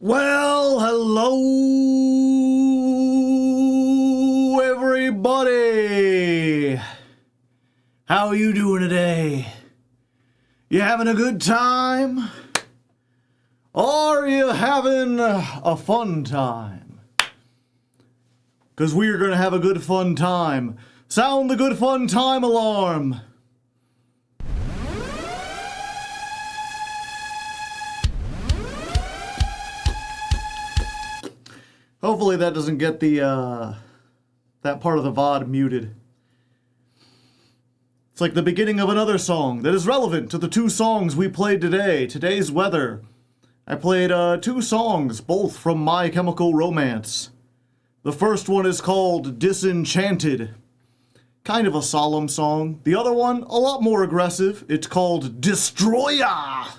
Well, hello, everybody. How are you doing today? You having a good time? Or are you having a fun time? Because we're going to have a good fun time. Sound the good fun time alarm. Hopefully that doesn't get the, that part of the VOD muted. It's like the beginning of another song that is relevant to the two songs we played today. Today's weather. I played two songs, both from My Chemical Romance. The first one is called Disenchanted. Kind of a solemn song. The other one, a lot more aggressive. It's called Destroya.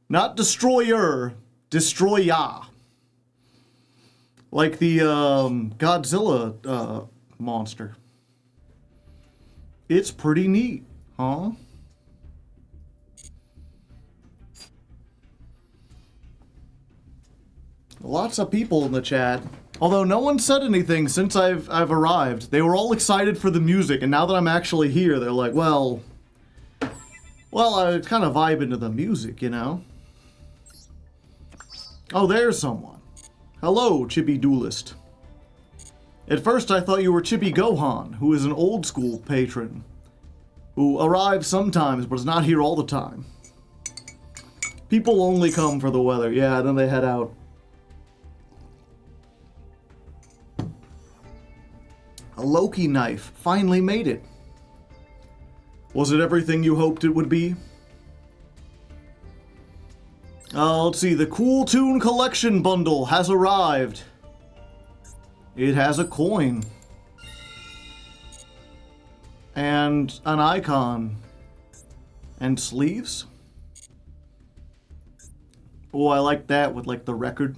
Not Destroyer, Destroya. Like the Godzilla monster. It's pretty neat, huh? Lots of people in the chat. Although no one said anything since I've arrived. They were all excited for the music, and now that I'm actually here, they're like, well, I kind of vibe into the music, you know? Oh, there's someone. Hello, Chibi Duelist. At first I thought you were Chibi Gohan, who is an old school patron, who arrives sometimes but is not here all the time. People only come for the weather, yeah, then they head out. A Loki knife finally made it. Was it everything you hoped it would be? Let's see, the Cool Tune Collection Bundle has arrived. It has a coin. And an icon. And sleeves. Oh, I like that with like the record.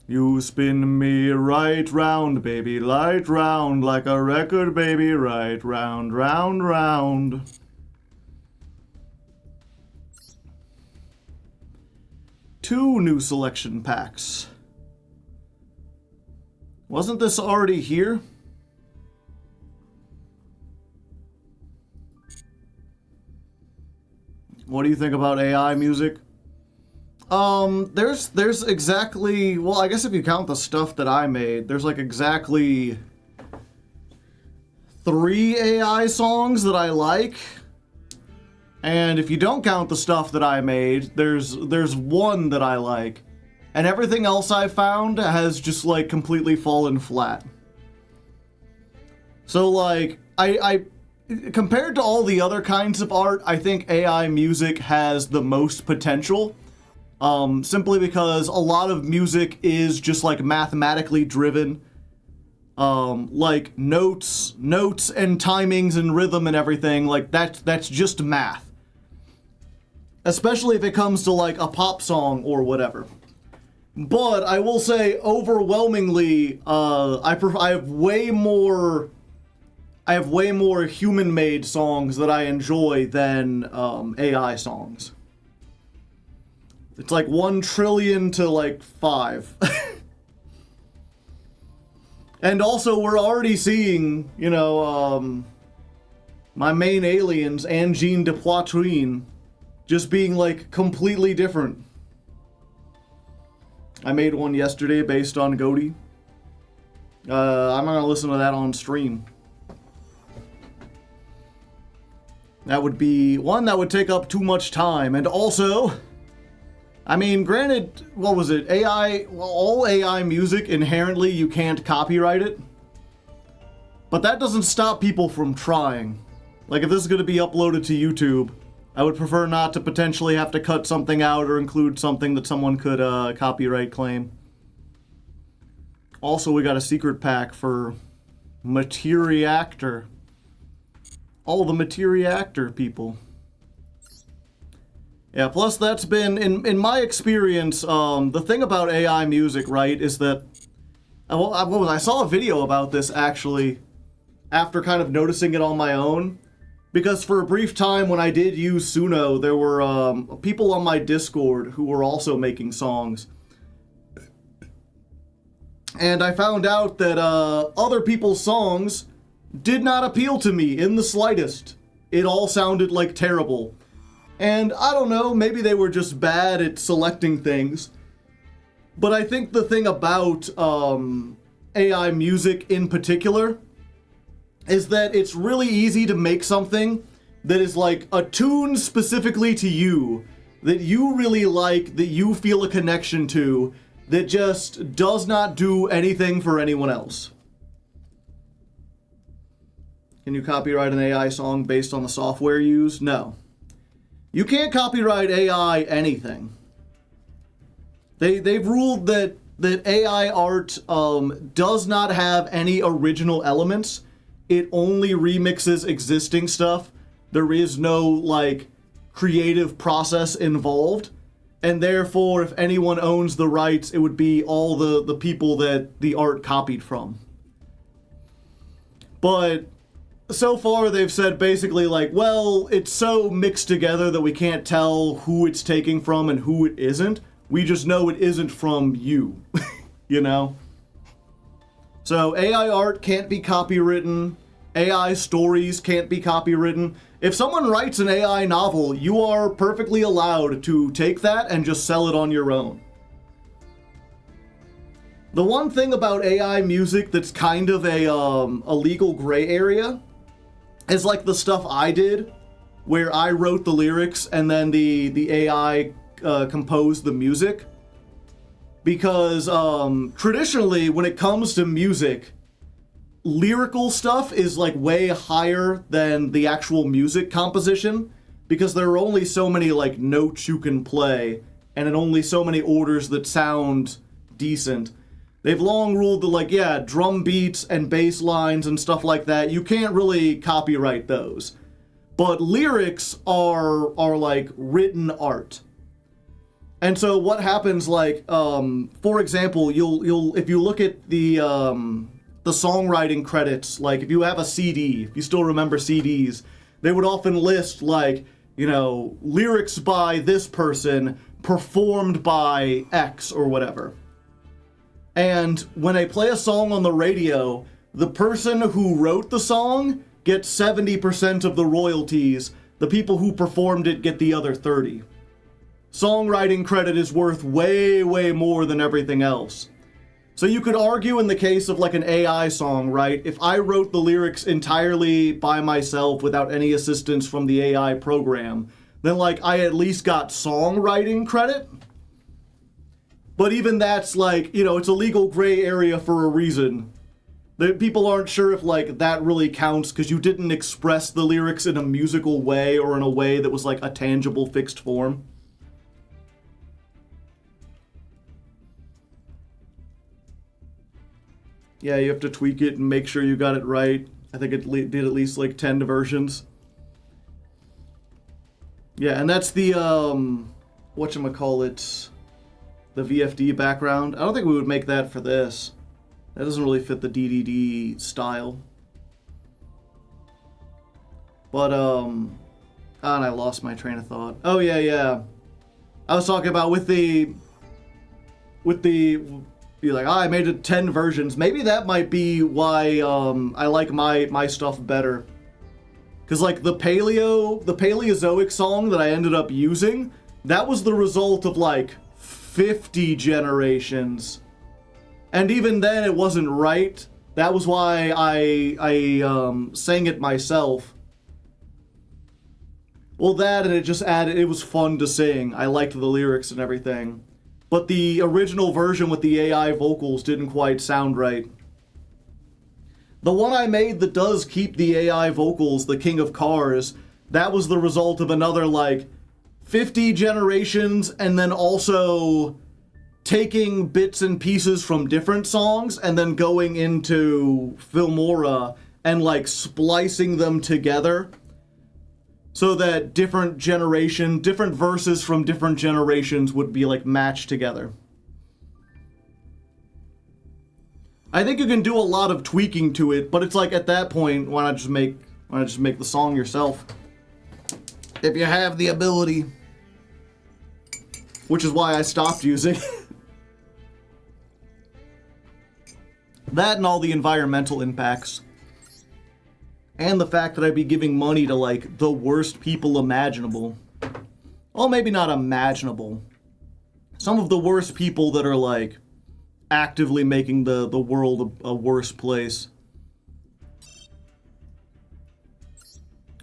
You spin me right round, baby, light round, like a record, baby, right round, round, round. Two new selection packs. Wasn't this already here? What do you think about AI music? There's exactly, well, I guess if you count the stuff that I made, there's like exactly 3 AI songs that I like. And if you don't count the stuff that I made, there's one that I like. And everything else I found has just like completely fallen flat. So like, I compared to all the other kinds of art, I think AI music has the most potential. Simply because a lot of music is just like mathematically driven. Like notes and timings and rhythm and everything, like that's just math. Especially if it comes to like a pop song or whatever. But I will say overwhelmingly, I have way more human-made songs that I enjoy than AI songs. It's like 1 trillion to like 5. And also we're already seeing, you know, my main aliens, Angine de Poitrine, just being like completely different. I made one yesterday based on Goaty. I'm gonna listen to that on stream. That would be one that would take up too much time, and also, I mean, granted, what was it? AI, well, all AI music, inherently, you can't copyright it. But that doesn't stop people from trying. Like, if this is going to be uploaded to YouTube, I would prefer not to potentially have to cut something out or include something that someone could copyright claim. Also, we got a secret pack for Materiactor. All the Materiactor people. Yeah, plus that's been, in my experience, the thing about AI music, right, is that, I saw a video about this, actually, after kind of noticing it on my own, Because for a brief time when I did use Suno, there were people on my Discord who were also making songs. And I found out that other people's songs did not appeal to me in the slightest. It all sounded like terrible. And I don't know, maybe they were just bad at selecting things. But I think the thing about AI music in particular is that it's really easy to make something that is like attuned specifically to you, that you really like, that you feel a connection to, that just does not do anything for anyone else. Can you copyright an AI song based on the software used? No. You can't copyright AI anything. They've ruled that AI art does not have any original elements. It only remixes existing stuff. There is no, like, creative process involved. And therefore, if anyone owns the rights, it would be all the people that the art copied from. But so far, they've said basically like, well, it's so mixed together that we can't tell who it's taking from and who it isn't. We just know it isn't from you, you know? So AI art can't be copywritten. AI stories can't be copywritten. If someone writes an AI novel, you are perfectly allowed to take that and just sell it on your own. The one thing about AI music that's kind of a legal gray area is like the stuff I did, where I wrote the lyrics and then the AI composed the music. Because traditionally, when it comes to music, lyrical stuff is like way higher than the actual music composition, because there are only so many like notes you can play and in only so many orders that sound decent. They've long ruled that like, yeah, drum beats and bass lines and stuff like that, you can't really copyright those. But lyrics are like written art. And so what happens, like, for example, you'll if you look at the songwriting credits, like if you have a CD, if you still remember CDs, they would often list like, you know, lyrics by this person, performed by X or whatever. And when I play a song on the radio, the person who wrote the song gets 70% of the royalties. The people who performed it get the other 30%. Songwriting credit is worth way, way more than everything else. So you could argue in the case of like an AI song, right? If I wrote the lyrics entirely by myself without any assistance from the AI program, then like I at least got songwriting credit. But even that's like, you know, it's a legal gray area for a reason. People aren't sure if like that really counts because you didn't express the lyrics in a musical way or in a way that was like a tangible fixed form. Yeah, you have to tweak it and make sure you got it right. I think it did at least like 10 versions. Yeah, and that's the, whatchamacallit, the VFD background. I don't think we would make that for this. That doesn't really fit the DDD style. But, and I lost my train of thought. Oh, yeah. I was talking about with the, be like, I made it 10 versions. Maybe that might be why I like my stuff better. Because like the Paleozoic song that I ended up using, that was the result of like 50 generations. And even then it wasn't right. That was why I sang it myself. Well, that and it just added, it was fun to sing. I liked the lyrics and everything. But the original version with the AI vocals didn't quite sound right. The one I made that does keep the AI vocals, the King of Cars, that was the result of another, like, 50 generations and then also taking bits and pieces from different songs and then going into Filmora and, like, splicing them together so that different verses from different generations would be, like, matched together. I think you can do a lot of tweaking to it, but it's like, at that point, why not just make Why not just make the song yourself? If you have the ability. Which is why I stopped using. That and all the environmental impacts. And the fact that I'd be giving money to, like, the worst people imaginable. Well, maybe not imaginable. Some of the worst people that are, like, actively making the world a worse place.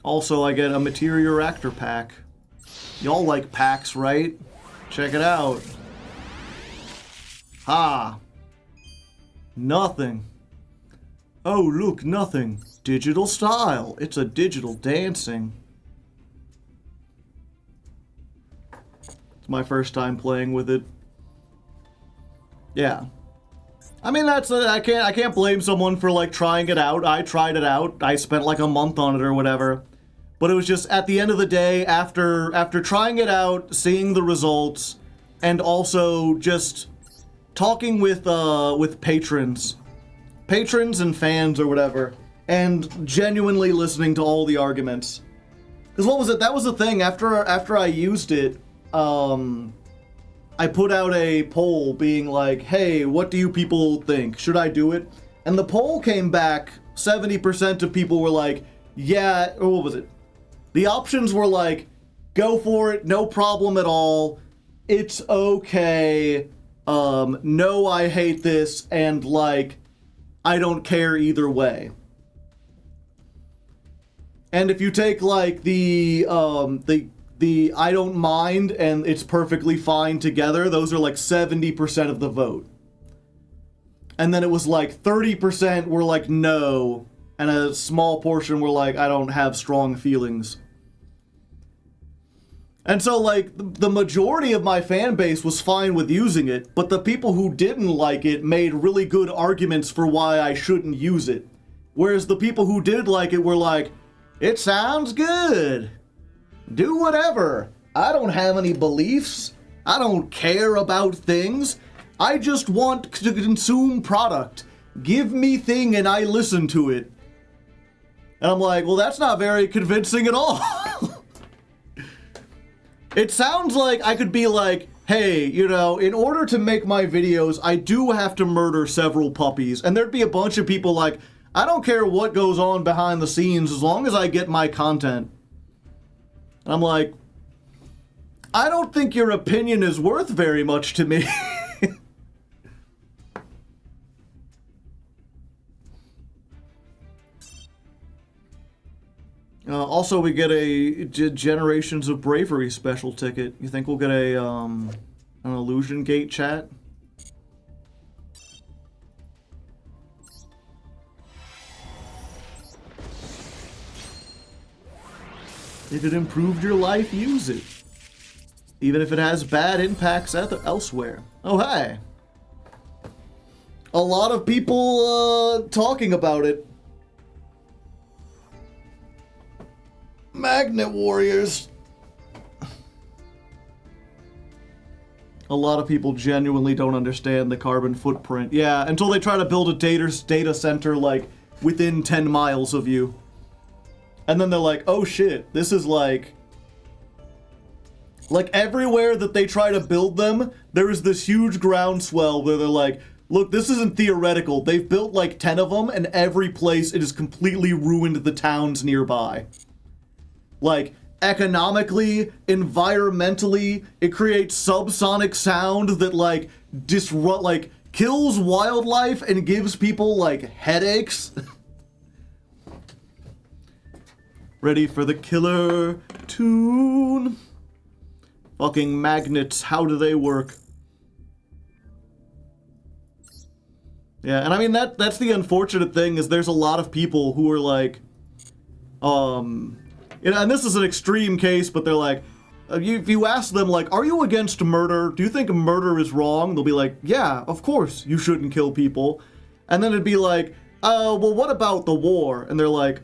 Also, I get a Materia Reactor pack. Y'all like packs, right? Check it out. Ha! Nothing. Oh, look, nothing. Digital style. It's a digital dancing. It's my first time playing with it. Yeah. I mean, that's I can't blame someone for like trying it out. I tried it out. I spent like a month on it or whatever. But it was just at the end of the day, after trying it out, seeing the results, and also just talking with patrons and fans or whatever, and genuinely listening to all the arguments. Because what was it? That was the thing. After I used it, I put out a poll being like, hey, what do you people think? Should I do it? And the poll came back, 70% of people were like, yeah, or what was it? The options were like, go for it, no problem at all, it's okay, no, I hate this, and like, I don't care either way. And if you take like the I don't mind and it's perfectly fine together, those are like 70% of the vote. And then it was like 30% were like no, and a small portion were like, I don't have strong feelings. And so, like, the majority of my fan base was fine with using it, but the people who didn't like it made really good arguments for why I shouldn't use it. Whereas the people who did like it were like, it sounds good. Do whatever. I don't have any beliefs. I don't care about things. I just want to consume product. Give me thing and I listen to it. And I'm like, well, that's not very convincing at all. It sounds like I could be like, hey, you know, in order to make my videos, I do have to murder several puppies. And there'd be a bunch of people like, I don't care what goes on behind the scenes as long as I get my content. And I'm like, I don't think your opinion is worth very much to me. Also, we get a Generations of Bravery special ticket. You think we'll get an Illusion Gate chat? If it improved your life, use it. Even if it has bad impacts elsewhere. Oh, hey. A lot of people talking about it. Magnet Warriors. A lot of people genuinely don't understand the carbon footprint. Yeah, until they try to build a data center, like, within 10 miles of you. And then they're like, oh shit, this is like everywhere that they try to build them, there is this huge groundswell where they're like, look, this isn't theoretical. They've built like 10 of them, and every place it has completely ruined the towns nearby. Like, economically, environmentally, it creates subsonic sound that, like, kills wildlife and gives people, like, headaches. Ready for the killer tune? Fucking magnets, how do they work? Yeah, and I mean, that's the unfortunate thing, is there's a lot of people who are like, you know, and this is an extreme case, but they're like, if you ask them, like, are you against murder? Do you think murder is wrong? They'll be like, yeah, of course, you shouldn't kill people. And then it'd be like, well, what about the war? And they're like,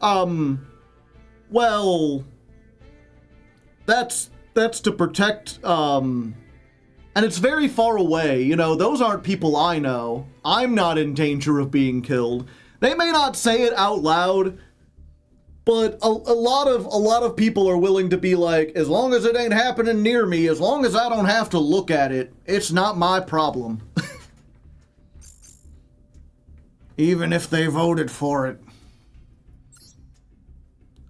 well, that's to protect, and it's very far away, you know, those aren't people I know. I'm not in danger of being killed. They may not say it out loud, But a lot of people are willing to be like, as long as it ain't happening near me, as long as I don't have to look at it, it's not my problem. Even if they voted for it.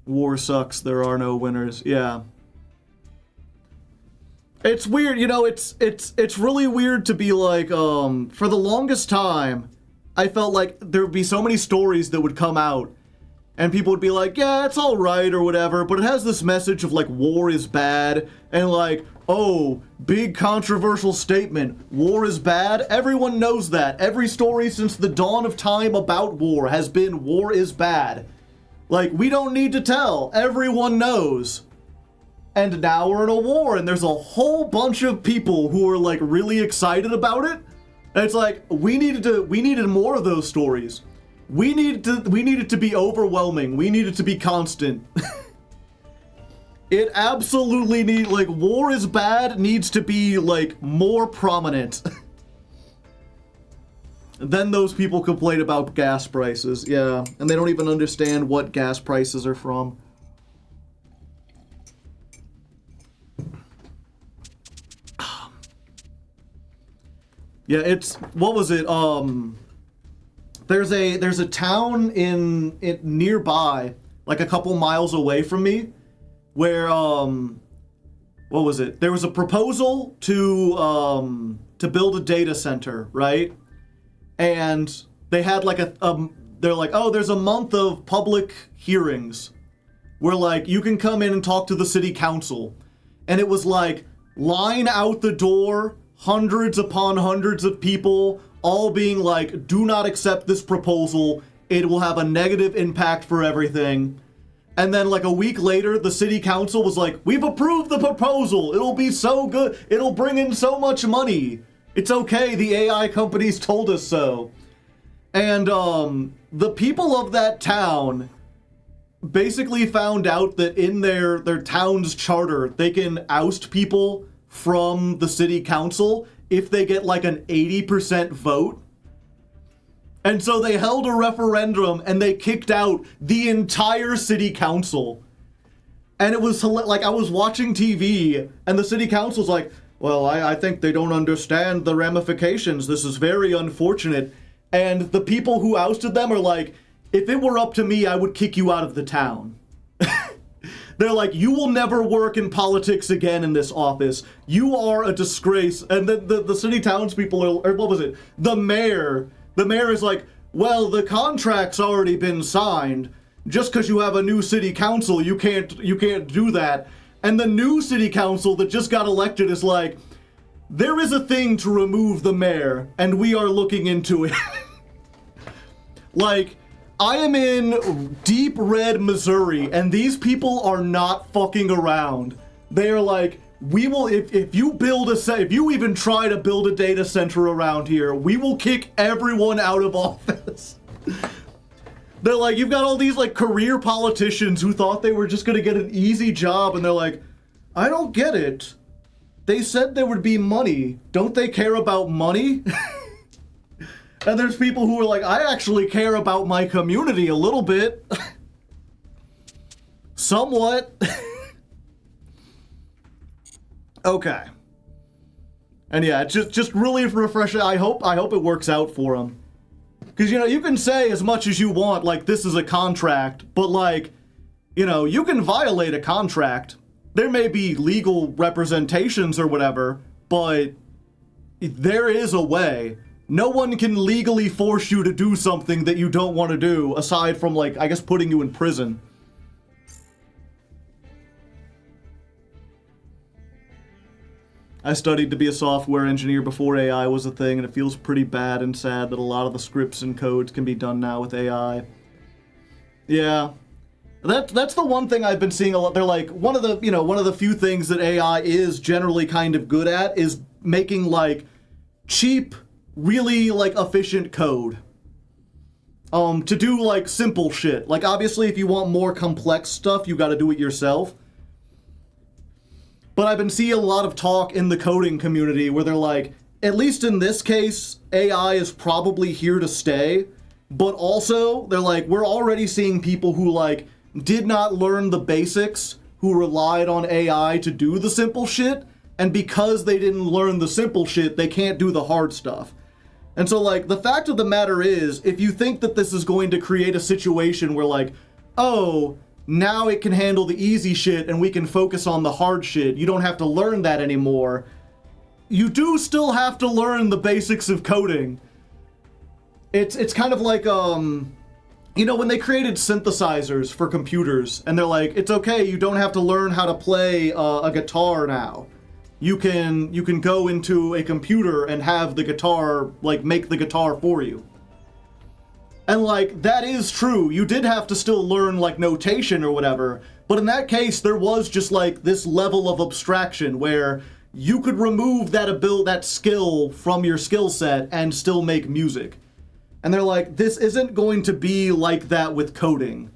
War sucks, there are no winners. Yeah. It's weird, you know, it's really weird to be like, for the longest time, I felt like there would be so many stories that would come out, and people would be like, yeah, it's alright or whatever, but it has this message of like, war is bad, and like, oh, big controversial statement, war is bad. Everyone knows that. Every story since the dawn of time about war has been war is bad. Like, we don't need to tell. Everyone knows. And now we're in a war, and there's a whole bunch of people who are like really excited about it. And it's like, we needed more of those stories. We needed to be overwhelming. We needed to be constant. It absolutely like, war is bad needs to be like more prominent. Then those people complain about gas prices, yeah, and they don't even understand what gas prices are from. Yeah, it's, what was it? There's a town in nearby, like a couple miles away from me, where what was it? There was a proposal to build a data center, right? And they had like they're like, oh, there's a month of public hearings where like you can come in and talk to the city council. And it was like line out the door, hundreds upon hundreds of people all being like, do not accept this proposal. It will have a negative impact for everything. And then like a week later, the city council was like, we've approved the proposal. It'll be so good. It'll bring in so much money. It's okay, the AI companies told us so. And the people of that town basically found out that in their town's charter, they can oust people from the city council if they get like an 80% vote. And so they held a referendum and they kicked out the entire city council. And it was like, I was watching TV and the city council's like, well, I think they don't understand the ramifications. This is very unfortunate. And the people who ousted them are like, if it were up to me, I would kick you out of the town. They're like, you will never work in politics again in this office. You are a disgrace. And then the city townspeople are, or what was it? The mayor is like, well, the contract's already been signed. Just because you have a new city council, you can't do that. And the new city council that just got elected is like, there is a thing to remove the mayor, and we are looking into it. Like, I am in deep red Missouri, and these people are not fucking around. They are like, we will, if you even try to build a data center around here, we will kick everyone out of office. They're like, you've got all these like career politicians who thought they were just gonna get an easy job, and they're like, I don't get it. They said there would be money. Don't they care about money? And there's people who are like, I actually care about my community a little bit. Somewhat. Okay. And yeah, just really refreshing. I hope it works out for them. Because, you know, you can say as much as you want, like, this is a contract, but, like, you know, you can violate a contract. There may be legal representations or whatever, but there is a way. No one can legally force you to do something that you don't want to do, aside from, like, I guess putting you in prison. I studied to be a software engineer before AI was a thing, and it feels pretty bad and sad that a lot of the scripts and codes can be done now with AI. Yeah. That's the one thing I've been seeing a lot. They're like, one of the few things that AI is generally kind of good at is making, like, cheap, really, like, efficient code. To do, like, simple shit. Like, obviously, if you want more complex stuff, you gotta do it yourself. But I've been seeing a lot of talk in the coding community where they're like, at least in this case, AI is probably here to stay. But also, they're like, we're already seeing people who, like, did not learn the basics, who relied on AI to do the simple shit, and because they didn't learn the simple shit, they can't do the hard stuff. And so, like, the fact of the matter is, if you think that this is going to create a situation where, like, oh, now it can handle the easy shit and we can focus on the hard shit, you don't have to learn that anymore, you do still have to learn the basics of coding. It's kind of like, you know, when they created synthesizers for computers, and they're like, it's okay, you don't have to learn how to play a guitar now. You can go into a computer and have the guitar, like, make the guitar for you. And, like, that is true. You did have to still learn, like, notation or whatever, but in that case, there was just, like, this level of abstraction where you could remove that skill from your skill set and still make music. And they're like, this isn't going to be like that with coding,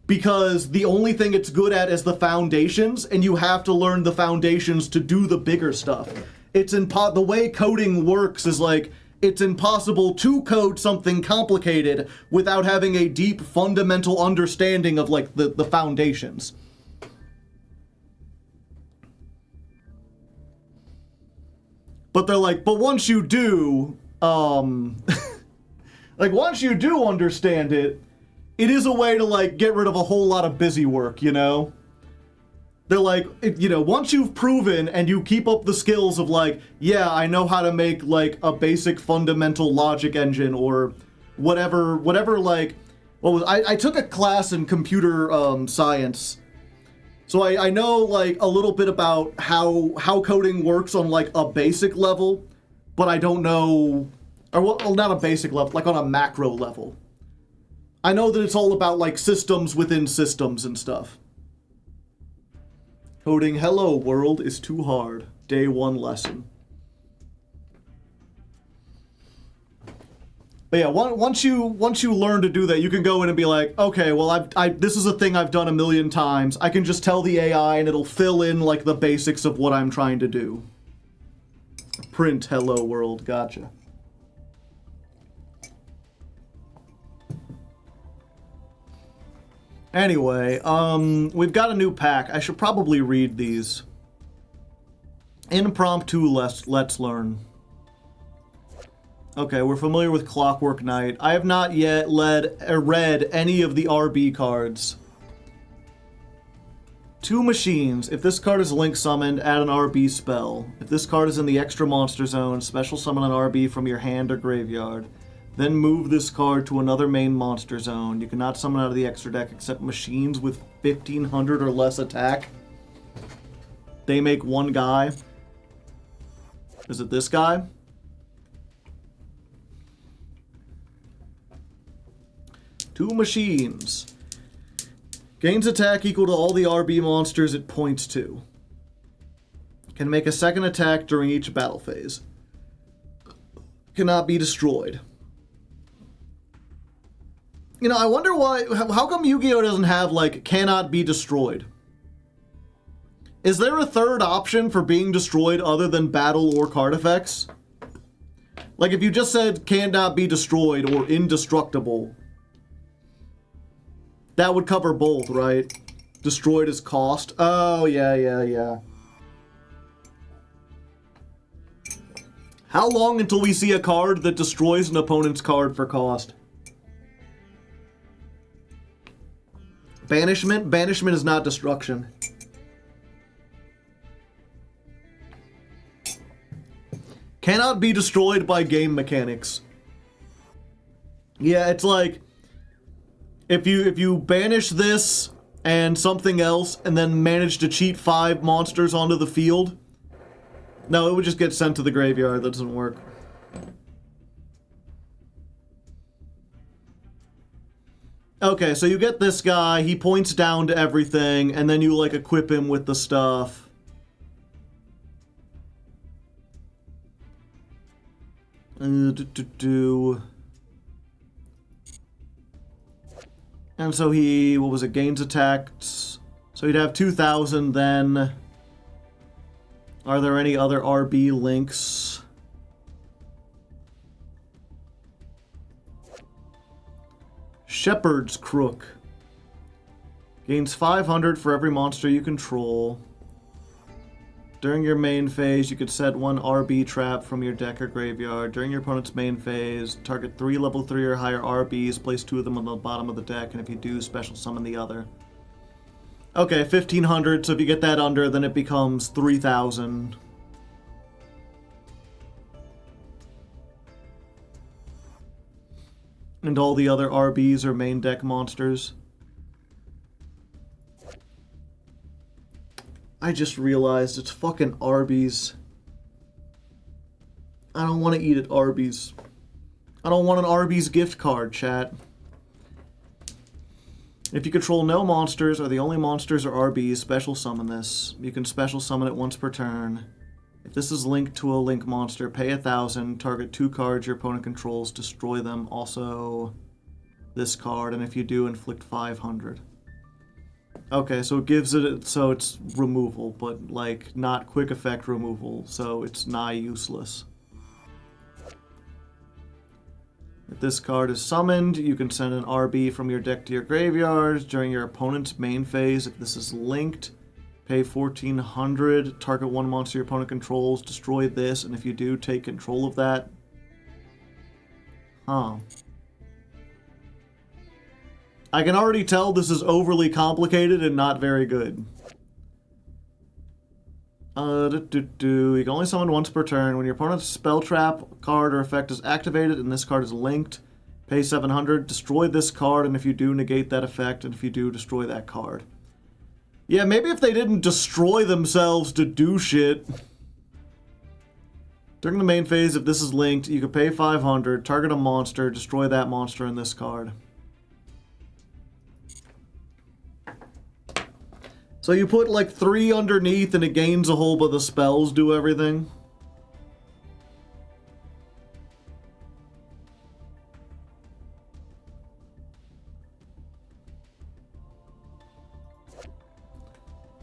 because the only thing it's good at is the foundations, and you have to learn the foundations to do the bigger stuff. The way coding works is like, it's impossible to code something complicated without having a deep fundamental understanding of, like, the foundations. But they're like, but once you do, like, once you do understand it, it is a way to, like, get rid of a whole lot of busy work, you know? They're like, you know, once you've proven and you keep up the skills of, like, yeah, I know how to make, like, a basic fundamental logic engine or whatever, like, I took a class in computer science. So I know, like, a little bit about how coding works on, like, a basic level, but I don't know, or, well, not a basic level, like on a macro level. I know that it's all about, like, systems within systems and stuff. Coding Hello World is too hard. Day 1 lesson. But yeah, once you learn to do that, you can go in and be like, okay, well, this is a thing I've done a million times. I can just tell the AI and it'll fill in, like, the basics of what I'm trying to do. Print Hello World, gotcha. Anyway, we've got a new pack. I should probably read these. Impromptu Let's Learn. Okay, we're familiar with Clockwork Knight. I have not yet read any of the RB cards. 2 machines. If this card is link summoned, add an RB spell. If this card is in the extra monster zone, special summon an RB from your hand or graveyard. Then move this card to another main monster zone. You cannot summon out of the extra deck except machines with 1500 or less attack. They make 1 guy. Is it this guy? Two machines. Gains attack equal to all the RB monsters it points to. Can make a second attack during each battle phase. Cannot be destroyed. You know, I wonder why, how come Yu-Gi-Oh! Doesn't have, like, cannot be destroyed? Is there a third option for being destroyed other than battle or card effects? Like, if you just said cannot be destroyed or indestructible, that would cover both, right? Destroyed as cost. Oh, yeah. How long until we see a card that destroys an opponent's card for cost? Banishment? Banishment is not destruction. Cannot be destroyed by game mechanics. Yeah, it's like if you banish this and something else and then manage to cheat 5 monsters onto the field. No, it would just get sent to the graveyard. That doesn't work. Okay, so you get this guy, he points down to everything, and then you, like, equip him with the stuff. And so he, what was it, gains attacks. So he'd have 2,000 then. Are there any other RB links? Shepherd's Crook. Gains 500 for every monster you control. During your main phase, you could set one RB trap from your deck or graveyard. During your opponent's main phase, target 3 level 3 or higher RBs, place 2 of them on the bottom of the deck, and if you do, special summon the other. Okay, 1500, so if you get that under, then it becomes 3000. And all the other RBs are main deck monsters. I just realized it's fucking Arby's. I don't want to eat at Arby's. I don't want an Arby's gift card, chat. If you control no monsters, or the only monsters are RBs, special summon this. You can special summon it once per turn. If this is linked to a link monster, pay 1,000, target 2 cards your opponent controls, destroy them. Also, this card, and if you do, inflict 500. Okay, so it gives it, so it's removal, but, like, not quick effect removal, so it's nigh useless. If this card is summoned, you can send an RB from your deck to your graveyard during your opponent's main phase. If this is linked, pay 1,400, target 1 monster your opponent controls, destroy this, and if you do, take control of that. Huh. I can already tell this is overly complicated and not very good. You can only summon once per turn. When your opponent's spell trap card or effect is activated and this card is linked, pay 700, destroy this card, and if you do, negate that effect, and if you do, destroy that card. Yeah, maybe if they didn't destroy themselves to do shit. During the main phase, if this is linked, you can pay 500, target a monster, destroy that monster and this card. So you put like 3 underneath and it gains a whole, but the spells do everything.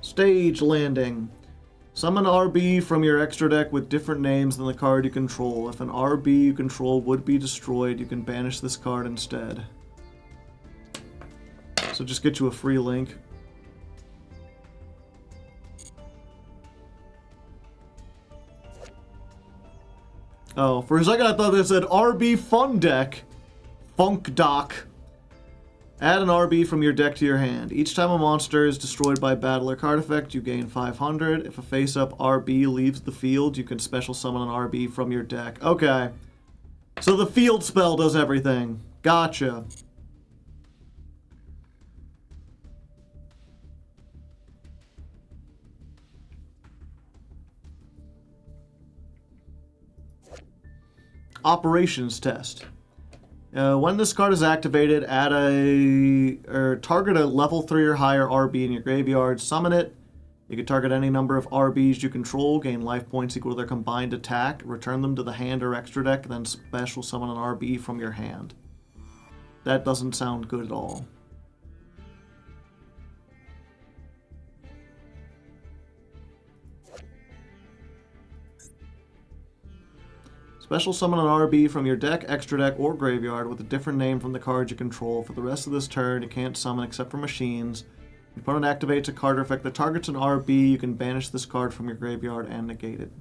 Stage landing. Summon RB from your extra deck with different names than the card you control. If an RB you control would be destroyed, you can banish this card instead. So just get you a free link. Oh, for a second I thought they said RB Fun Deck. Funk Doc. Add an RB from your deck to your hand. Each time a monster is destroyed by battle or card effect, you gain 500. If a face-up RB leaves the field, you can special summon an RB from your deck. Okay. So the field spell does everything. Gotcha. Operations test. When this card is activated, target a level 3 or higher RB in your graveyard, summon it. You can target any number of RBs you control, gain life points equal to their combined attack, return them to the hand or extra deck, then special summon an RB from your hand. That doesn't sound good at all. Special summon an RB from your deck, extra deck, or graveyard with a different name from the cards you control. For the rest of this turn, you can't summon except for machines. Your opponent activates a card or effect that targets an RB. You can banish this card from your graveyard and negate it.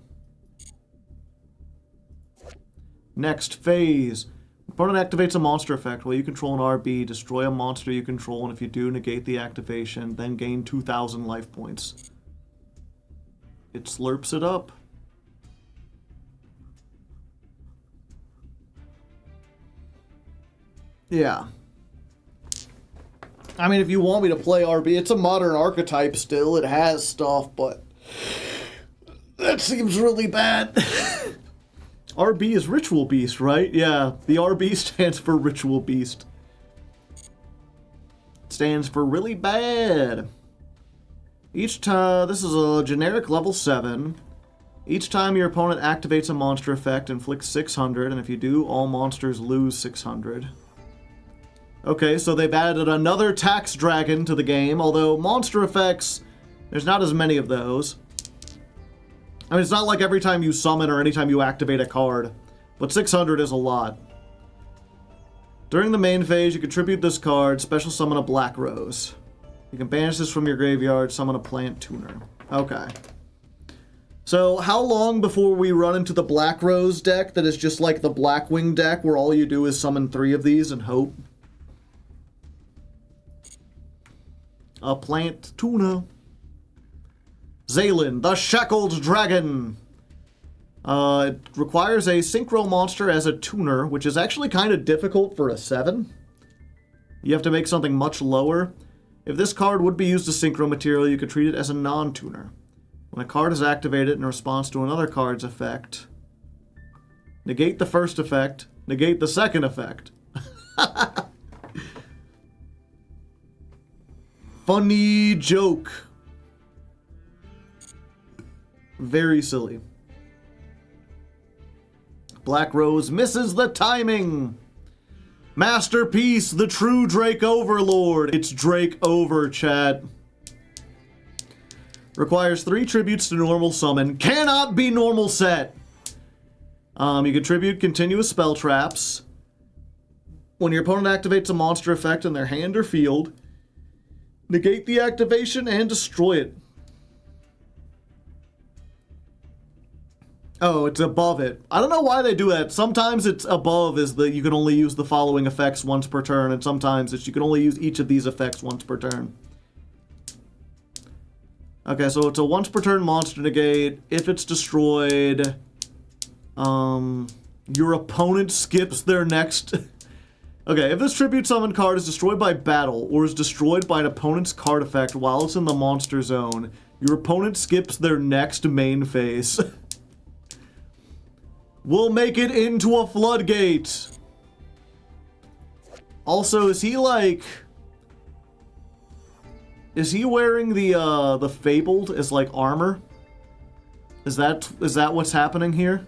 Next phase. Opponent activates a monster effect. While you control an RB, destroy a monster you control, and if you do, negate the activation, then gain 2,000 life points. It slurps it up. Yeah. I mean, if you want me to play RB, it's a modern archetype still. It has stuff, but that seems really bad. RB is Ritual Beast, right? Yeah, the RB stands for Ritual Beast. It stands for really bad. Each time, this is a generic level 7. Each time your opponent activates a monster effect, inflicts 600, and if you do, all monsters lose 600. Okay, so they've added another tax dragon to the game, although monster effects, there's not as many of those. I mean, it's not like every time you summon or anytime you activate a card, but 600 is a lot. During the main phase, you contribute this card, special summon a Black Rose. You can banish this from your graveyard, summon a plant tuner. Okay. So, how long before we run into the Black Rose deck that is just like the Blackwing deck where all you do is summon 3 of these and hope? A plant tuner. Zaylin, the Shackled Dragon. It requires a Synchro monster as a tuner, which is actually kind of difficult for a 7. You have to make something much lower. If this card would be used as Synchro material, you could treat it as a non-tuner. When a card is activated in response to another card's effect, negate the first effect, negate the second effect. Funny joke. Very silly. Black Rose misses the timing. Masterpiece, the true Drake Overlord. It's Drake Over, chat. Requires 3 tributes to normal summon. Cannot be normal set. You can tribute continuous spell traps. When your opponent activates a monster effect in their hand or field, negate the activation and destroy it. Oh, it's above it. I don't know why they do that. Sometimes it's above is that you can only use the following effects once per turn, and sometimes it's you can only use each of these effects once per turn. Okay, so it's a once per turn monster negate. If it's destroyed, your opponent skips their next... Okay, if this tribute summon card is destroyed by battle or is destroyed by an opponent's card effect while it's in the monster zone, your opponent skips their next main phase. We'll make it into a floodgate. Also, is he like... Is he wearing the Fabled as like armor? Is that what's happening here?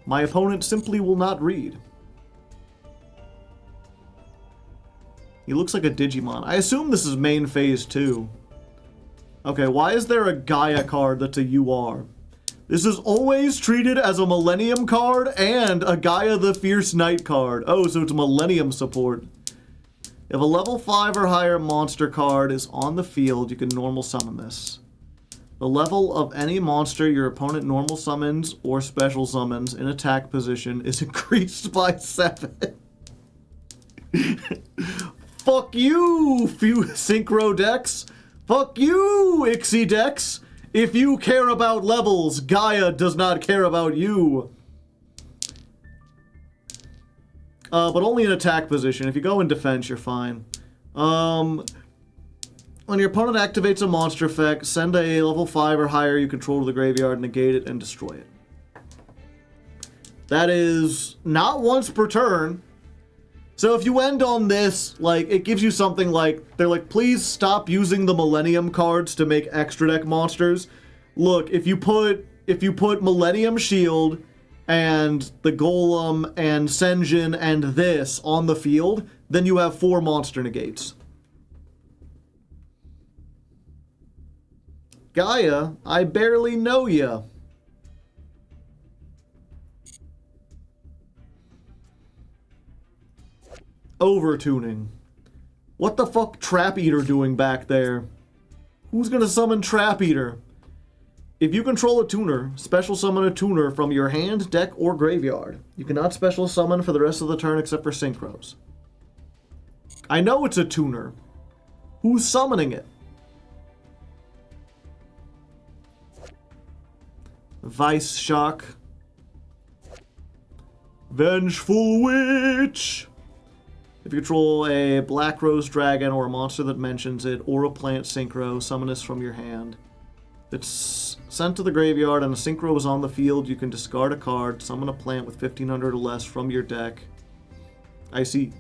My opponent simply will not read. He looks like a Digimon. I assume this is main phase 2. Okay, why is there a Gaia card that's a UR? This is always treated as a Millennium card and a Gaia the Fierce Knight card. Oh, so it's Millennium support. If a level 5 or higher monster card is on the field, you can normal summon this. The level of any monster your opponent normal summons or special summons in attack position is increased by 7. Fuck you, Synchro decks. Fuck you, Ixie decks. If you care about levels, Gaia does not care about you. But only in attack position. If you go in defense, you're fine. When your opponent activates a monster effect, send a level 5 or higher you control to the graveyard, negate it, and destroy it. That is not once per turn. So if you end on this, like, it gives you something like, they're like, please stop using the Millennium cards to make extra deck monsters. Look, if you put Millennium Shield and the Golem and Senjin and this on the field, then you have 4 monster negates. Gaia, I barely know ya. Overtuning. What the fuck Trap Eater doing back there? Who's gonna summon Trap Eater? If you control a tuner, special summon a tuner from your hand, deck, or graveyard. You cannot special summon for the rest of the turn except for synchros. I know it's a tuner. Who's summoning it? Vice Shock. Vengeful Witch. If you control a Black Rose Dragon or a monster that mentions it, or a plant synchro, summon this from your hand. It's sent to the graveyard and a synchro is on the field, you can discard a card, summon a plant with 1500 or less from your deck. I see.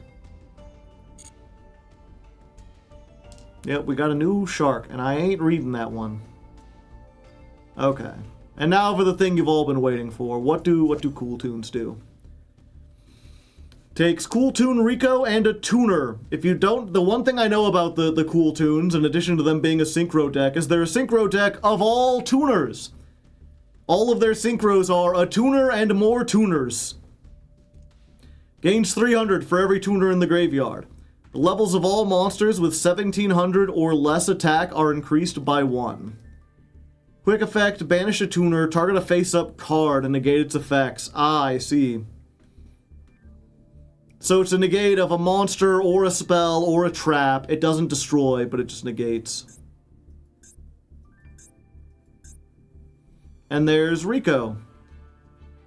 Yep, we got a new shark, and I ain't reading that one. Okay. And now for the thing you've all been waiting for. What do cool tunes do? Takes Cool Tune Rico and a tuner. If you don't, the one thing I know about the Cool Tunes, in addition to them being a synchro deck, is they're a synchro deck of all tuners. All of their synchros are a tuner and more tuners. Gains 300 for every tuner in the graveyard. The levels of all monsters with 1700 or less attack are increased by 1. Quick effect, banish a tuner, target a face-up card and negate its effects. Ah, I see. So it's a negate of a monster or a spell or a trap. It doesn't destroy, but it just negates. And there's Rico.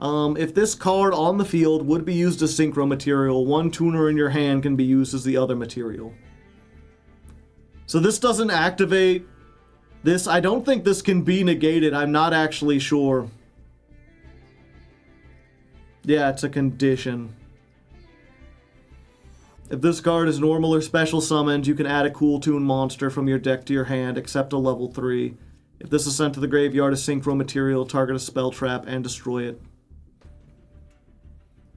If this card on the field would be used as synchro material, one tuner in your hand can be used as the other material. So this doesn't activate this. I don't think this can be negated. I'm not actually sure. Yeah, it's a condition. If this card is normal or special summoned, you can add a Cool Tune monster from your deck to your hand, except a level 3. If this is sent to the graveyard as synchro material, target a spell trap and destroy it.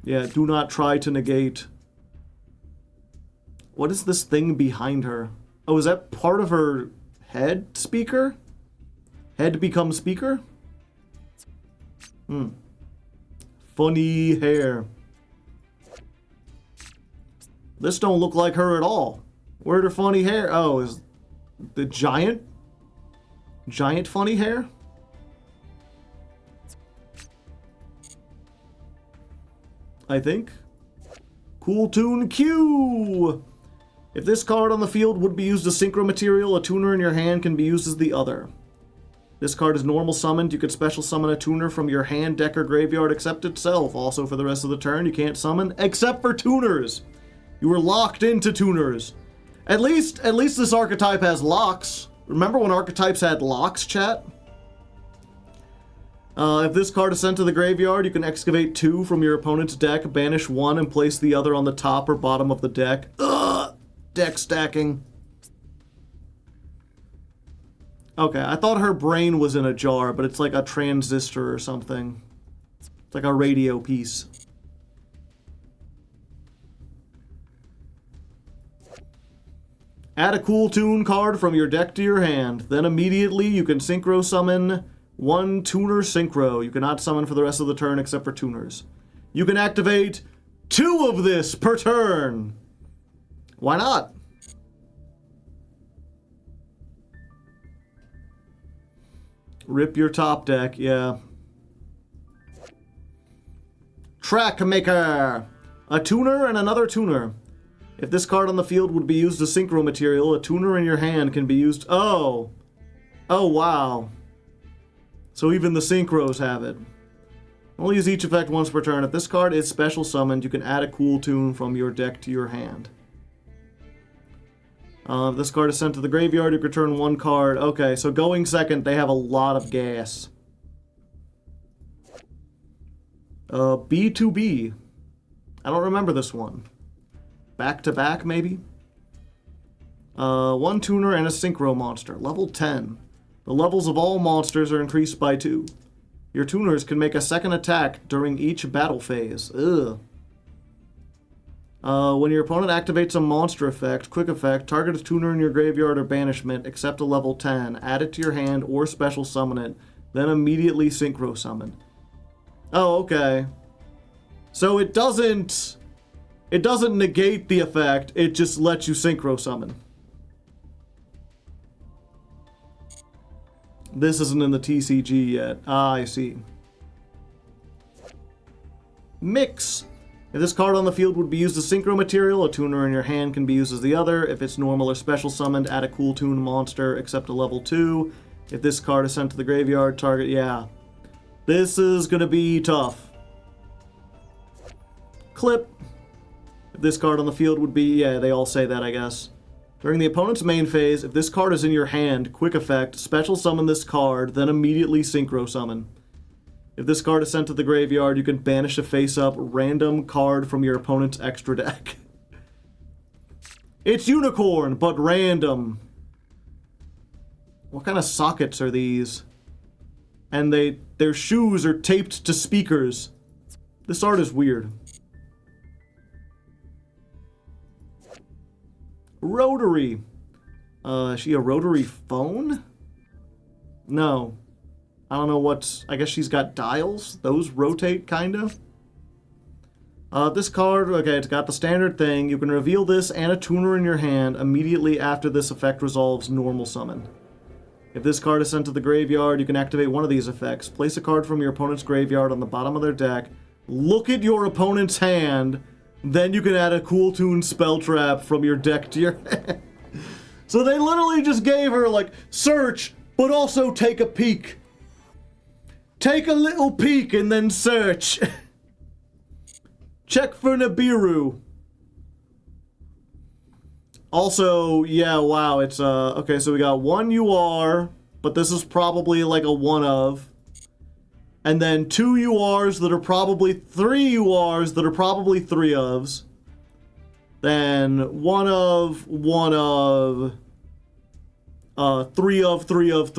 Yeah, do not try to negate. What is this thing behind her? Oh, is that part of her head speaker? Head become speaker? Funny hair. This don't look like her at all. Where'd her funny hair? Oh, is the giant funny hair? I think. Cool Tune Q! If this card on the field would be used as synchro material, a tuner in your hand can be used as the other. This card is normal summoned. You could special summon a tuner from your hand, deck, or graveyard except itself. Also, for the rest of the turn, you can't summon except for tuners. You were locked into tuners. At least this archetype has locks. Remember when archetypes had locks, chat? If this card is sent to the graveyard, you can excavate 2 from your opponent's deck, banish 1, and place the other on the top or bottom of the deck. Ugh! Deck stacking. Okay, I thought her brain was in a jar, but it's like a transistor or something. It's like a radio piece. Add a Cool Tune card from your deck to your hand. Then immediately you can synchro summon 1 tuner synchro. You cannot summon for the rest of the turn except for tuners. You can activate 2 of this per turn. Why not? Rip your top deck, yeah. Track Maker. A tuner and another tuner. If this card on the field would be used as synchro material, a tuner in your hand can be used... Oh! Oh, wow. So even the synchros have it. Only use each effect once per turn. If this card is special summoned, you can add a Cool Tune from your deck to your hand. If this card is sent to the graveyard, you can return 1 card. Okay, so going second, they have a lot of gas. B2B. I don't remember this one. Back to back, maybe? 1 tuner and a synchro monster. Level 10. The levels of all monsters are increased by 2. Your tuners can make a second attack during each battle phase. Ugh. When your opponent activates a monster effect, quick effect, target a tuner in your graveyard or banishment, except a level 10. Add it to your hand or special summon it. Then immediately synchro summon. Oh, okay. So it doesn't negate the effect, it just lets you synchro summon. This isn't in the TCG yet. Ah, I see. Mix. If this card on the field would be used as synchro material, a tuner in your hand can be used as the other. If it's normal or special summoned, add a Cool Tune monster, except a level 2. If this card is sent to the graveyard, target... Yeah. This is gonna be tough. Clip. If this card on the field would be... Yeah, they all say that, I guess. During the opponent's main phase, if this card is in your hand, quick effect, special summon this card, then immediately synchro summon. If this card is sent to the graveyard, you can banish a face-up random card from your opponent's extra deck. It's Unicorn, but random. What kind of sockets are these? And their shoes are taped to speakers. This art is weird. Rotary. Is she a rotary phone? No. I don't know what's... I guess she's got dials? Those rotate, kinda? This card, okay, it's got the standard thing. You can reveal this and a tuner in your hand immediately after this effect resolves normal summon. If this card is sent to the graveyard, you can activate one of these effects. Place a card from your opponent's graveyard on the bottom of their deck. Look at your opponent's hand. Then you can add a cool tune spell trap from your deck to your hand. So they literally just gave her, like, search, but also take a peek. Take a little peek and then search. Check for Nibiru. Also, yeah, wow, it's, okay, so we got one UR, but this is probably like a one of. And then two URs that are probably three URs that are probably three ofs. Then one of, three of.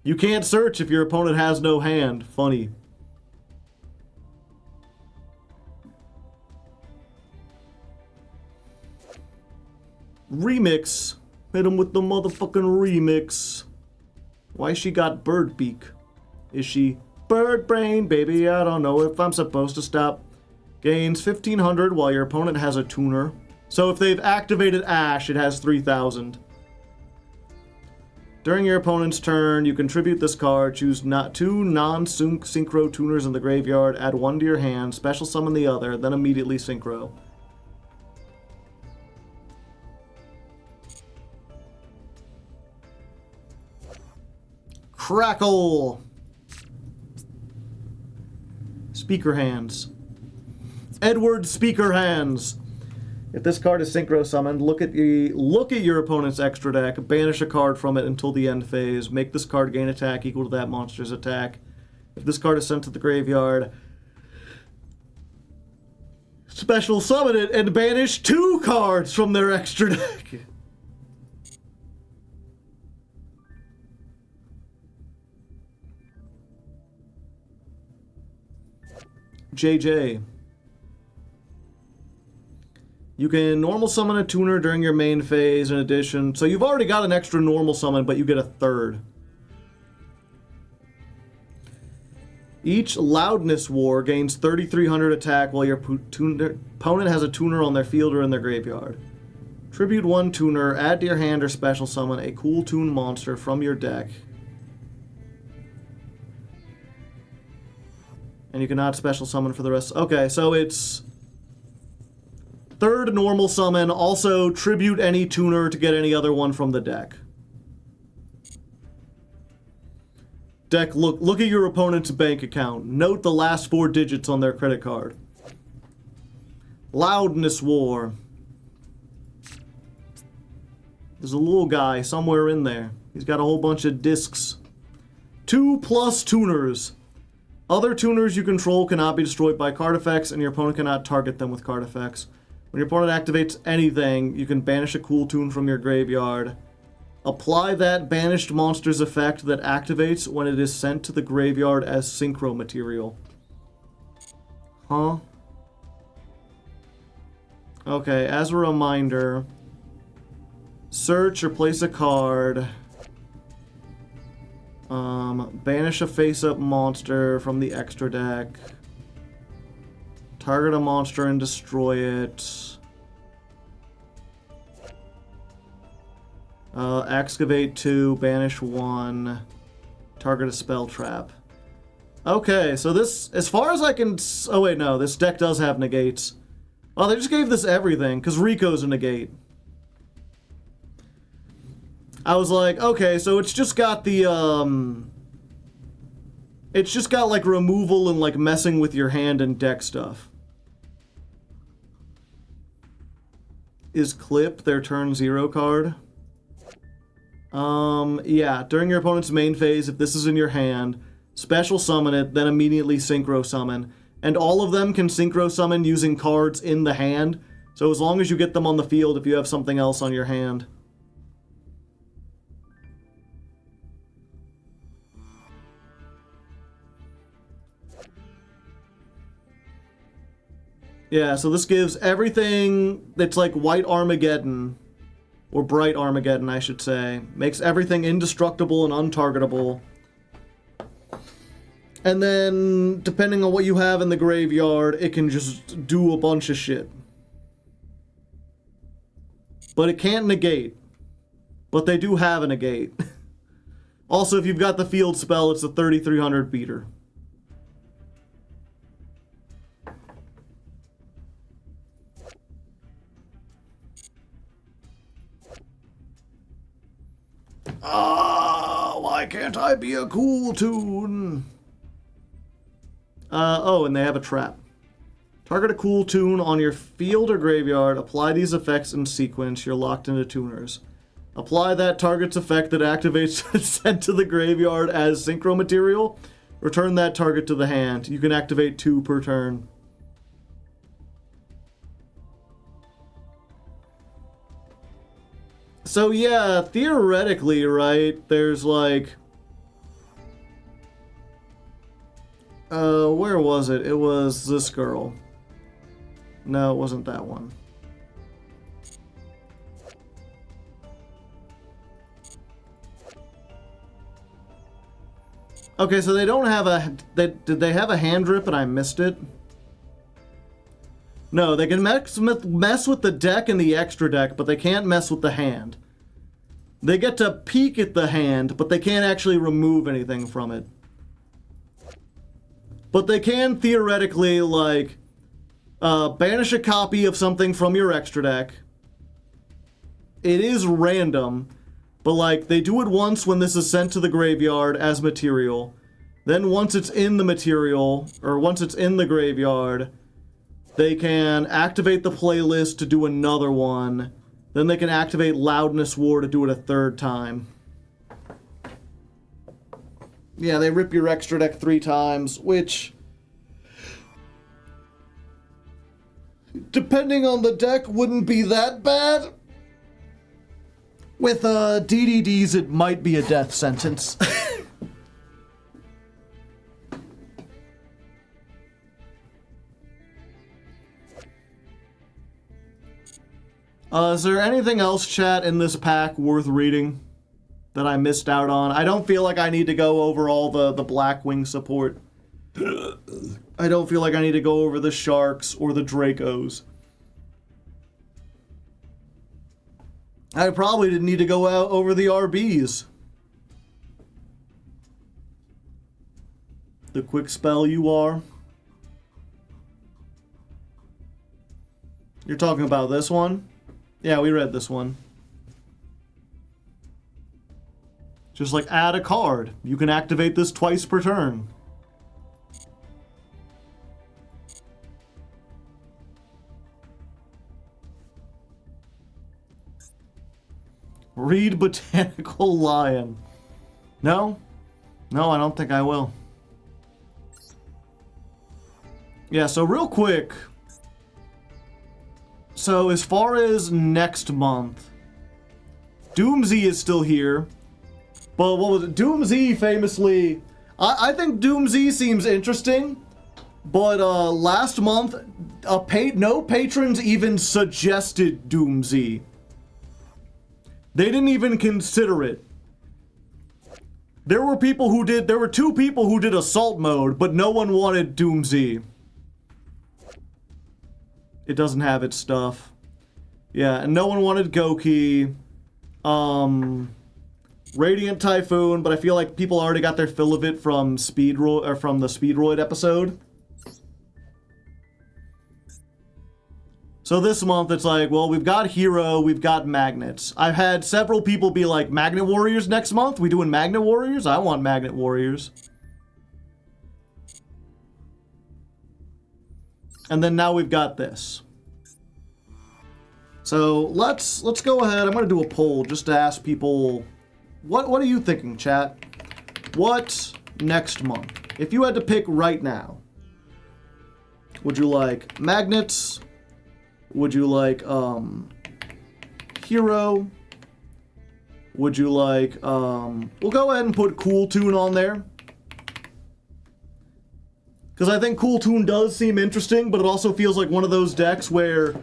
You can't search if your opponent has no hand. Funny. Remix. Hit him with the motherfucking remix. Why she got bird beak? Is she bird brain, baby? I don't know if I'm supposed to stop. Gains 1500 while your opponent has a tuner. So if they've activated Ash, it has 3000. During your opponent's turn, you contribute this card. Choose two non-synchro tuners in the graveyard. Add one to your hand. Special summon the other. Then immediately synchro. Crackle! Speaker Hands. Edward Speaker Hands. If this card is synchro summoned, look at your opponent's extra deck, banish a card from it until the end phase, make this card gain attack equal to that monster's attack. If this card is sent to the graveyard, special summon it and banish 2 cards from their extra deck. JJ. You can normal summon a tuner during your main phase in addition. So you've already got an extra normal summon, but you get a third. Each Loudness War gains 3300 attack while your opponent has a tuner on their field or in their graveyard. Tribute 1 tuner, add to your hand or special summon a cool tune monster from your deck. And you cannot special summon for the rest. Okay, so it's third normal summon, also tribute any tuner to get any other one from the deck. Deck, look at your opponent's bank account. Note the last 4 digits on their credit card. Loudness War. There's a little guy somewhere in there. He's got a whole bunch of discs. 2+ tuners. Other tuners you control cannot be destroyed by card effects, and your opponent cannot target them with card effects. When your opponent activates anything, you can banish a cool tune from your graveyard. Apply that banished monster's effect that activates when it is sent to the graveyard as synchro material. Huh? Okay, as a reminder, search or place a card. Banish a face-up monster from the extra deck. Target a monster and destroy it. Excavate 2, banish 1. Target a spell trap. Okay, so this, as far as I can... Oh wait, no, this deck does have negates. Oh, they just gave this everything, because Rico's a negate. I was like, okay, so it's just got the, it's just got, like, removal and, like, messing with your hand and deck stuff. Is Clip their turn 0 card? Yeah, during your opponent's main phase, if this is in your hand, special summon it, then immediately synchro summon. And all of them can synchro summon using cards in the hand, so as long as you get them on the field if you have something else on your hand. Yeah, so this gives everything that's like White Armageddon, or Bright Armageddon, I should say. Makes everything indestructible and untargetable. And then, depending on what you have in the graveyard, it can just do a bunch of shit. But it can't negate. But they do have a negate. Also, if you've got the field spell, it's a 3300 beater. Why can't I be a cool tune? Oh, and they have a trap. Target a cool tune on your field or graveyard. Apply these effects in sequence. You're locked into tuners. Apply that target's effect that activates sent to the graveyard as synchro material. Return that target to the hand. You can activate 2 per turn. So yeah, theoretically, right, there's like... where was it? It was this girl. No, it wasn't that one. Okay, so they don't have a... did they have a hand drip and I missed it? No, they can mess with the deck and the extra deck, but they can't mess with the hand. They get to peek at the hand, but they can't actually remove anything from it. But they can theoretically, like, banish a copy of something from your extra deck. It is random, but, like, they do it once when this is sent to the graveyard as material. Then once it's in the material, or once it's in the graveyard, they can activate the playlist to do another one. Then they can activate Loudness War to do it a 3rd time. Yeah, they rip your extra deck 3 times, which... depending on the deck, wouldn't be that bad. With DDDs, it might be a death sentence. Is there anything else, chat, in this pack worth reading that I missed out on? I don't feel like I need to go over all the Blackwing support. I don't feel like I need to go over the Sharks or the Dracos. I probably didn't need to go out over the RBs. The quick spell you are. You're talking about this one? Yeah, we read this one. Just like add a card. You can activate this twice per turn. Read Botanical Lion. No? No, I don't think I will. Yeah, so real quick. So as far as next month, Doomsy is still here. But what was it? Doomsy famously... I think Doomsy seems interesting. But last month, no patrons even suggested Doomsy. They didn't even consider it. There were 2 people who did Assault Mode, but no one wanted Doomsy. It doesn't have its stuff. Yeah, and no one wanted Goki. Radiant Typhoon, but I feel like people already got their fill of it from the Speedroid episode. So this month it's like, well, we've got Hero, we've got Magnets. I've had several people be like, Magnet Warriors next month? We doing Magnet Warriors? I want Magnet Warriors. And then now we've got this. So let's go ahead. I'm gonna do a poll just to ask people, what are you thinking, chat? What next month? If you had to pick right now, would you like Magnets? Would you like Hero? Would you like we'll go ahead and put Cool Tune on there. Because I think Cool Tune does seem interesting, but it also feels like one of those decks where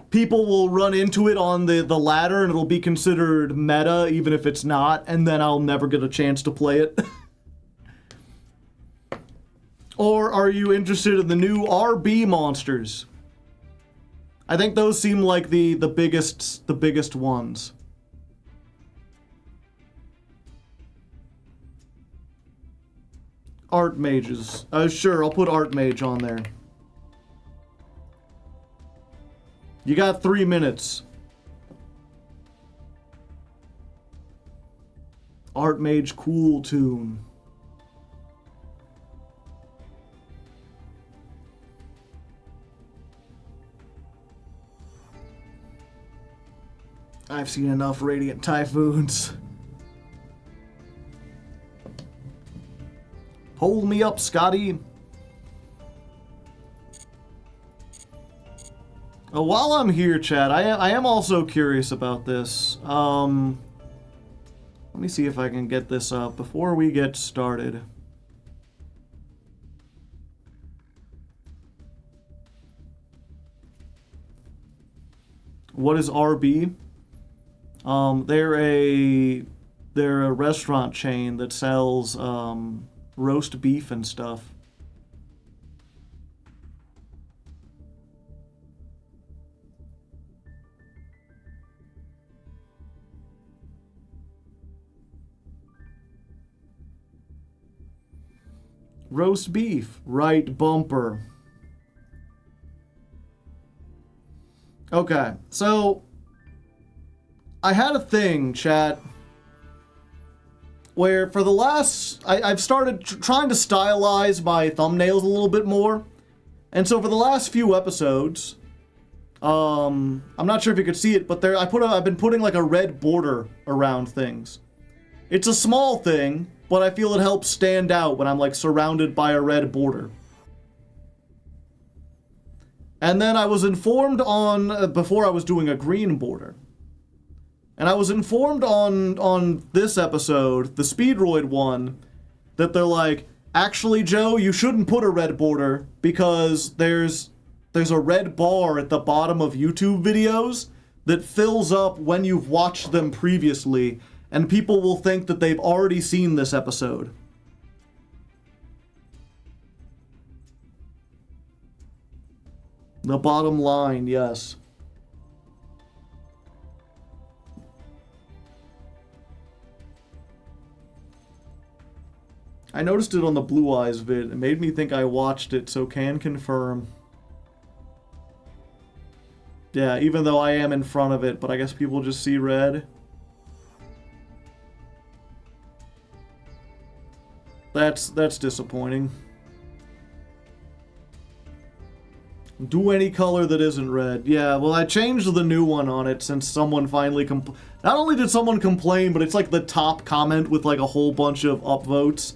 people will run into it on the ladder and it'll be considered meta even if it's not, and then I'll never get a chance to play it. Or are you interested in the new RB monsters? I think those seem like the biggest ones. Art mages. Sure, I'll put art mage on there. You got 3 minutes. Art mage cool tune. I've seen enough Radiant Typhoons. Hold me up, Scotty. While I'm here, chat, I am also curious about this. Let me see if I can get this up before we get started. What is RB? They're a restaurant chain that sells roast beef and stuff. Roast beef, right bumper. Okay, so I had a thing, chat, where for the last, I've started trying to stylize my thumbnails a little bit more. And so for the last few episodes, I'm not sure if you could see it, but I've been putting like a red border around things. It's a small thing, but I feel it helps stand out when I'm like surrounded by a red border. And then I was informed before I was doing a green border. And I was informed on this episode, the Speedroid one, that they're like, actually, Joe, you shouldn't put a red border because there's a red bar at the bottom of YouTube videos that fills up when you've watched them previously, and people will think that they've already seen this episode. The bottom line, yes. I noticed it on the Blue Eyes vid. It made me think I watched it, so can confirm. Yeah, even though I am in front of it, but I guess people just see red. That's disappointing. Do any color that isn't red. Yeah, well, I changed the new one on it since someone finally not only did someone complain, but it's like the top comment with like a whole bunch of upvotes.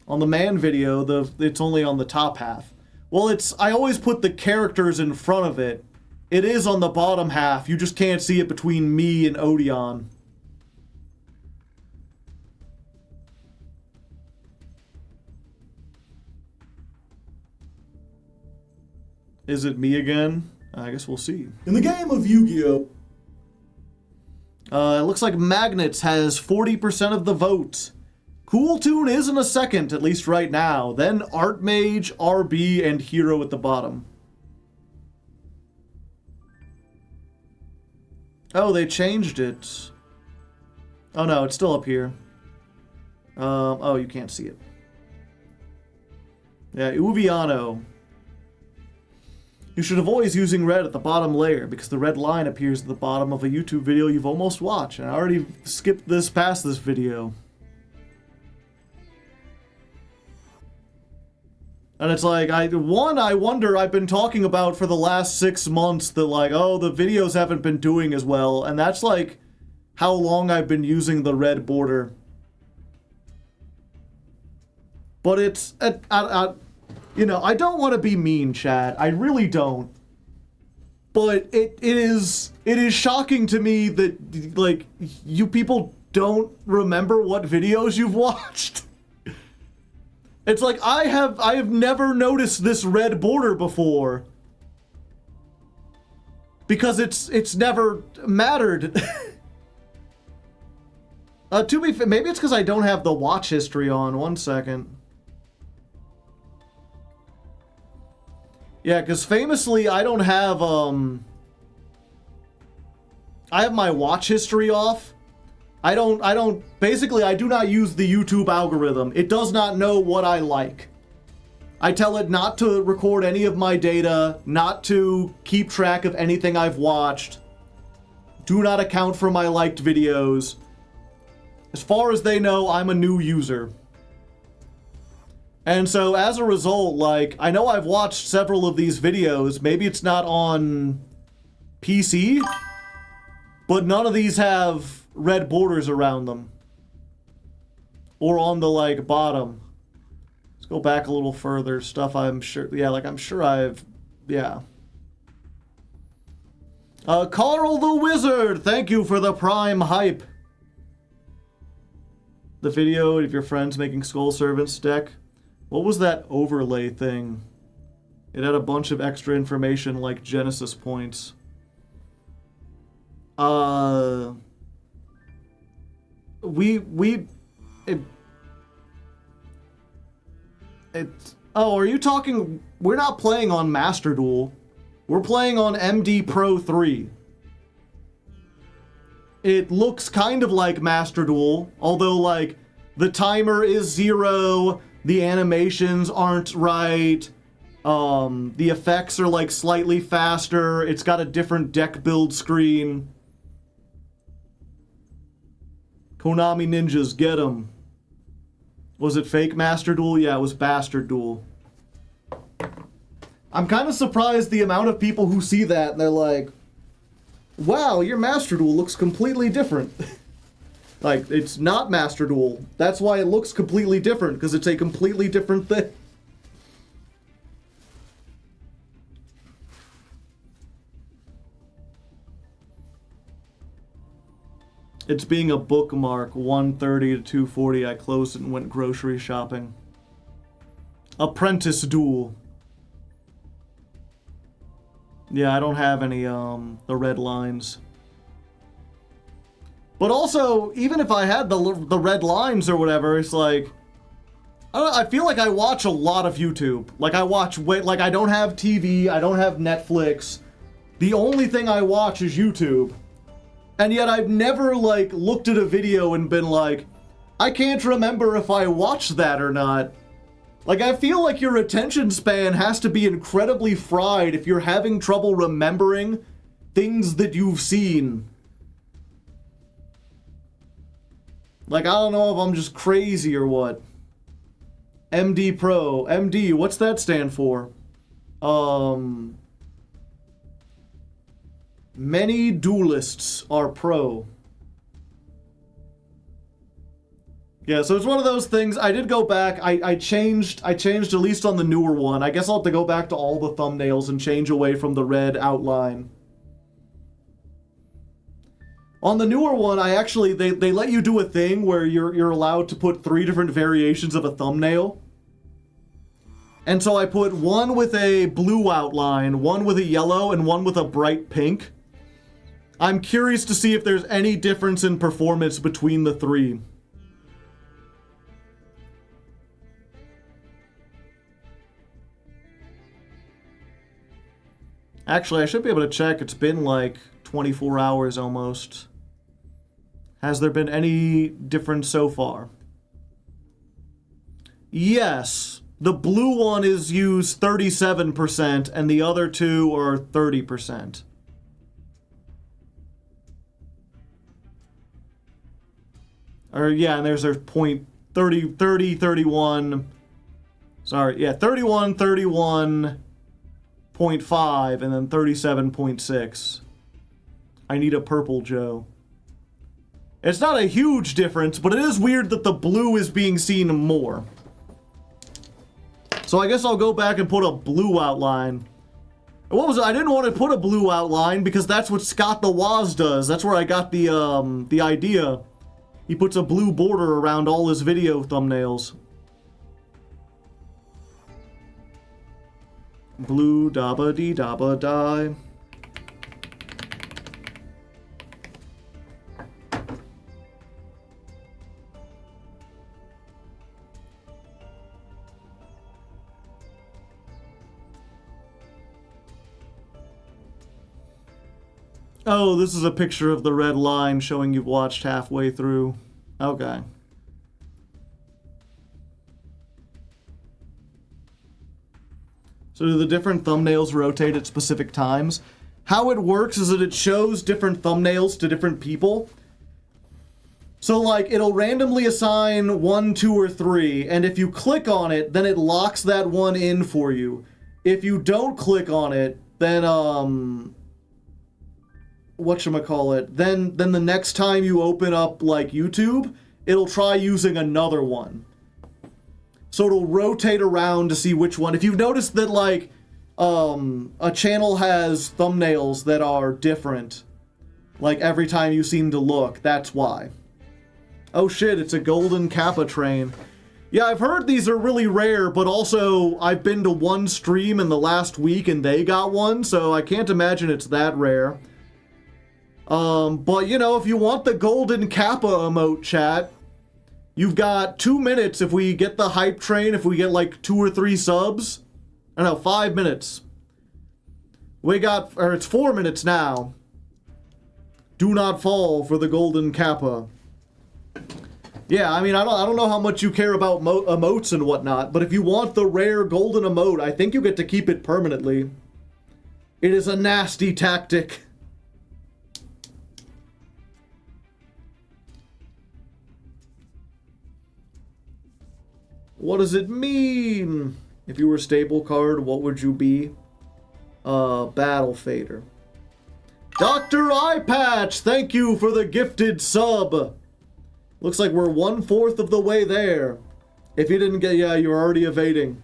On the man video, it's only on the top half. Well, I always put the characters in front of it. It is on the bottom half. You just can't see it between me and Odeon. Is it me again? I guess we'll see. In the game of Yu-Gi-Oh! It looks like Magnets has 40% of the vote. Cool Tune is in a second, at least right now. Then Art Mage, RB, and Hero at the bottom. Oh, they changed it. Oh no, it's still up here. Oh, you can't see it. Yeah, Uviano. You should avoid using red at the bottom layer because the red line appears at the bottom of a YouTube video you've almost watched. And I already skipped past this video. And it's like, I wonder, I've been talking about for the last 6 months that like, oh, the videos haven't been doing as well. And that's like how long I've been using the red border. But it's, you know, I don't want to be mean, chat. I really don't. But it is shocking to me that, like, you people don't remember what videos you've watched. It's like, I have never noticed this red border before. Because it's never mattered. To be fair, maybe it's because I don't have the watch history on. 1 second. Yeah, because famously, I don't have, I have my watch history off. Basically, I do not use the YouTube algorithm. It does not know what I like. I tell it not to record any of my data, not to keep track of anything I've watched. Do not account for my liked videos. As far as they know, I'm a new user. And so, as a result, like, I know I've watched several of these videos. Maybe it's not on PC, but none of these have red borders around them. Or on the, like, bottom. Let's go back a little further. Stuff I'm sure... Yeah, like, I'm sure I've... Yeah. Carl the Wizard! Thank you for the Prime hype. The video of your friends making Skull Servants deck. What was that overlay thing? It had a bunch of extra information like Genesis points. Oh, are you talking... We're not playing on Master Duel. We're playing on MD Pro 3. It looks kind of like Master Duel, although, like, the timer is 0, the animations aren't right, the effects are, like, slightly faster, it's got a different deck build screen. Konami Ninjas, get 'em. Was it fake Master Duel? Yeah, it was Bastard Duel. I'm kind of surprised the amount of people who see that and they're like, wow, your Master Duel looks completely different. Like, it's not Master Duel. That's why it looks completely different, because it's a completely different thing. It's being a bookmark, 1:30 to 2:40. I closed it and went grocery shopping. Apprentice Duel. Yeah, I don't have any, the red lines. But also, even if I had the red lines or whatever, it's like... I feel like I watch a lot of YouTube. Like, I don't have TV, I don't have Netflix. The only thing I watch is YouTube. And yet I've never, like, looked at a video and been like, I can't remember if I watched that or not. Like, I feel like your attention span has to be incredibly fried if you're having trouble remembering things that you've seen. Like, I don't know if I'm just crazy or what. MD Pro. MD, what's that stand for? Many duelists are pro. Yeah, so it's one of those things. I did go back. I changed at least on the newer one. I guess I'll have to go back to all the thumbnails and change away from the red outline. On the newer one, I actually they let you do a thing where you're allowed to put 3 different variations of a thumbnail. And so I put one with a blue outline, one with a yellow, and one with a bright pink. I'm curious to see if there's any difference in performance between the 3. Actually, I should be able to check. It's been like 24 hours almost. Has there been any difference so far? Yes. The blue one is used 37%, and the other 2 are 30%. Or, yeah, and there's point 30, 30, 31. Sorry, yeah, 31, 31.5, and then 37.6. I need a purple Joe. It's not a huge difference, but it is weird that the blue is being seen more. So I guess I'll go back and put a blue outline. What was it? I didn't want to put a blue outline because that's what Scott the Woz does. That's where I got the idea. He puts a blue border around all his video thumbnails. Blue dabba dee dabba die. Oh, this is a picture of the red line showing you've watched halfway through. Okay. So do the different thumbnails rotate at specific times? How it works is that it shows different thumbnails to different people. So, like, it'll randomly assign 1, 2, or 3, and if you click on it, then it locks that one in for you. If you don't click on it, then, whatchamacallit, then the next time you open up, like, YouTube, it'll try using another one. So it'll rotate around to see which one. If you've noticed that, like, a channel has thumbnails that are different, like, every time you seem to look, that's why. Oh shit, it's a golden Kappa train. Yeah, I've heard these are really rare, but also I've been to one stream in the last week and they got one, so I can't imagine it's that rare. But you know, if you want the golden Kappa emote, chat, you've got 2 minutes if we get the hype train, if we get like 2 or 3 subs. I don't know, 5 minutes. It's 4 minutes now. Do not fall for the golden Kappa. Yeah, I mean, I don't know how much you care about emotes and whatnot, but if you want the rare golden emote, I think you get to keep it permanently. It is a nasty tactic. What does it mean? If you were staple card, what would you be? Battle Fader. Dr. Eye Patch, thank you for the gifted sub. Looks like we're 1/4 of the way there. If you didn't get, yeah, you're already evading.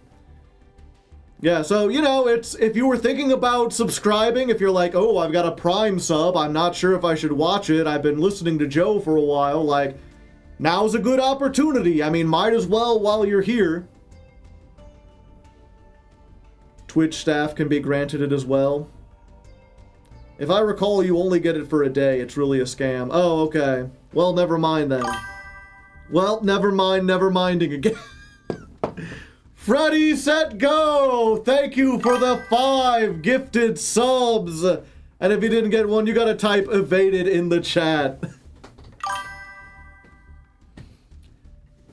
Yeah, so, you know, it's, if you were thinking about subscribing, if you're like, oh, I've got a Prime sub, I'm not sure if I should watch it, I've been listening to Joe for a while, like, now's a good opportunity. I mean, might as well while you're here. Twitch staff can be granted it as well. If I recall, you only get it for a day. It's really a scam. Oh, okay. Well, never mind then. Well, never mind, never minding again. Freddy Set Go! Thank you for the 5 gifted subs! And if you didn't get one, you gotta type evaded in the chat.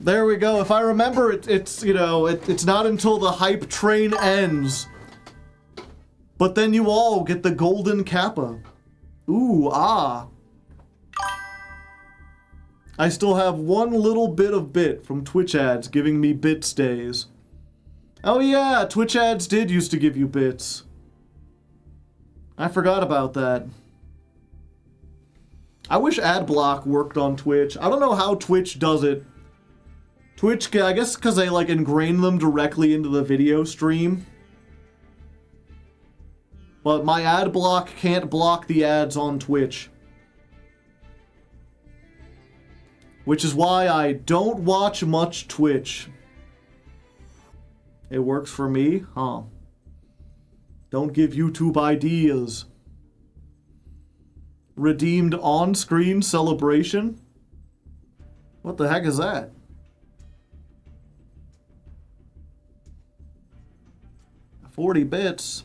There we go. If I remember, it's you know, it's not until the hype train ends. But then you all get the golden Kappa. Ooh, ah. I still have one little bit of bit from Twitch ads giving me bit stays. Oh yeah, Twitch ads did used to give you bits. I forgot about that. I wish ad block worked on Twitch. I don't know how Twitch does it. Twitch, I guess because they like ingrain them directly into the video stream. But my ad block can't block the ads on Twitch. Which is why I don't watch much Twitch. It works for me, huh? Don't give YouTube ideas. Redeemed on-screen celebration? What the heck is that? $40 bits.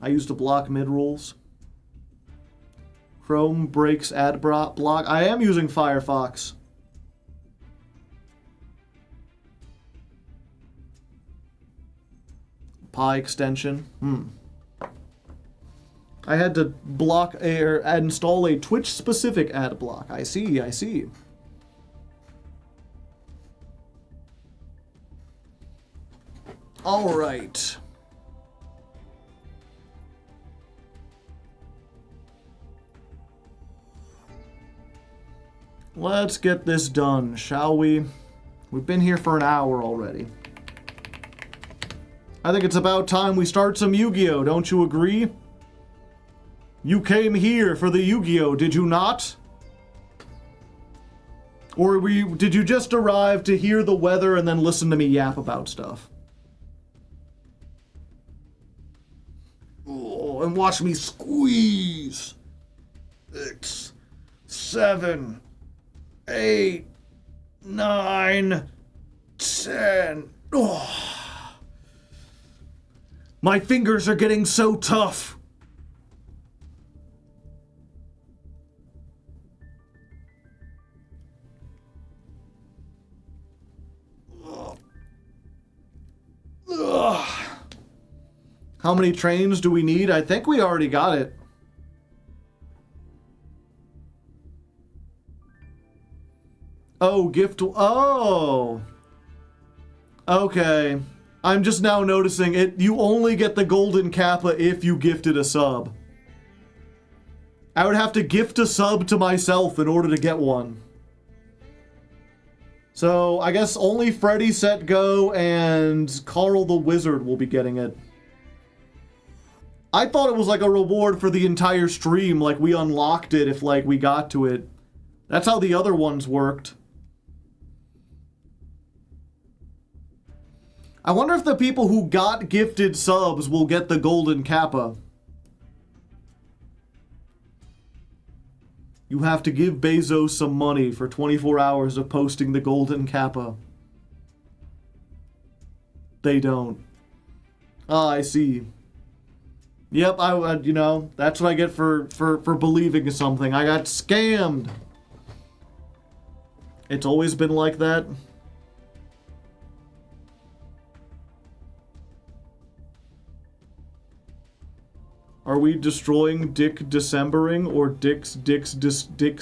I used to block mid-rolls. Chrome breaks ad block. I am using Firefox. Pi extension. I had to block or install a Twitch-specific ad block. I see, I see. All right. Let's get this done, shall we? We've been here for an hour already. I think it's about time we start some Yu-Gi-Oh! Don't you agree? You came here for the Yu-Gi-Oh! Did you not? Or did you just arrive to hear the weather and then listen to me yap about stuff? Oh, and watch me squeeze. 6, 7, 8, 9, 10. Oh. My fingers are getting so tough. Ugh. How many trains do we need? I think we already got it. Oh, gift. Oh. Okay. I'm just now noticing it. You only get the golden kappa if you gifted a sub. I would have to gift a sub to myself in order to get one. So I guess only Freddy Set Go and Carl the Wizard will be getting it. I thought it was like a reward for the entire stream, like we unlocked it if like we got to it. That's how the other ones worked. I wonder if the people who got gifted subs will get the golden kappa. You have to give Bezos some money for 24 hours of posting the golden kappa. They don't. Ah, I see. Yep, you know, that's what I get for believing in something. I got scammed. It's always been like that. Are we destroying Dick Decembering or Dixing?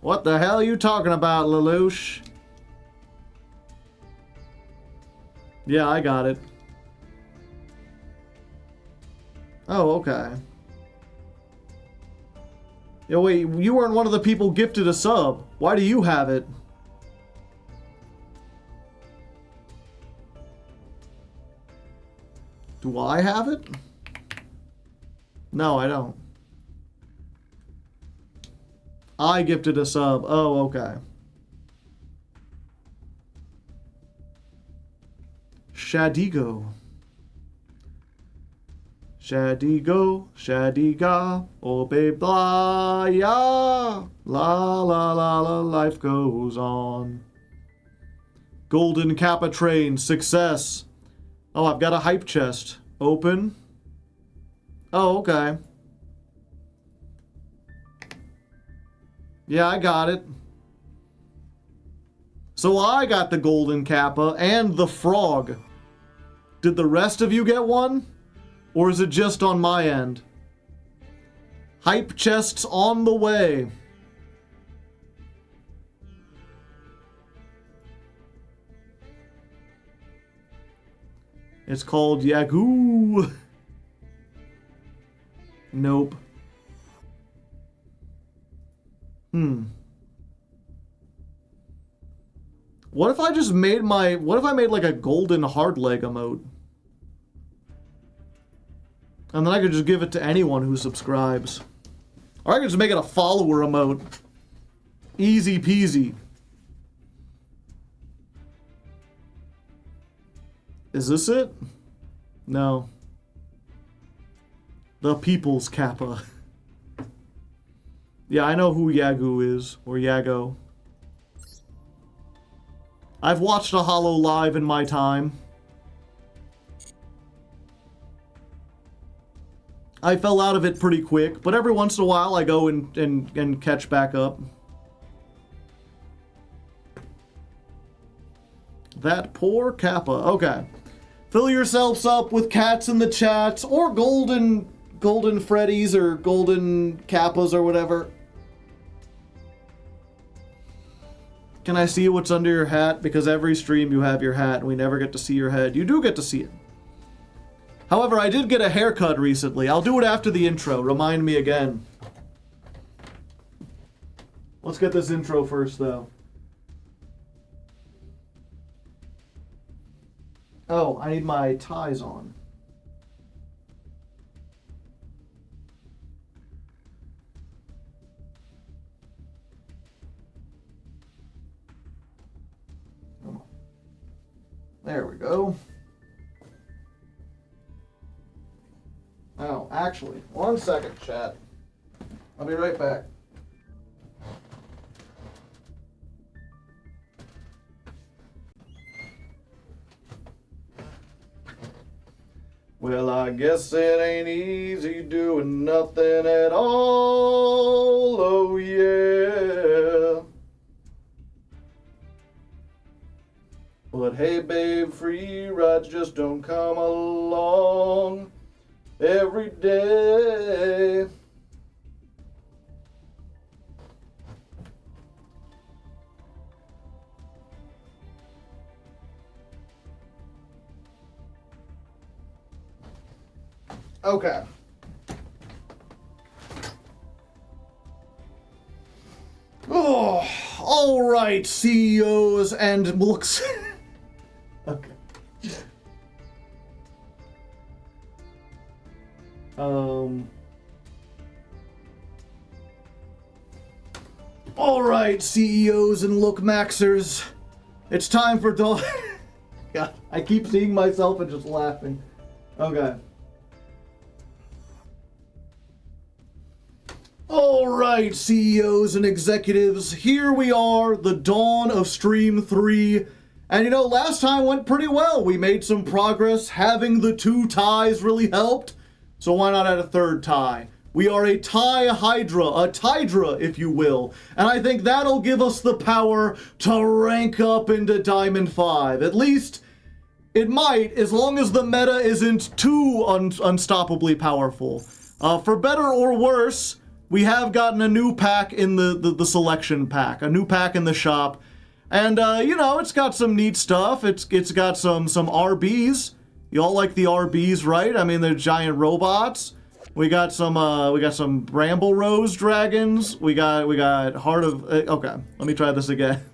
What the hell are you talking about, Lelouch? Yeah, I got it. Oh, okay. Yeah, wait, you weren't one of the people gifted a sub. Why do you have it? Do I have it? No, I don't. I gifted a sub. Oh, okay. Shadigo. Shadigo, Shadiga, oh babe, blah, ya, la la la la, life goes on. Golden Kappa train, success. Oh, I've got a hype chest. Open. Oh, okay. Yeah, I got it. So I got the golden kappa and the frog. Did the rest of you get one? Or is it just on my end? Hype chests on the way. It's called Yagoo. Nope. What if I just made what if I made like a golden Hardleg emote? And then I could just give it to anyone who subscribes. Or I could just make it a follower emote. Easy peasy. Is this it? No. The People's Kappa. Yeah, I know who Yagoo is, or Yago. I've watched a Hollow live in my time. I fell out of it pretty quick, but every once in a while I go and catch back up. That poor Kappa. Okay. Fill yourselves up with cats in the chats, or golden Freddies, or golden Kappas, or whatever. Can I see what's under your hat? Because every stream you have your hat, and we never get to see your head. You do get to see it. However, I did get a haircut recently. I'll do it after the intro. Remind me again. Let's get this intro first, though. Oh, I need my ties on. Come on. There we go. Oh, actually, 1 second, chat. I'll be right back. Well, I guess it ain't easy doing nothing at all. Oh, yeah. But hey babe, free rides just don't come along every day. Okay. Oh, all right, CEOs and looks. Okay. All right, CEOs and look maxers. It's time for dog. God, I keep seeing myself and just laughing. Okay. All right, CEOs and executives, here we are, the dawn of Stream 3. And you know, last time went pretty well. We made some progress. Having the 2 ties really helped. So why not add a 3rd tie? We are a tie hydra, a Tidra, if you will. And I think that'll give us the power to rank up into Diamond 5. At least, it might, as long as the meta isn't too unstoppably powerful. For better or worse, we have gotten a new pack in the selection pack, a new pack in the shop, and you know, it's got some neat stuff. It's got some RBs. You all like the RBs, right? I mean, they're giant robots. We got some Bramble Rose dragons. We got Heart of. Okay, let me try this again.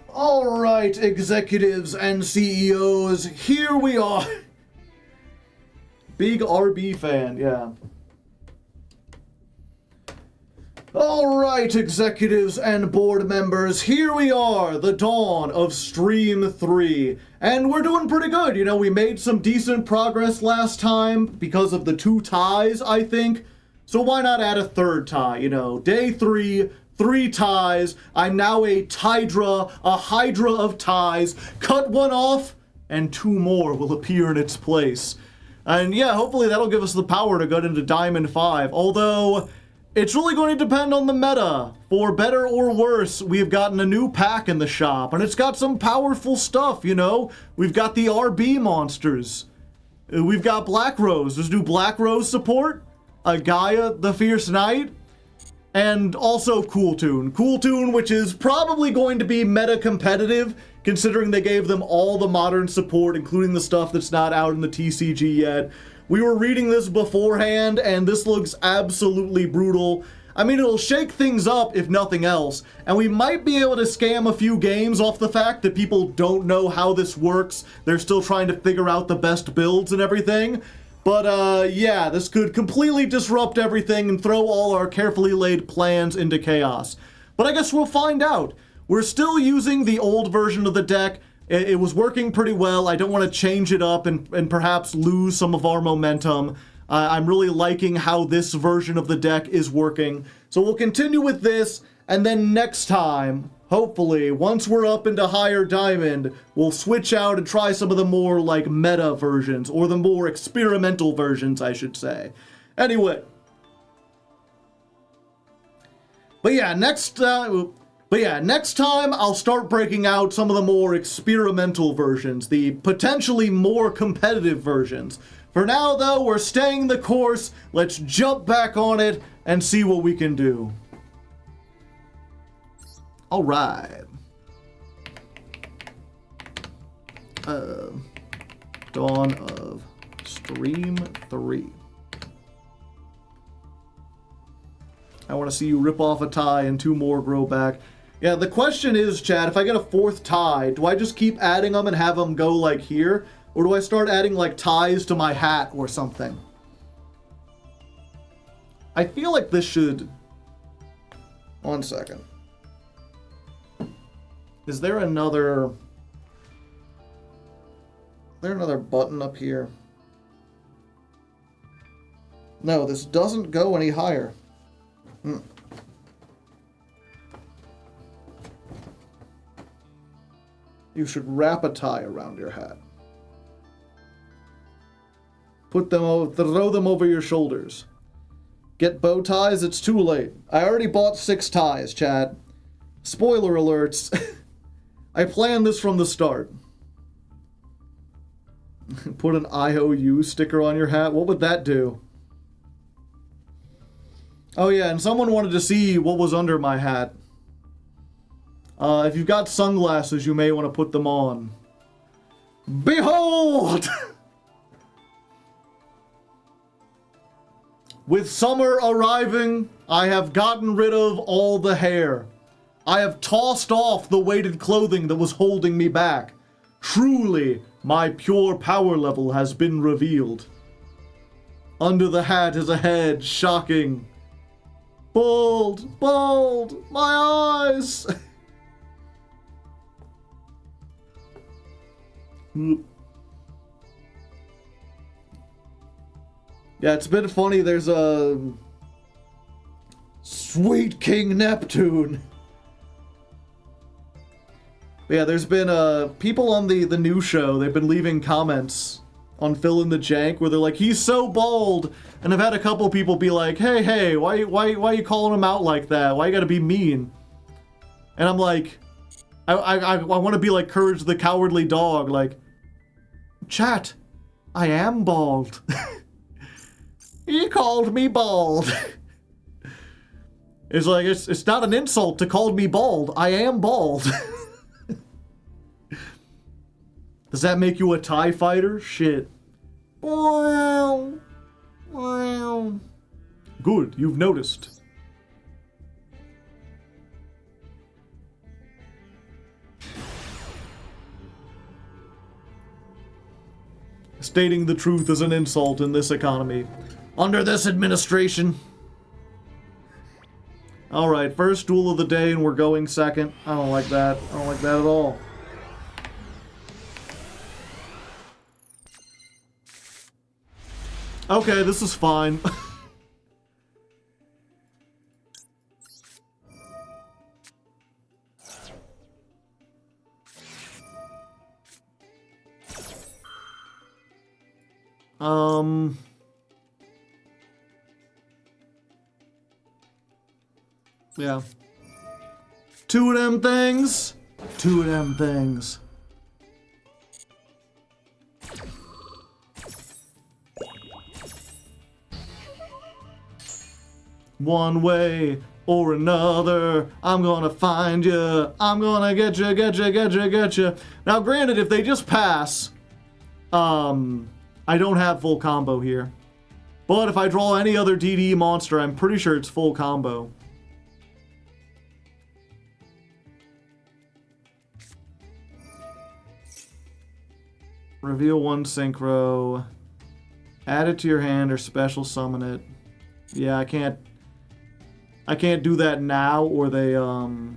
All right, executives and CEOs, here we are. Big RB fan, yeah. All right, executives and board members, here we are, the dawn of Stream 3. And we're doing pretty good. You know, we made some decent progress last time because of the 2 ties, I think. So why not add a 3rd tie? You know, day 3, 3 ties. I'm now a Tidra, a Hydra of ties. Cut one off, and 2 more will appear in its place. And yeah, hopefully that'll give us the power to go into Diamond 5. Although, it's really going to depend on the meta. For better or worse, we've gotten a new pack in the shop, and it's got some powerful stuff, you know? We've got the RB monsters. We've got Black Rose. There's new Black Rose support. Gaia, the Fierce Knight. And also Cool Tune, which is probably going to be meta competitive, considering they gave them all the modern support, including the stuff that's not out in the TCG yet. We were reading this beforehand, and this looks absolutely brutal. I mean, it'll shake things up, if nothing else, and we might be able to scam a few games off the fact that people don't know how this works. They're still trying to figure out the best builds and everything. But, yeah, this could completely disrupt everything and throw all our carefully laid plans into chaos. But I guess we'll find out. We're still using the old version of the deck. It was working pretty well. I don't want to change it up and perhaps lose some of our momentum. I'm really liking how this version of the deck is working. So we'll continue with this, and then next time, hopefully, once we're up into higher diamond, we'll switch out and try some of the more, like, meta versions, or the more experimental versions, I should say. Anyway. But yeah, next time I'll start breaking out some of the more experimental versions, the potentially more competitive versions. For now, though, we're staying the course. Let's jump back on it and see what we can do. All right. Dawn of Stream 3. I want to see you rip off a tie and 2 more grow back. Yeah, the question is, Chad, if I get a 4th tie, do I just keep adding them and have them go like here? Or do I start adding like ties to my hat or something? I feel like this should... One second. Is there another button up here? No, this doesn't go any higher. You should wrap a tie around your hat. Throw them over your shoulders. Get bow ties? It's too late. I already bought 6 ties, chat. Spoiler alerts. I planned this from the start. Put an IOU sticker on your hat? What would that do? Oh yeah, and someone wanted to see what was under my hat. If you've got sunglasses, you may want to put them on. Behold! With summer arriving, I have gotten rid of all the hair. I have tossed off the weighted clothing that was holding me back. Truly, my pure power level has been revealed. Under the hat is a head, shocking. Bald, bald, my eyes! Yeah, it's been funny. There's a sweet King Neptune. Yeah, there's been people on the new show. They've been leaving comments on Phil in the Jank where they're like, "He's so bald," and I've had a couple people be like, "Hey, why you calling him out like that? Why you gotta be mean?" And I'm like, I want to be like Courage the Cowardly Dog, like, chat, I am bald. He called me bald. It's like, it's not an insult to call me bald. I am bald. Does that make you a TIE fighter? Shit. Good, you've noticed. Stating the truth is an insult in this economy. Under this administration. Alright, first duel of the day and we're going second. I don't like that. I don't like that at all. Okay, this is fine. Yeah. Two of them things. Two of them things. One way or another, I'm gonna find you. I'm gonna get you, get you, get you, get you. Now, granted, if they just pass, I don't have full combo here. But if I draw any other DD monster, I'm pretty sure it's full combo. Reveal one synchro. Add it to your hand or special summon it. Yeah, I can't do that now, or they'll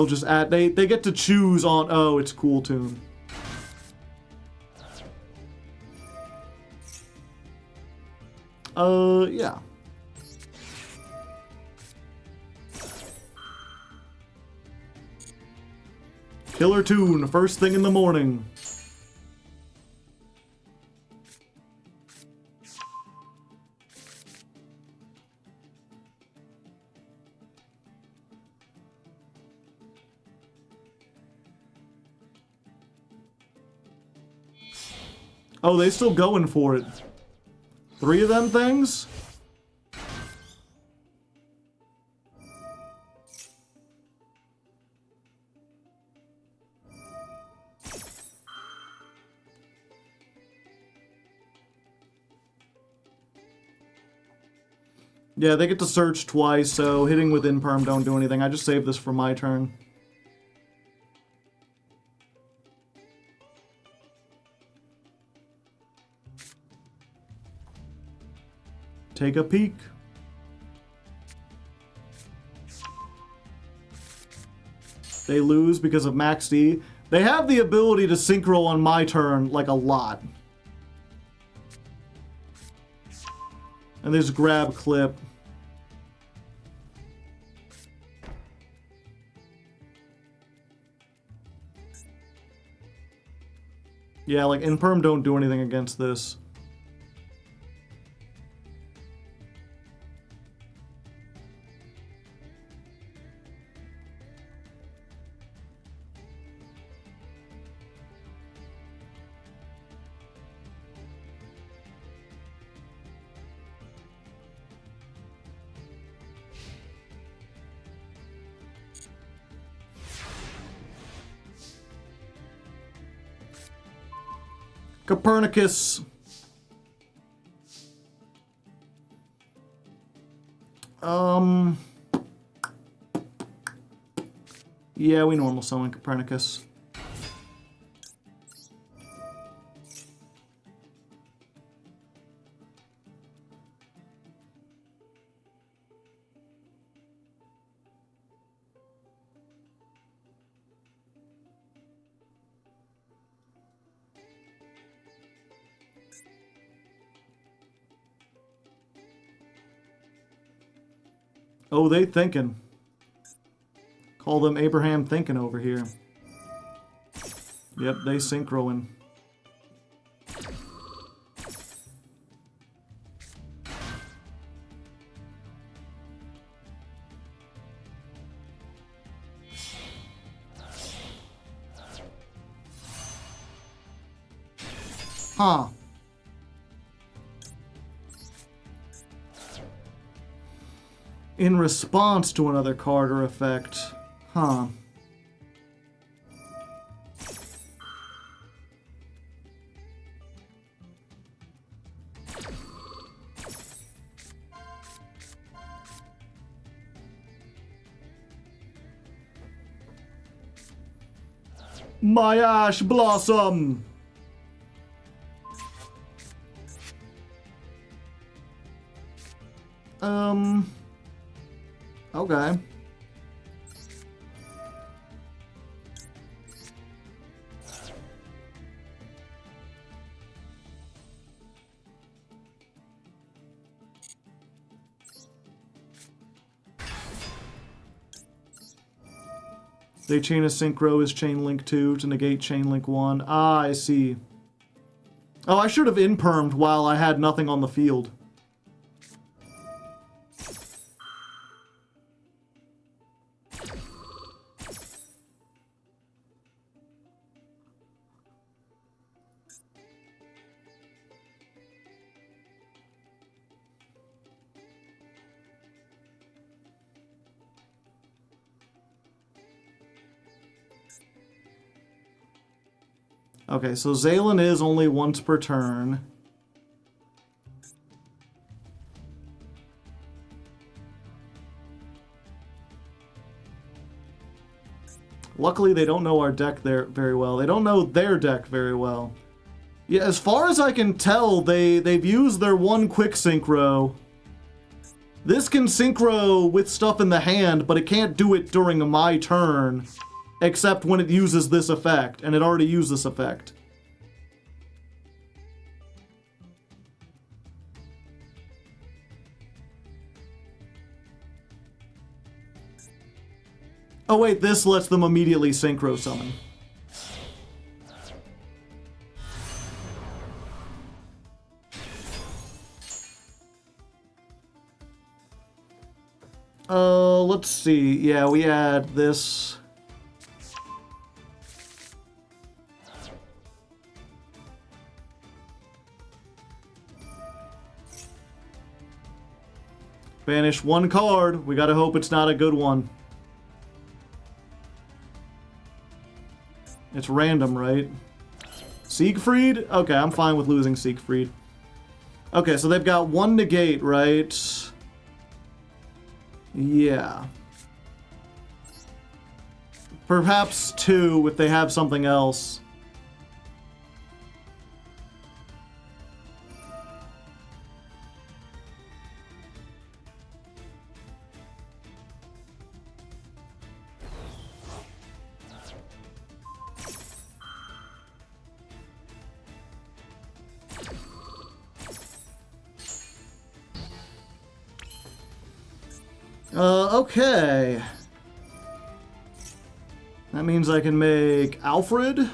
just add, they get to choose on, oh, it's Cool Tune. Yeah. Killer Tune, first thing in the morning. Oh, they still going for it. 3 of them things? Yeah, they get to search twice, so hitting with Imperm don't do anything. I just saved this for my turn. Take a peek. They lose because of Max D. They have the ability to synchro on my turn, like, a lot. And there's grab clip. Yeah, like, Imperm don't do anything against this. Copernicus. Yeah, we normal summon Copernicus. Oh, they thinking. Call them Abraham thinking over here. Yep, they synchroing. Huh. In response to another card or effect. Huh. My ash blossom! Okay. They chain a synchro is chain link 2 to negate chain link 1. Ah, I see. Oh, I should have impermed while I had nothing on the field. Okay, so Zalen is only once per turn. Luckily, they don't know our deck there very well. They don't know their deck very well. Yeah, as far as I can tell, they've used their one quick synchro. This can synchro with stuff in the hand, but it can't do it during my turn. Except when it uses this effect, and it already used this effect. Oh wait, this lets them immediately synchro summon. Let's see. Yeah, we add this. Banish one card. We gotta hope it's not a good one. It's random, right? Siegfried? Okay, I'm fine with losing Siegfried. Okay, so they've got one negate, right? Yeah. Perhaps two if they have something else. Okay. That means I can make Alfred.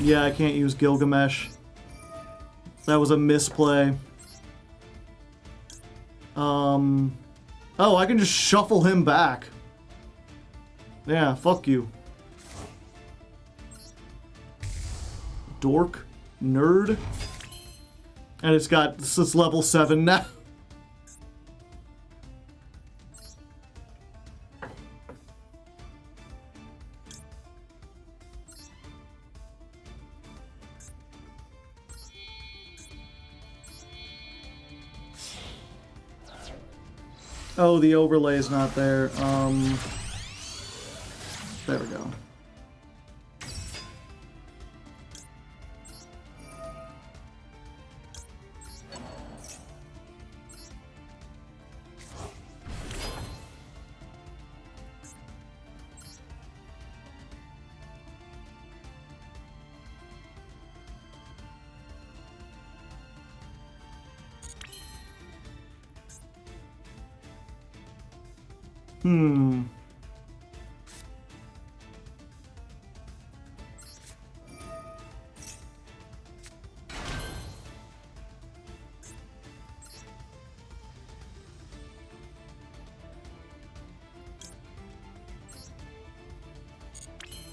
Yeah, I can't use Gilgamesh. That was a misplay. Oh, I can just shuffle him back. Yeah, fuck you. Dork. Nerd. And it's level 7 now. Oh, the overlay's not there. There we go.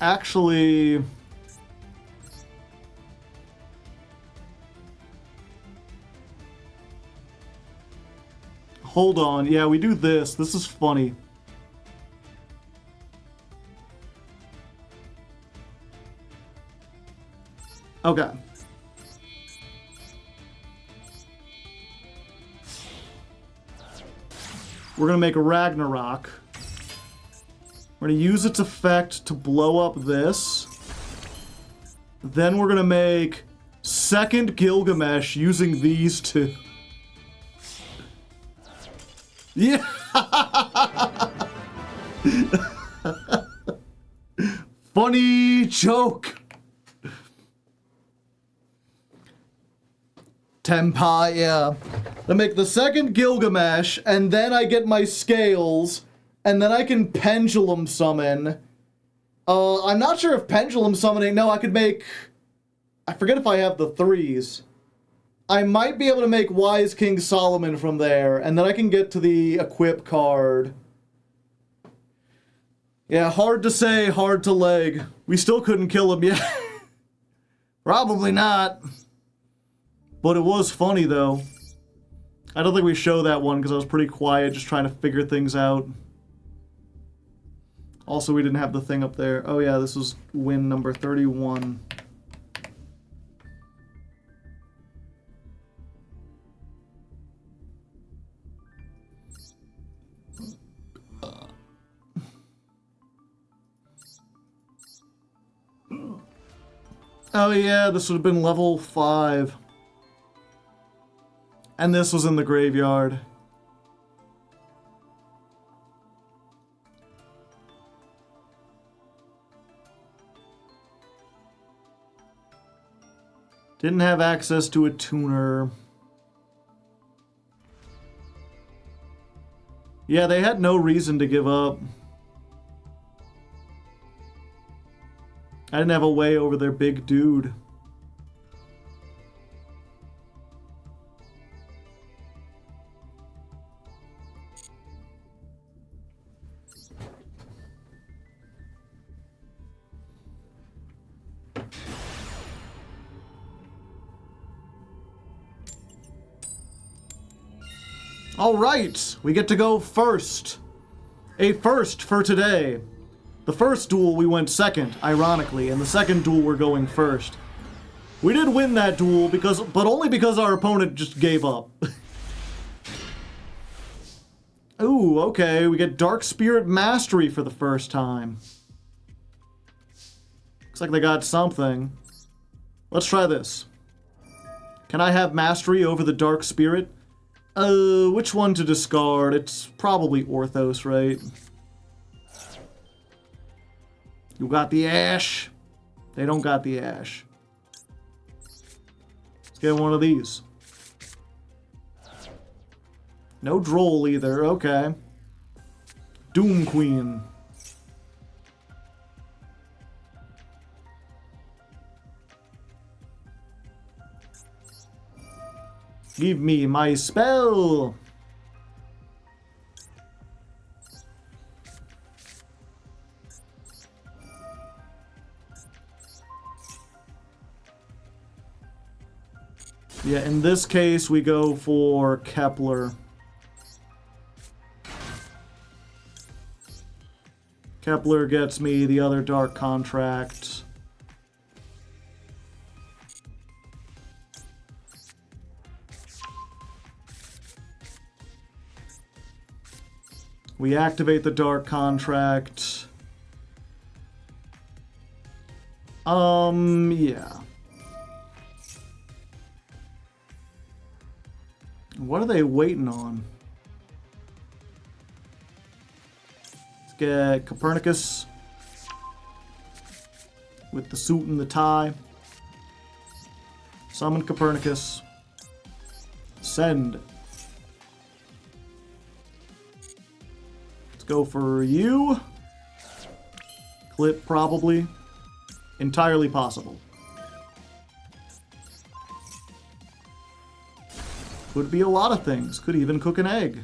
Actually, hold on. Yeah, we do this. This is funny. Okay. We're gonna make a Ragnarok. We're gonna use its effect to blow up this. Then we're gonna make second Gilgamesh using these two. Yeah! Funny joke! Tenpai, yeah. Then make the second Gilgamesh, and then I get my scales, and then I can pendulum summon. I'm not sure if pendulum summoning... No, I could make... I forget if I have the 3s. I might be able to make Wise King Solomon from there, and then I can get to the equip card. Yeah, hard to say, hard to leg. We still couldn't kill him yet. Probably not. But it was funny, though. I don't think we show that one because I was pretty quiet, just trying to figure things out. Also, we didn't have the thing up there. Oh yeah, this was win number 31. Oh yeah, this would have been level 5. And this was in the graveyard. Didn't have access to a tuner. Yeah, they had no reason to give up. I didn't have a way over their big dude. All right, we get to go first. A first for today. The first duel we went second, ironically, and the second duel we're going first. We did win that duel but only because our opponent just gave up. Ooh, okay, we get Dark Spirit Mastery for the first time. Looks like they got something. Let's try this. Can I have Mastery over the Dark Spirit? Which one to discard? It's probably Orthos, right? You got the Ash. They don't got the Ash. Let's get one of these. No Droll either, okay. Doom Queen. Give me my spell! Yeah, in this case, we go for Kepler. Kepler gets me the other Dark Contract. We activate the dark contract. Yeah. What are they waiting on? Let's get Copernicus with the suit and the tie. Summon Copernicus. Send. Let's go for you. Clip, probably. Entirely possible. Could be a lot of things. Could even cook an egg.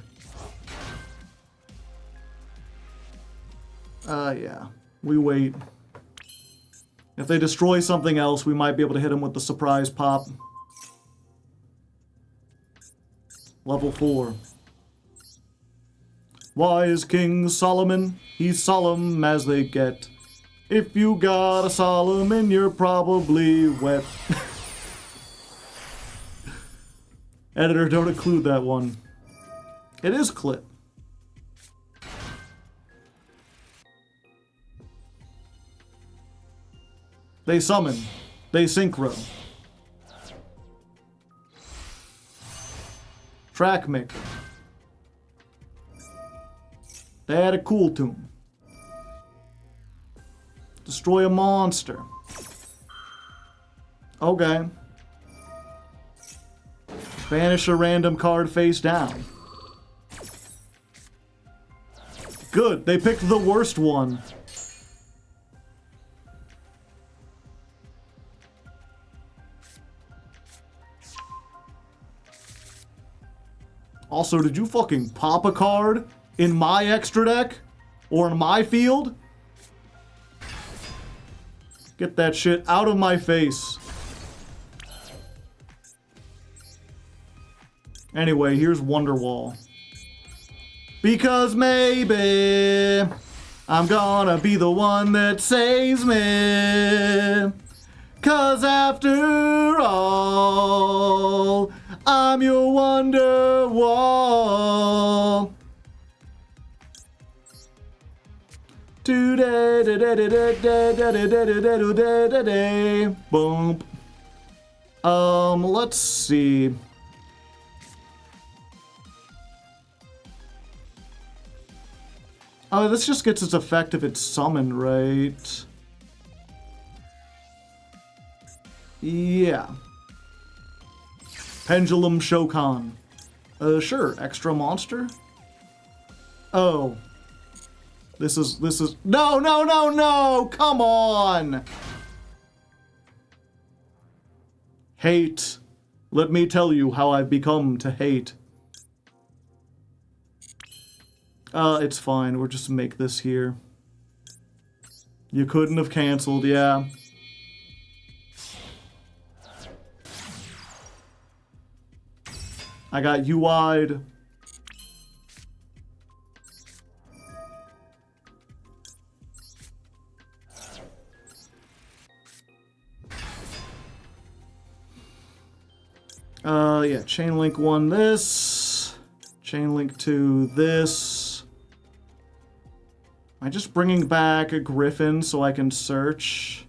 Yeah. We wait. If they destroy something else, we might be able to hit them with the surprise pop. Level 4. Wise King Solomon, he's solemn as they get. If you got a Solomon, you're probably wet. Editor, don't include that one. It is clip. They summon. They synchro. Track maker. They add a cool tune. Destroy a monster. Okay. Banish a random card face down. Good, they picked the worst one. Also, did you fucking pop a card in my extra deck? Or in my field? Get that shit out of my face. Anyway, here's Wonderwall. Because maybe I'm gonna be the one that saves me. 'Cause after all, I'm your Wonderwall. Boom. Let's see. Oh, this just gets its effect if it's summoned, right? Yeah. Pendulum Shokan. Sure. Extra monster? Oh. This is... No, no, no, no! Come on! Hate. Let me tell you how I've become to hate. It's fine. We'll just make this here. You couldn't have canceled, yeah. I got UI'd. Yeah, chain link 1 this. Chain link 2 this. Am I just bringing back a Griffin so I can search?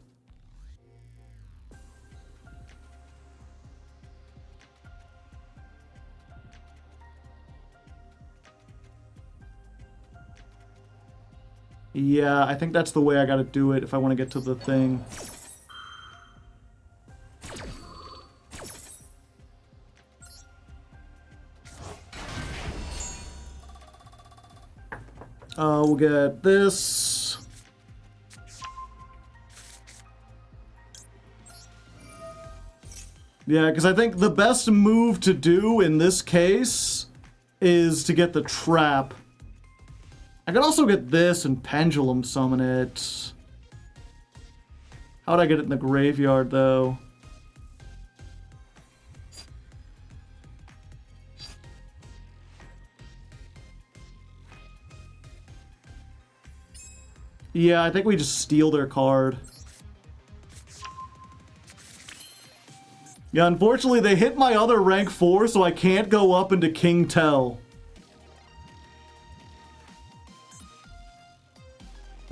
Yeah, I think that's the way I gotta do it if I want to get to the thing. We'll get this. Yeah, because I think the best move to do in this case is to get the trap. I could also get this and pendulum summon it. How'd I get it in the graveyard, though? Yeah, I think we just steal their card. Yeah, unfortunately, they hit my other rank 4, so I can't go up into King Tell.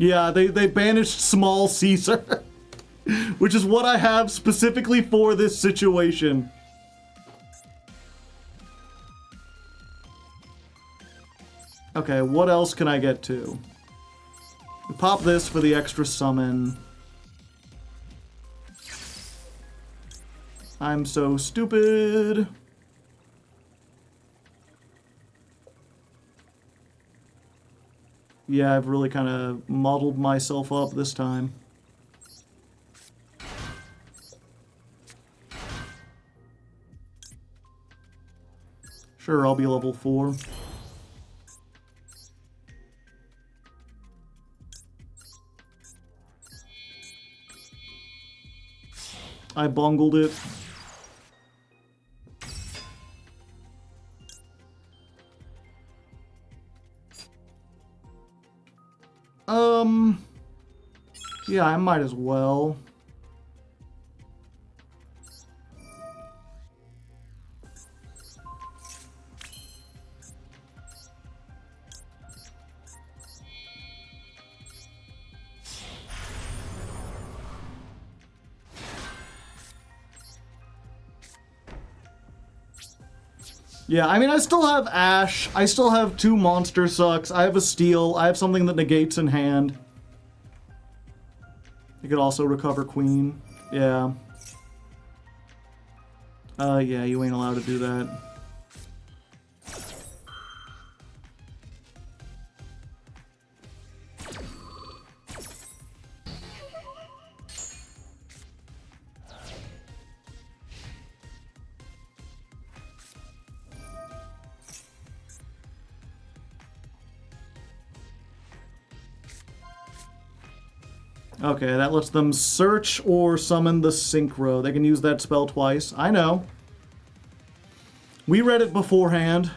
Yeah, they banished Small Caesar, which is what I have specifically for this situation. Okay, what else can I get to? We pop this for the extra summon. I'm so stupid. Yeah, I've really kind of muddled myself up this time. Sure, I'll be level 4. I bungled it. Yeah, I might as well. Yeah, I mean, I still have Ash. I still have 2 Monster Sucks. I have a Steel. I have something that negates in hand. You could also recover Queen. Yeah. Yeah, you ain't allowed to do that. Okay, that lets them search or summon the Synchro. They can use that spell twice. I know. We read it beforehand.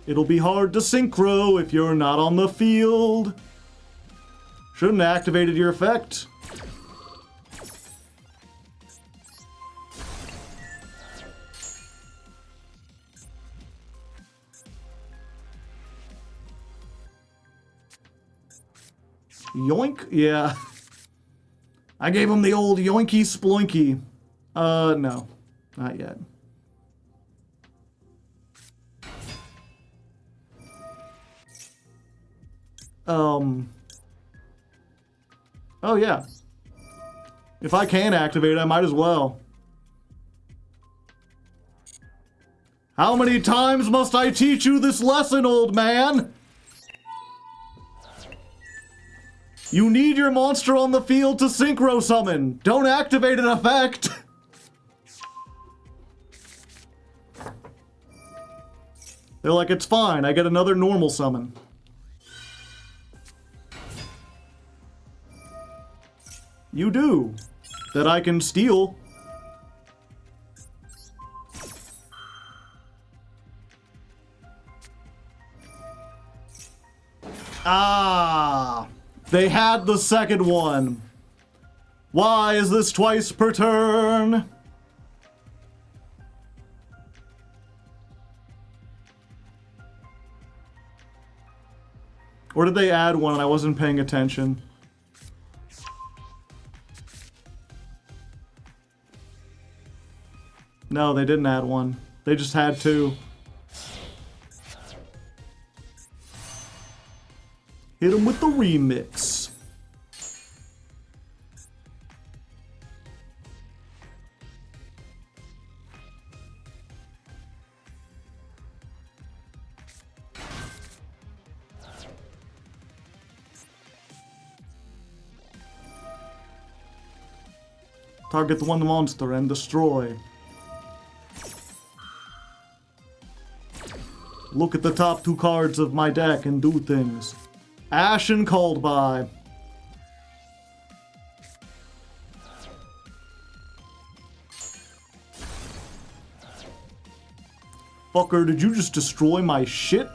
It'll be hard to Synchro if you're not on the field. Shouldn't have activated your effect. Yoink? Yeah. I gave him the old yoinky sploinky. No. Not yet. Oh, yeah. If I can activate it, I might as well. How many times must I teach you this lesson, old man? You need your monster on the field to Synchro Summon. Don't activate an effect. They're like, it's fine. I get another normal summon. You do. That I can steal. Ah. They had the second one. Why is this twice per turn? Or did they add one and I wasn't paying attention? No, they didn't add one. They just had 2. Hit him with the remix. Target the one monster and destroy. Look at the top 2 cards of my deck and do things. Ashen Called By. Fucker, did you just destroy my shit?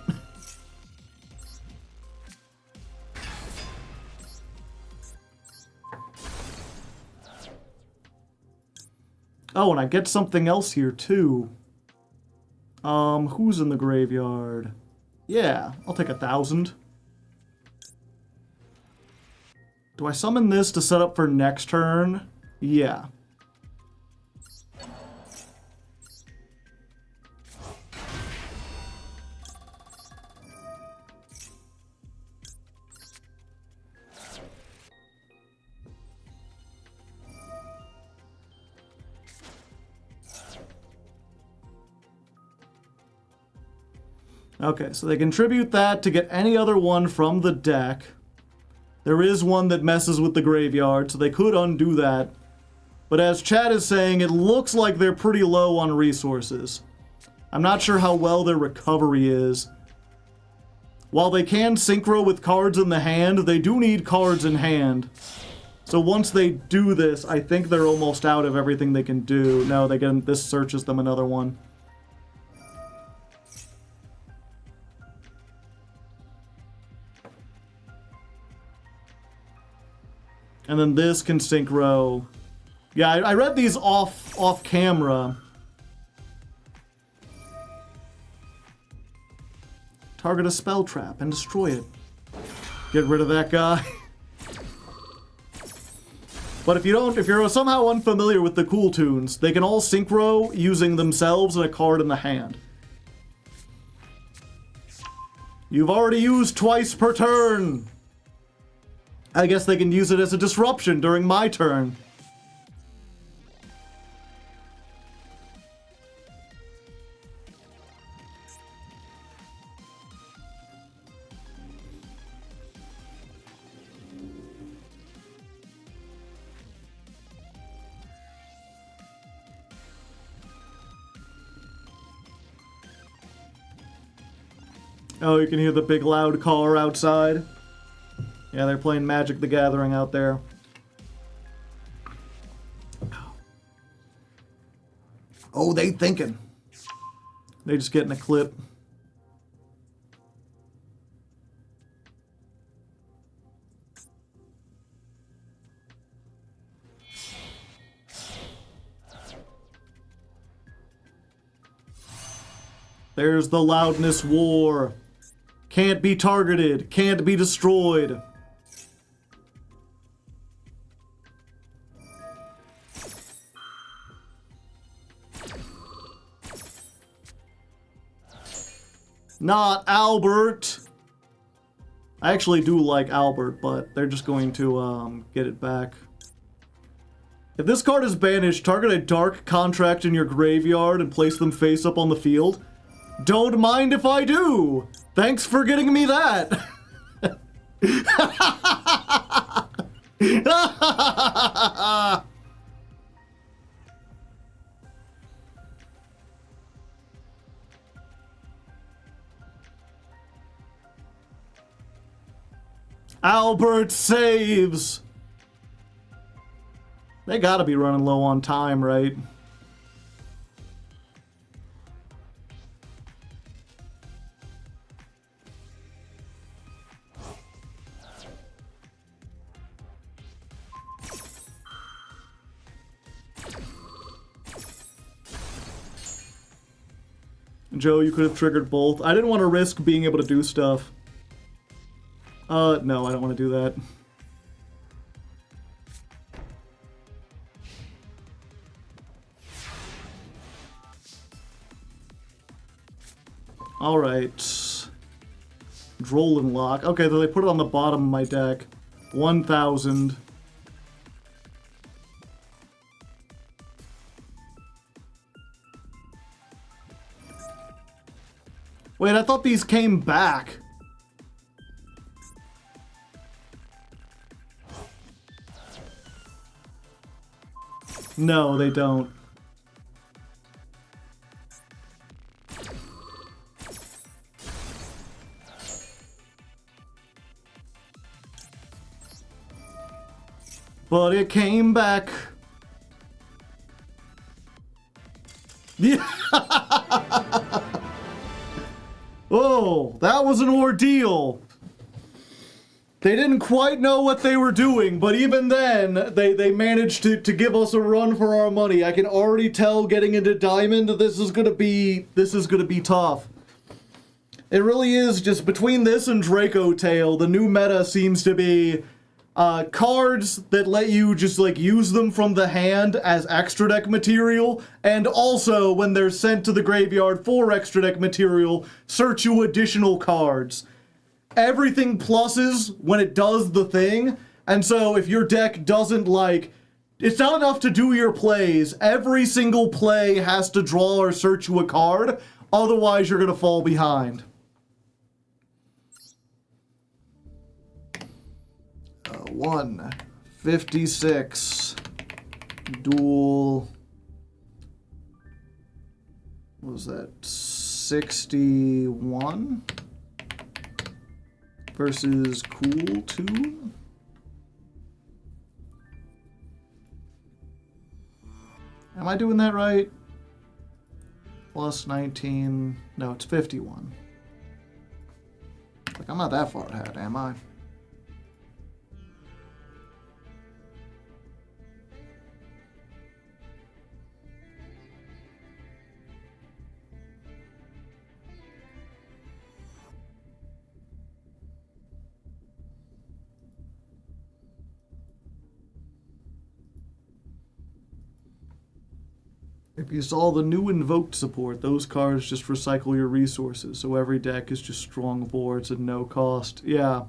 Oh, and I get something else here, too. Who's in the graveyard? Yeah, I'll take 1,000. Do I summon this to set up for next turn? Yeah. Okay, so they contribute that to get any other one from the deck. There is one that messes with the graveyard, so they could undo that. But as chat is saying, it looks like they're pretty low on resources. I'm not sure how well their recovery is. While they can synchro with cards in the hand, they do need cards in hand. So once they do this, I think they're almost out of everything they can do. No, this searches them another one. And then this can synchro. Yeah, I read these off camera. Target a spell trap and destroy it. Get rid of that guy. But if you're somehow unfamiliar with the cool tunes, they can all synchro using themselves and a card in the hand. You've already used twice per turn. I guess they can use it as a disruption during my turn. Oh, you can hear the big loud car outside. Yeah, they're playing Magic the Gathering out there. Oh, they thinking. They just getting a clip. There's the loudness war. Can't be targeted. Can't be destroyed. Not Albert. I actually do like Albert, but they're just going to get it back. If this card is banished, target a dark contract in your graveyard and place them face up on the field. Don't mind if I do. Thanks for getting me that. Albert saves. They gotta be running low on time, right? Joe, you could have triggered both. I didn't want to risk being able to do stuff. No, I don't want to do that. Alright. Droll and Lock. Okay, so they put it on the bottom of my deck. 1,000. Wait, I thought these came back. No, they don't. But it came back. Yeah. Oh, that was an ordeal. They didn't quite know what they were doing, but even then, they managed to give us a run for our money. I can already tell getting into Diamond, this is gonna be tough. It really is. Just between this and Draco Tail, the new meta seems to be cards that let you just like use them from the hand as extra deck material, and also when they're sent to the graveyard for extra deck material, search you additional cards. Everything pluses when it does the thing, and so if your deck doesn't like, it's not enough to do your plays. Every single play has to draw or search you a card, otherwise you're gonna fall behind. 156 dual. What was that? 61 versus cool 2. Am I doing that right? Plus 19. No, it's 51. Like, I'm not that far ahead, am I? If you saw the new invoked support, those cards just recycle your resources, so every deck is just strong boards at no cost. Yeah.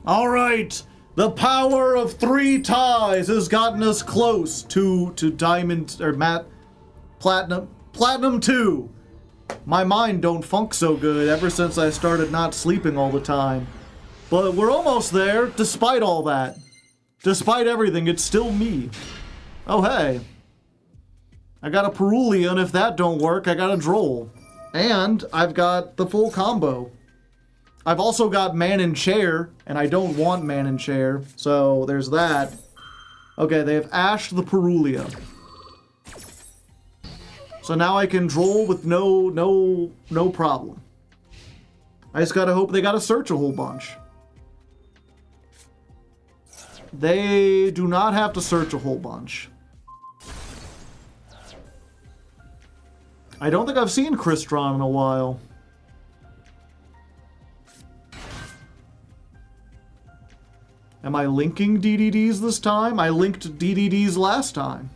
All right. The power of 3 ties has gotten us close to Diamond, or Platinum 2. My mind don't funk so good ever since I started not sleeping all the time. But we're almost there, despite all that. Despite everything, it's still me. Oh, hey. I got a Perulia, and if that don't work, I got a Droll. And I've got the full combo. I've also got Man in Chair, and I don't want Man in Chair, so there's that. Okay, they have ashed the Perulia. So now I can Droll with no problem. I just gotta hope they gotta search a whole bunch. They do not have to search a whole bunch. I don't think I've seen Crystron in a while. Am I linking DDDs this time? I linked DDDs last time.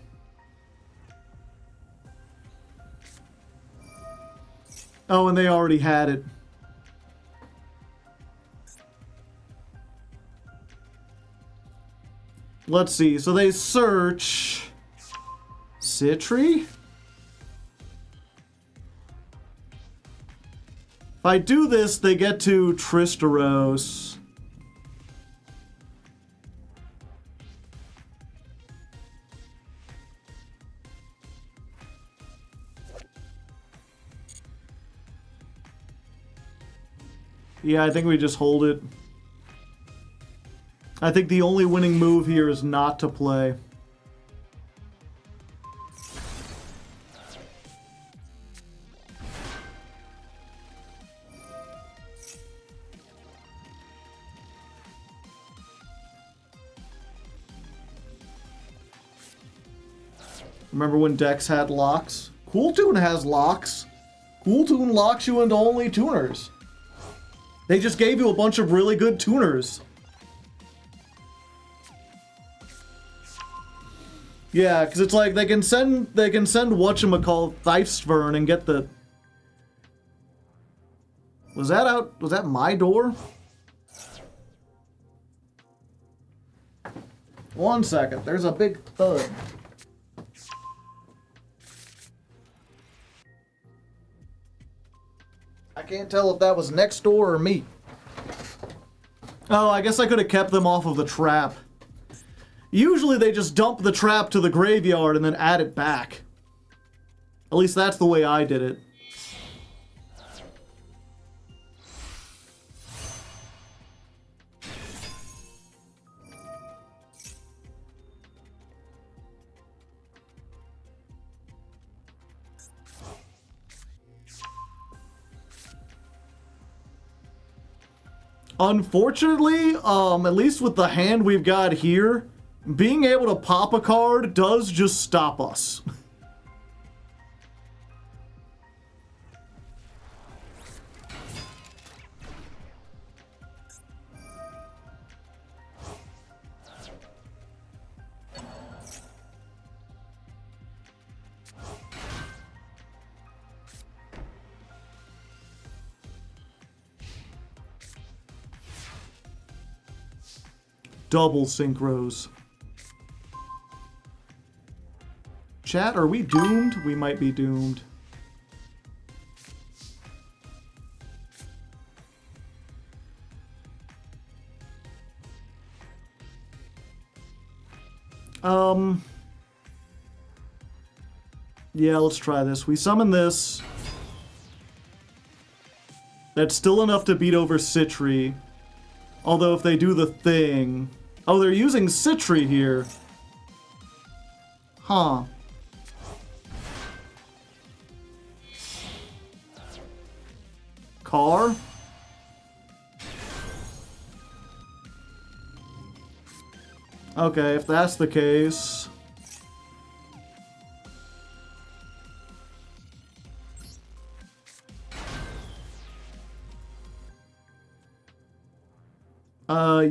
Oh, and they already had it. Let's see. So they search Citri? If I do this, they get to Tristaros. Yeah, I think we just hold it. I think the only winning move here is not to play. Remember when decks had locks? Cool Tune has locks. Cool Tune locks you into only tuners. They just gave you a bunch of really good tuners. Yeah, because it's like they can send whatchamacallit Thifesvern and get the... Was that my door? 1 second, there's a big thud. I can't tell if that was next door or me. Oh, I guess I could have kept them off of the trap. Usually they just dump the trap to the graveyard and then add it back. At least that's the way I did it. Unfortunately, at least with the hand we've got here, being able to pop a card does just stop us. Double synchros. Chat, are we doomed? We might be doomed. Yeah, let's try this. We summon this. That's still enough to beat over Citri. Although if they do the thing... Oh, they're using Citri here. Huh. Car? Okay, if that's the case...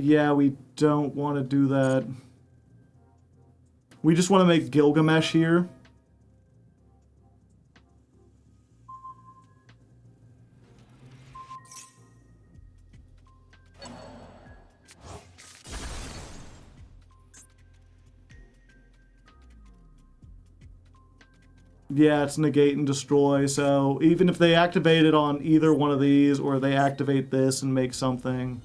yeah, we don't want to do that. We just want to make Gilgamesh here. Yeah, it's negate and destroy, so even if they activate it on either one of these, or they activate this and make something...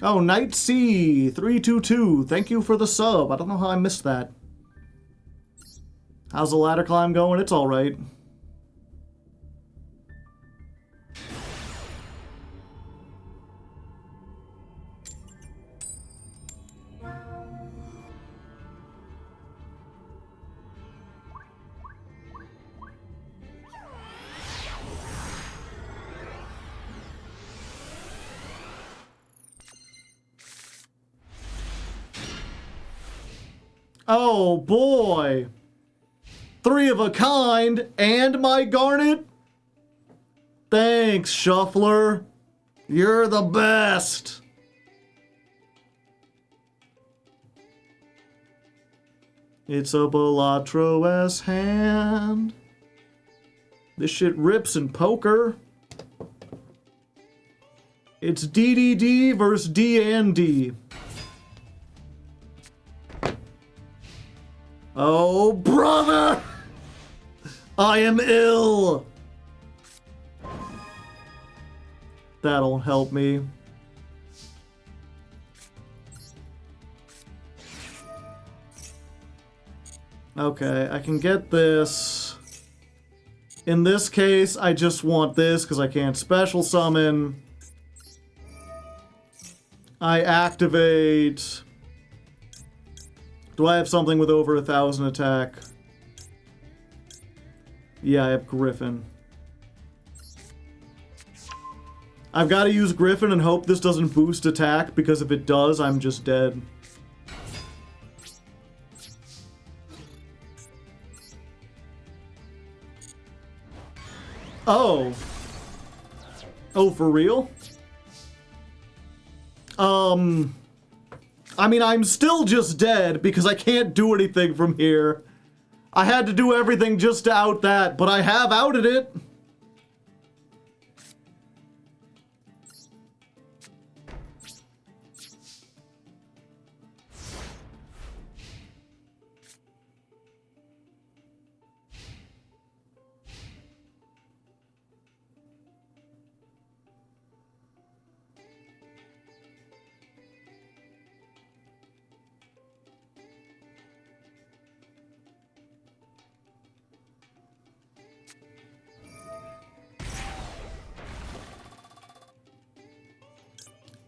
Oh, Night C 322. Thank you for the sub. I don't know how I missed that. How's the ladder climb going? It's all right. Oh boy! 3 of a kind and my Garnet? Thanks, Shuffler. You're the best. It's a Balatro-S hand. This shit rips in poker. It's DDD versus D&D. Oh, brother! I am ill! That'll help me. Okay, I can get this. In this case, I just want this because I can't special summon. I activate... Do I have something with over 1,000 attack? Yeah, I have Griffin. I've got to use Griffin and hope this doesn't boost attack, because if it does, I'm just dead. Oh. Oh, for real? I mean, I'm still just dead because I can't do anything from here. I had to do everything just to out that, but I have outed it.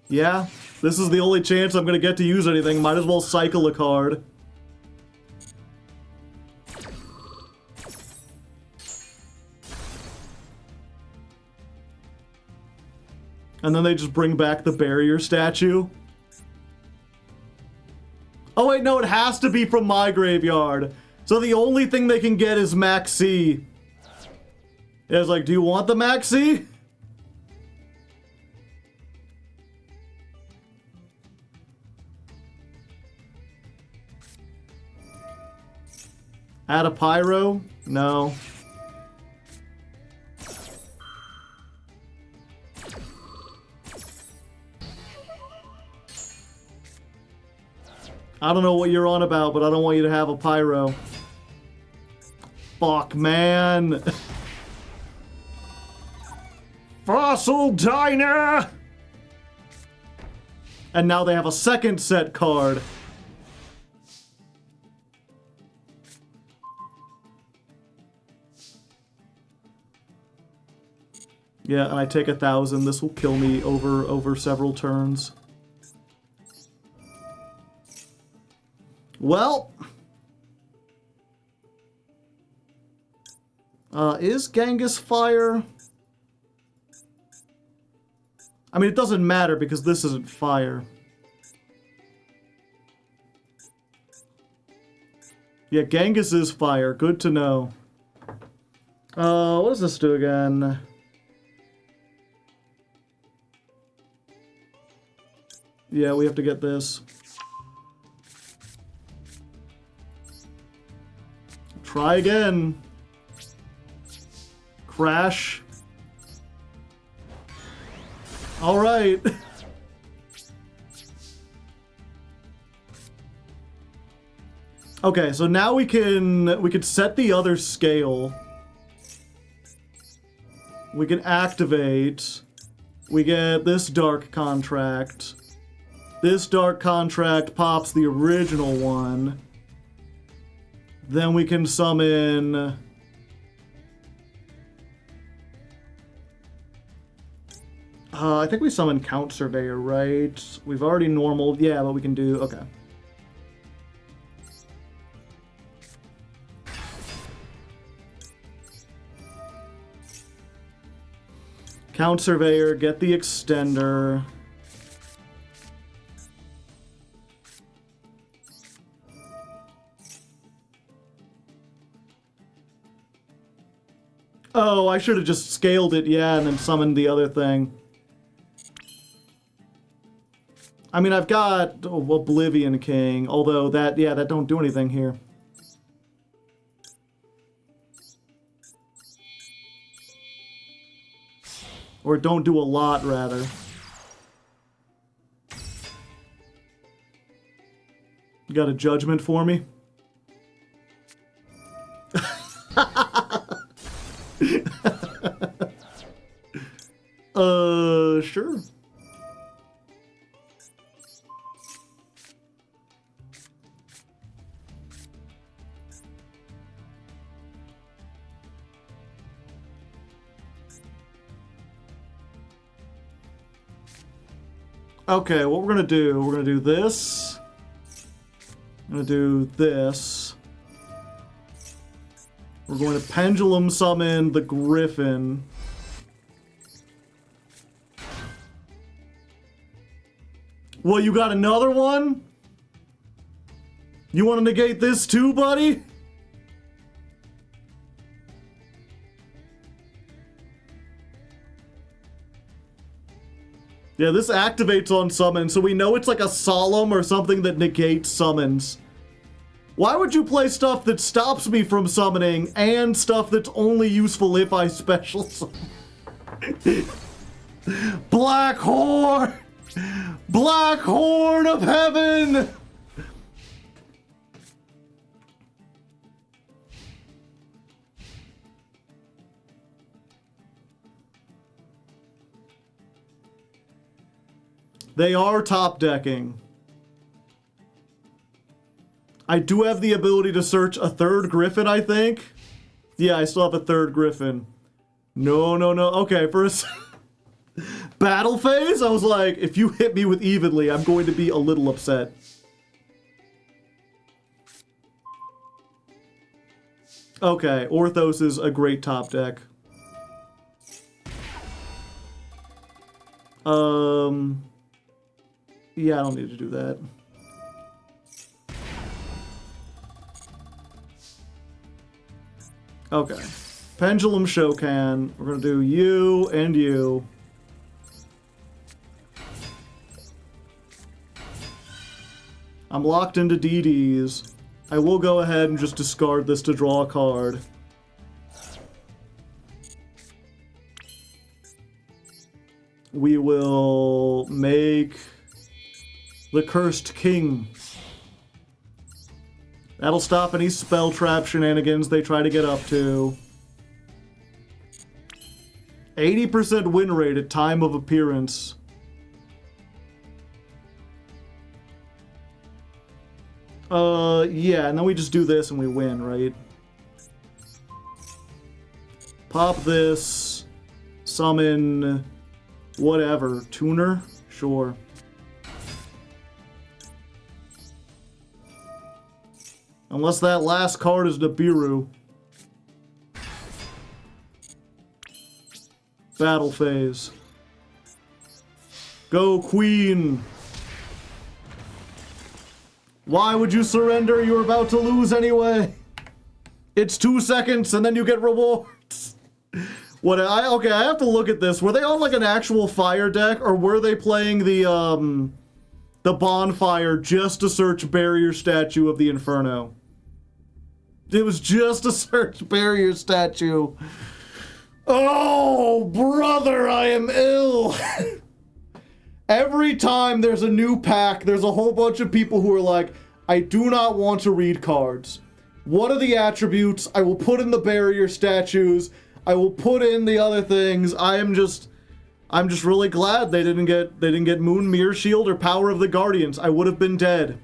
Yeah. This is the only chance I'm gonna get to use anything. Might as well cycle a card. And then they just bring back the barrier statue. Oh wait, no, it has to be from my graveyard. So the only thing they can get is Maxi. It's like, do you want the Maxi? Add a pyro? No. I don't know what you're on about, but I don't want you to have a pyro. Fuck, man. Fossil Diner! And now they have a second set card. Yeah, and I take 1,000. This will kill me over several turns. Well, is Genghis fire? I mean, it doesn't matter because this isn't fire. Yeah, Genghis is fire. Good to know. What does this do again? Yeah, we have to get this. Try again. Crash. All right. Okay, so now we could set the other scale. We can activate. We get this dark contract. This dark contract pops the original one. Then we can summon... I think we summon Count Surveyor, right? We've already normal... Yeah, but we can do... Okay. Count Surveyor, get the extender... Oh, I should have just scaled it, yeah, and then summoned the other thing. I mean, I've got Oblivion King, although that, yeah, that don't do anything here. Or don't do a lot, rather. You got a judgment for me? Sure. Okay, what we're gonna do, we're gonna do this. I'm gonna do this. We're going to pendulum summon the Griffin. Well, you got another one? You want to negate this too, buddy? Yeah, this activates on summon, so we know it's like a solemn or something that negates summons. Why would you play stuff that stops me from summoning and stuff that's only useful if I special summon? Black Horn! Black Horn of Heaven! They are top decking. I do have the ability to search a third Griffin, I think. Yeah, I still have a third Griffin. No. Okay, first... Battle phase? I was like, if you hit me with evenly, I'm going to be a little upset. Okay, Orthos is a great top deck. Yeah, I don't need to do that. Okay. Pendulum Shokan. We're gonna do you and you. I'm locked into DDs. I will go ahead and just discard this to draw a card. We will make the Cursed King. That'll stop any spell trap shenanigans they try to get up to. 80% win rate at time of appearance. Yeah, and then we just do this and we win, right? Pop this. Summon... whatever. Tuner? Sure. Unless that last card is Nibiru. Battle phase. Go, Queen! Why would you surrender? You're about to lose anyway. It's 2 seconds and then you get rewards. Okay, I have to look at this. Were they on like an actual fire deck, or were they playing the bonfire just to search Barrier Statue of the Inferno? It was just a search Barrier Statue. Oh, brother, I am ill. Every time there's a new pack, there's a whole bunch of people who are like, I do not want to read cards. What are the attributes? I will put in the Barrier Statues. I will put in the other things. I'm just really glad they didn't get Moon Mirror Shield or Power of the Guardians. I would have been dead.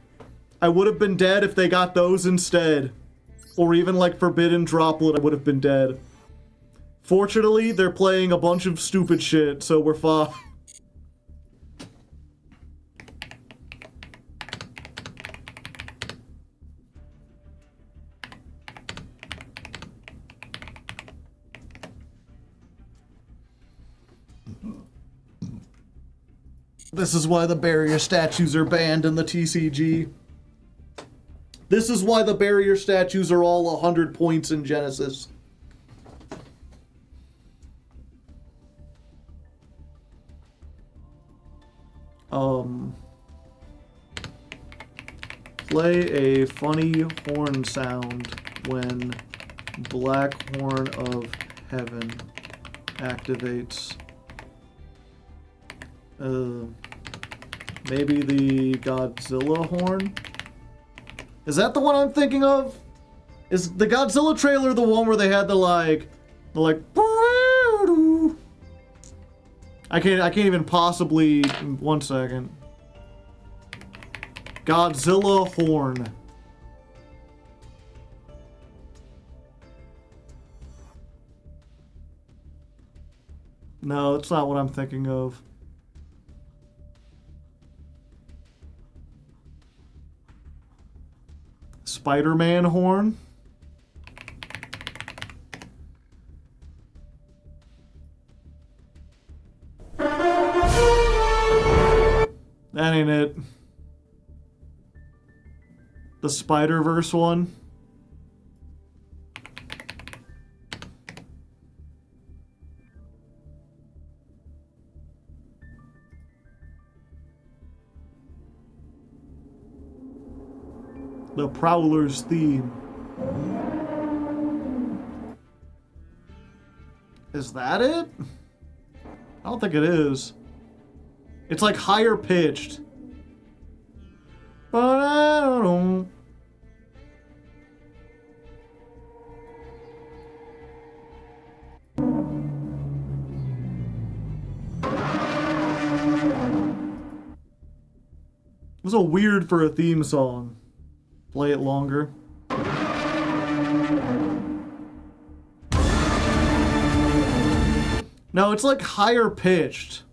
I would have been dead if they got those instead. Or even like Forbidden Droplet, I would have been dead. Fortunately, they're playing a bunch of stupid shit, so we're fine. This is why the Barrier Statues are banned in the TCG. This is why the Barrier Statues are all 100 points in Genesis. Play a funny horn sound when Black Horn of Heaven activates. Maybe the Godzilla horn? Is that the one I'm thinking of? Is the Godzilla trailer the one where they had the I can't even possibly... 1 second. Godzilla horn. No, it's not what I'm thinking of. Spider-Man horn? That ain't it. The Spider-Verse one? The Prowler's theme. Is that it? I don't think it is. It's like higher pitched. But I don't know. It was a weird for a theme song. Play it longer. No, it's like higher pitched.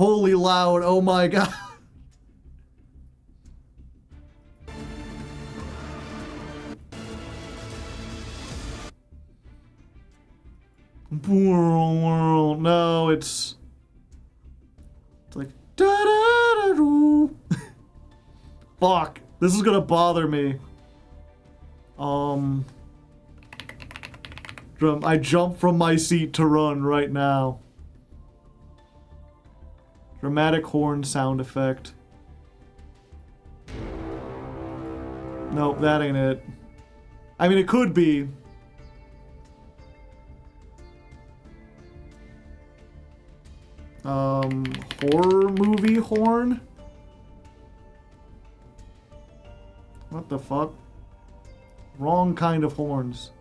Holy loud, oh my god. No, it's like da da da doo. Fuck, this is gonna bother me. I jump from my seat to run right now. Dramatic horn sound effect. Nope, that ain't it. I mean, it could be. Horror movie horn? What the fuck? Wrong kind of horns.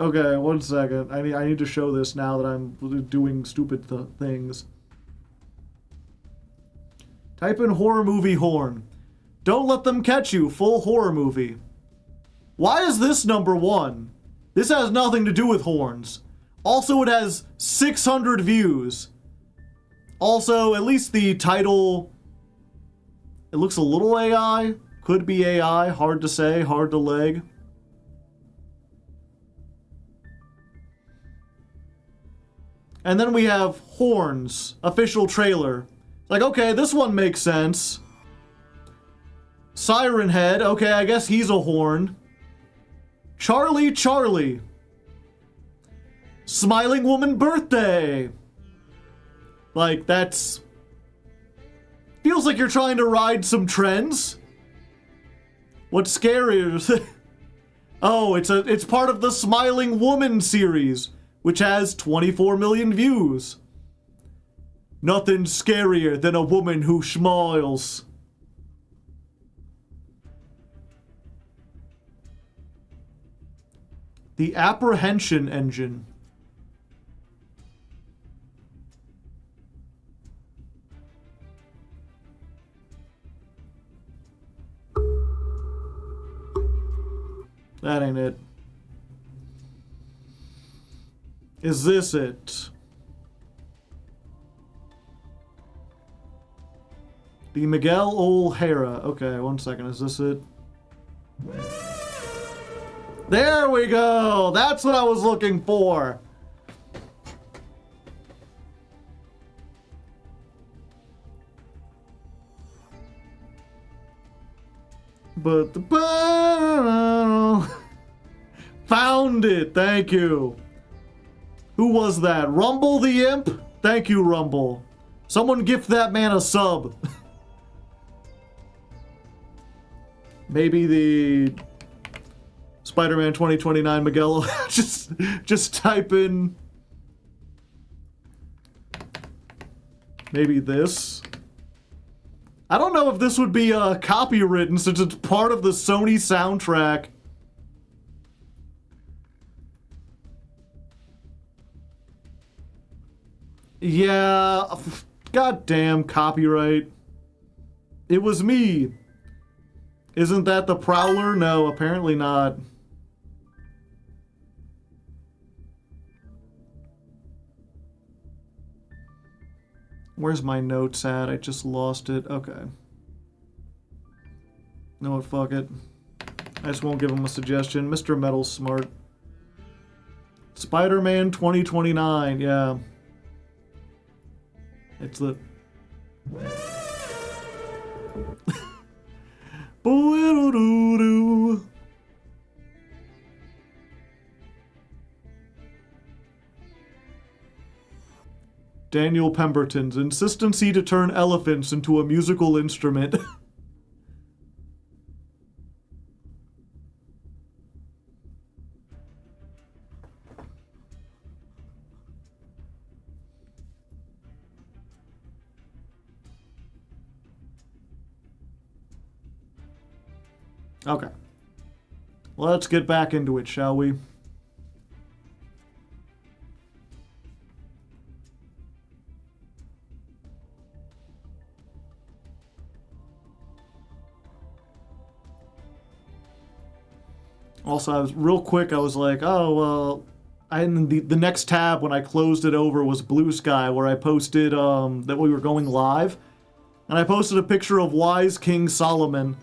Okay, one second. I need to show this now that I'm doing stupid things. Type in horror movie horn. Don't let them catch you. Full horror movie. Why is this number 1? This has nothing to do with horns. Also, it has 600 views. Also, at least the title... It looks a little AI. Could be AI. Hard to say. Hard to leg. And then we have horns. Official trailer. Like, okay, this one makes sense. Siren Head. Okay, I guess he's a horn. Charlie Charlie. Smiling Woman Birthday. Like, that's... Feels like you're trying to ride some trends. What's scarier? Oh, it's part of the Smiling Woman series, which has 24 million views. Nothing scarier than a woman who smiles. The Apprehension Engine. That ain't it. Is this it? The Miguel O'Hara. Okay, one second. Is this it? There we go! That's what I was looking for! But the... Found it! Thank you! Who was that? Rumble the Imp? Thank you, Rumble. Someone gift that man a sub. Maybe the Spider-Man 2029 Miguel. just type in. Maybe this. I don't know if this would be copywritten since it's part of the Sony soundtrack. Yeah, goddamn copyright. It was me. Isn't that the Prowler? No, apparently not. Where's my notes at? I just lost it. Okay. No, what, fuck it. I just won't give him a suggestion. Mr. Metal's smart. Spider-Man 2029, yeah. It's the... Daniel Pemberton's insistency to turn elephants into a musical instrument. Okay. Let's get back into it, shall we? Also, I was real quick, I was like, oh, well, and the next tab when I closed it over was Blue Sky, where I posted that we were going live. And I posted a picture of wise King Solomon.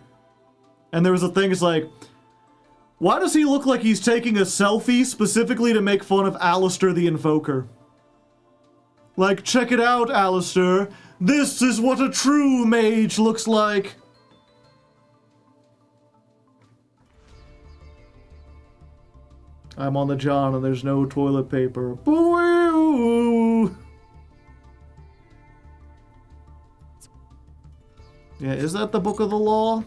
And there was a thing, it's like, why does he look like he's taking a selfie specifically to make fun of Alistair the Invoker? Like, check it out, Alistair. This is what a true mage looks like. I'm on the John and there's no toilet paper. Boo! Yeah, is that the Book of the Law?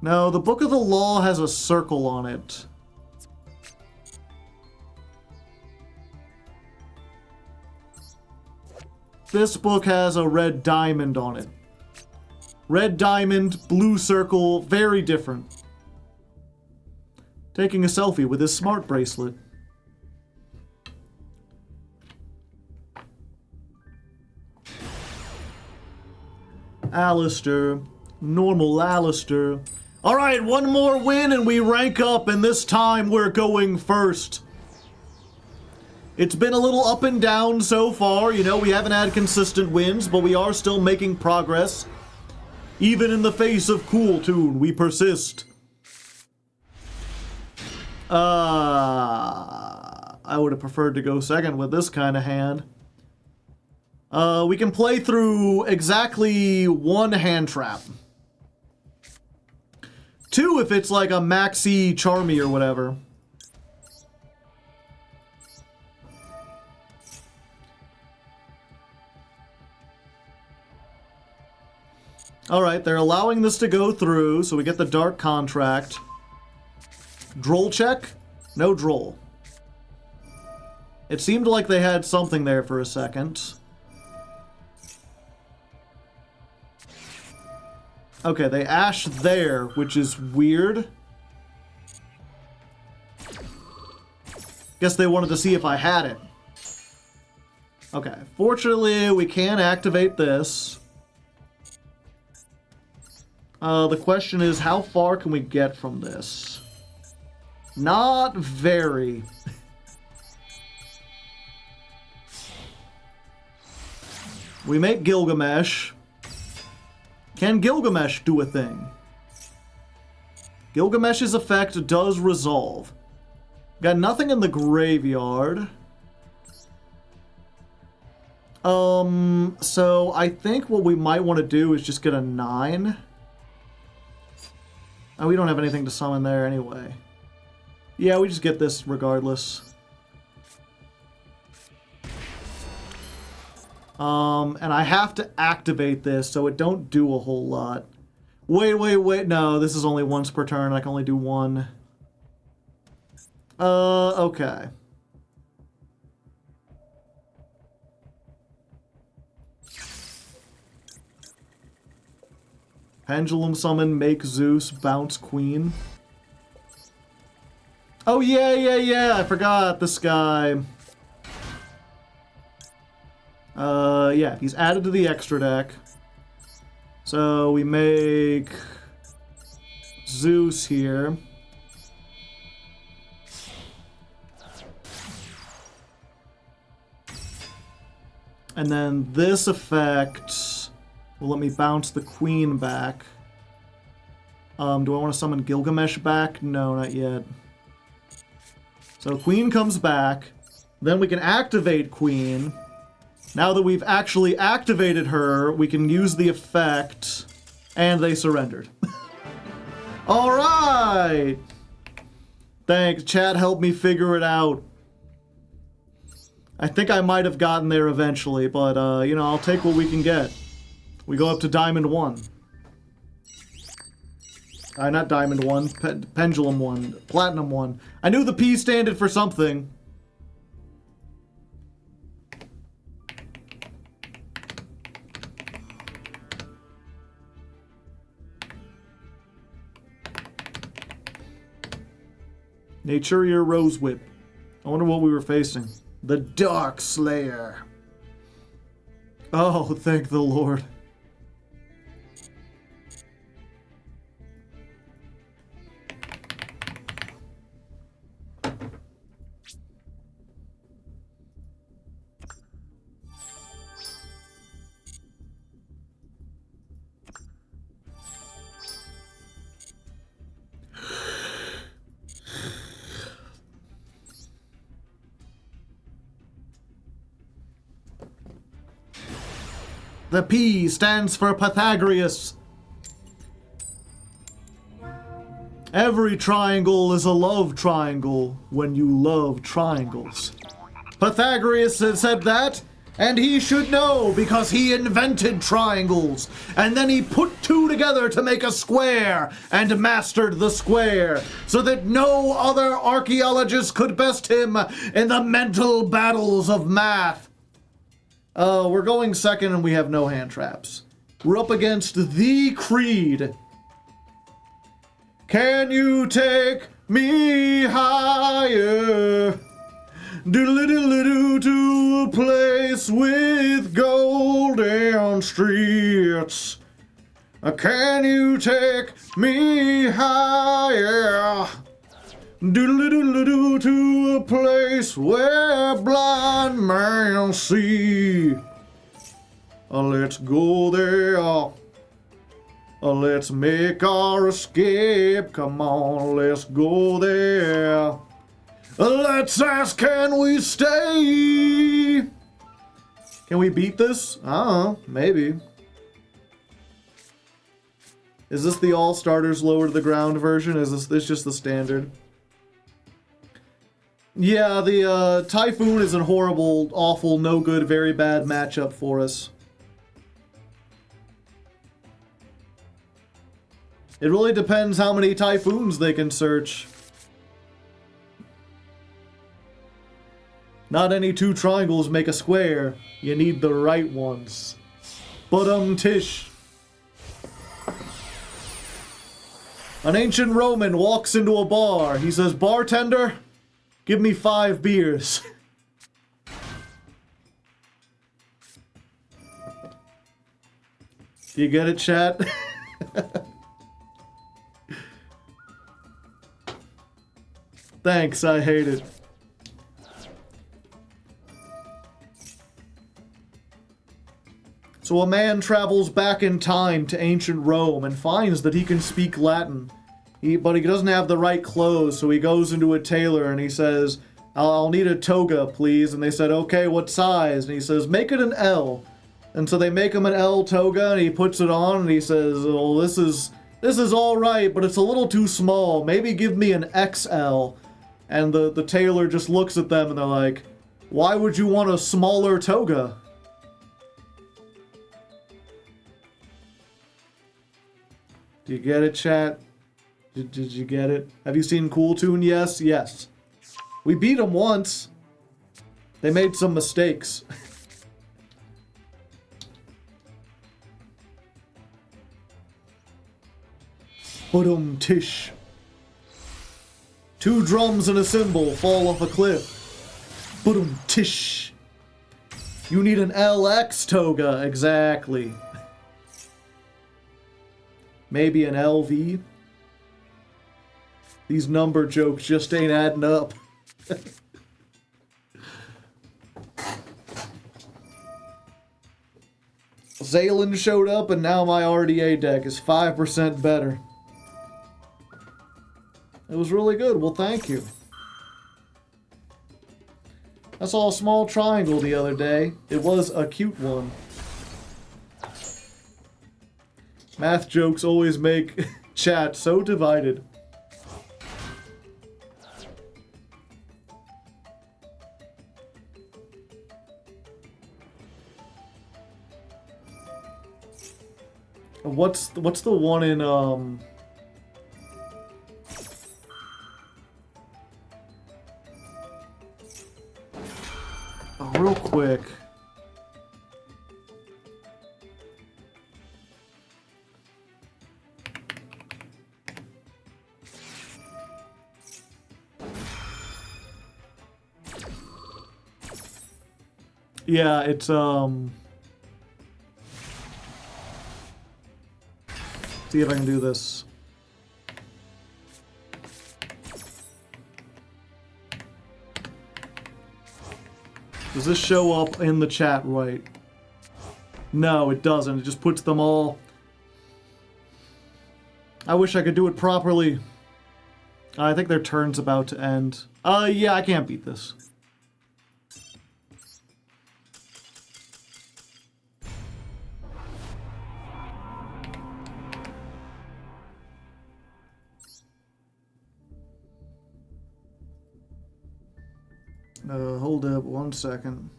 No, the Book of the Law has a circle on it. This book has a red diamond on it. Red diamond, blue circle, very different. Taking a selfie with his smart bracelet. Alistair. Normal Alistair. Alright, one more win and we rank up, and this time we're going first. It's been a little up and down so far, you know, we haven't had consistent wins, but we are still making progress. Even in the face of Cool Tune, we persist. I would have preferred to go second with this kind of hand. We can play through exactly one hand trap. 2 if it's like a maxi charmy or whatever. Alright, they're allowing this to go through, so we get the Dark Contract. Droll check? No droll. It seemed like they had something there for a second. Okay, they ash there, which is weird. Guess they wanted to see if I had it. Okay, fortunately, we can activate this. The question is, how far can we get from this? Not very. We make Gilgamesh. Can Gilgamesh do a thing? Gilgamesh's effect does resolve. Got nothing in the graveyard. So I think what we might want to do is just get a 9. Oh, we don't have anything to summon there anyway. Yeah, we just get this regardless. And I have to activate this, so it don't do a whole lot. Wait, no, this is only once per turn, I can only do one. Okay. Pendulum summon, make Zeus, bounce Queen. Oh yeah, I forgot this guy. Yeah, he's added to the extra deck. So we make Zeus here. And then this effect will let me bounce the Queen back. Do I want to summon Gilgamesh back? No, not yet. So Queen comes back. Then we can activate Queen. Now that we've actually activated her, we can use the effect, and they surrendered. Alright! Thanks, chat helped me figure it out. I think I might have gotten there eventually, but, you know, I'll take what we can get. We go up to Diamond 1. Not Diamond 1, Pendulum 1, Platinum 1. I knew the P standed for something. Naturier Rose Whip. I wonder what we were facing. The Dark Slayer. Oh, thank the Lord. The P stands for Pythagoras. Every triangle is a love triangle when you love triangles. Pythagoras said that, and he should know because he invented triangles. And then he put two together to make a square and mastered the square so that no other archaeologist could best him in the mental battles of math. We're going second and we have no hand traps. We're up against the Creed. Can you take me higher? Doodle-doodle-doo to a place with golden streets. Can you take me higher? Doodle-doodle-doo to a place where blind men see. Let's go there. Let's make our escape. Come on, let's go there. Let's ask, can we stay? Can we beat this? I don't know, maybe. Is this the all-starters lower to the ground version? Is this just the standard? Yeah, the Typhoon is a horrible, awful, no good, very bad matchup for us. It really depends how many Typhoons they can search. Not any two triangles make a square. You need the right ones. Tish. An ancient Roman walks into a bar. He says, "Bartender, give me 5 beers." You get it, chat? Thanks, I hate it. So a man travels back in time to ancient Rome and finds that he can speak Latin. But he doesn't have the right clothes, so he goes into a tailor and he says, I'll need a toga, please. And they said, okay, what size? And he says, make it an L. And so they make him an L toga, and he puts it on, and he says, well, this is all right, but it's a little too small. Maybe give me an XL. And the tailor just looks at them, and they're like, why would you want a smaller toga? Do you get it, chat? Did you get it? Have you seen Cool Toon? Yes, yes. We beat them once. They made some mistakes. Tish. 2 drums and a cymbal fall off a cliff. Tish. You need an LX toga, exactly. Maybe an LV? These number jokes just ain't adding up. Zaylan showed up and now my RDA deck is 5% better. It was really good. Well, thank you. I saw a small triangle the other day. It was a cute one. Math jokes always make chat so divided. What's the one in real quick. Yeah, it's See if I can do this. Does this show up in the chat right? No, it doesn't. It just puts them all... I wish I could do it properly. I think their turn's about to end. Yeah, I can't beat this. Hold up 1 second.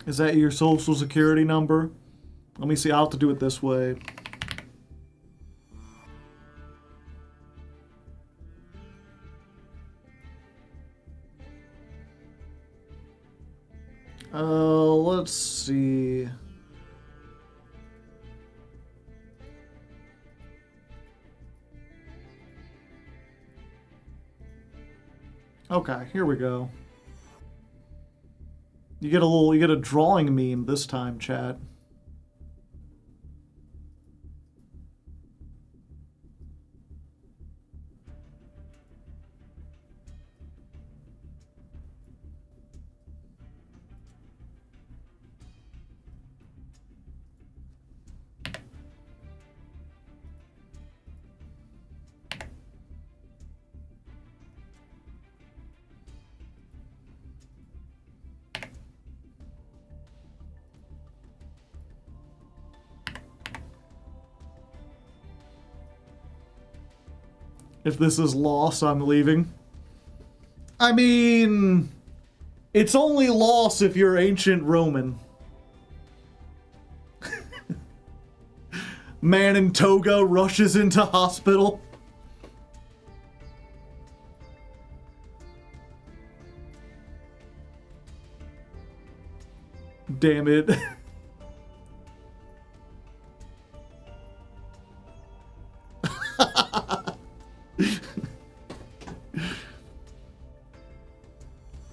Is that your social security number? Let me see, I'll have to do it this way. Let's see. Okay, here we go. You get a drawing meme this time, chat. If this is loss, I'm leaving. I mean, it's only loss if you're ancient Roman. Man in toga rushes into hospital. Damn it.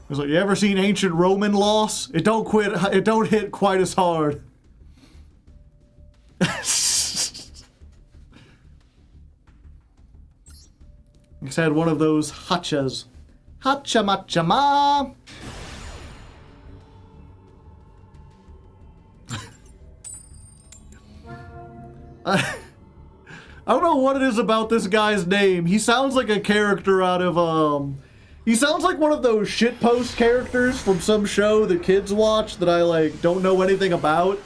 It's like, you ever seen ancient Roman loss? It don't hit quite as hard. He's had one of those hachas. Hacha macha ma. I don't know what it is about this guy's name. He sounds like a character out of, he sounds like one of those shitpost characters from some show that kids watch that I, like, don't know anything about.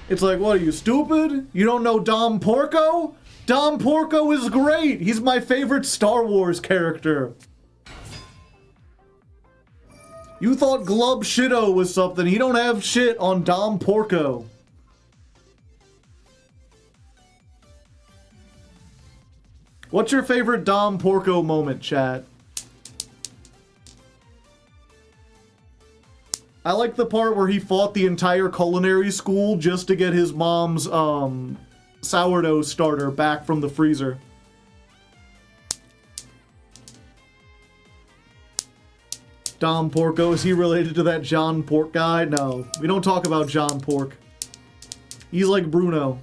It's like, what are you, stupid? You don't know Dom Porco? Dom Porco is great! He's my favorite Star Wars character. You thought Glub Shitto was something. He don't have shit on Dom Porco. What's your favorite Dom Porco moment, chat? I like the part where he fought the entire culinary school just to get his mom's sourdough starter back from the freezer. Dom Porco, is he related to that John Pork guy? No, we don't talk about John Pork. He's like Bruno.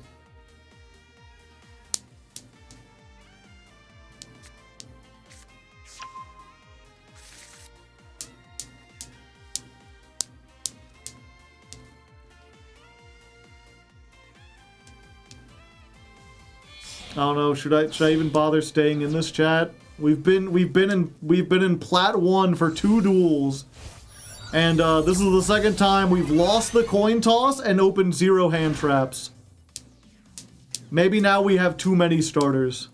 I don't know. Should I even bother staying in this chat? We've been in Plat 1 for 2 duels, and this is the second time we've lost the coin toss and opened 0 hand traps. Maybe now we have too many starters.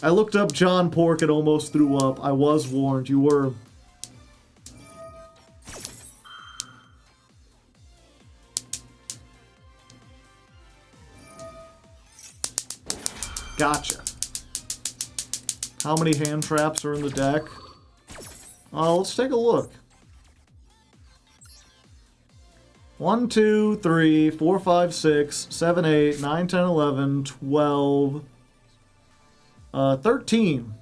I looked up John Pork and almost threw up. I was warned. You were. Gotcha. How many hand traps are in the deck? Let's take a look. 1, 2, 3, 4, 5, 6, 7, 8, 9, 10, 11, 12. 13.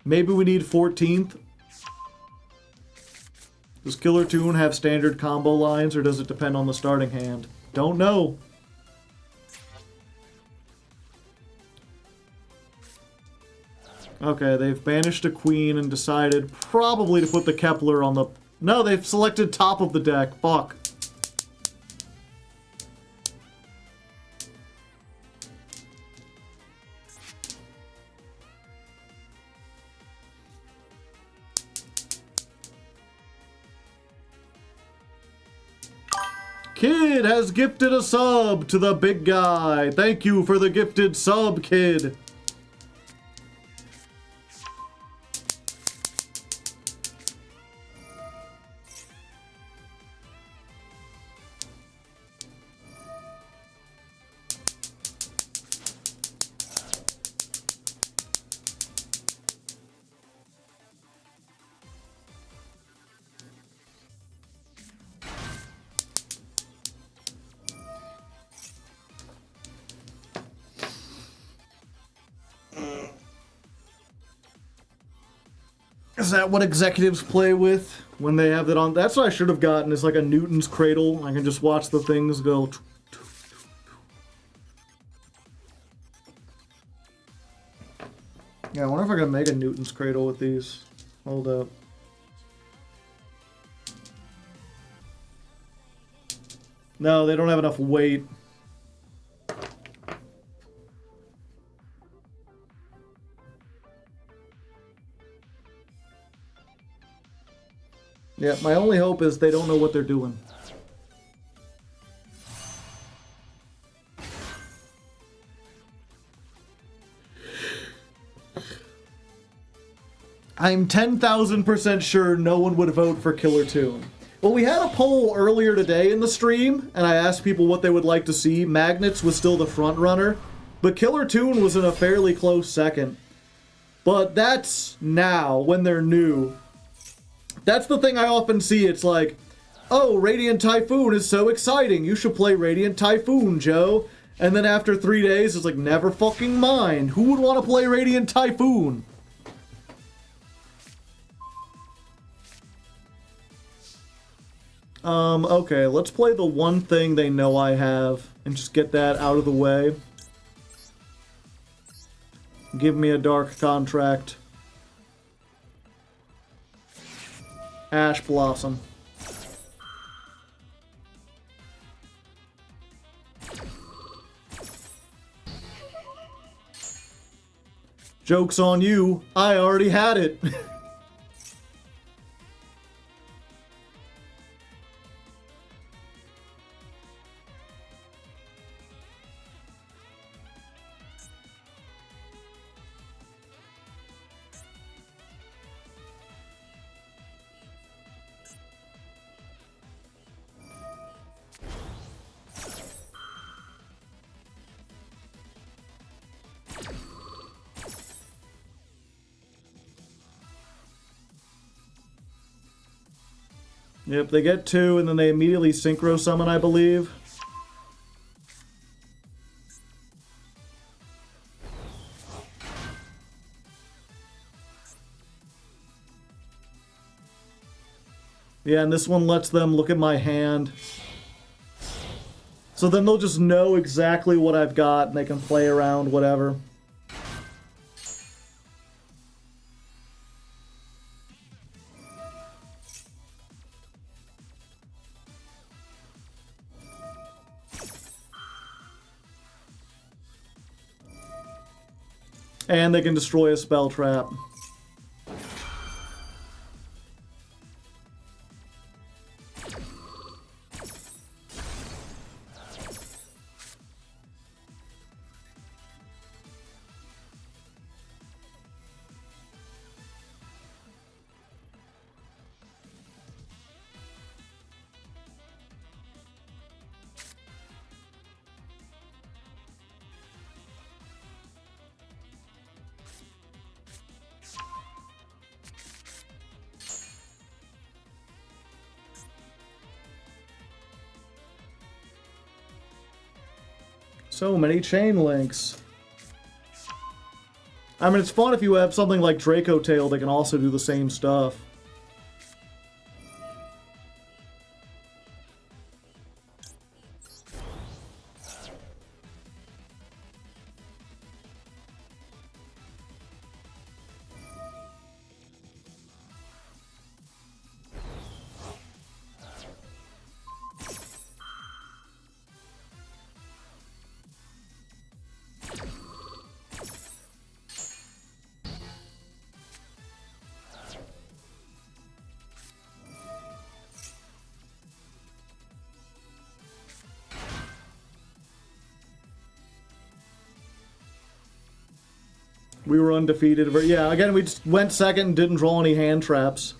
Maybe we need 14th. Does Killer Toon have standard combo lines, or does it depend on the starting hand? Don't know. Okay, they've banished a queen and decided probably to put the Kepler on the... No, they've selected top of the deck. Fuck. Kid has gifted a sub to the big guy. Thank you for the gifted sub, Kid. Is that what executives play with when they have that on? That's what I should have gotten, is like a Newton's cradle. I can just watch the things go. Yeah, I wonder if I can make a Newton's cradle with these. Hold up. No, they don't have enough weight. Yeah, my only hope is they don't know what they're doing. I'm 10,000% sure no one would vote for Killer Toon. Well, we had a poll earlier today in the stream, and I asked people what they would like to see. Magnets was still the front runner, but Killer Toon was in a fairly close second. But that's now, when they're new. That's the thing I often see. It's like, oh, Radiant Typhoon is so exciting. You should play Radiant Typhoon, Joe. And then after 3 days, it's like, never fucking mind. Who would want to play Radiant Typhoon? Okay, let's play the one thing they know I have and just get that out of the way. Give me a Dark Contract. Ash Blossom. Joke's on you. I already had it. Yep, they get 2, and then they immediately Synchro Summon, I believe. Yeah, and this one lets them look at my hand. So then they'll just know exactly what I've got, and they can play around, whatever. And they can destroy a spell trap. So many chain links. I mean, it's fun if you have something like Draco Tail that can also do the same stuff. We were undefeated. But yeah, again, we just went second and didn't draw any hand traps.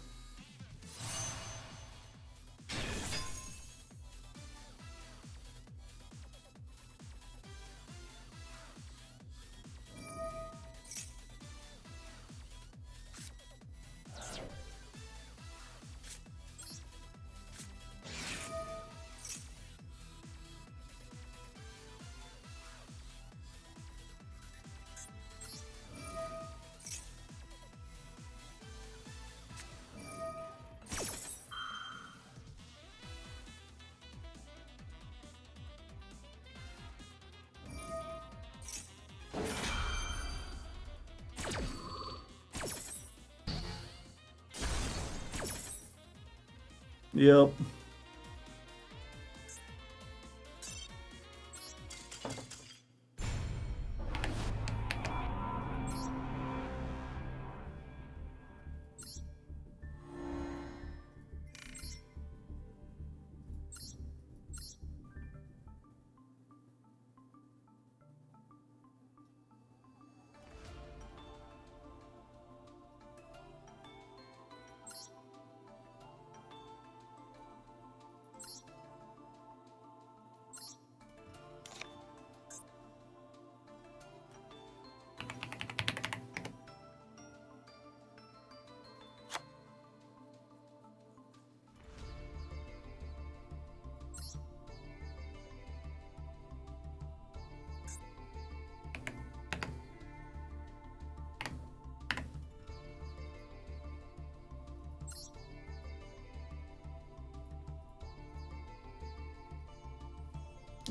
Yep.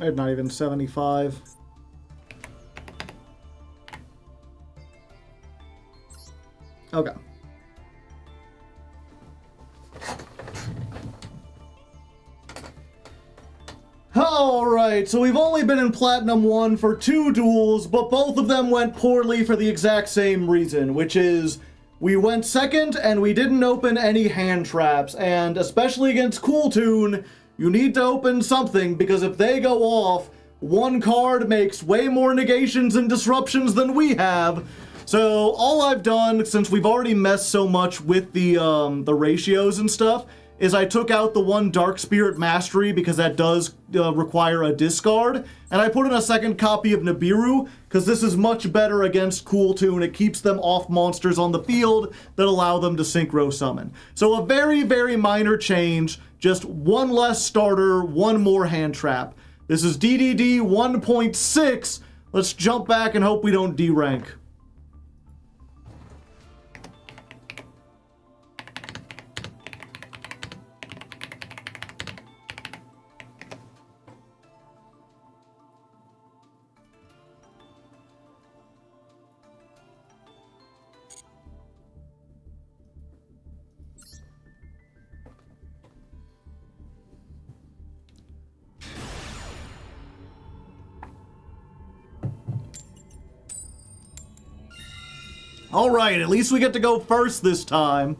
Not even 75. Okay. Alright, so we've only been in Platinum 1 for 2 duels, but both of them went poorly for the exact same reason, which is we went second and we didn't open any hand traps, and especially against Cool Tune, you need to open something, because if they go off, one card makes way more negations and disruptions than we have. So all I've done, since we've already messed so much with the ratios and stuff, is I took out the one Dark Spirit Mastery, because that does require a discard, and I put in a second copy of Nibiru, because this is much better against Cool Tune. It keeps them off monsters on the field that allow them to Synchro Summon. So a very, very minor change, just one less starter, one more hand trap. This is DDD 1.6. Let's jump back and hope we don't D-rank. Alright, at least we get to go first this time.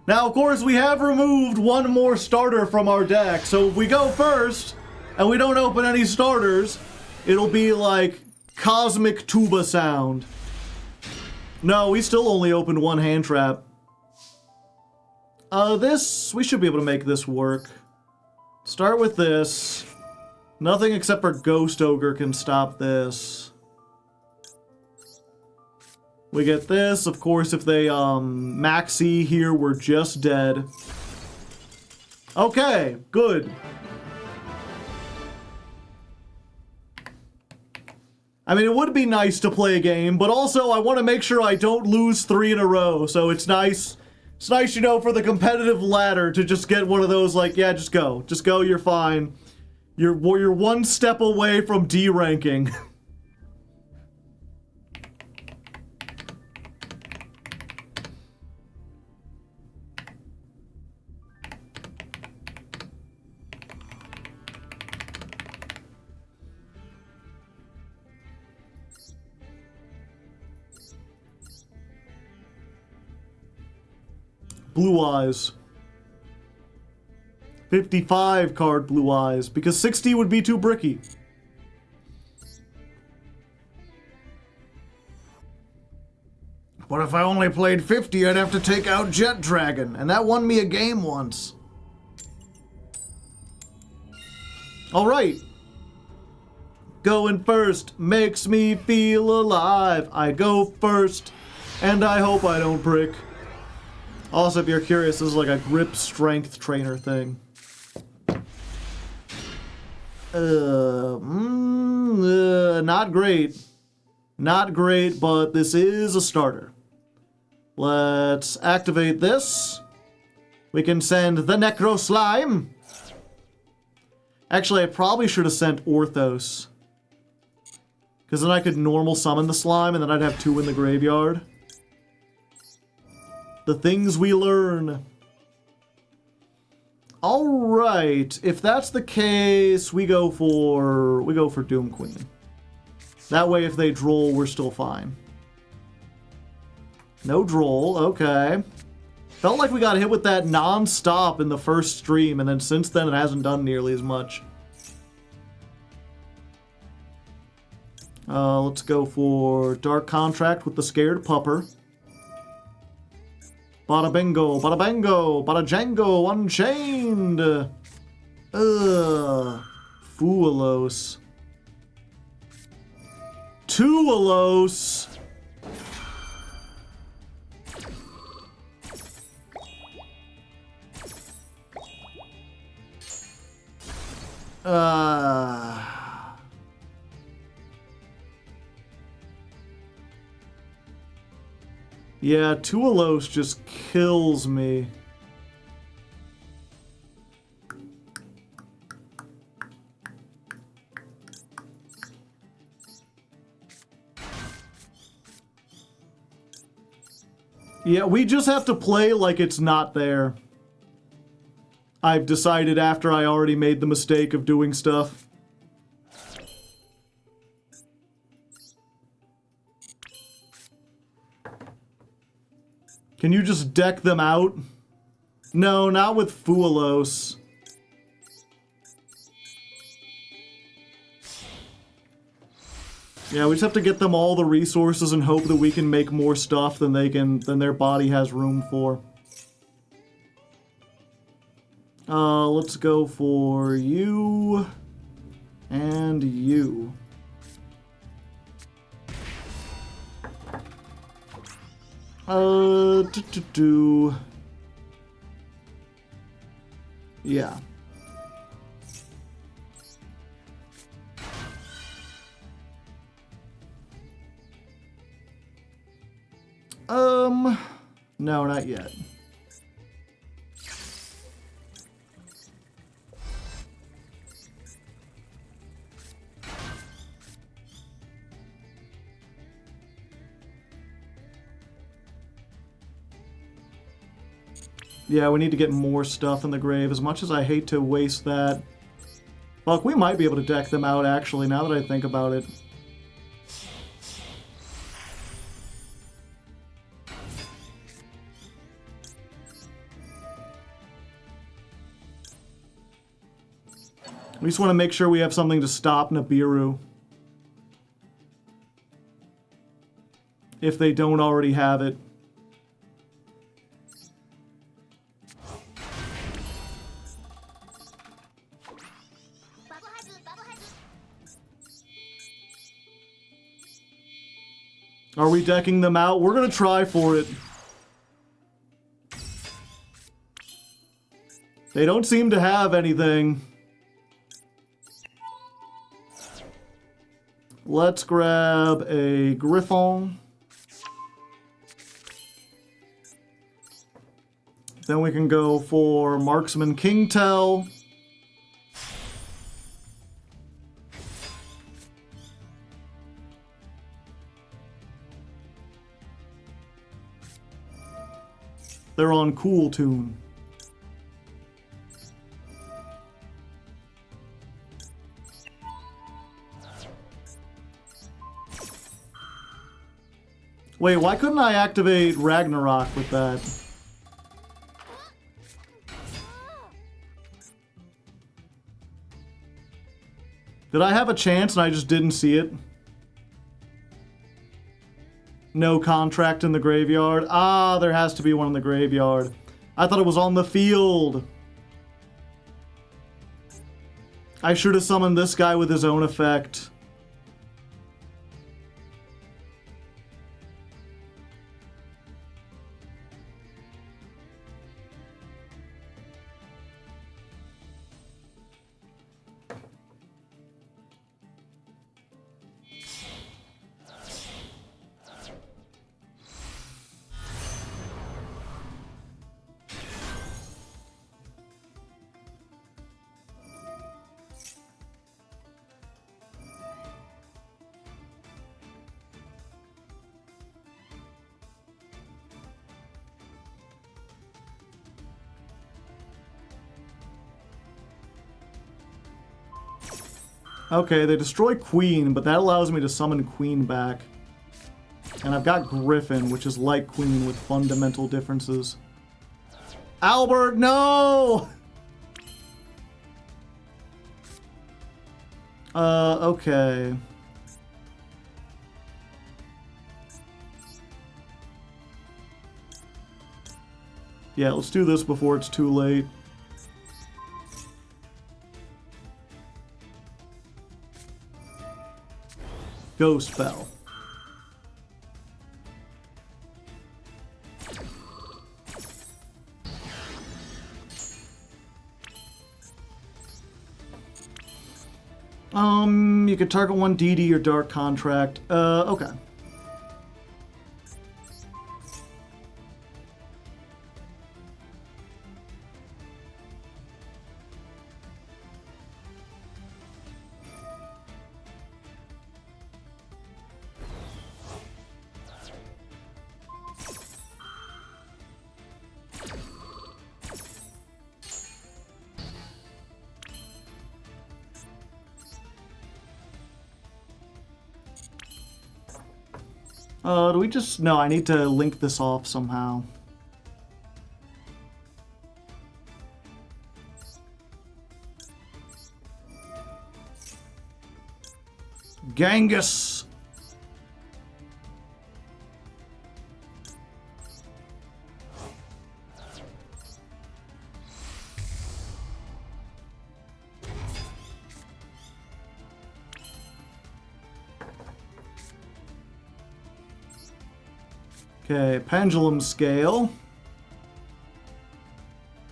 Now, of course, we have removed one more starter from our deck, so if we go first, and we don't open any starters, it'll be like Cosmic Tuba Sound. No, we still only opened one hand trap. We should be able to make this work. Start with this. Nothing except for Ghost Ogre can stop this. We get this. Of course, if they maxi here, we're just dead. Okay, good. I mean, it would be nice to play a game, but also I want to make sure I don't lose 3 in a row, so it's nice. It's nice, you know, for the competitive ladder to just get one of those, like, yeah, just go. Just go, you're fine. You're 1 step away from D ranking. Blue Eyes. 55 card Blue Eyes, because 60 would be too bricky. What if I only played 50? I'd have to take out Jet Dragon, and that won me a game once. Alright. Going first makes me feel alive. I go first, and I hope I don't brick. Also, if you're curious, this is like a grip strength trainer thing. Not great. Not great, but this is a starter. Let's activate this. We can send the Necro Slime. Actually, I probably should have sent Orthos. Because then I could normal summon the slime, and then I'd have 2 in the graveyard. The things we learn. Alright, if that's the case, we go for Doom Queen. That way if they droll, we're still fine. No droll, okay. Felt like we got hit with that non-stop in the first stream, and then since then it hasn't done nearly as much. Let's go for Dark Contract with the Scared Pupper. Bada bingo, bada bango, bada jango, unchained. Foolos. Tualos. Yeah, Tualos just kills me. Yeah, we just have to play like it's not there. I've decided after I already made the mistake of doing stuff. Can you just deck them out? No, not with Foolos. Yeah, we just have to get them all the resources and hope that we can make more stuff than their body has room for. Let's go for you and you. Yeah. No, not yet. Yeah, we need to get more stuff in the grave, as much as I hate to waste that. Fuck, we might be able to deck them out, actually, now that I think about it. We just want to make sure we have something to stop Nibiru. If they don't already have it. Are we decking them out? We're gonna try for it. They don't seem to have anything. let's grab a Griffon. Then we can go for Marksman Kingtail. They're on Cool Tune. Wait, why couldn't I activate Ragnarok with that? Did I have a chance and I just didn't see it? No contract in the graveyard. Ah, there has to be one in the graveyard. I thought it was on the field. I should have summoned this guy with his own effect. Okay, they destroy Queen, but that allows me to summon Queen back. And I've got Griffin, which is like Queen with fundamental differences. Albert, no! Okay. Yeah, let's do this before it's too late. Ghost Bell. You could target one DD or Dark Contract. Okay. Do we just... No, I need to link this off somehow. Genghis! Okay, Pendulum Scale.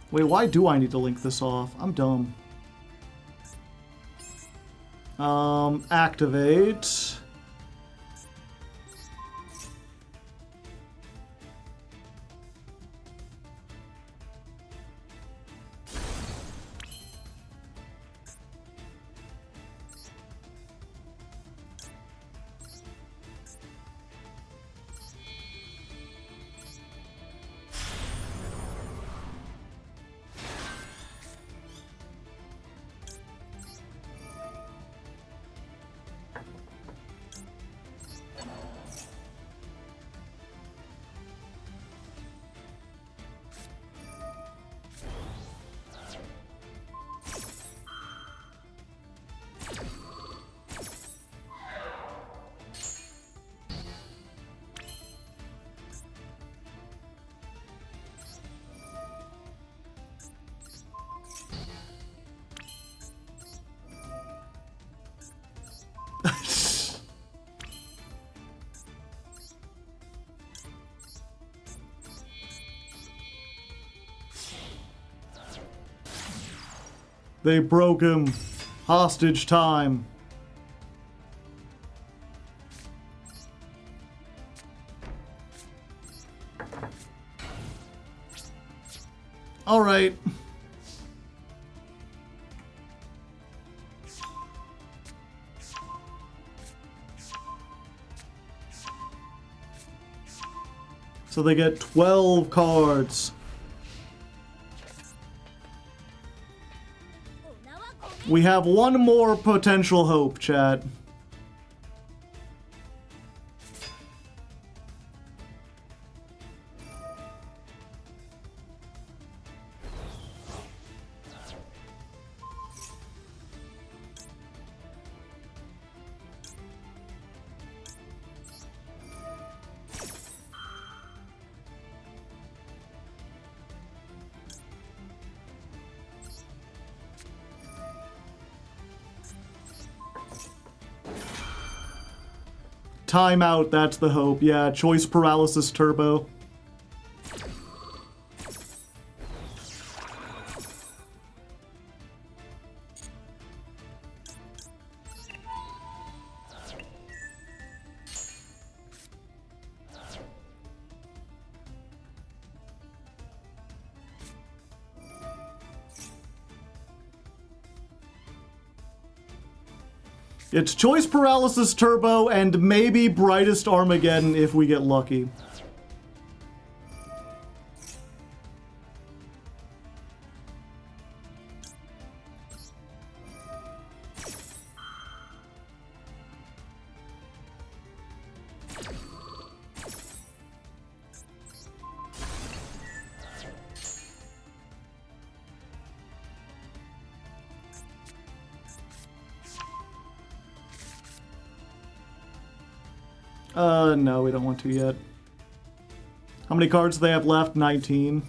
Wait, why do I need to link this off? I'm dumb. Activate. They broke him. Hostage time. All right. So they get 12 cards. We have one more potential hope, chat. Timeout, that's the hope. Yeah, choice paralysis turbo. It's choice paralysis turbo and maybe brightest Armageddon if we get lucky. No, we don't want to yet. How many cards do they have left? 19.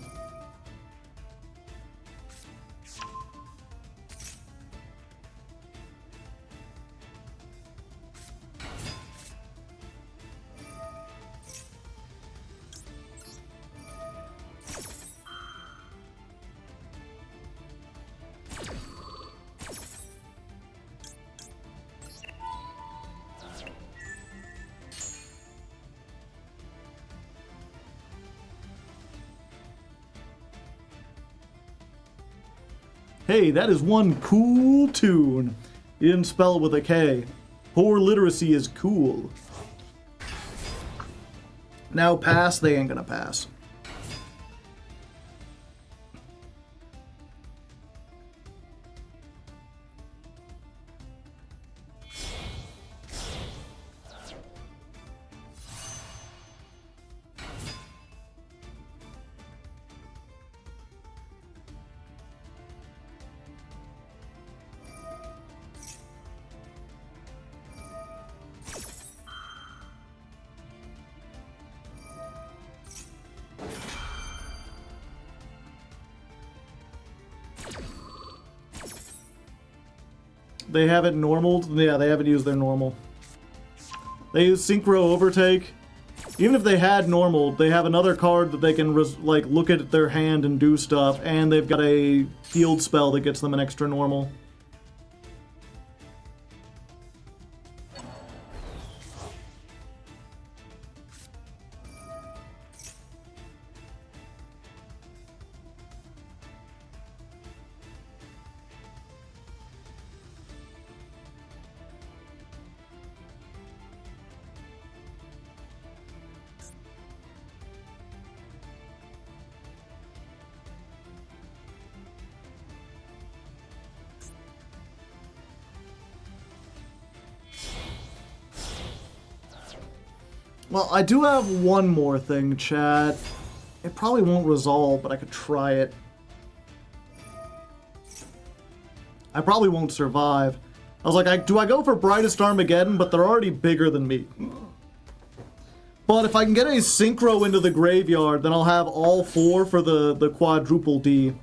Hey, that is one cool tune. You didn't spell it with a K. Poor literacy is cool. Now pass, they ain't gonna pass. They have it normaled? Yeah, they haven't used their normal. They use Synchro Overtake. Even if they had normal, they have another card that they can like look at their hand and do stuff, and they've got a field spell that gets them an extra normal. Well, I do have one more thing, chat. It probably won't resolve, but I could try it. I probably won't survive. I was like, do I go for Brightest Armageddon? But they're already bigger than me. But if I can get a Synchro into the graveyard, then I'll have all four for the quadruple D.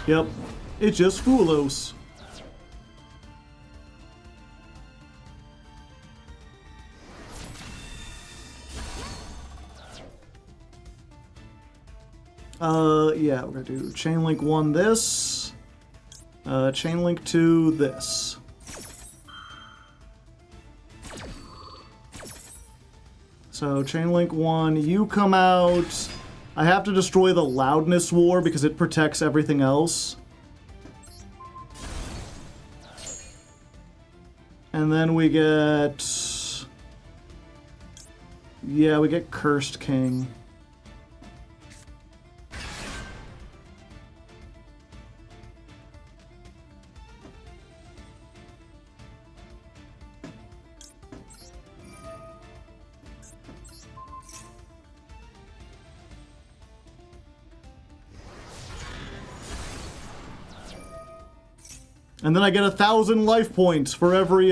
Yep, it's just Foolos. Yeah, we're gonna do chain link 1 this, chain link 2 this. So chain link 1, you come out. I have to destroy the loudness war because it protects everything else. And then we get... yeah, we get Cursed King. And then I get 1,000 life points for every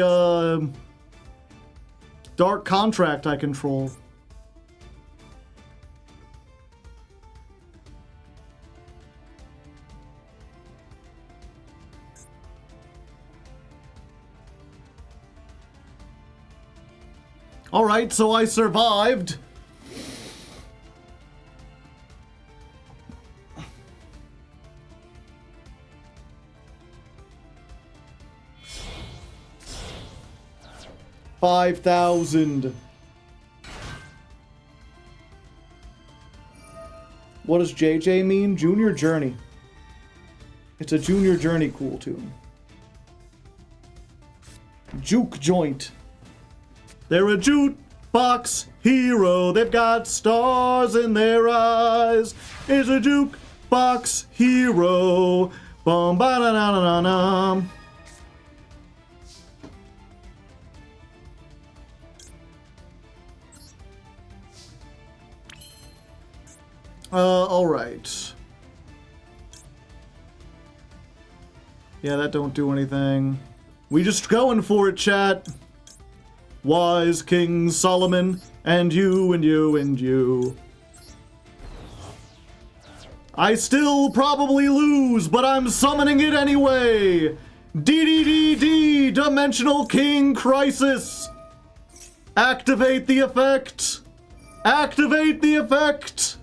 dark contract I control. Alright, so I survived. $5,000. What does JJ mean? Junior Journey. It's a Junior Journey cool tune. Juke Joint. They're a jukebox hero. They've got stars in their eyes. It's a jukebox hero. Bum ba da da da da. Alright. Yeah, that don't do anything. We just going for it, chat. Wise King Solomon, and you, and you, and you. I still probably lose, but I'm summoning it anyway! DDDD, Dimensional King Crisis! Activate the effect! Activate the effect!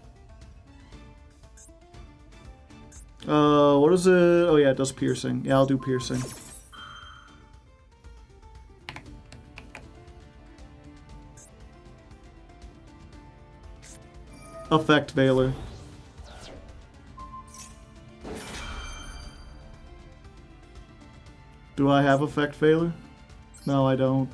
What is it? Oh yeah, it does piercing. Yeah, I'll do piercing. Effect Veiler. Do I have Effect Veiler? No, I don't.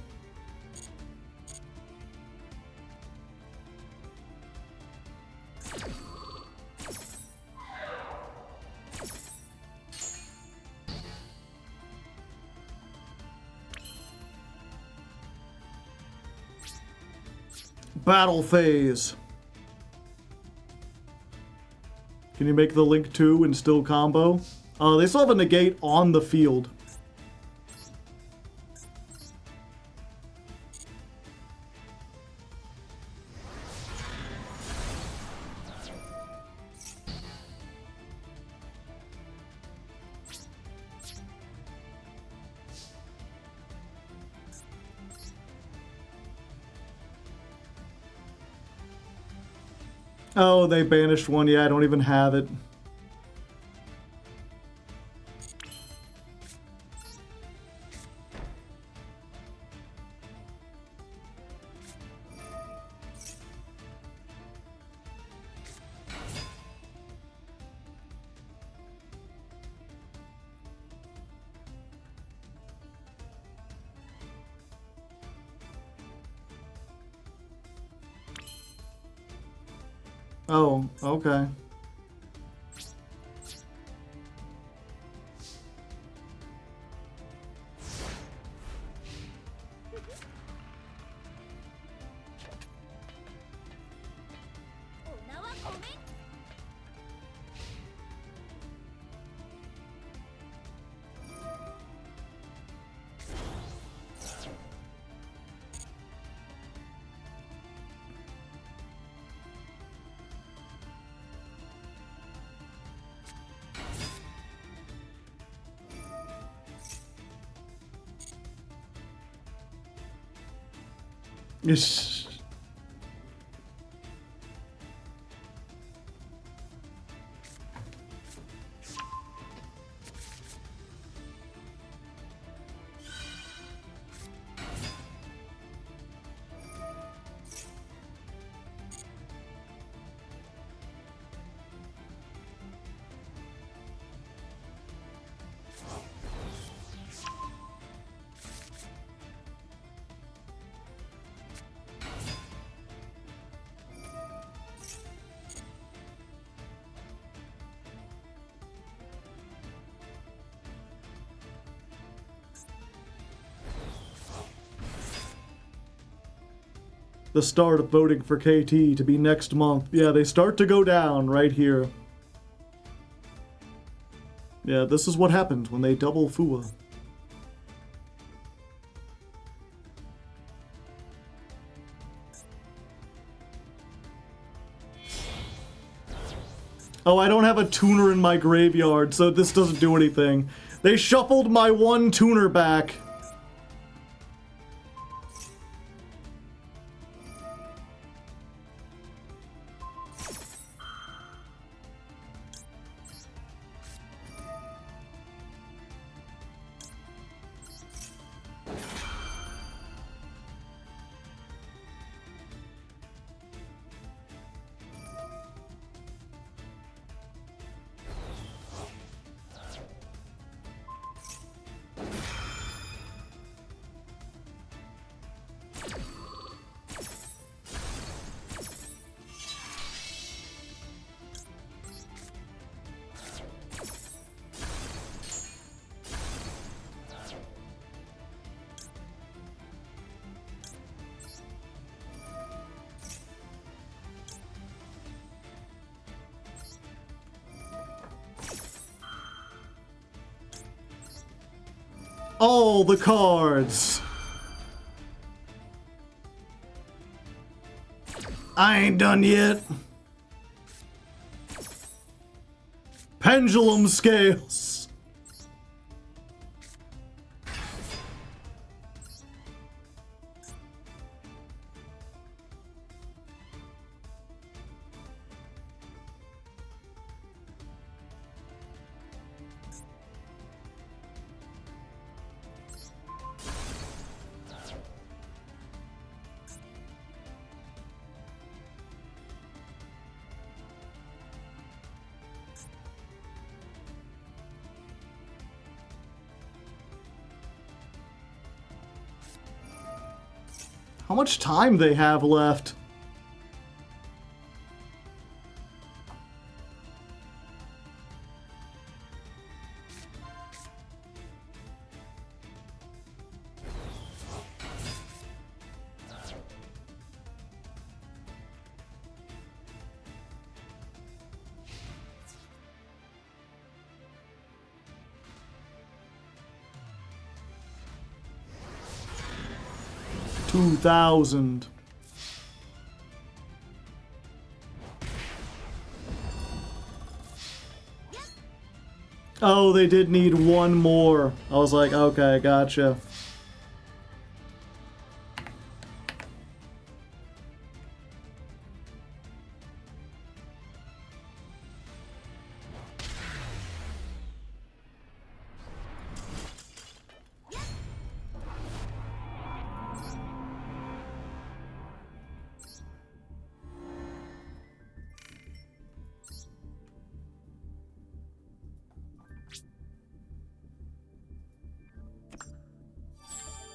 Battle phase. Can you make the Link 2 and still combo? They still have a negate on the field. Oh, they banished one. Yeah, I don't even have it. Oh, okay. Ish. The start of voting for KT to be next month. Yeah, they start to go down right here. Yeah, this is what happens when they double FUA. Oh, I don't have a tuner in my graveyard, so this doesn't do anything. They shuffled my one tuner back. All the cards. I ain't done yet. Pendulum scales. How much time they have left? $2,000. Oh, they did need one more. I was like, okay, gotcha.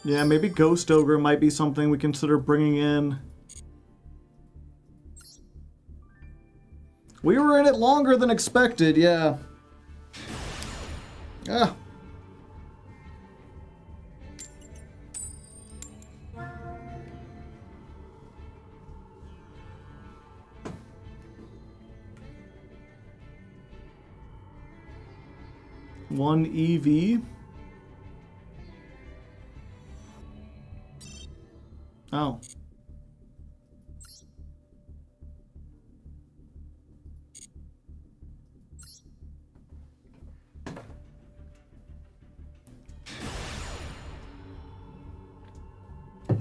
Yeah, maybe Ghost Ogre might be something we consider bringing in. We were in it longer than expected, yeah. Ah. One EV. Oh.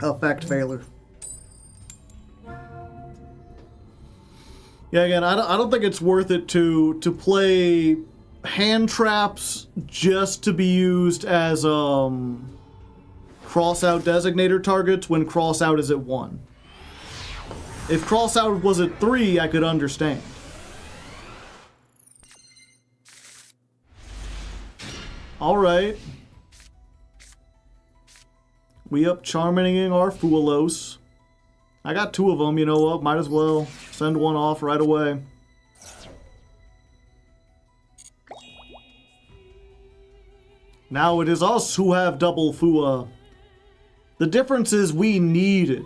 Effect failure. Yeah, again, I don't think it's worth it to play hand traps just to be used as cross out designator targets when cross out is at 1. If cross out was at 3, I could understand. Alright. We up charming our Fuelos. I got 2 of them, you know what? Might as well send one off right away. Now it is us who have double Fua. The difference is we need it.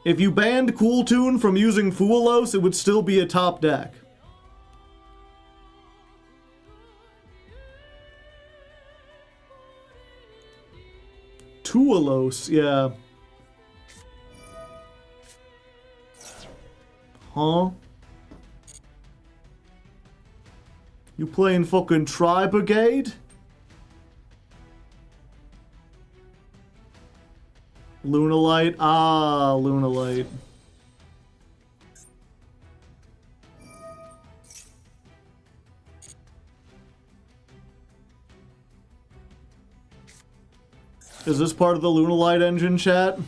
If you banned Cool Tune from using Fuelos, it would still be a top deck. Tualos, yeah. Huh? You playing fucking Tri-Brigade? Lunalite? Ah, Lunalite. Is this part of the Lunalite engine, chat?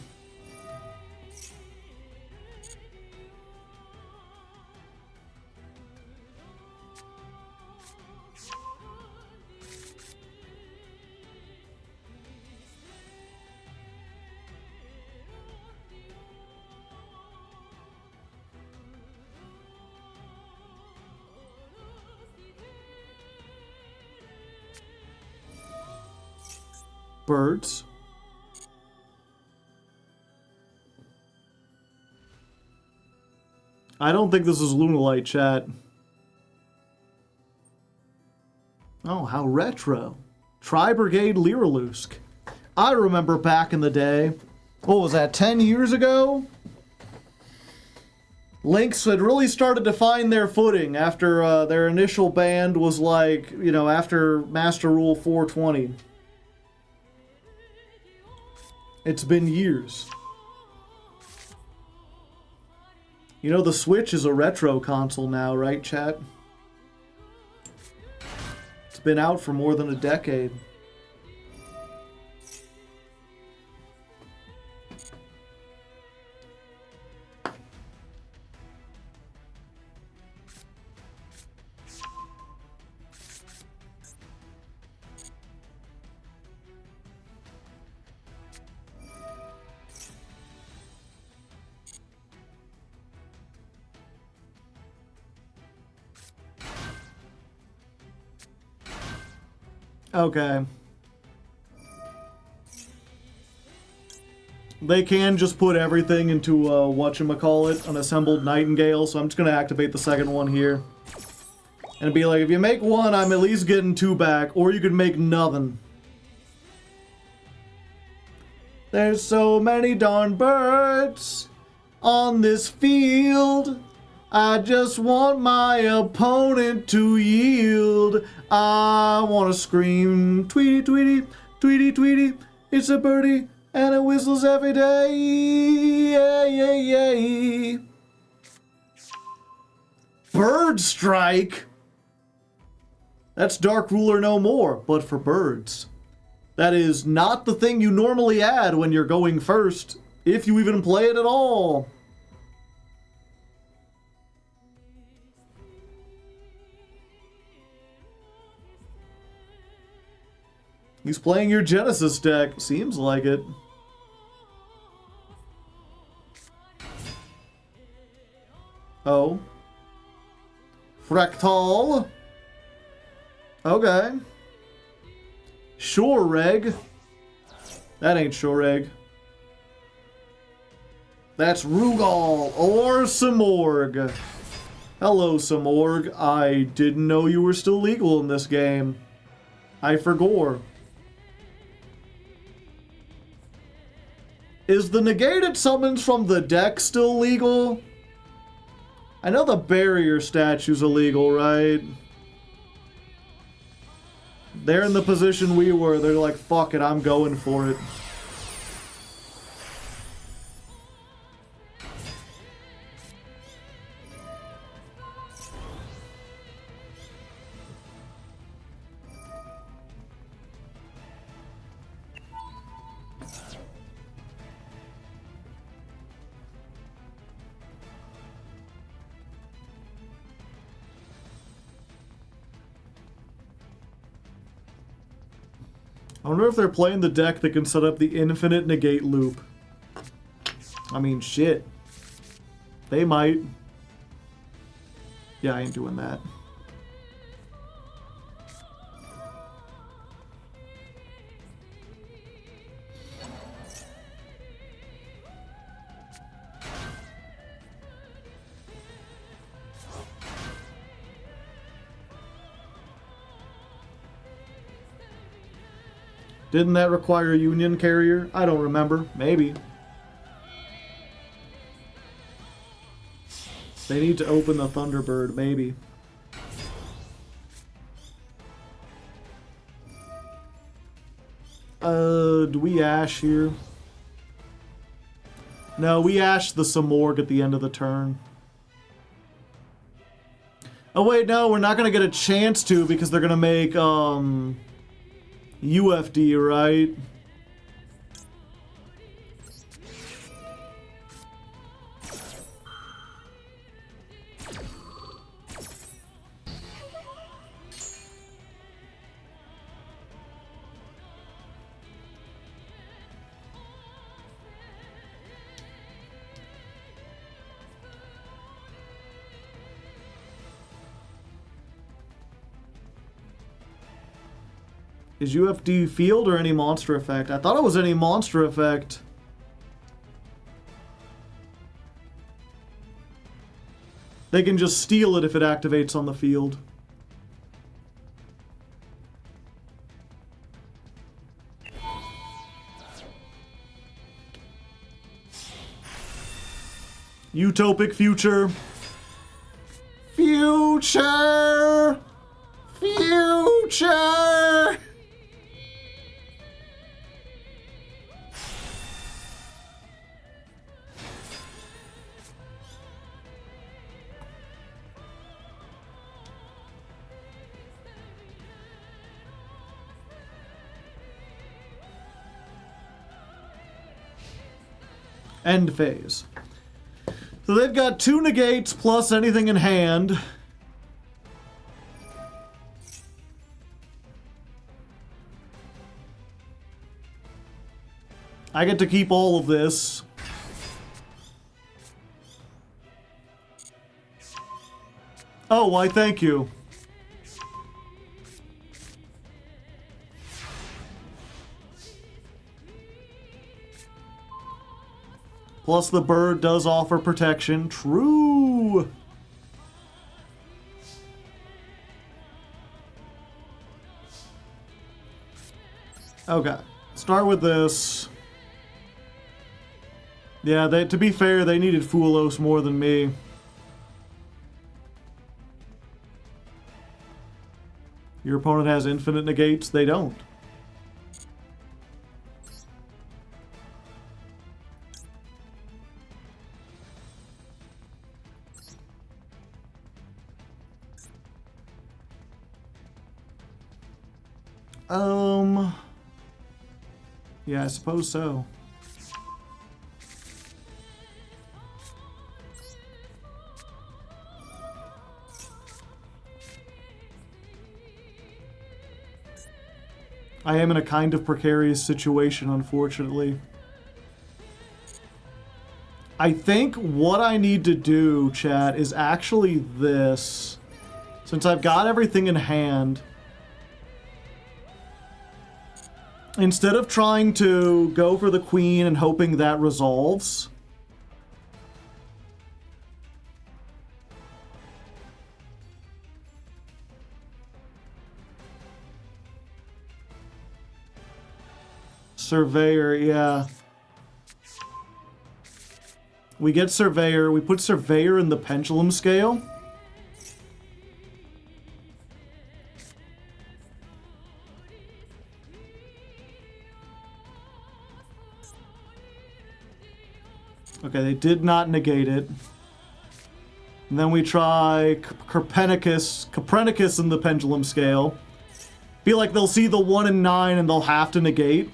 Birds. I don't think this is Lunalite, chat. Oh, how retro. Tri-Brigade Lyrilusk. I remember back in the day. What was that, 10 years ago? Lynx had really started to find their footing after their initial band was like, you know, after Master Rule 420. It's been years. You know, the Switch is a retro console now, right, chat? It's been out for more than a decade. Okay. They can just put everything into, whatchamacallit, an assembled Nightingale, so I'm just gonna activate the second one here. And be like, if you make one, I'm at least getting 2 back, or you could make nothing. There's so many darn birds on this field. I just want my opponent to yield. I want to scream, Tweety, Tweety, Tweety, Tweety. It's a birdie, and it whistles every day. Yeah, yeah, yeah. Bird Strike? That's Dark Ruler no more, but for birds. That is not the thing you normally add when you're going first, if you even play it at all. He's playing your Genesis deck. Seems like it. Oh. Fractal. Okay. Sure, Reg. That ain't Sure Egg. That's Rugal or Samorg. Hello, Samorg. I didn't know you were still legal in this game. I forgot. Is the negated summons from the deck still legal? I know the barrier statue's illegal, right? They're in the position we were. They're like, fuck it, I'm going for it. I wonder if they're playing the deck that can set up the infinite negate loop. I mean, shit. They might. Yeah, I ain't doing that. Didn't that require a Union carrier? I don't remember. Maybe. They need to open the Thunderbird, maybe. Do we Ash here? No, we Ash the Samorg at the end of the turn. Oh wait, no, we're not gonna get a chance to because they're gonna make, UFD, right? Is UFD field or any monster effect? I thought it was any monster effect. They can just steal it if it activates on the field. Utopic future. Future! Future! End phase. So they've got 2 negates plus anything in hand. I get to keep all of this. Oh, why thank you. Plus the bird does offer protection. True! Okay. Start with this. Yeah, to be fair, they needed Fulos more than me. Your opponent has infinite negates? They don't. Yeah, I suppose so. I am in a kind of precarious situation, unfortunately. I think what I need to do, chat, is actually this. Since I've got everything in hand, instead of trying to go for the queen and hoping that resolves, Surveyor, yeah. We get Surveyor, we put Surveyor in the pendulum scale. Okay, they did not negate it. And then we try Copernicus in the pendulum scale. Feel like they'll see the 1 and 9 and they'll have to negate.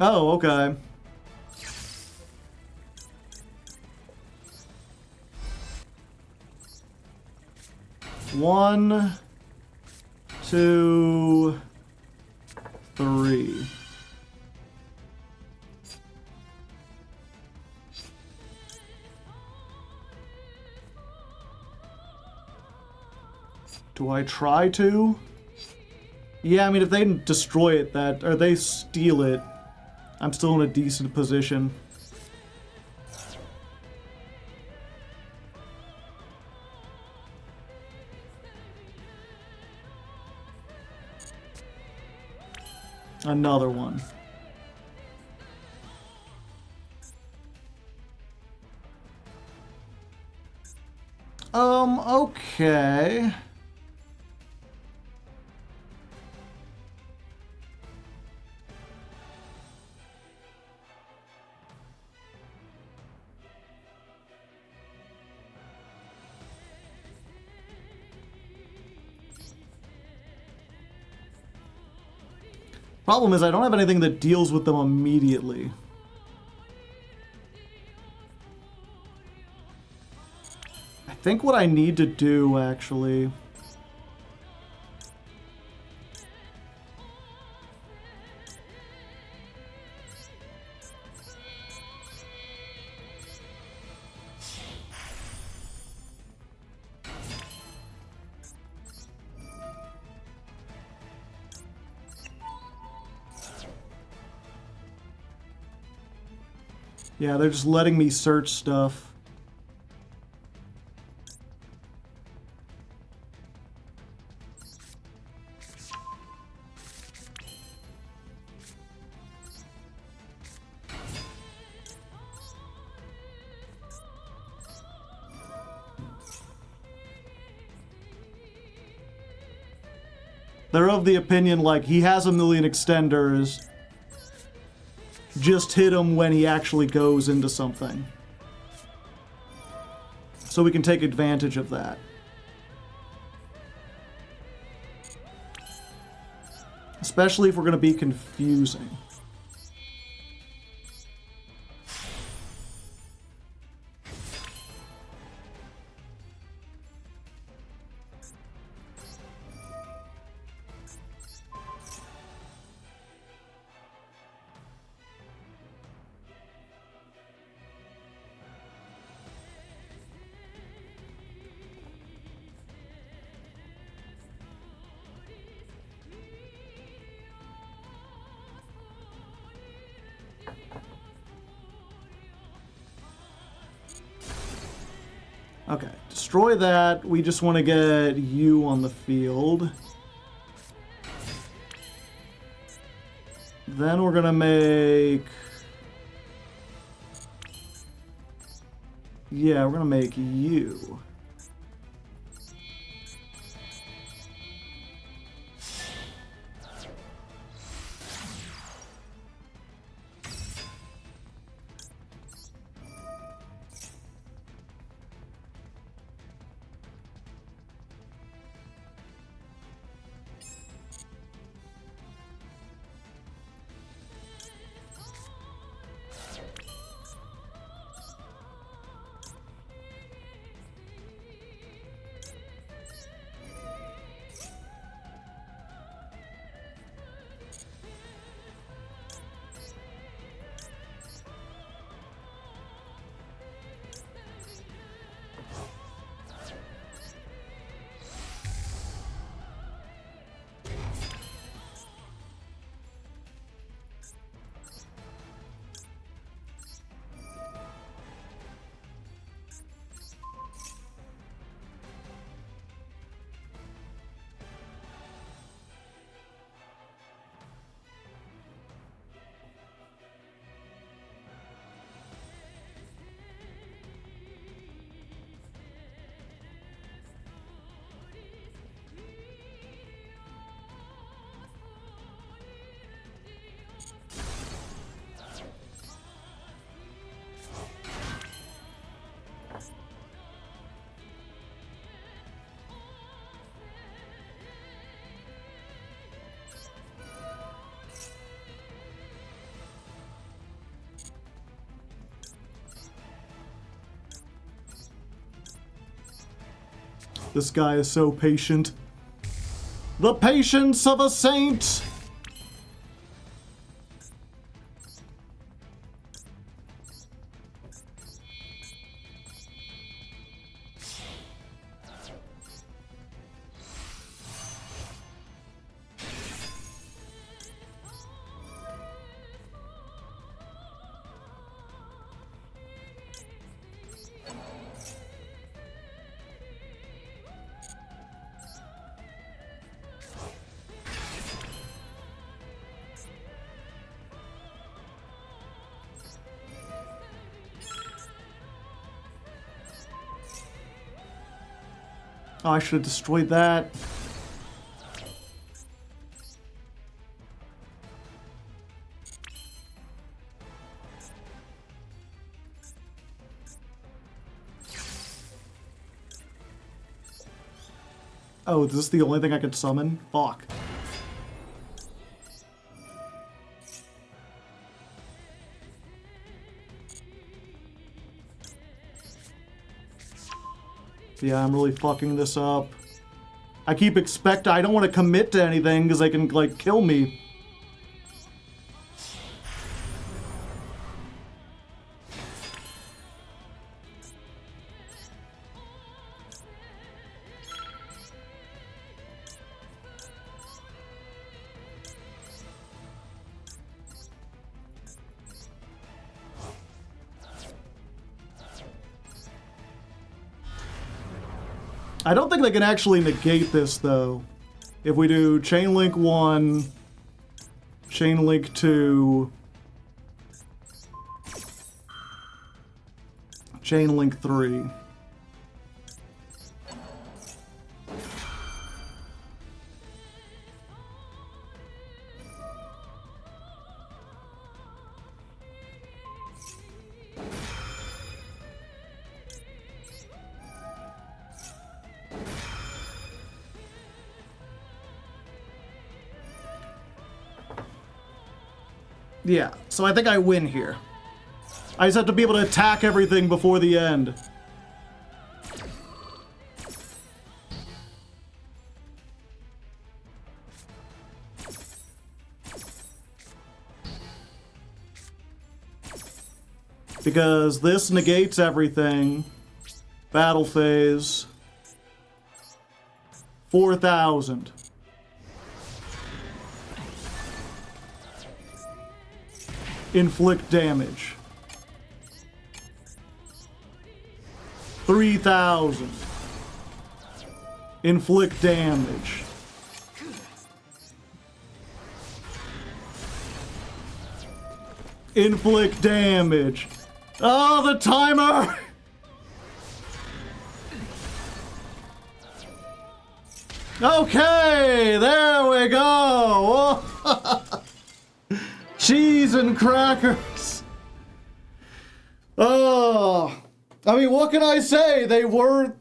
Oh, okay. 1, 2, 3. Do I try to? Yeah, I mean, if they destroy it, or they steal it, I'm still in a decent position. Another one. Okay. Problem is, I don't have anything that deals with them immediately. I think what I need to do, actually... Yeah, they're just letting me search stuff. They're of the opinion, like, he has a million extenders. Just hit him when he actually goes into something. So we can take advantage of that. Especially if we're going to be confusing. Okay, destroy that. We just want to get you on the field. Then we're gonna make... Yeah, we're gonna make you. This guy is so patient. The patience of a saint! Oh, I should have destroyed that. Oh, is this the only thing I could summon? Fuck. Yeah, I'm really fucking this up. I don't want to commit to anything because they can, like, kill me. I don't think they can actually negate this, though. If we do Chain Link 1, Chain Link 2, Chain Link 3. Yeah, so I think I win here. I just have to be able to attack everything before the end. Because this negates everything. Battle phase. 4,000. Inflict damage. 3,000. Inflict damage. Inflict damage. Oh, the timer! Okay, there we go. Cheese and crackers. Oh, I mean, what can I say? They were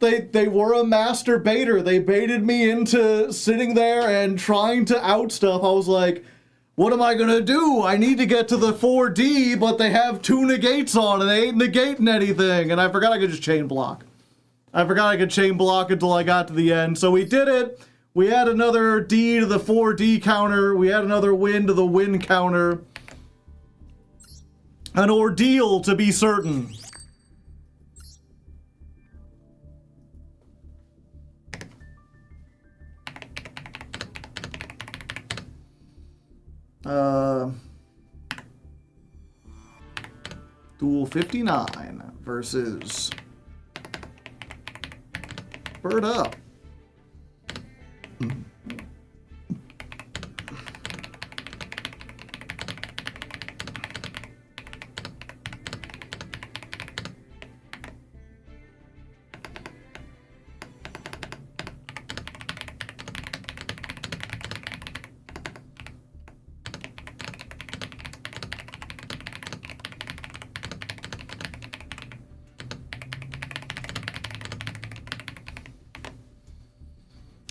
a master baiter. They baited me into sitting there and trying to out stuff. I was like, what am I gonna do? I need to get to the 4D, but they have 2 negates on and they ain't negating anything. And I forgot I could just chain block. I forgot I could chain block until I got to the end. So we did it. We had another D to the 4D counter. We had another win to the win counter. An ordeal, to be certain. Duel 59 versus Bird Up.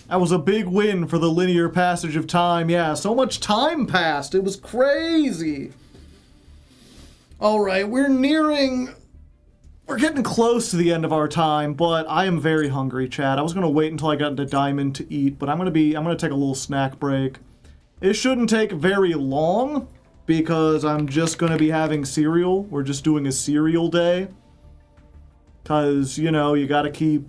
That was a big win for the linear passage of time. Yeah, so much time passed. It was crazy. All right, we're we're getting close to the end of our time, but I am very hungry, Chad. I was gonna wait until I got into Diamond to eat, but I'm gonna take a little snack break. It shouldn't take very long because I'm just gonna be having cereal. We're just doing a cereal day. Cause you know you gotta do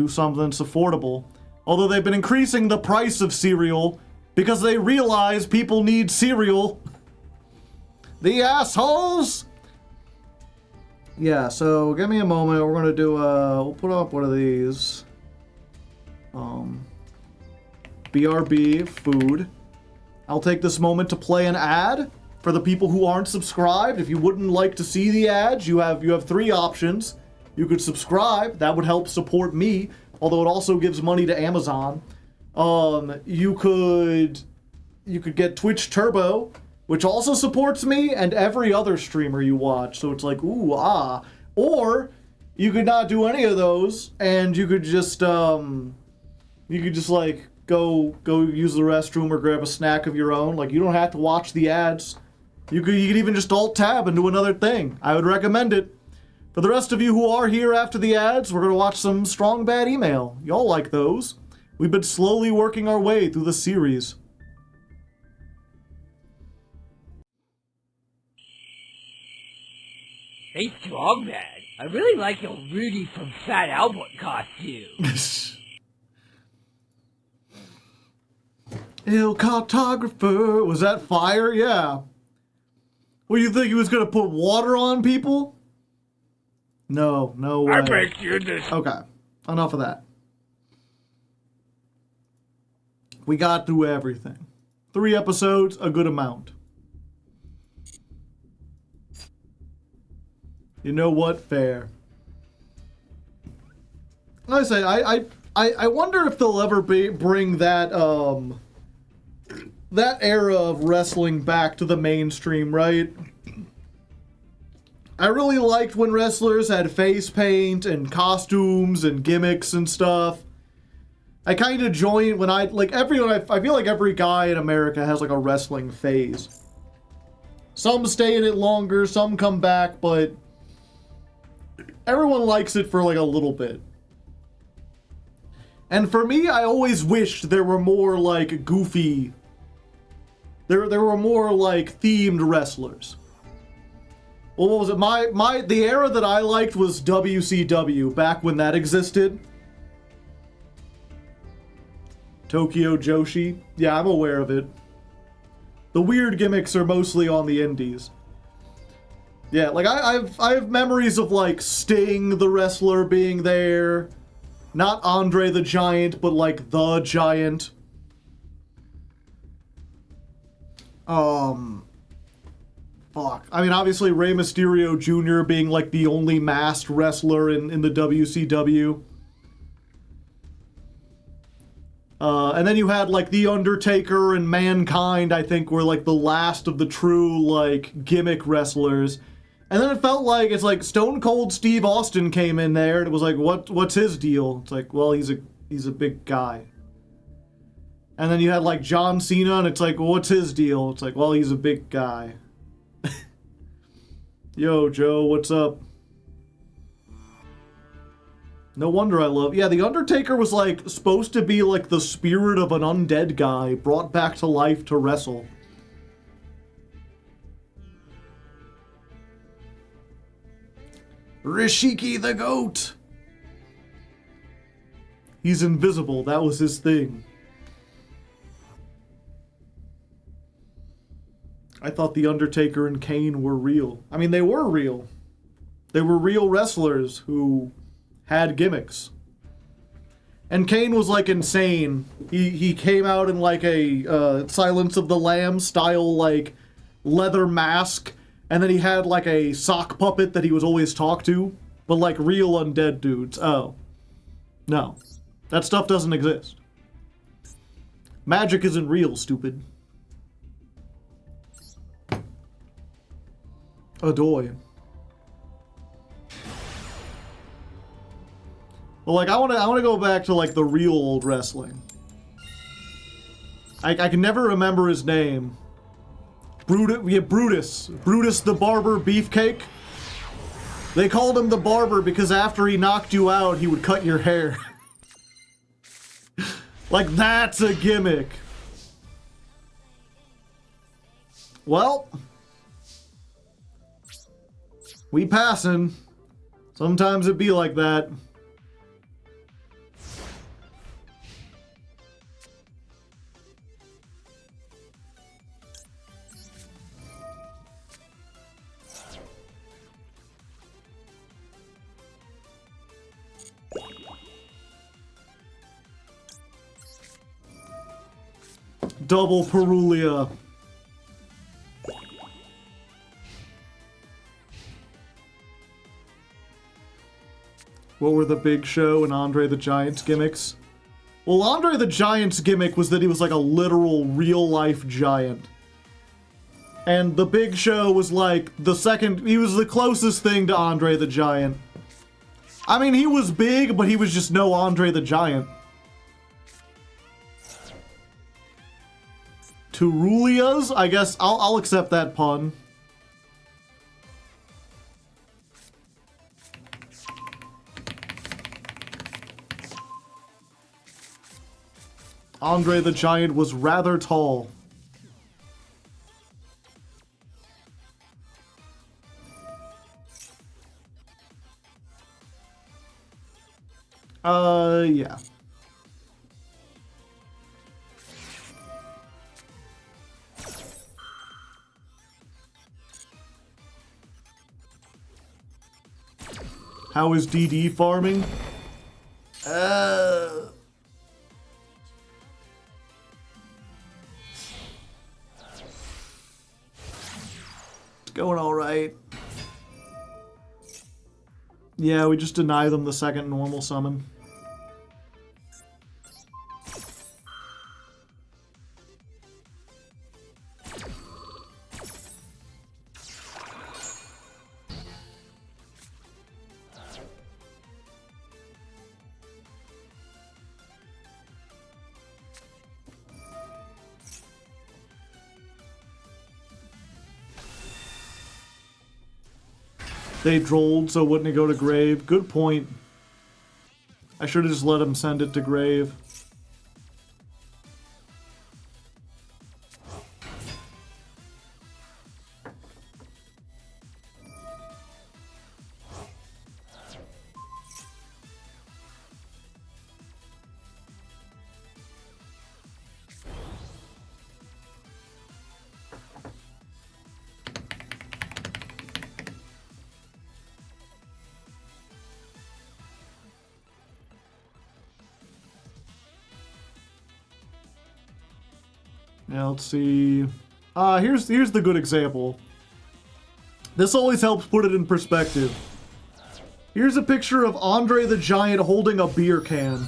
something that's affordable. Although they've been increasing the price of cereal because they realize people need cereal. The assholes! Yeah, so give me a moment. We're gonna do we'll put up one of these. BRB food. I'll take this moment to play an ad for the people who aren't subscribed. If you wouldn't like to see the ads, you have 3 options. You could subscribe. That would help support me, although it also gives money to Amazon. You could get Twitch Turbo, which also supports me and every other streamer you watch. So it's like, ooh, ah. Or you could not do any of those, and you could just like go use the restroom or grab a snack of your own. Like, you don't have to watch the ads. You could even just alt tab and do another thing. I would recommend it. For the rest of you who are here after the ads, we're gonna watch some Strong Bad Email. Y'all like those. We've been slowly working our way through the series. Hey, Strong Bad, I really like your Rudy from Fat Albert costume. Ill cartographer. Was that fire? Yeah. What, do you think he was gonna put water on people? No way. I make you this. Okay, enough of that. We got through everything. 3 episodes, a good amount. You know what? Fair. Like I say, I wonder if they'll ever bring that that era of wrestling back to the mainstream, right? I really liked when wrestlers had face paint and costumes and gimmicks and stuff. I kind of joined when I feel like every guy in America has like a wrestling phase. Some stay in it longer, some come back, but everyone likes it for like a little bit. And for me, I always wished there were more like goofy. There were more like themed wrestlers. Well, what was it? The era that I liked was WCW, back when that existed. Tokyo Joshi. Yeah, I'm aware of it. The weird gimmicks are mostly on the indies. Yeah, like I have memories of like Sting the wrestler being there. Not Andre the Giant, but like the Giant. Fuck. I mean, obviously Rey Mysterio Jr. being like the only masked wrestler in the WCW. And then you had like The Undertaker and Mankind, I think, were like the last of the true like gimmick wrestlers. And then it felt like it's like Stone Cold Steve Austin came in there and it was like, what's his deal? It's like, well, he's a big guy. And then you had like John Cena and it's like, well, what's his deal? It's like, well, he's a big guy. Yo, Joe, what's up? No wonder I love... Yeah, The Undertaker was like supposed to be like the spirit of an undead guy brought back to life to wrestle. Rishiki the Goat! He's invisible, that was his thing. I thought The Undertaker and Kane were real. I mean, they were real. They were real wrestlers who had gimmicks. And Kane was like insane. He came out in like a Silence of the Lambs style like leather mask. And then he had like a sock puppet that he was always talked to. But like real undead dudes. Oh. No. That stuff doesn't exist. Magic isn't real, stupid. Adoy. Well, like I want to go back to like the real old wrestling. I can never remember his name. Brutus the Barber Beefcake. They called him the barber because after he knocked you out, he would cut your hair. Like, that's a gimmick. Well, we passin'. Sometimes it be like that. Double Perulia. What were the Big Show and Andre the Giant's gimmicks? Well, Andre the Giant's gimmick was that he was like a literal, real-life giant. And the Big Show was like the second... He was the closest thing to Andre the Giant. I mean, he was big, but he was just no Andre the Giant. Turulias? I guess I'll accept that pun. Andre the Giant was rather tall. Yeah. How is DD farming? It's going all right. Yeah, we just deny them the second normal summon. They drolled, so wouldn't it go to grave? Good point. I should have just let him send it to grave. Now let's see. Here's the good example. This always helps put it in perspective. Here's a picture of Andre the Giant holding a beer can.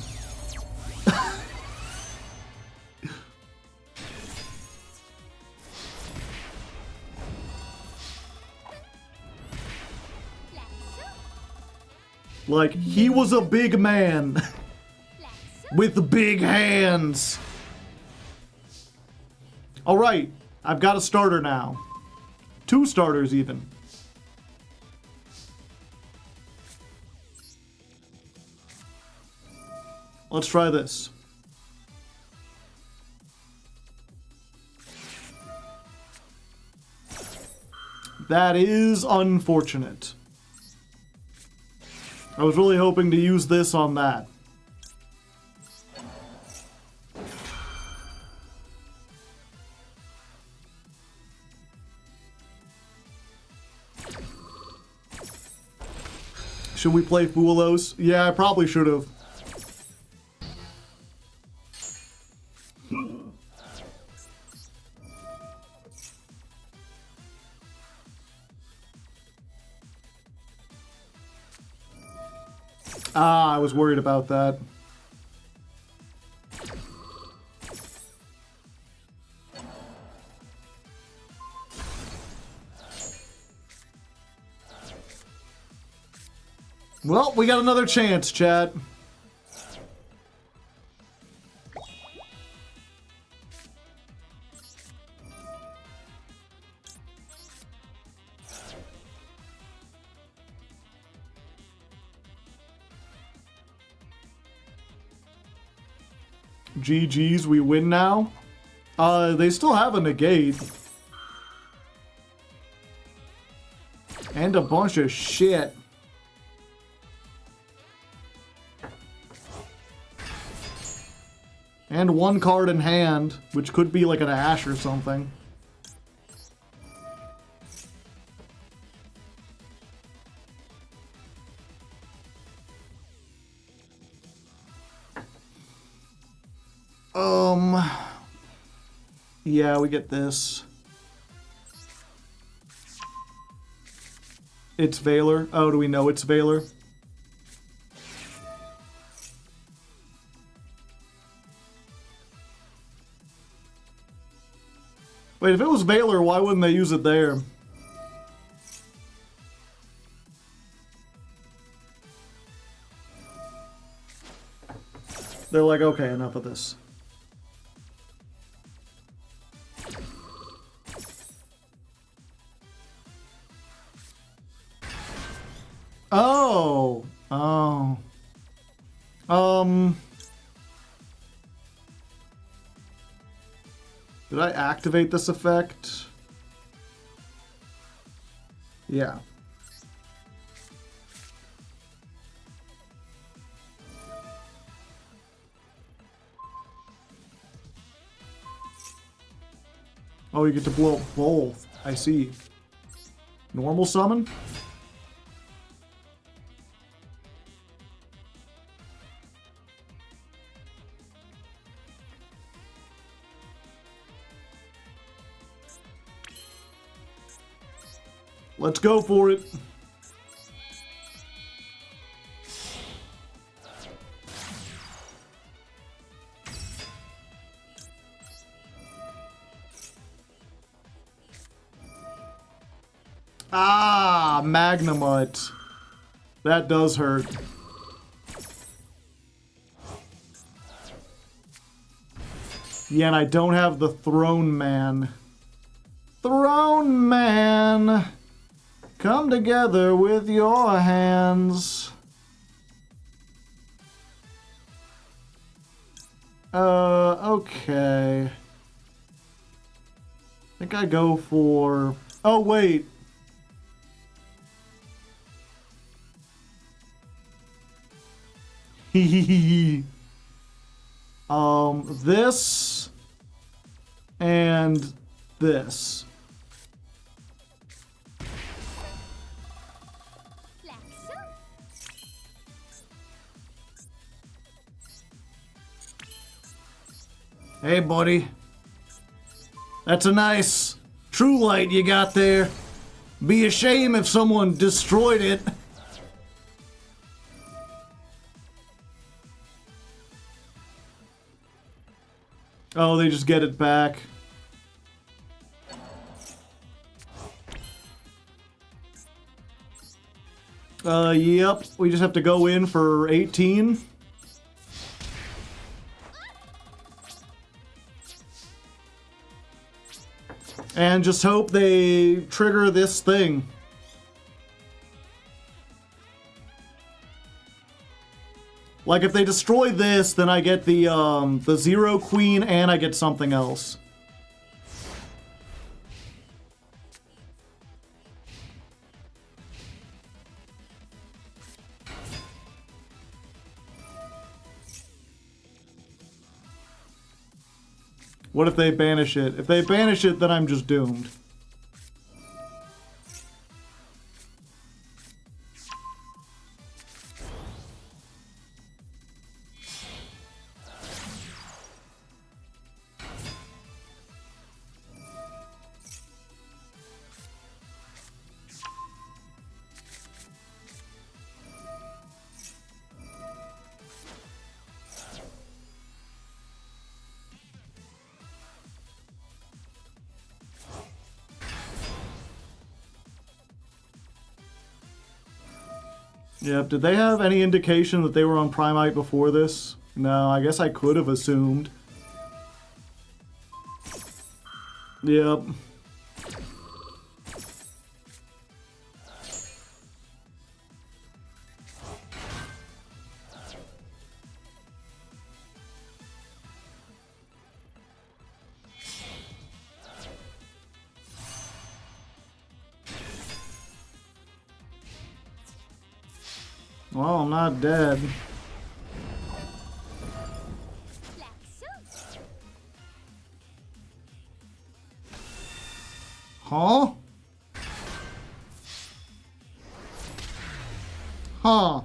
Like, he was a big man with big hands. Alright, I've got a starter now. 2 starters, even. Let's try this. That is unfortunate. I was really hoping to use this on that. Should we play Foolos? Yeah, I probably should have. I was worried about that. Well, we got another chance, chat. GG's, we win now. They still have a negate. And a bunch of shit. And one card in hand, which could be like an Ash or something. Yeah, we get this. It's Valor. Oh, do we know it's Valor? Wait, if it was Valor, why wouldn't they use it there? They're like, okay, enough of this. Oh. Oh. Did I activate this effect? Yeah. Oh, you get to blow up both. I see. Normal summon? Let's go for it. Ah, Magnemite. That does hurt. Yeah, and I don't have the Throne Man. Throne Man! Come together with your hands. Okay. I think I go for... Oh, wait. This and this. Hey, buddy. That's a nice true light you got there. Be a shame if someone destroyed it. Oh, they just get it back. Yep. We just have to go in for 18. And just hope they trigger this thing. Like, if they destroy this, then I get the Zero Queen and I get something else. What if they banish it? If they banish it, then I'm just doomed. Yep, did they have any indication that they were on Primite before this? No, I guess I could have assumed. Yep. Well, I'm not dead. Huh? Huh.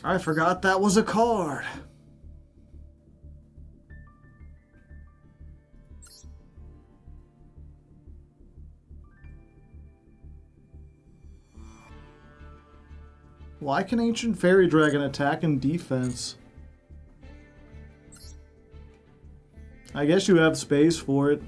I forgot that was a card. Why can Ancient Fairy Dragon attack and defense? I guess you have space for it.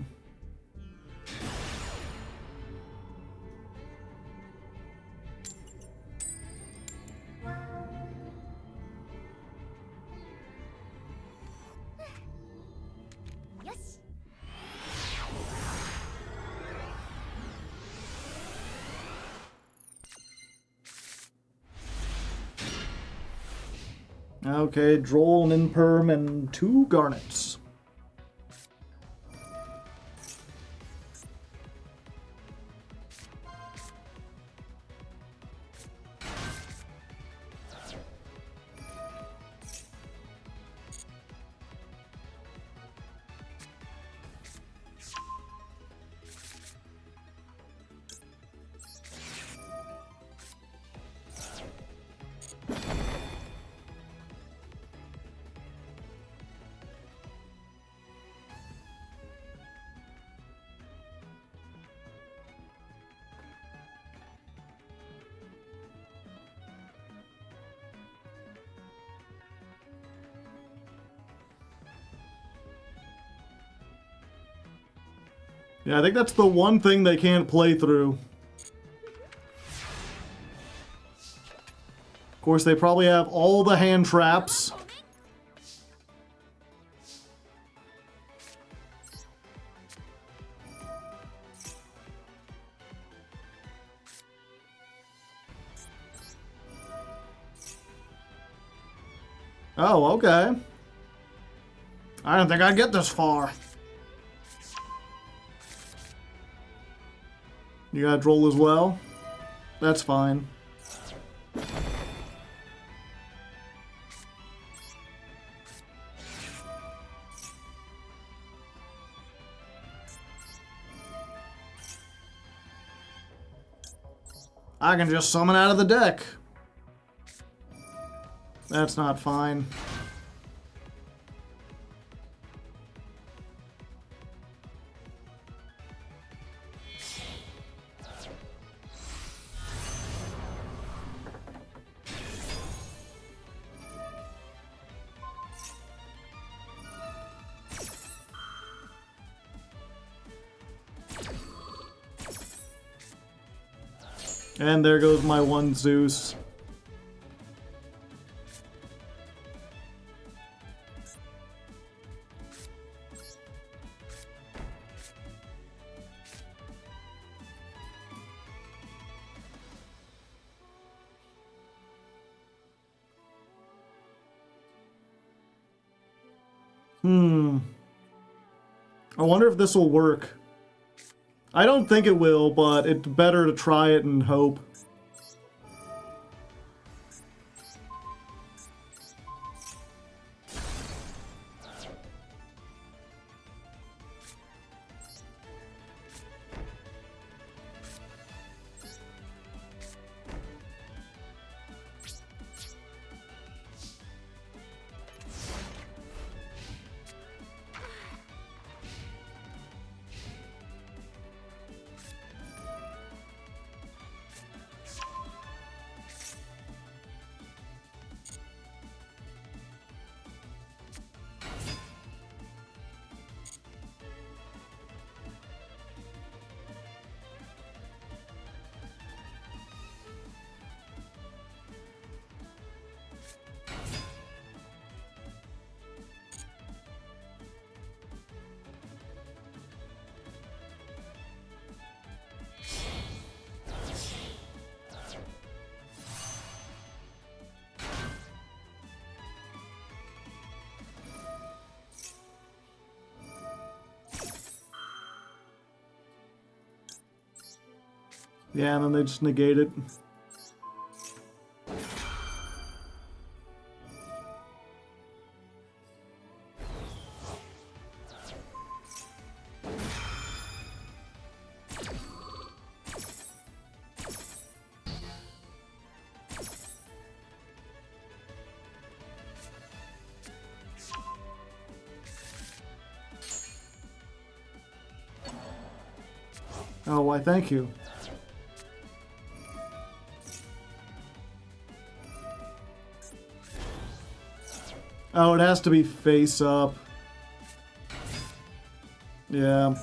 Okay, Droll, and Imperm, and 2 Garnets. Yeah, I think that's the one thing they can't play through. Of course, they probably have all the hand traps. Oh, okay. I didn't think I'd get this far. You got Droll as well? That's fine. I can just summon out of the deck. That's not fine. And there goes my one Zeus. I wonder if this will work. I don't think it will, but it's better to try it and hope. Yeah, and then they just negate it. Oh, why, thank you. Oh, it has to be face up. Yeah.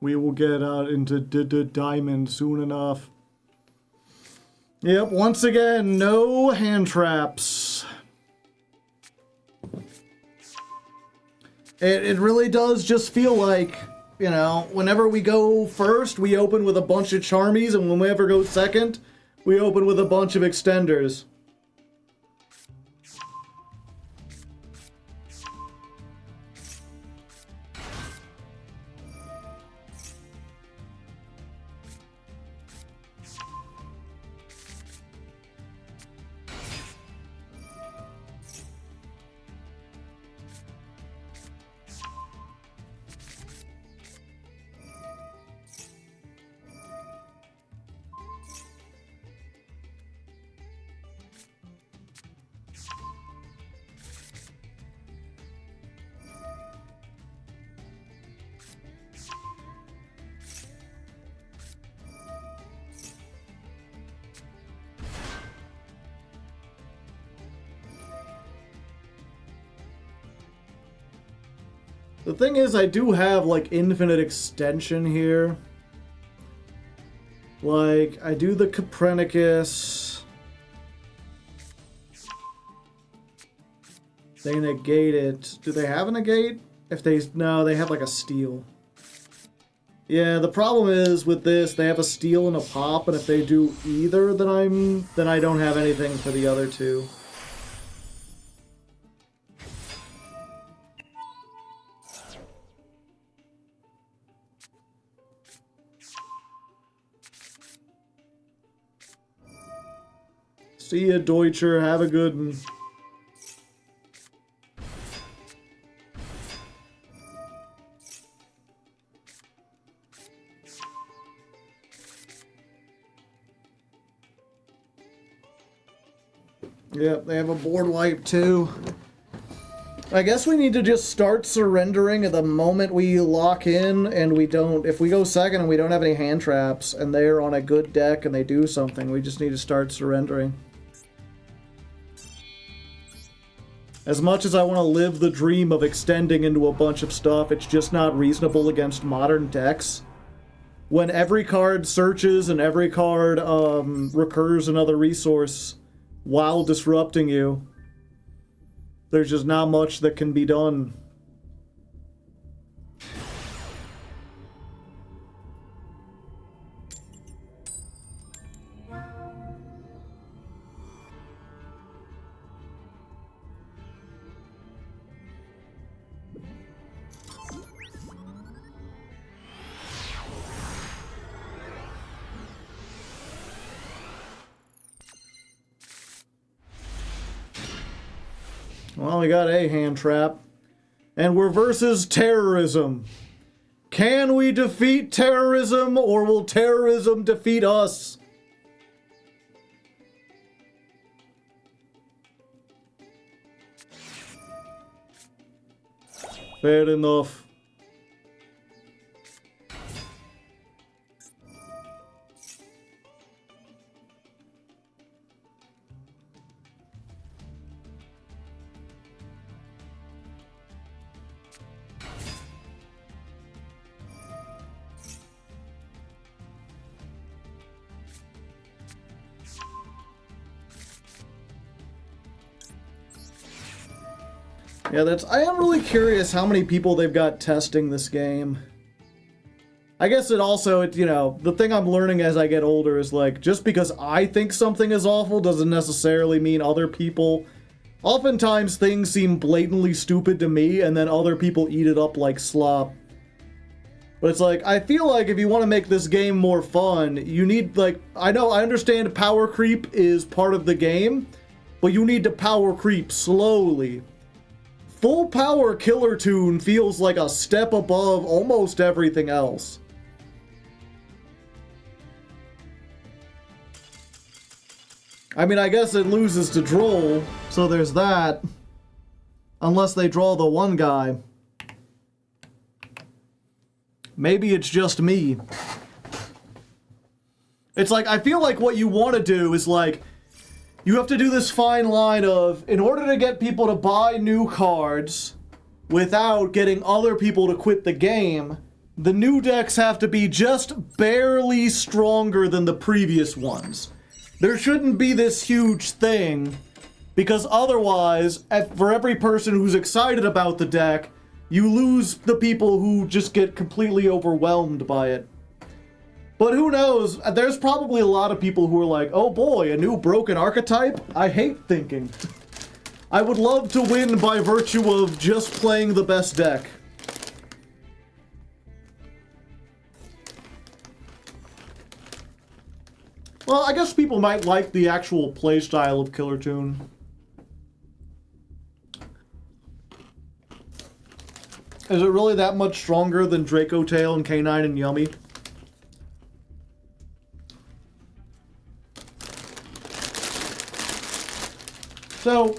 We will get out into diamond soon enough. Yep, once again, no hand traps. It really does just feel like, you know, whenever we go first, we open with a bunch of charmies, and when we ever go second, we open with a bunch of extenders. The thing is, I do have, like, infinite extension here. Like, I do the Copernicus. They negate it. Do they have a negate? If they... No, they have, like, a steal. Yeah, the problem is, with this, they have a steal and a pop, and if they do either, then I don't have anything for the other two. See ya, Deutscher. Have a good one. Yep, they have a board wipe too. I guess we need to just start surrendering at the moment we lock in, and we don't... If we go second and we don't have any hand traps, and they're on a good deck and they do something, we just need to start surrendering. As much as I want to live the dream of extending into a bunch of stuff, it's just not reasonable against modern decks. When every card searches and every card recurs another resource while disrupting you, there's just not much that can be done. Well, we got a hand trap. And we're versus terrorism. Can we defeat terrorism, or will terrorism defeat us? Fair enough. Yeah, I am really curious how many people they've got testing this game. I guess the thing I'm learning as I get older is like, just because I think something is awful doesn't necessarily mean other people. Oftentimes things seem blatantly stupid to me, and then other people eat it up like slop. But it's like, I feel like if you want to make this game more fun, you need, like, I understand power creep is part of the game, but you need to power creep slowly. Full power Killer Tune feels like a step above almost everything else. I mean, I guess it loses to Droll, so there's that. Unless they draw the one guy. Maybe it's just me. It's like, I feel like what you want to do is like, you have to do this fine line of, in order to get people to buy new cards without getting other people to quit the game, the new decks have to be just barely stronger than the previous ones. There shouldn't be this huge thing, because otherwise, for every person who's excited about the deck, you lose the people who just get completely overwhelmed by it. But who knows? There's probably a lot of people who are like, oh boy, a new broken archetype? I hate thinking. I would love to win by virtue of just playing the best deck. Well, I guess people might like the actual playstyle of Killer Tune. Is it really that much stronger than Draco Tail and K9 and Yummy? So,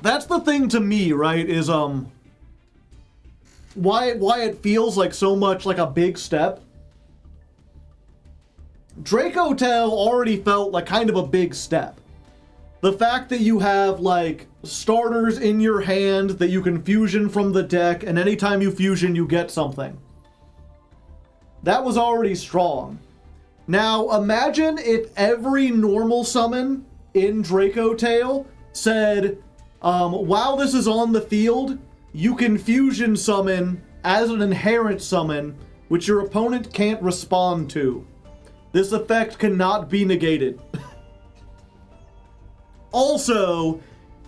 that's the thing to me, right, is, why it feels like so much like a big step. Draco Tail already felt like kind of a big step. The fact that you have, like, starters in your hand that you can fusion from the deck, and anytime you fusion, you get something. That was already strong. Now, imagine if every normal summon in Draco Tail said, while this is on the field, you can fusion summon as an inherent summon, which your opponent can't respond to. This effect cannot be negated. Also,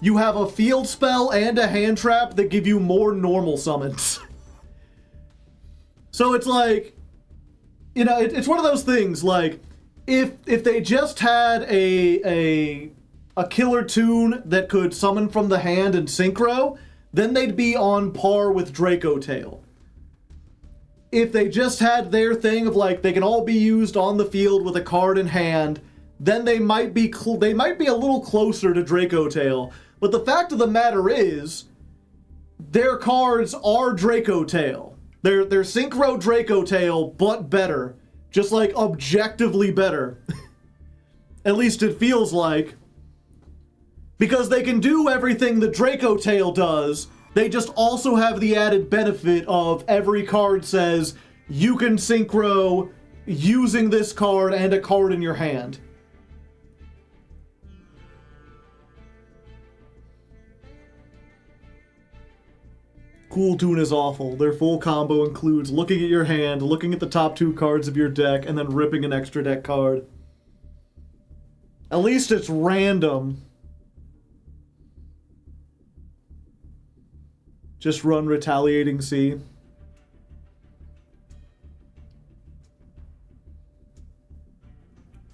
you have a field spell and a hand trap that give you more normal summons. So it's like, you know, it's one of those things, like, if they just had a Killer Tune that could summon from the hand and synchro, then they'd be on par with Draco Tail. If they just had their thing of, like, they can all be used on the field with a card in hand, then they might be a little closer to Draco Tail. But the fact of the matter is, their cards are Draco Tail. They're Synchro Draco Tail, but better. Just, like, objectively better. At least it feels like. Because they can do everything the Draco Tail does, they just also have the added benefit of every card says, you can synchro using this card and a card in your hand. Cool Tune is awful. Their full combo includes looking at your hand, looking at the top 2 cards of your deck, and then ripping an extra deck card. At least it's random. Just run Retaliating Sea.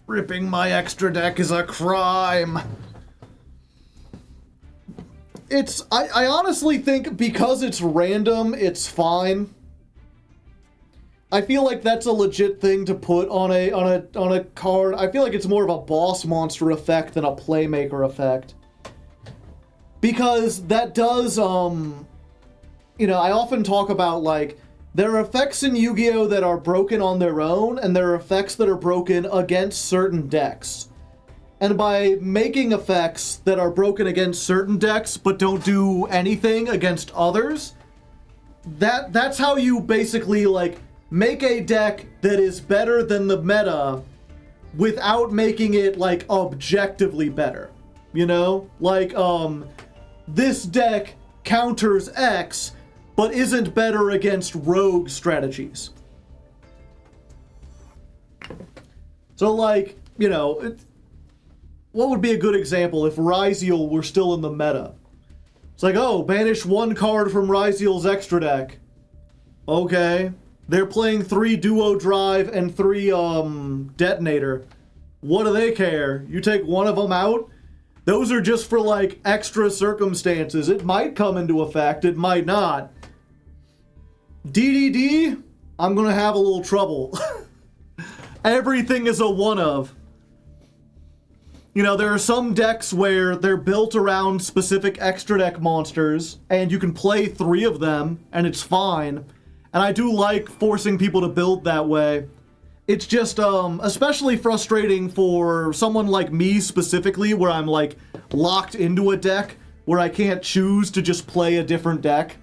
Ripping my extra deck is a crime. I honestly think because it's random, it's fine. I feel like that's a legit thing to put on a card. I feel like it's more of a boss monster effect than a playmaker effect. Because that does, you know, I often talk about, like, there are effects in Yu-Gi-Oh! That are broken on their own, and there are effects that are broken against certain decks. And by making effects that are broken against certain decks, but don't do anything against others, that's how you basically, like, make a deck that is better than the meta without making it, like, objectively better. You know? Like, this deck counters X, but isn't better against rogue strategies. So, like, you know, what would be a good example if Ryziel were still in the meta? It's like, oh, banish one card from Ryziel's extra deck. Okay. They're playing 3 Duo Drive and 3 Detonator. What do they care? You take one of them out? Those are just for, like, extra circumstances. It might come into effect, it might not. DDD, I'm gonna have a little trouble. Everything is a one of. You know, there are some decks where they're built around specific extra deck monsters, and you can play 3 of them, and it's fine. And I do like forcing people to build that way. It's just, especially frustrating for someone like me specifically, where I'm, like, locked into a deck, where I can't choose to just play a different deck.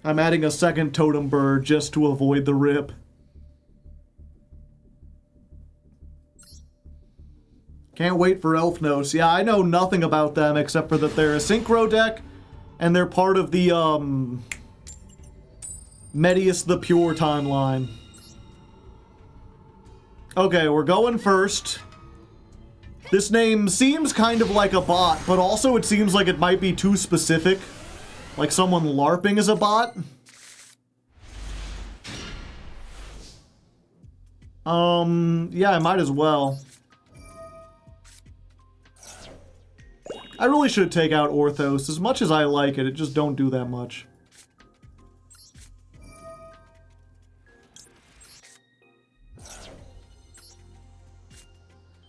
I'm adding a second totem bird just to avoid the rip. Can't wait for Elfnos. Yeah, I know nothing about them except for that they're a synchro deck, and they're part of the, Medius the Pure timeline. Okay, we're going first. This name seems kind of like a bot, but also it seems like it might be too specific. Like someone LARPing as a bot? Yeah, I might as well. I really should take out Orthos. As much as I like it, it just don't do that much.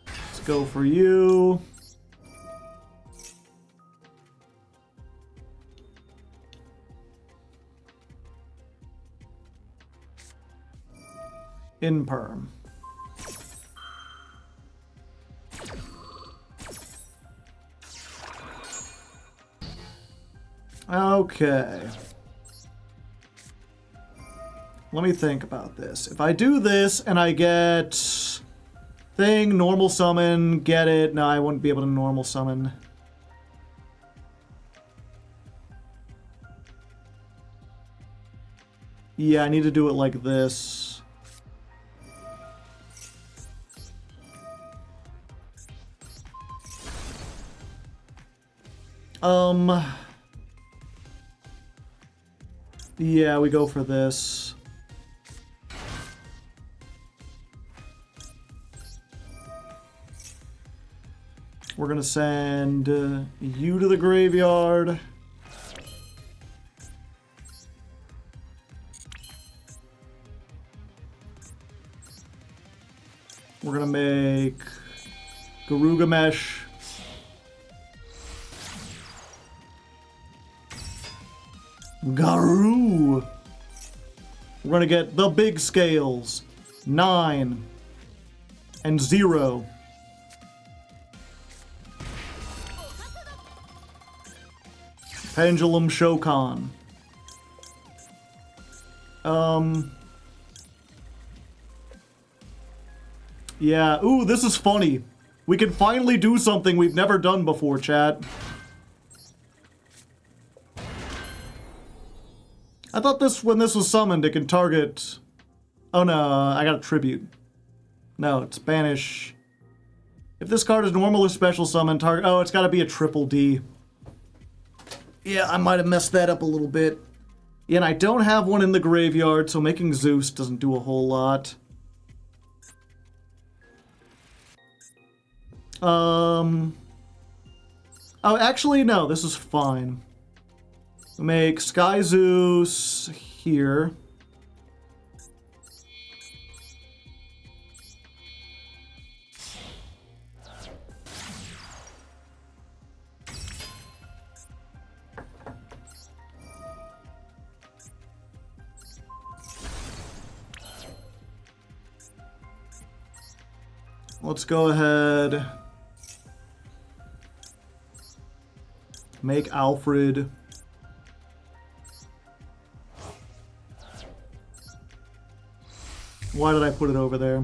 Let's go for you. In perm. Okay. Let me think about this. If I do this and I get thing, normal summon, get it. No, I wouldn't be able to normal summon. Yeah, I need to do it like this. Yeah, we go for this. We're gonna send you to the graveyard. We're gonna make Garugamesh. Garu! We're gonna get the big scales. 9 and 0. Pendulum Shokan. Yeah, ooh, this is funny. We can finally do something we've never done before, chat. I thought this, when this was summoned, it can target... Oh no, I got a tribute. No, it's banish. If this card is normal or special summon, target... Oh, it's gotta be a triple D. Yeah, I might have messed that up a little bit. Yeah, and I don't have one in the graveyard, so making Zeus doesn't do a whole lot. Oh, actually, no, this is fine. Make Sky Zeus here. Let's go ahead. Make Alfred. Why did I put it over there?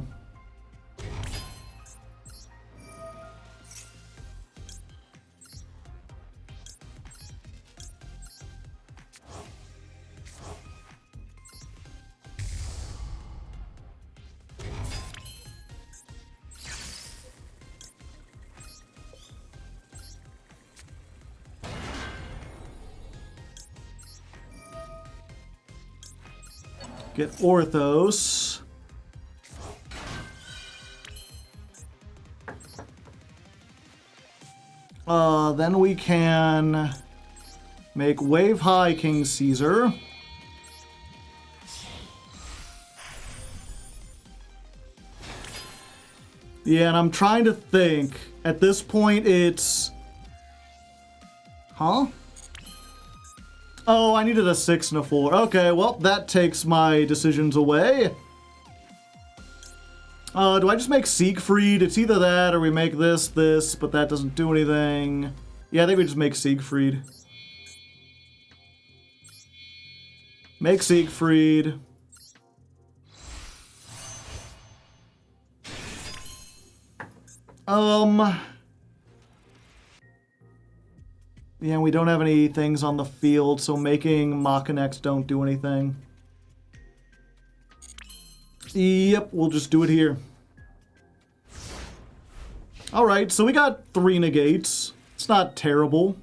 Get Orthos. Then we can make Wave High King Caesar. Yeah, and I'm trying to think. At this point, it's... Huh? Oh, I needed a 6 and a 4. Okay, well, that takes my decisions away. Do I just make Siegfried? It's either that or we make this, but that doesn't do anything. Yeah, I think we just make Siegfried. Make Siegfried. Yeah, we don't have any things on the field, so making Machinex don't do anything. Yep, we'll just do it here. Alright, so we got 3 negates. It's not terrible.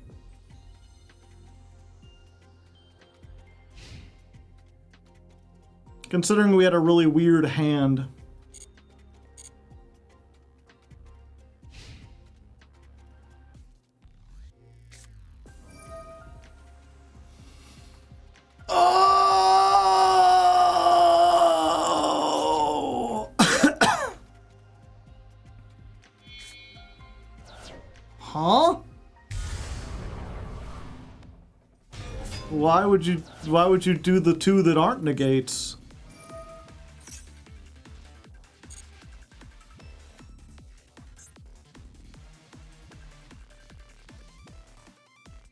Considering we had a really weird hand. Huh? Why would you do the 2 that aren't negates?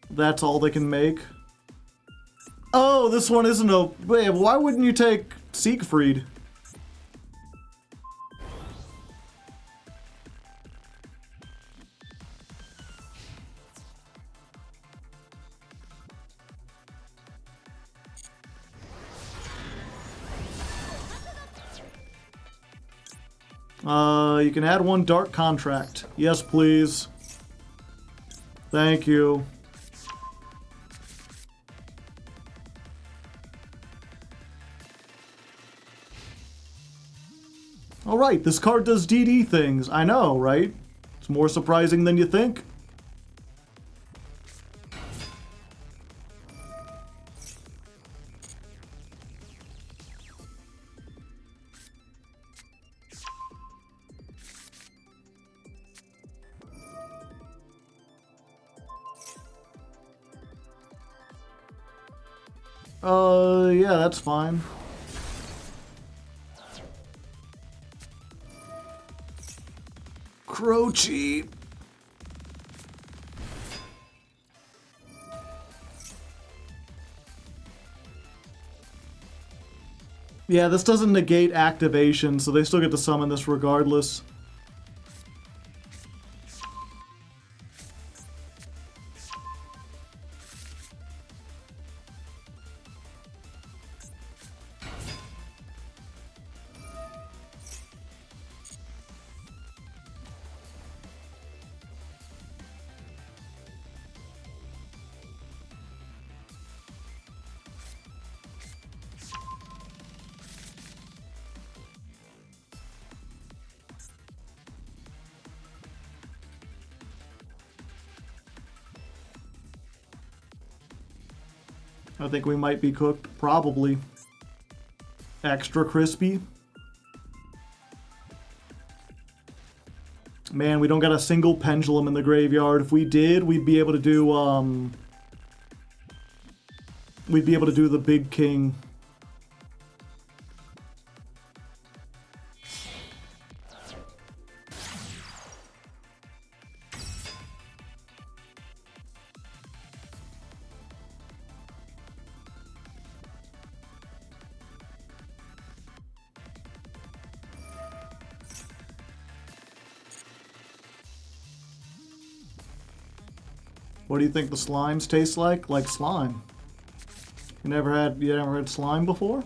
That's all they can make? Oh, this one isn't a... Wait, why wouldn't you take Siegfried? You can add 1 dark contract. Yes, please. Thank you. Alright, this card does DD things. I know, right? It's more surprising than you think. Yeah, that's fine. Croce. Yeah, this doesn't negate activation, so they still get to summon this regardless. I think we might be cooked, probably. Extra crispy. Man, we don't got a single pendulum in the graveyard. If we did, we'd be able to do, we'd be able to do the Big King. What do you think the slimes taste like? Like slime. You never had slime before?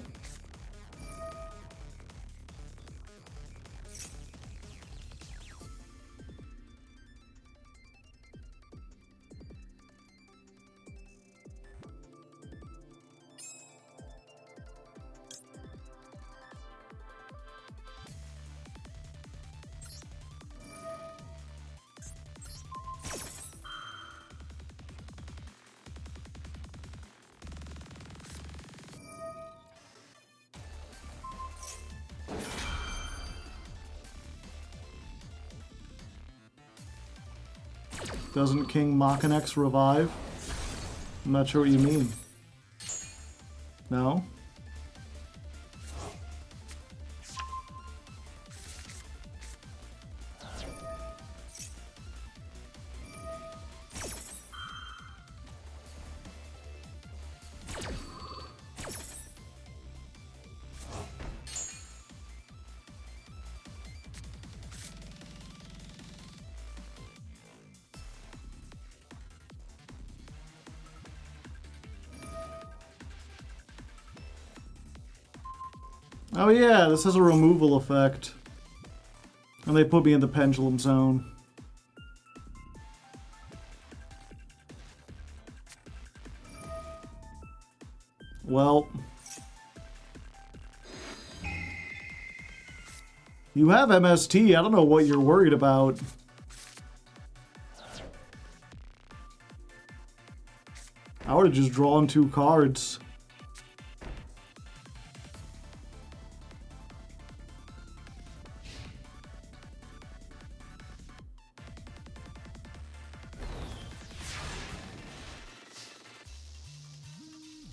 Doesn't King Machinex revive? I'm not sure what you mean. No? Oh yeah, this has a removal effect. And they put me in the pendulum zone. Well. You have MST, I don't know what you're worried about. I would have just drawn 2 cards.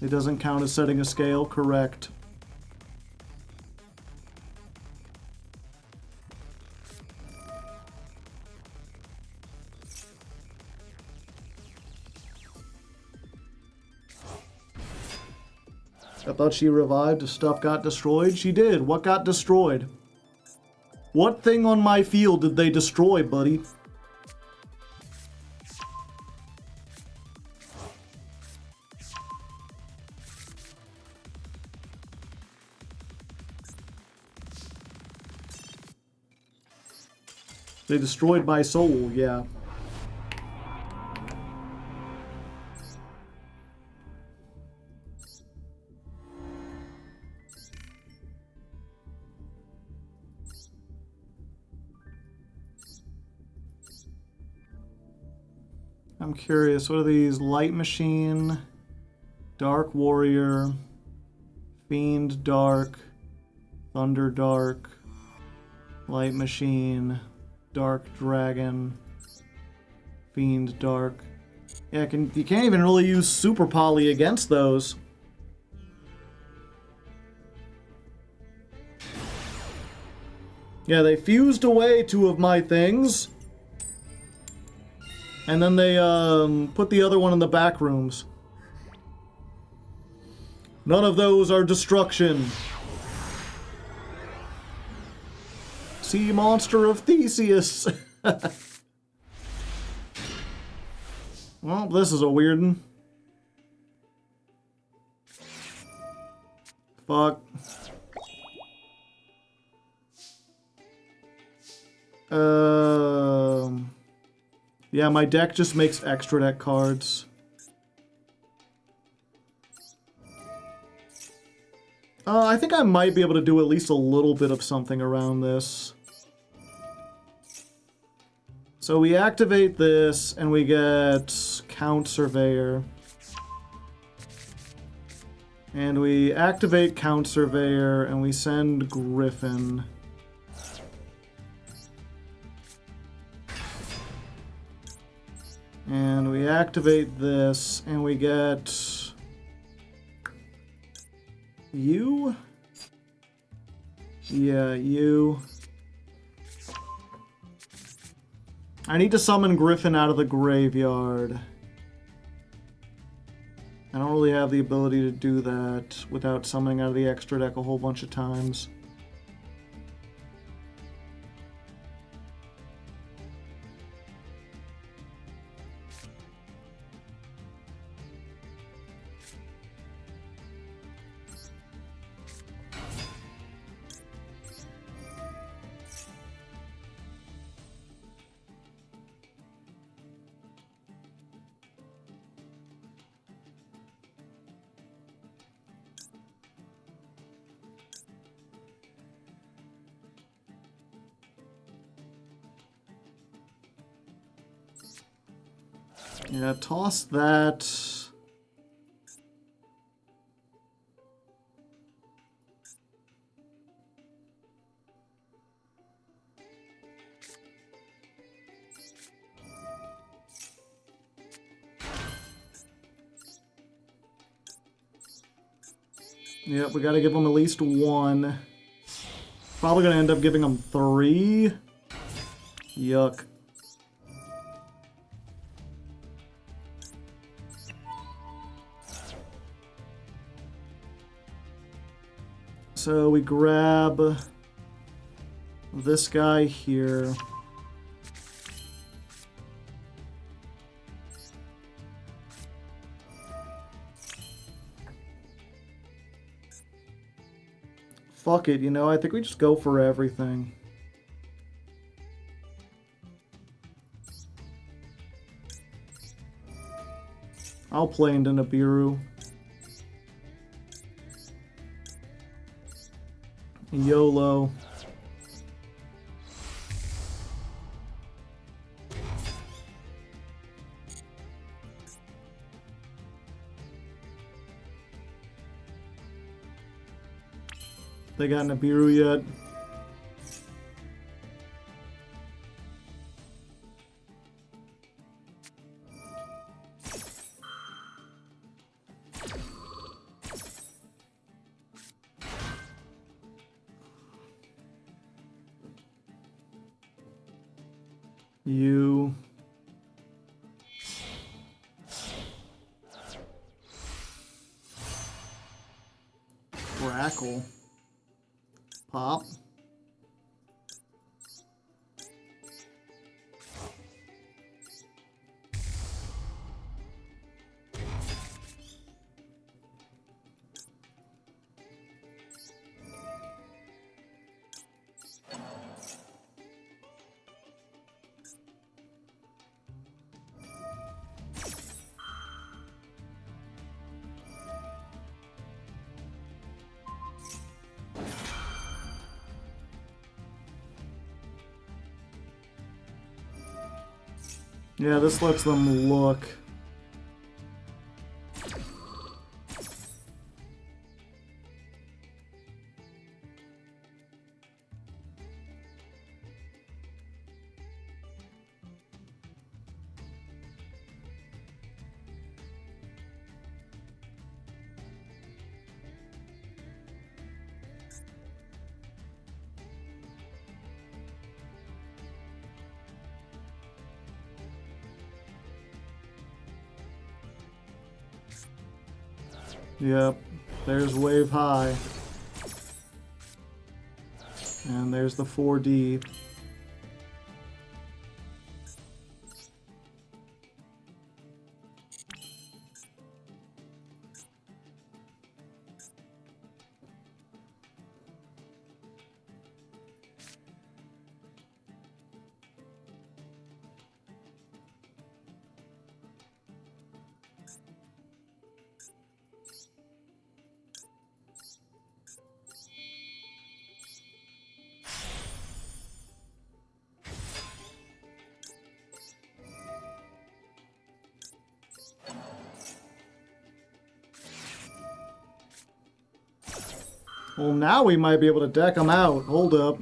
It doesn't count as setting a scale, correct. I thought she revived if stuff got destroyed. She did. What got destroyed? What thing on my field did they destroy, buddy? They destroyed my soul, yeah. I'm curious, what are these? Light Machine, Dark Warrior, Fiend Dark, Thunder Dark, Light Machine, Dark Dragon, Fiend Dark. Yeah, you can't even really use Super Poly against those. Yeah, they fused away 2 of my things. And then they put the other one in the back rooms. None of those are destruction. Sea monster of Theseus. Well, this is a weird one. Fuck. Yeah, my deck just makes extra deck cards. I think I might be able to do at least a little bit of something around this. So we activate this, and we get Count Surveyor. And we activate Count Surveyor, and we send Griffin. And we activate this, and we get you? Yeah, you. I need to summon Griffin out of the graveyard. I don't really have the ability to do that without summoning out of the extra deck a whole bunch of times. Yeah, toss that. Yep, we gotta give him at least one. Probably gonna end up giving him 3. Yuck. So we grab this guy here. Fuck it, you know, I think we just go for everything. I'll play into Nibiru. YOLO. They got Nibiru yet? You. Crackle. Pop. Yeah, this lets them look. Yep, there's wave high. And there's the 4D. Well, now we might be able to deck them out. Hold up.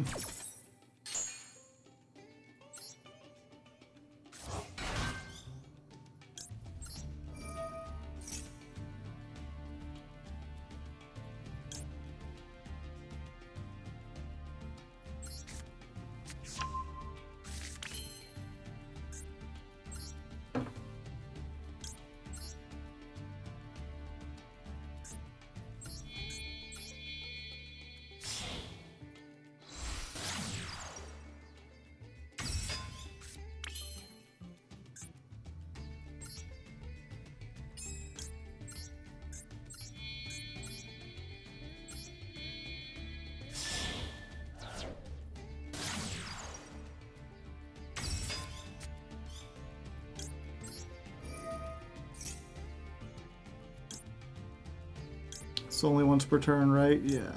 It's only once per turn, right? Yeah.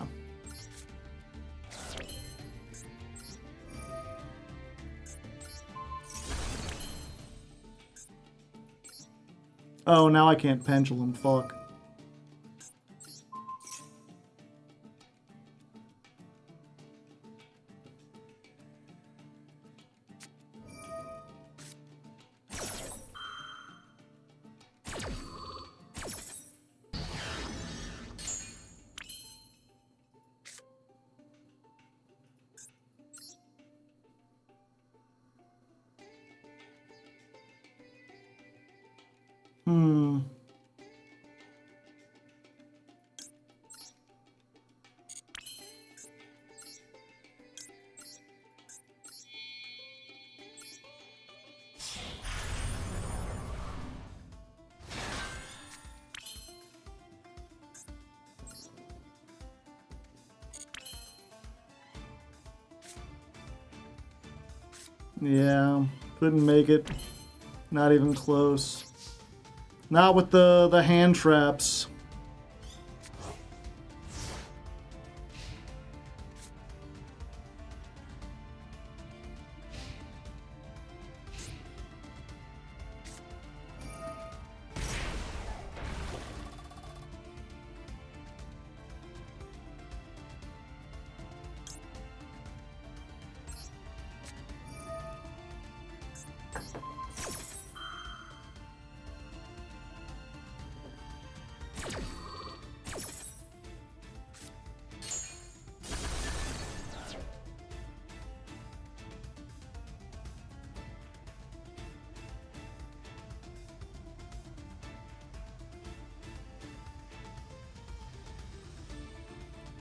Oh, now I can't pendulum. Fuck. Hmm. Yeah, couldn't make it. Not even close. Not with the hand traps.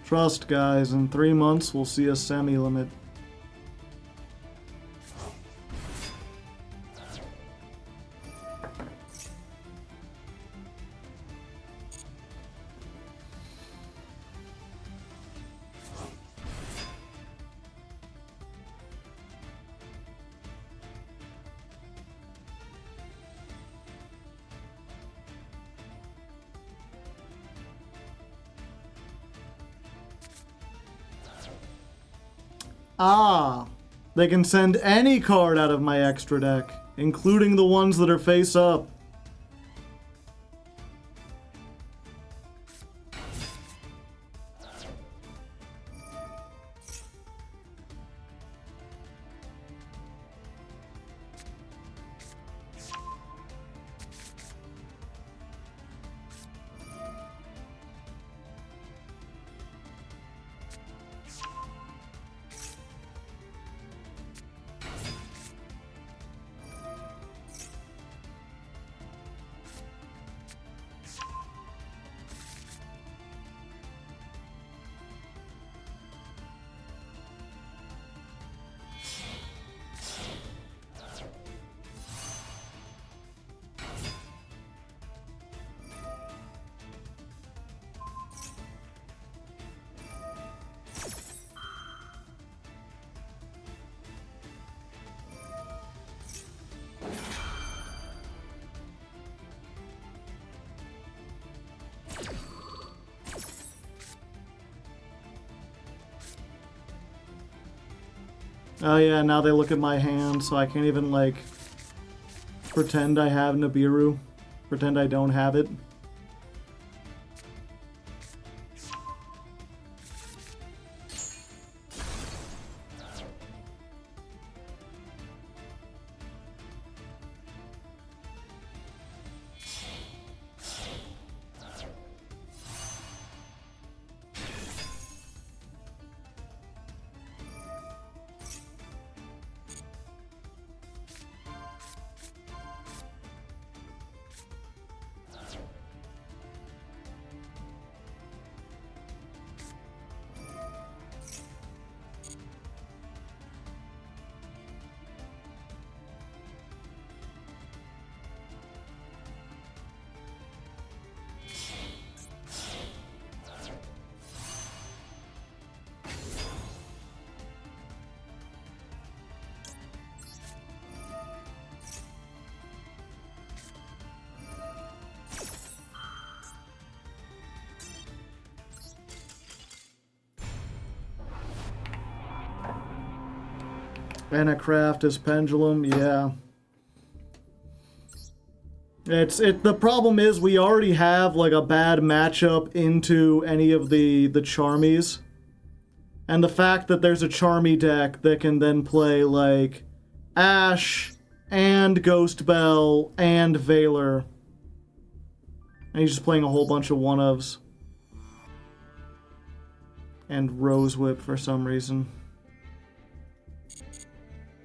Trust, guys, in 3 months we'll see a semi-limit. Ah, they can send any card out of my extra deck, including the ones that are face up. Oh yeah, now they look at my hand, so I can't even, like, pretend I have Nibiru. Pretend I don't have it. And a craft is pendulum, yeah. The problem is we already have like a bad matchup into any of the Charmies. And the fact that there's a Charmy deck that can then play like Ash and Ghost Bell and Valor. And he's just playing a whole bunch of one-ofs. And Rose Whip for some reason.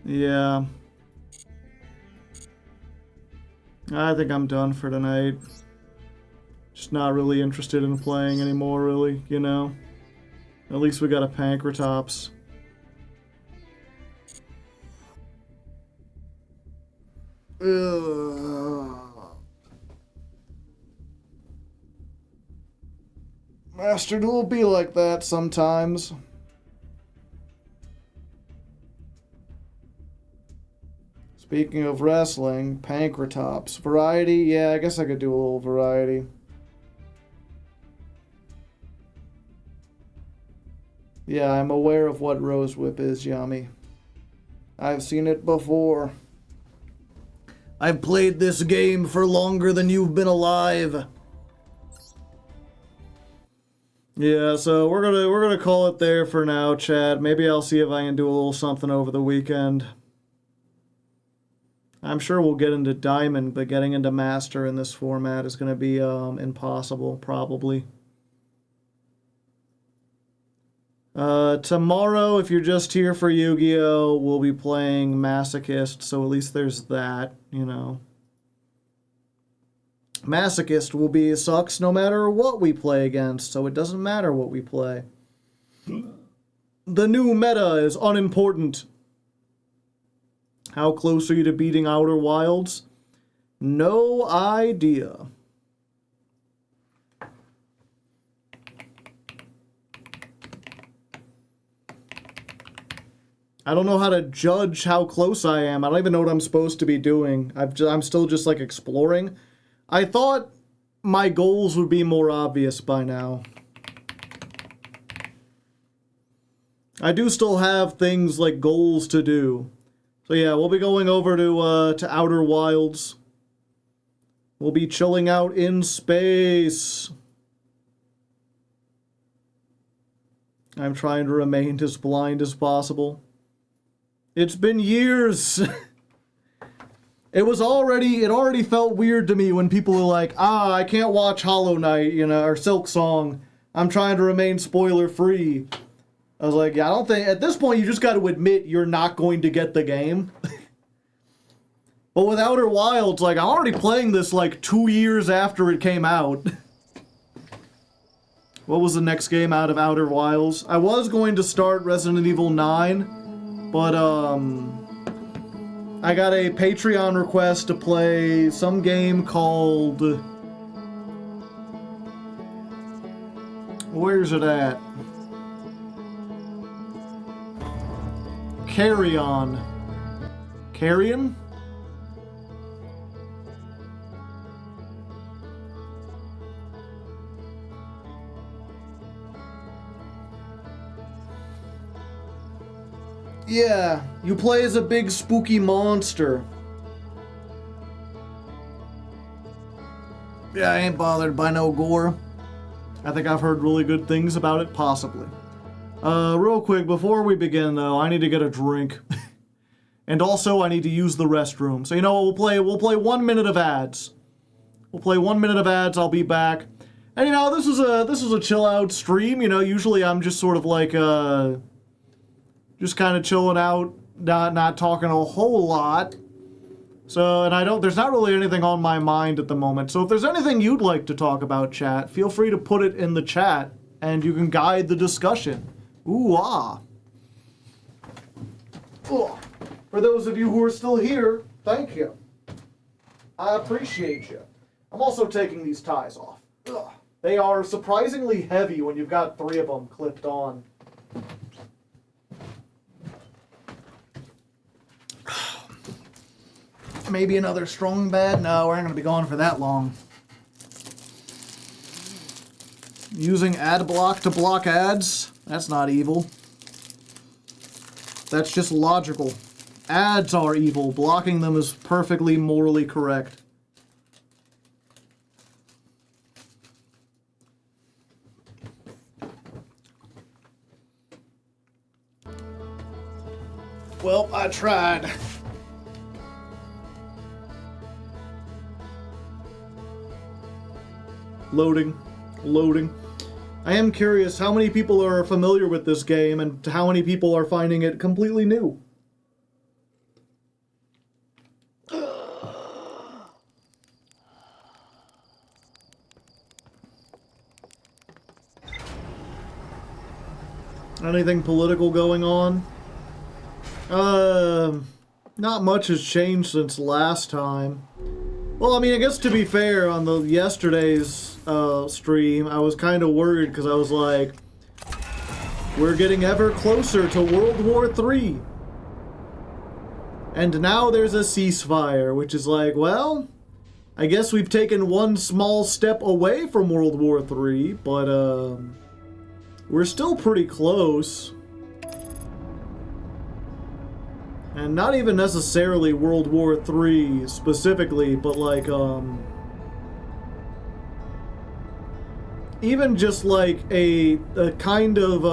Yeah. I think I'm done for tonight. Just not really interested in playing anymore, really, you know? At least we got a Pankratops. Master Duel be like that sometimes. Speaking of wrestling, Pankratops. Variety? Yeah, I guess I could do a little variety. Yeah, I'm aware of what Rose Whip is, Yami. I've seen it before. I've played this game for longer than you've been alive. Yeah, so we're gonna call it there for now, chat. Maybe I'll see if I can do a little something over the weekend. I'm sure we'll get into Diamond, but getting into Master in this format is gonna be impossible, probably. Tomorrow, if you're just here for Yu-Gi-Oh, we'll be playing Masochist, so at least there's that, you know. Masochist will be sucks no matter what we play against, so it doesn't matter what we play. The new meta is unimportant. How close are you to beating Outer Wilds? No idea. I don't know how to judge how close I am. I don't even know what I'm supposed to be doing. I'm still just like exploring. I thought my goals would be more obvious by now. I do still have things like goals to do. So yeah, we'll be going over to Outer Wilds. We'll be chilling out in space. I'm trying to remain as blind as possible. It's been years. It already felt weird to me when people are like, I can't watch Hollow Knight, you know, or Silk Song. I'm trying to remain spoiler free. I was like, yeah, I don't think, at this point you just got to admit you're not going to get the game. But with Outer Wilds, like, I'm already playing this like 2 years after it came out. What was the next game out of Outer Wilds? I was going to start Resident Evil 9. But, I got a Patreon request to play some game called... Where's it at? Carrion. Carrion? Yeah, you play as a big spooky monster. Yeah, I ain't bothered by no gore. I think I've heard really good things about it, possibly. Real quick, before we begin though, I need to get a drink. And also, I need to use the restroom. So you know what, we'll play 1 minute of ads. We'll play 1 minute of ads, I'll be back. And you know, this is a chill out stream, you know, usually I'm just sort of like, just kind of chilling out, not talking a whole lot. So, and there's not really anything on my mind at the moment. So if there's anything you'd like to talk about, chat, feel free to put it in the chat, and you can guide the discussion. Ooh, ah. Ugh. For those of you who are still here, thank you. I appreciate you. I'm also taking these ties off. Ugh. They are surprisingly heavy when you've got 3 of them clipped on. Maybe another strong bad? No, we're not going to be going for that long. Using ad block to block ads? That's not evil. That's just logical. Ads are evil. Blocking them is perfectly morally correct. Well, I tried. Loading. I am curious how many people are familiar with this game and how many people are finding it completely new. Anything political going on? Not much has changed since last time. Well, I mean, I guess to be fair, on the yesterday's stream, I was kind of worried because I was like, we're getting ever closer to World War III. And now there's a ceasefire, which is like, well, I guess we've taken one small step away from World War III, but we're still pretty close. And not even necessarily World War III specifically, but like, even just like a kind of,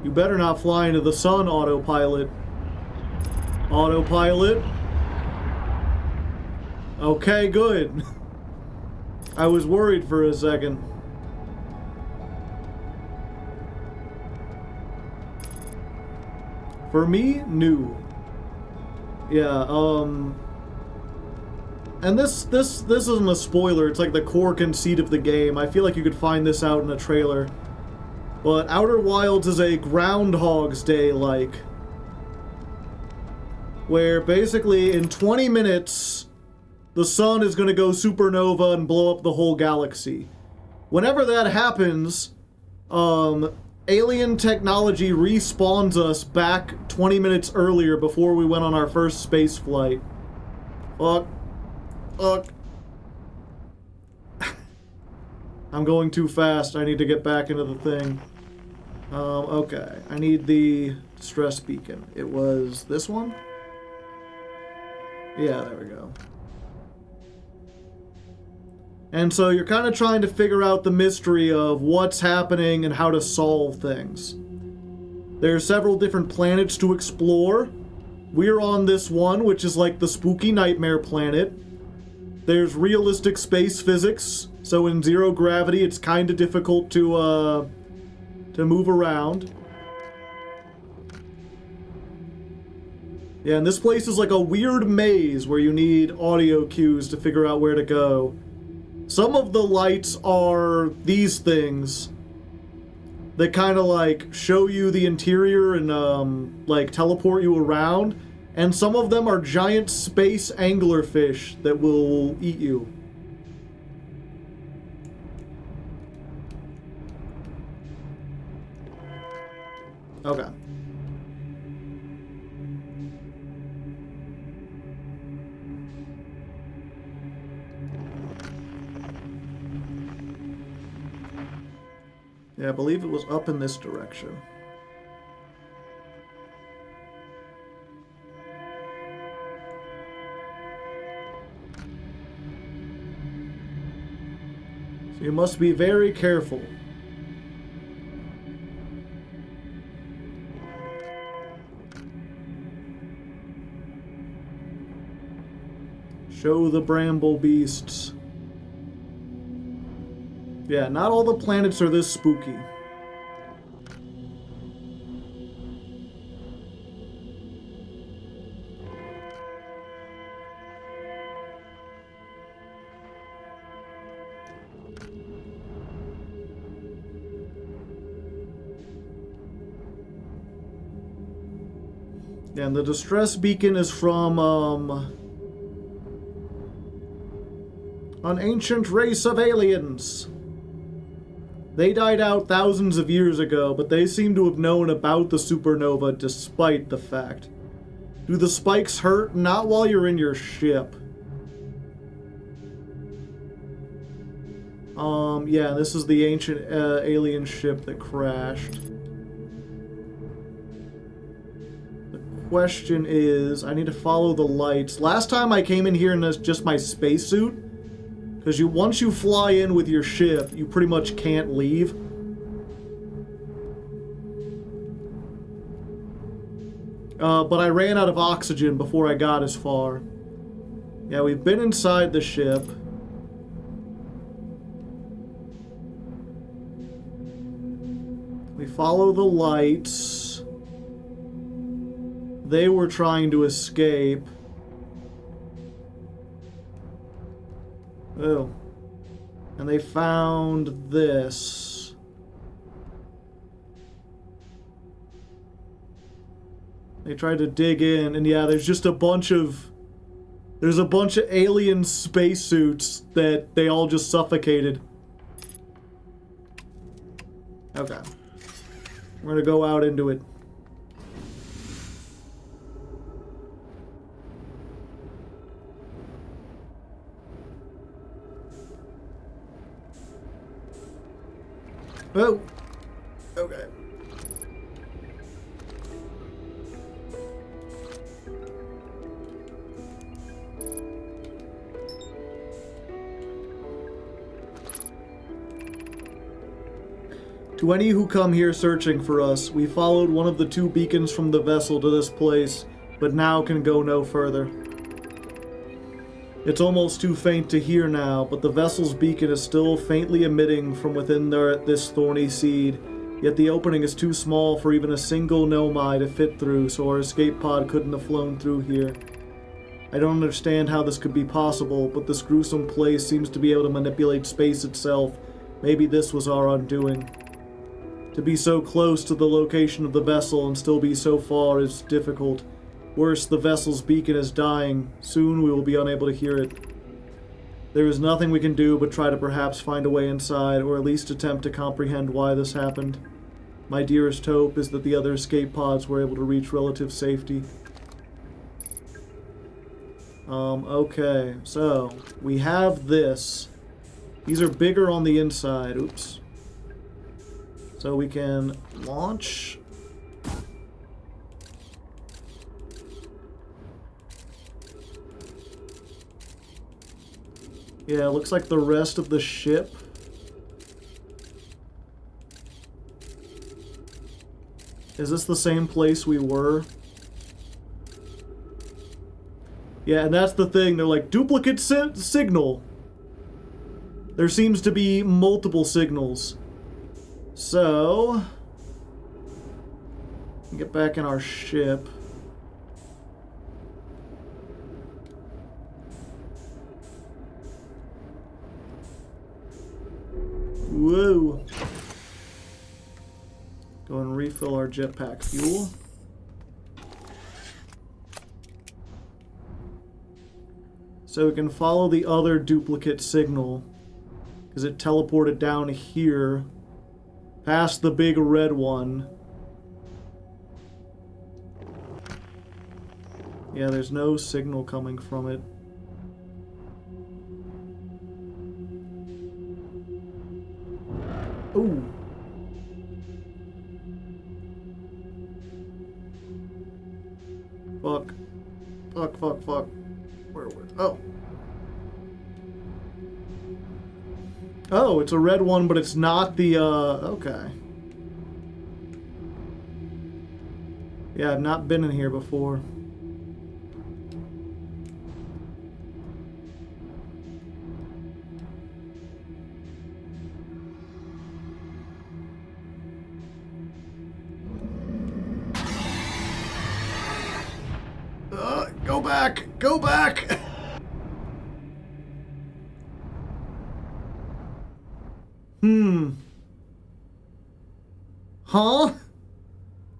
you better not fly into the sun, autopilot. Autopilot. Okay, good. I was worried for a second. For me, new. Yeah, and this isn't a spoiler, it's like the core conceit of the game. I feel like you could find this out in a trailer. But Outer Wilds is a Groundhog's Day-like. Where basically in 20 minutes, the sun is going to go supernova and blow up the whole galaxy. Whenever that happens, alien technology respawns us back 20 minutes earlier before we went on our first space flight. Fuck. I'm going too fast. I need to get back into the thing. Okay. I need the distress beacon. It was this one? Yeah, there we go. And so you're kind of trying to figure out the mystery of what's happening and how to solve things. There are several different planets to explore. We're on this one, which is like the spooky nightmare planet. There's realistic space physics, so in zero gravity it's kind of difficult to move around. Yeah, and this place is like a weird maze where you need audio cues to figure out where to go. Some of the lights are these things that kind of like show you the interior and like teleport you around, and some of them are giant space anglerfish that will eat you. Okay. Yeah, I believe it was up in this direction. So you must be very careful. Show the bramble beasts. Yeah, not all the planets are this spooky. Yeah, and the distress beacon is from, an ancient race of aliens. They died out thousands of years ago, but they seem to have known about the supernova despite the fact. Do the spikes hurt? Not while you're in your ship. Yeah, this is the ancient alien ship that crashed. The question is, I need to follow the lights. Last time I came in here in just my spacesuit. Because once you fly in with your ship, you pretty much can't leave. but I ran out of oxygen before I got as far. Yeah, we've been inside the ship. We follow the lights. They were trying to escape. Oh. And they found this. They tried to dig in, and yeah, there's just a bunch of... There's a bunch of alien spacesuits that they all just suffocated. Okay. We're gonna go out into it. Oh! Okay. To any who come here searching for us, we followed one of the 2 beacons from the vessel to this place, but now can go no further. It's almost too faint to hear now, but the vessel's beacon is still faintly emitting from within this thorny seed, yet the opening is too small for even a single Nomai to fit through, so our escape pod couldn't have flown through here. I don't understand how this could be possible, but this gruesome place seems to be able to manipulate space itself. Maybe this was our undoing. To be so close to the location of the vessel and still be so far is difficult. Worse, the vessel's beacon is dying. Soon we will be unable to hear it. There is nothing we can do but try to perhaps find a way inside, or at least attempt to comprehend why this happened. My dearest hope is that the other escape pods were able to reach relative safety. Okay, so we have this. These are bigger on the inside. Oops. So we can launch. Yeah, it looks like the rest of the ship. Is this the same place we were? Yeah, and that's the thing. They're like, duplicate signal. There seems to be multiple signals. So, get back in our ship. Whoa. Go and refill our jetpack fuel. So we can follow the other duplicate signal, because it teleported down here, past the big red one. Yeah, there's no signal coming from it. Ooh. Fuck. Fuck, fuck, fuck. Where? Oh. Oh, it's a red one, but it's not the, okay. Yeah, I've not been in here before. Go back! Go back! Huh?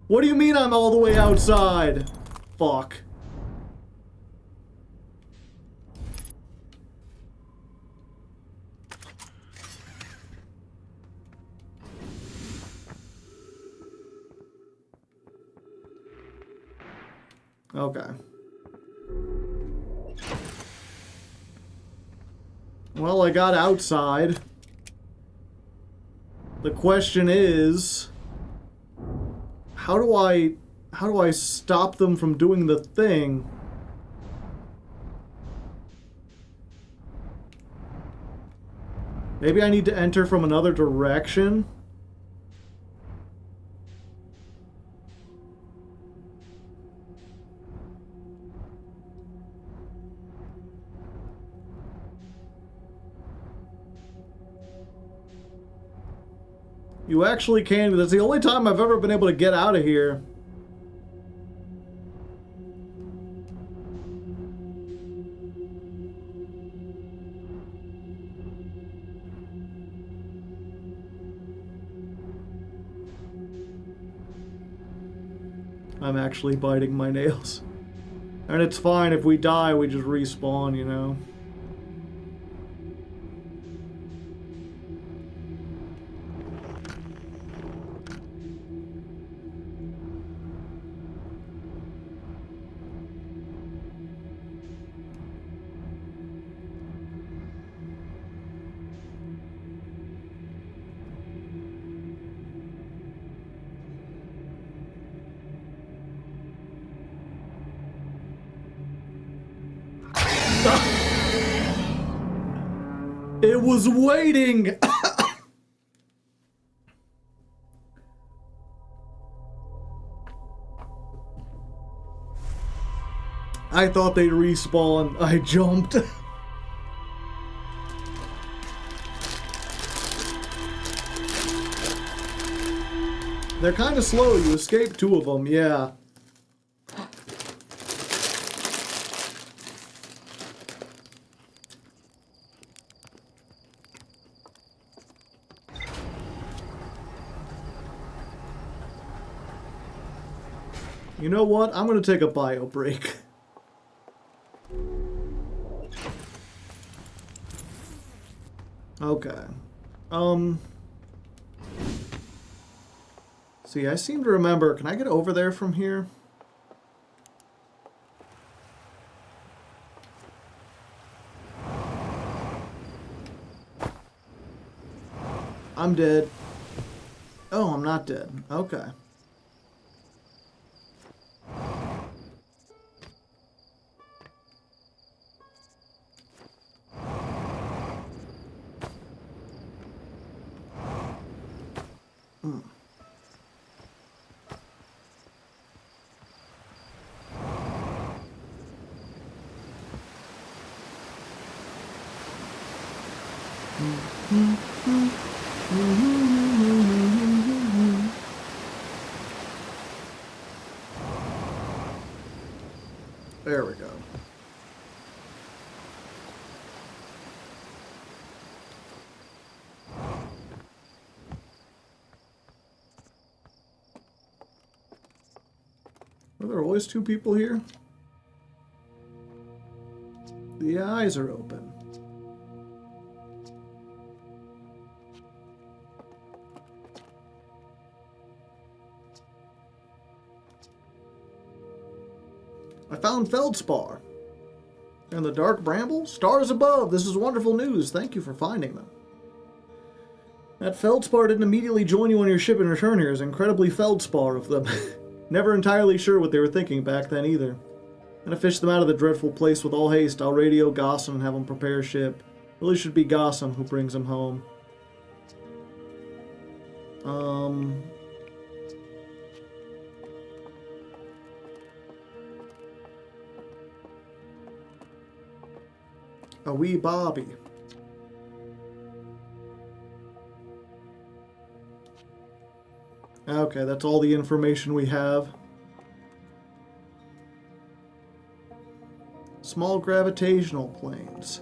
What do you mean I'm all the way outside? Fuck. Okay. Well, I got outside. The question is, how do I stop them from doing the thing? Maybe I need to enter from another direction? You actually can. That's the only time I've ever been able to get out of here. I'm actually biting my nails. And it's fine if we die, we just respawn, you know? It was waiting! I thought they'd respawn. I jumped. They're kind of slow. You escaped 2 of them, yeah. You know what? I'm gonna take a bio break. Okay. See, I seem to remember. Can I get over there from here? I'm dead. Oh, I'm not dead. Okay. There we go. Are there always 2 people here? The eyes are open. I found feldspar. And the dark bramble? Stars above. This is wonderful news. Thank you for finding them. That feldspar didn't immediately join you on your ship and return here. Is incredibly feldspar of them. Never entirely sure what they were thinking back then either. Gonna fish them out of the dreadful place with all haste. I'll radio Gossam and have him prepare a ship. Really should be Gossam who brings him home. A wee Bobby. Okay, that's all the information we have. Small gravitational planes.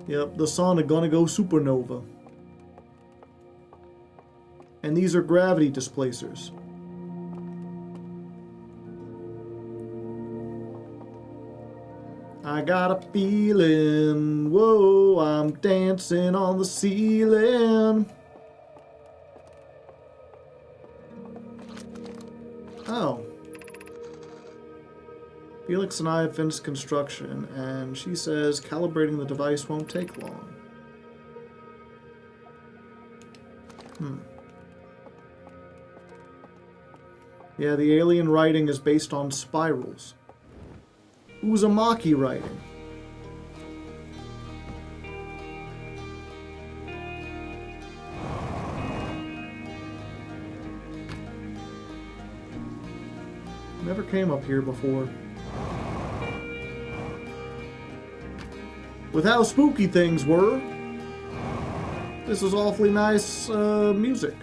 Yep, the sun are gonna go supernova. And these are gravity displacers. I got a feeling, whoa, I'm dancing on the ceiling. Oh. Felix and I have finished construction, and she says calibrating the device won't take long. Yeah, the alien writing is based on spirals. Uzumaki writing. Never came up here before. With how spooky things were, this is awfully nice music.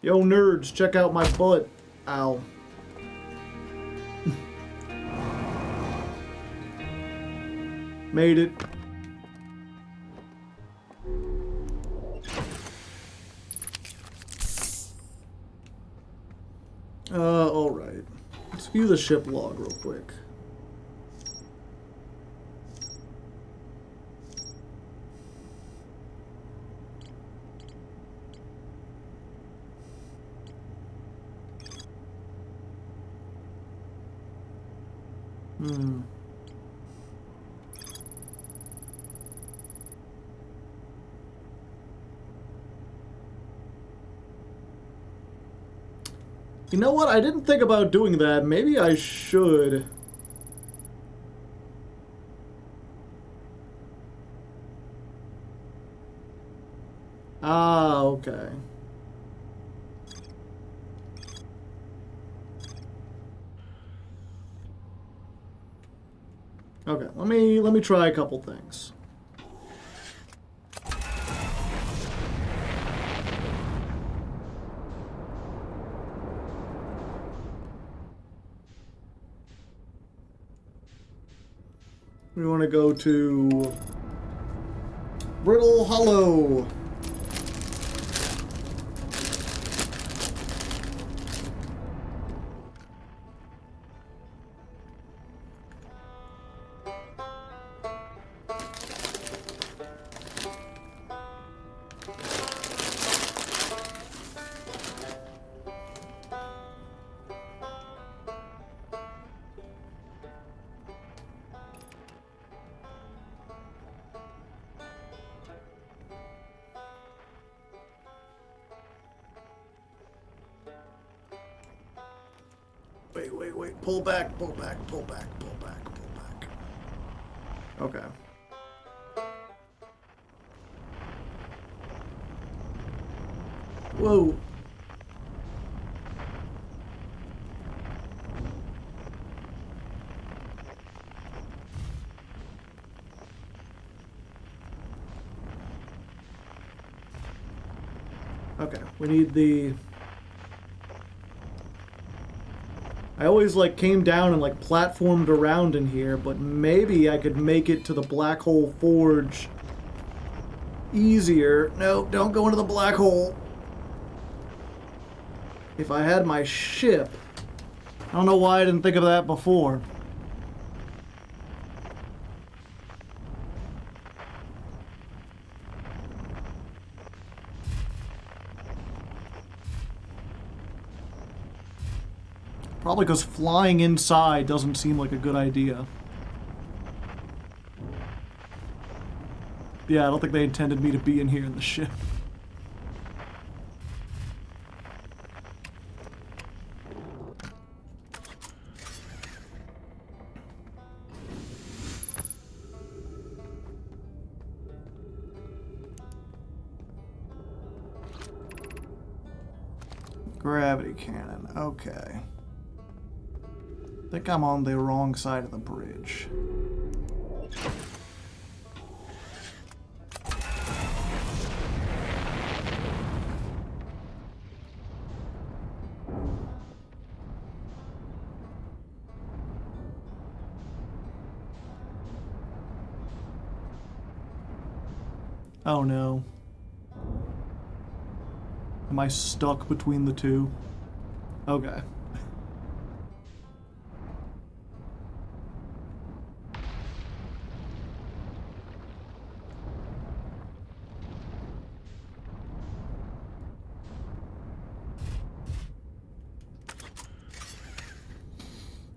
Yo, nerds, check out my butt. Ow. Made it. Alright. Let's view the ship log real quick. You know what? I didn't think about doing that. Maybe I should. Ah, okay. Okay, let me try a couple things. We want to go to Brittle Hollow. Wait. Pull back. Okay. Whoa. Okay, we need the... I always, like, came down and, like, platformed around in here, but maybe I could make it to the Black Hole Forge easier. No, don't go into the black hole. If I had my ship... I don't know why I didn't think of that before. Probably because flying inside doesn't seem like a good idea. Yeah, I don't think they intended me to be in here in the ship. Gravity cannon, okay. I think I'm on the wrong side of the bridge. Oh no. Am I stuck between the two? Okay.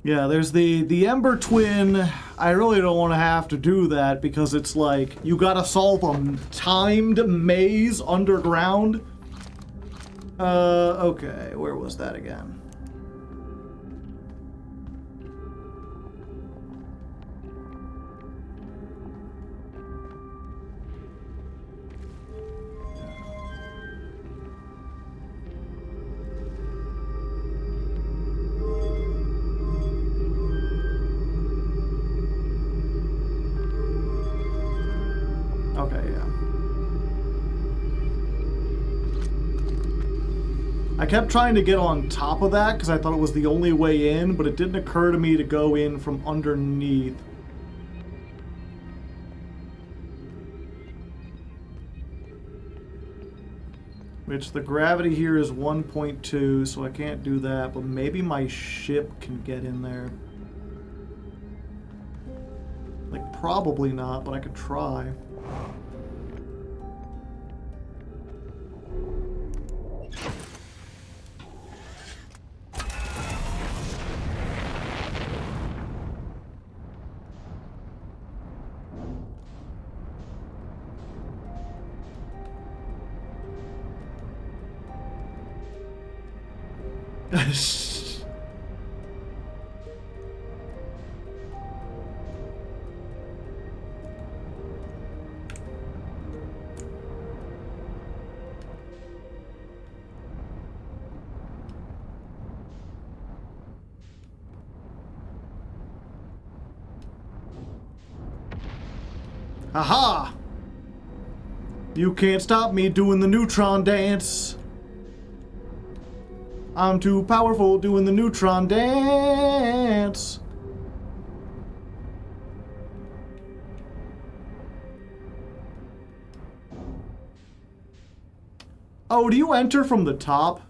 Yeah, there's the Ember Twin. I really don't want to have to do that because it's like you gotta solve a timed maze underground. Okay, where was that again? Okay, yeah. I kept trying to get on top of that because I thought it was the only way in, but it didn't occur to me to go in from underneath. Which the gravity here is 1.2, so I can't do that, but maybe my ship can get in there. Like, probably not, but I could try. Aha! You can't stop me doing the neutron dance. I'm too powerful doing the neutron dance. Oh, do you enter from the top?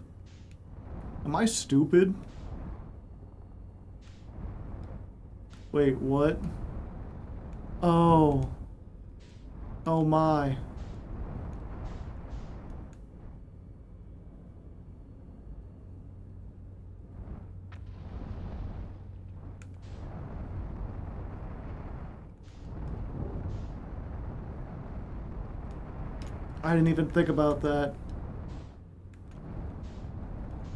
Am I stupid? Wait, what? Oh. Oh my. I didn't even think about that.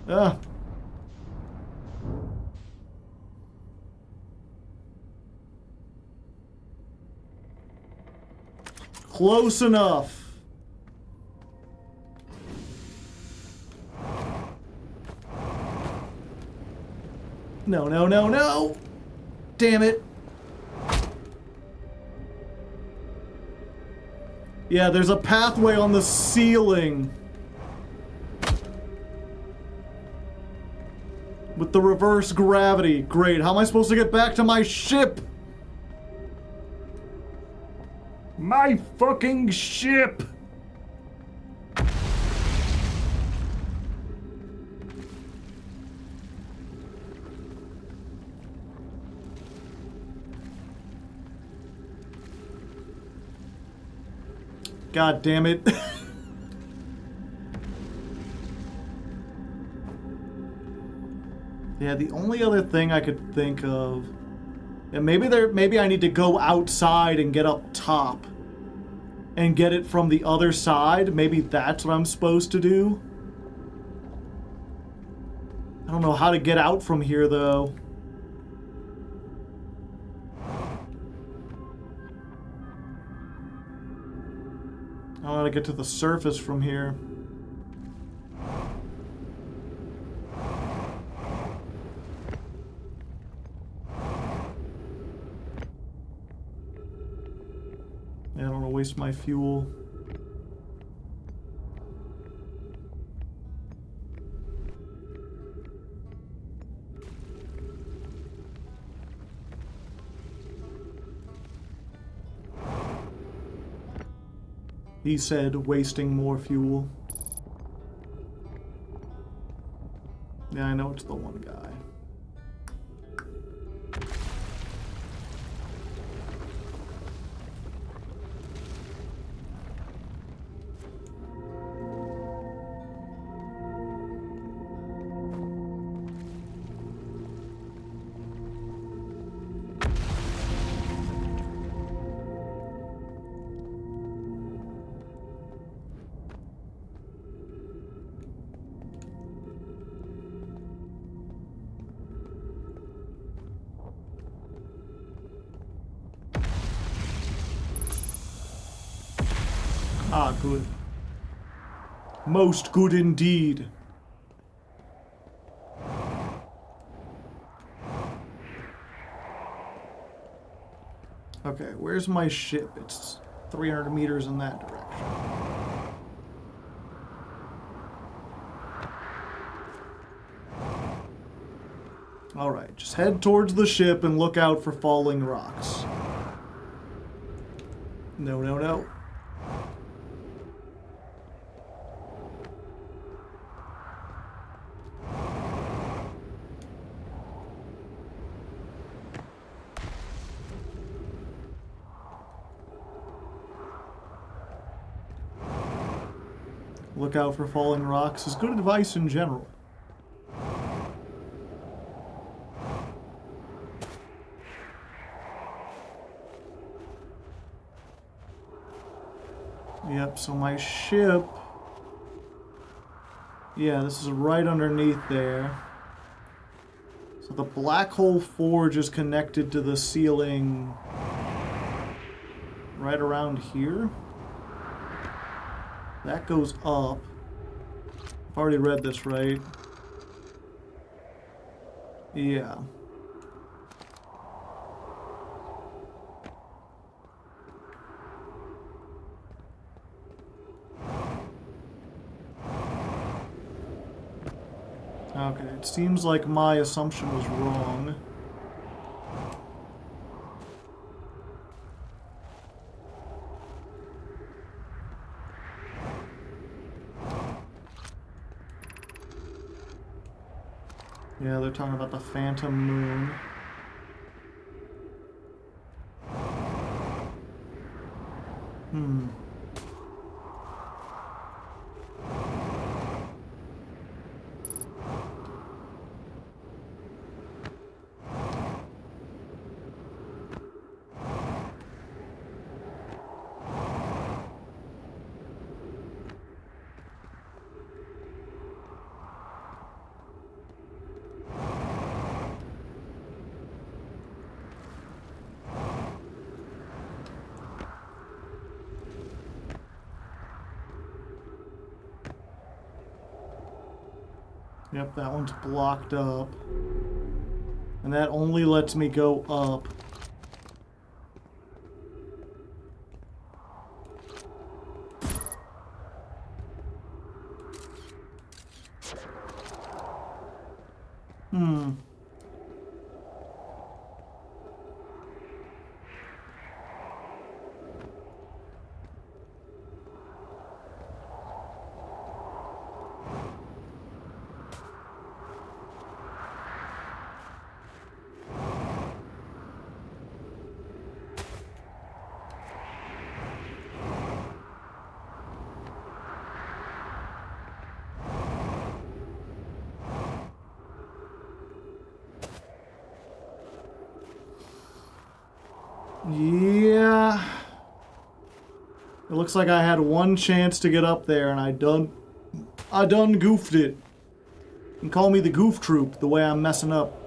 Ah. Close enough. No, no, no, no! Damn it. Yeah, there's a pathway on the ceiling. With the reverse gravity. Great, how am I supposed to get back to my ship? My fucking ship! God damn it. Yeah, the only other thing I could think of... And maybe I need to go outside and get up top. And get it from the other side. Maybe that's what I'm supposed to do. I don't know how to get out from here, though. I don't know how to get to the surface from here. I don't want to waste my fuel. He said, wasting more fuel. Yeah, I know it's the one guy. Ah, good. Most good indeed. Okay, where's my ship? It's 300 meters in that direction. Alright, just head towards the ship and look out for falling rocks. No, no, no. Look out for falling rocks is good advice in general. Yep, so my ship... Yeah, this is right underneath there. So the black hole forge is connected to the ceiling right around here. That goes up. I've already read this, right? Yeah. Okay, it seems like my assumption was wrong. Yeah, they're talking about the phantom moon. Hmm. Yep, that one's blocked up. And that only lets me go up. Hmm. Yeah. It looks like I had one chance to get up there and I done goofed it. You can call me the goof troop, the way I'm messing up.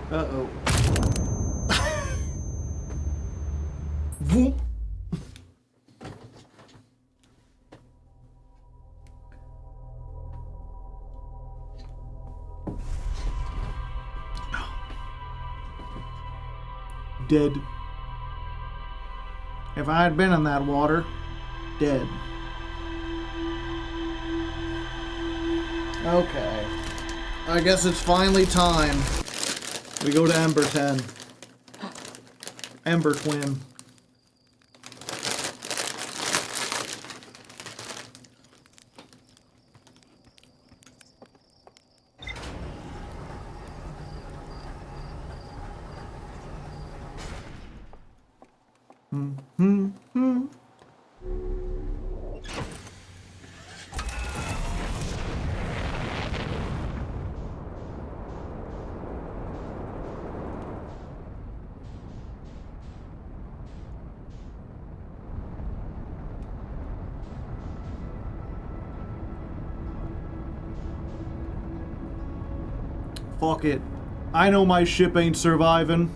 Uh-oh. Whoop. Dead. If I had been in that water, dead. Okay. I guess it's finally time. We go to Ember 10. Ember Twin. Fuck it. I know my ship ain't surviving.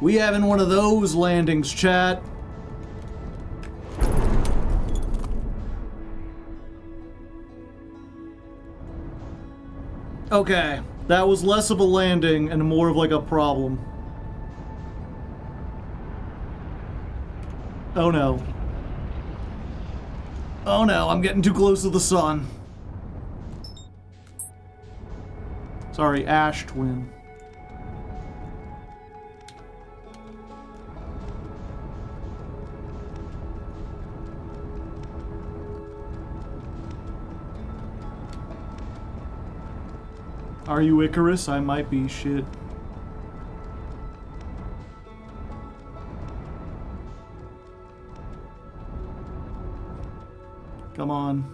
We having one of those landings, chat. Okay, that was less of a landing and more of like a problem. Oh no. Oh no, I'm getting too close to the sun. Sorry, Ash Twin. Are you Icarus? I might be. Shit. Come on.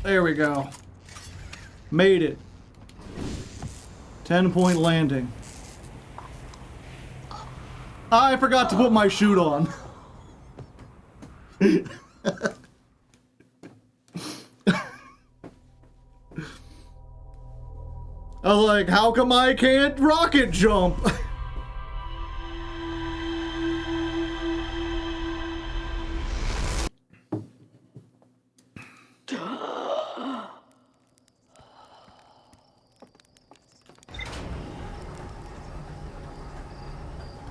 There we go. Made it. 10-point landing. I forgot to put my chute on. I was like, how come I can't rocket jump?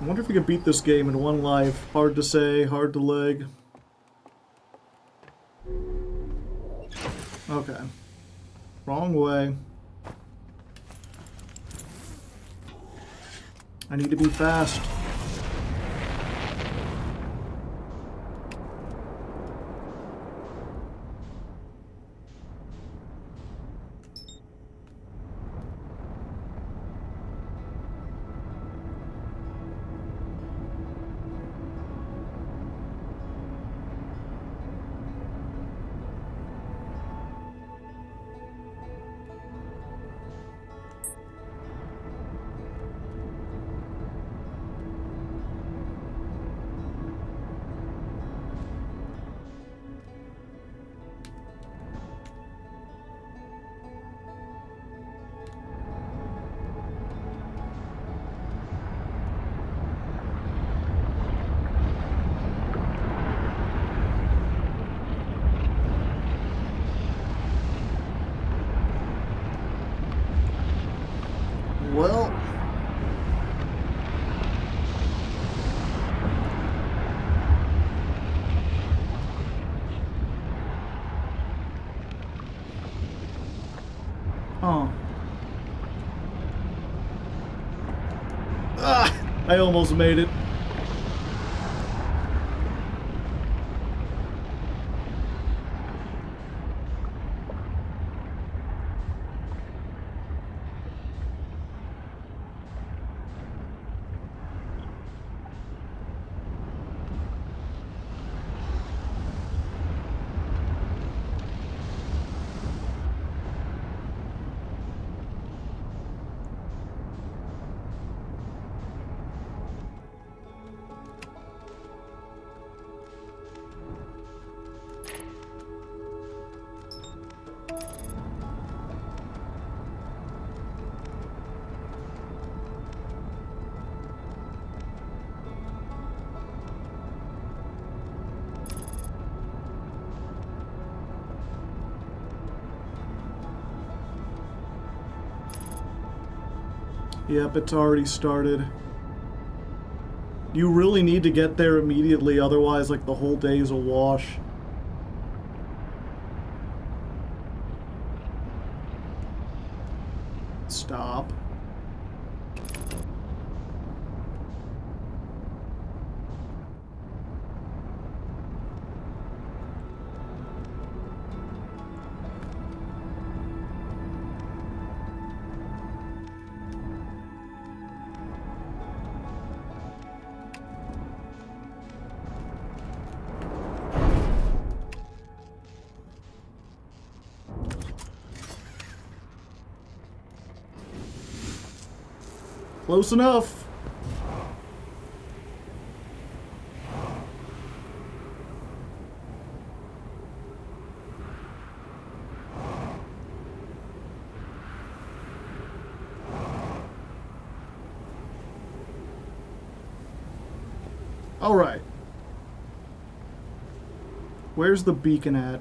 I wonder if we can beat this game in one life. Hard to say, hard to leg. Okay. Wrong way. I need to be fast. Well, oh. Ah, I almost made it. Yep, it's already started. You really need to get there immediately, otherwise, like, the whole day is a wash. Stop. Close enough. Alright. Where's the beacon at?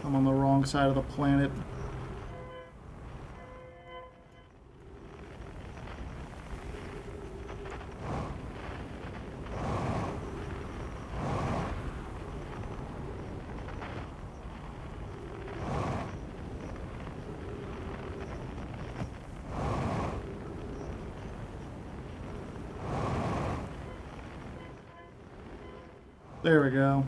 I'm on the wrong side of the planet. There we go.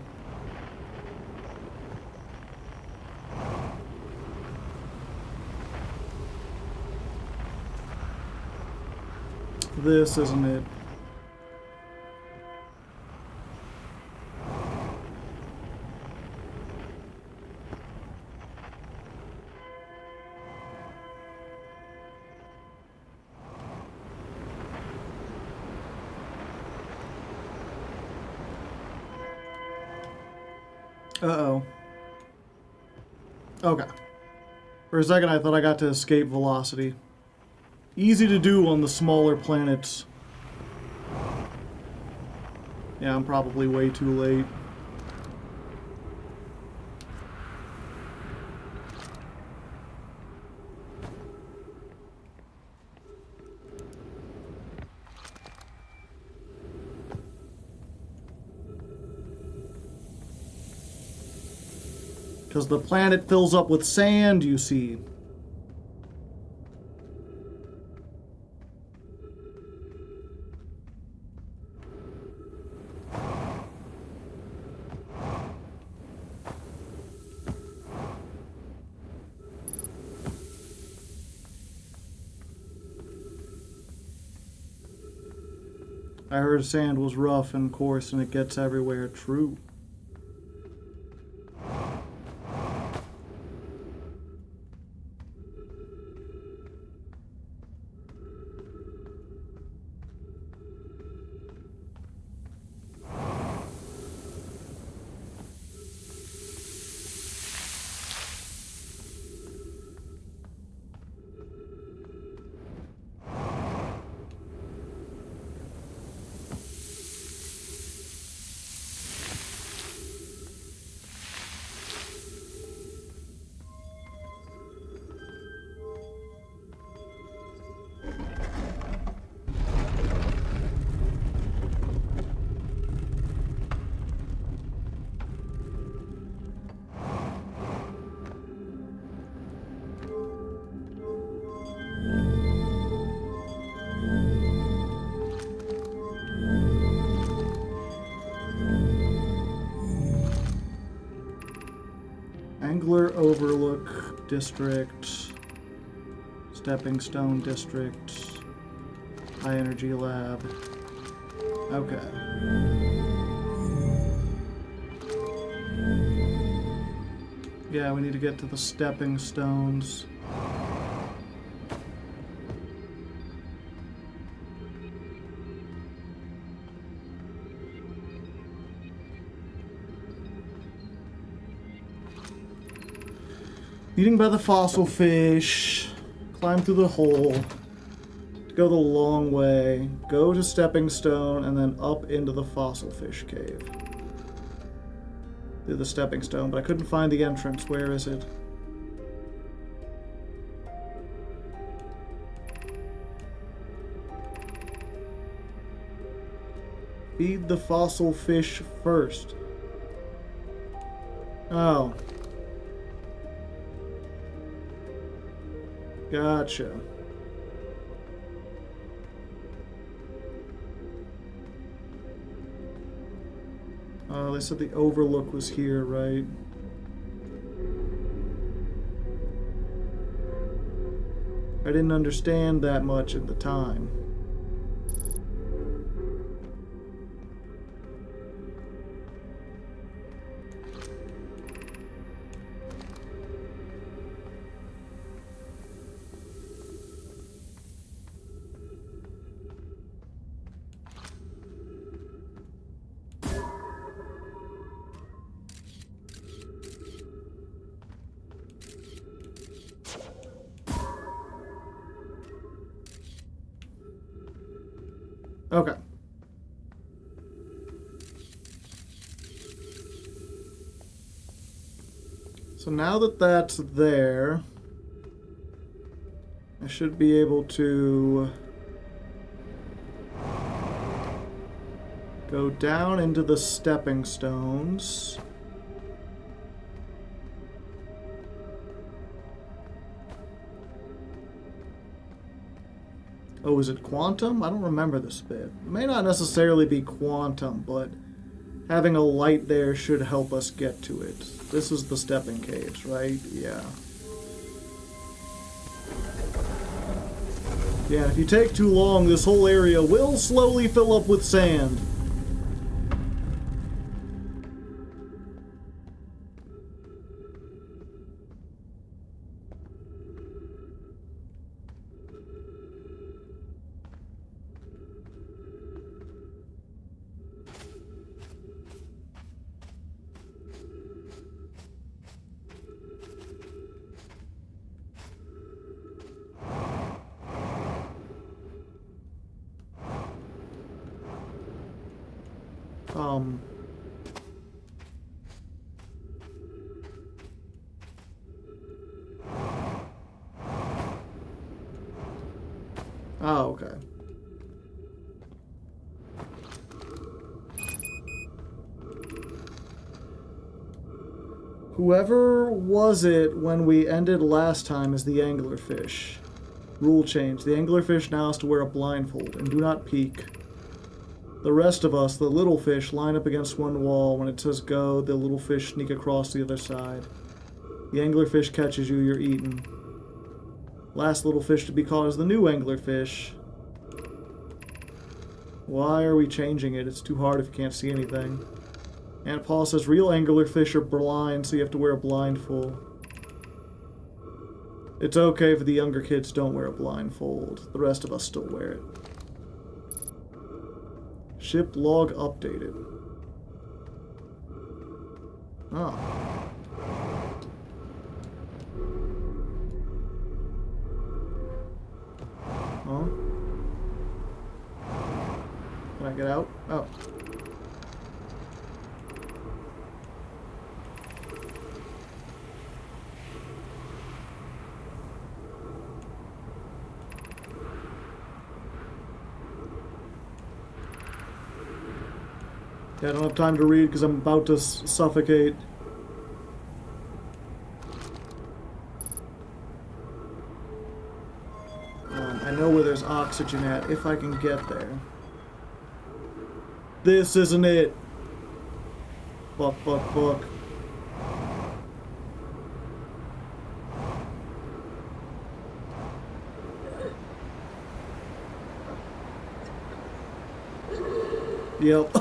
This isn't it. Uh-oh. Okay. For a second I thought I got to escape velocity. Easy to do on the smaller planets. Yeah, I'm probably way too late. Because the planet fills up with sand, you see. I heard sand was rough and coarse and it gets everywhere. True. Angler Overlook District, Stepping Stone District, High Energy Lab. Okay. Yeah, we need to get to the Stepping Stones. Eating by the fossil fish, climb through the hole, go the long way, go to Stepping Stone, and then up into the fossil fish cave. Through the Stepping Stone, but I couldn't find the entrance. Where is it? Feed the fossil fish first. Oh. Gotcha. They said the overlook was here, right? I didn't understand that much at the time. Okay. So now that that's there, I should be able to go down into the stepping stones. Oh, is it quantum? I don't remember this bit. It may not necessarily be quantum, but having a light there should help us get to it. This is the stepping caves, right? Yeah. Yeah, if you take too long, this whole area will slowly fill up with sand. Oh, okay. Whoever was it when we ended last time is the anglerfish. Rule change. The anglerfish now has to wear a blindfold and do not peek. The rest of us, the little fish, line up against one wall. When it says go, the little fish sneak across the other side. The anglerfish catches you, you're eaten. Last little fish to be caught is the new anglerfish. Why are we changing it? It's too hard if you can't see anything. And Paul says real anglerfish are blind, so you have to wear a blindfold. It's okay if the younger kids don't wear a blindfold. The rest of us still wear it. Ship log updated. Oh. Huh? Can I get out? Oh. Yeah, I don't have time to read because I'm about to suffocate. I know where there's oxygen at, if I can get there. This isn't it. Fuck, fuck, fuck. Yep.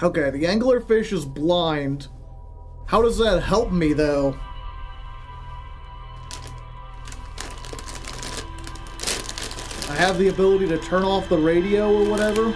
Okay, the anglerfish is blind. How does that help me, though? I have the ability to turn off the radio or whatever.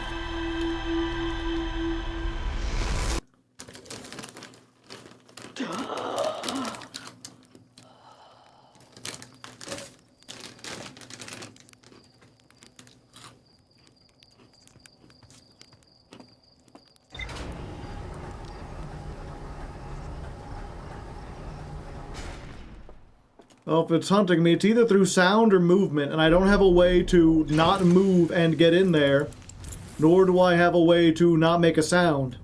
Well, if it's hunting me, it's either through sound or movement, and I don't have a way to not move and get in there, nor do I have a way to not make a sound.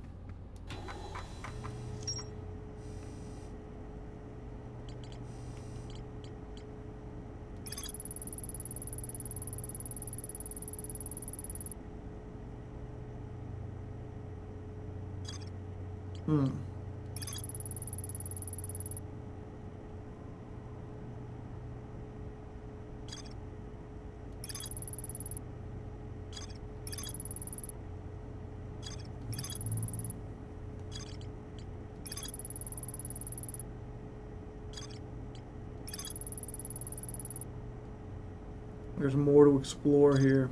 There's more to explore here.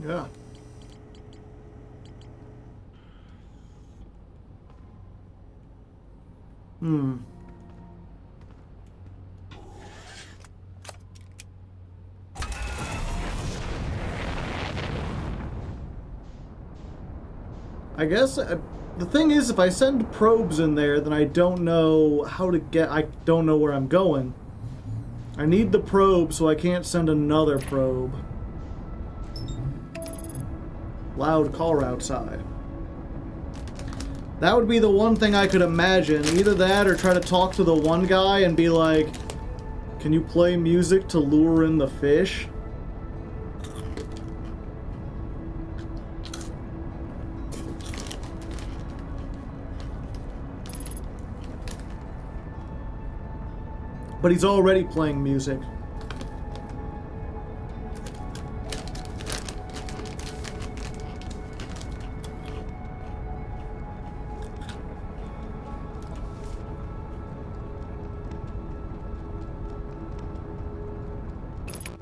Yeah. Hmm. I guess the thing is, if I send probes in there, then I don't know how to get. I don't know where I'm going. I need the probe, so I can't send another probe. Loud car outside. That would be the one thing I could imagine. Either that or try to talk to the one guy and be like, can you play music to lure in the fish? But he's already playing music.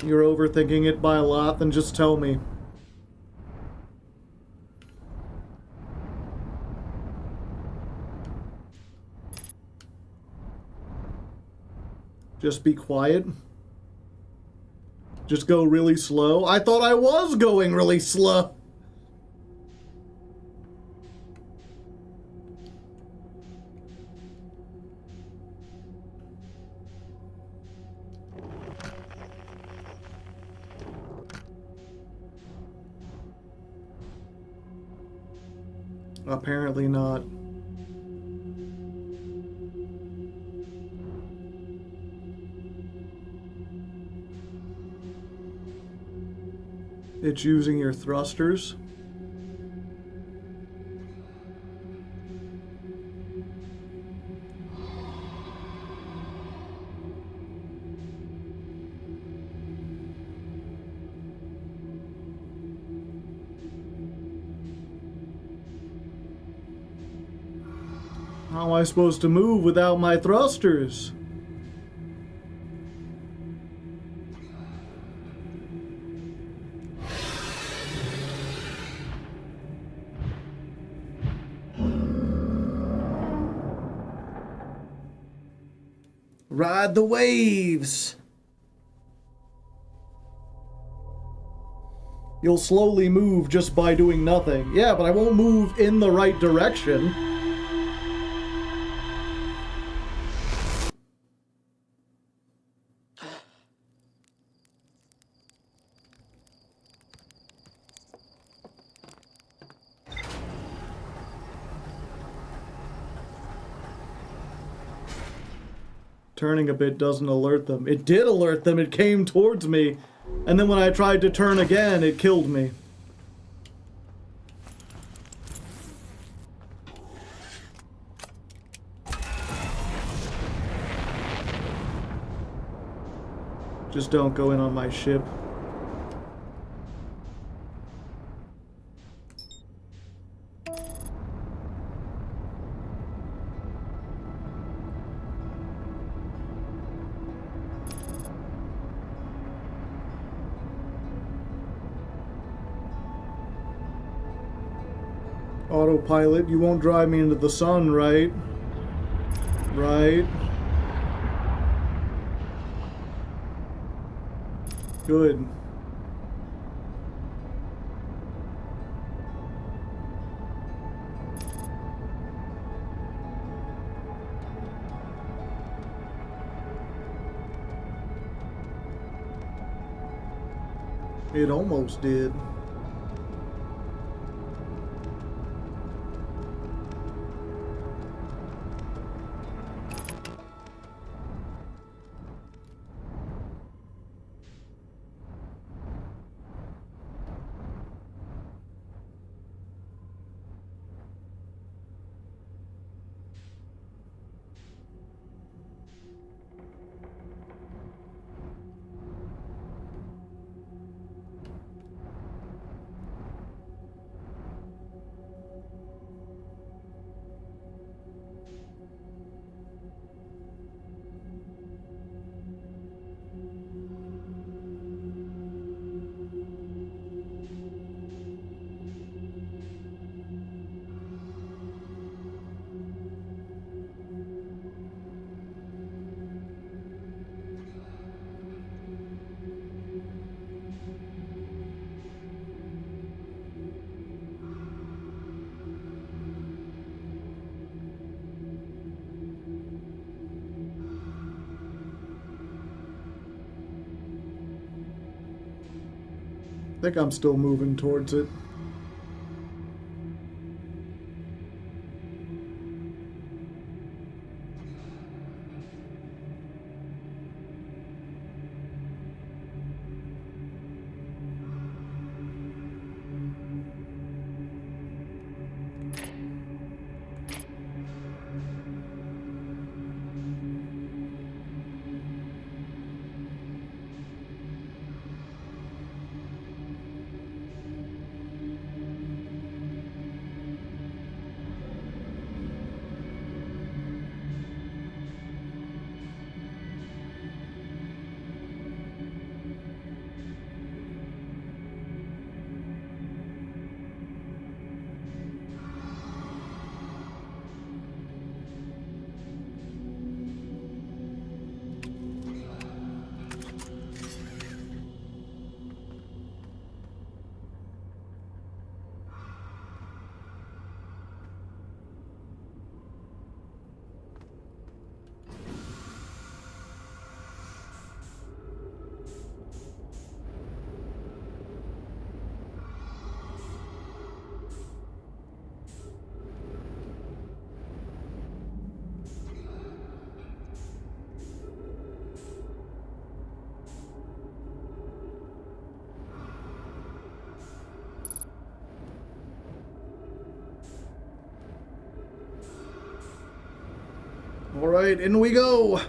You're overthinking it by a lot, then just tell me. Just be quiet. Just go really slow. I thought I was going really slow. Apparently not. It's using your thrusters. How am I supposed to move without my thrusters? Ride the waves. You'll slowly move just by doing nothing. Yeah, but I won't move in the right direction. Turning a bit doesn't alert them. It did alert them. It came towards me. And then when I tried to turn again, it killed me. Just don't go in on my ship. Autopilot, you won't drive me into the sun, right? Right? Good. It almost did. I think I'm still moving towards it. Alright, in we go!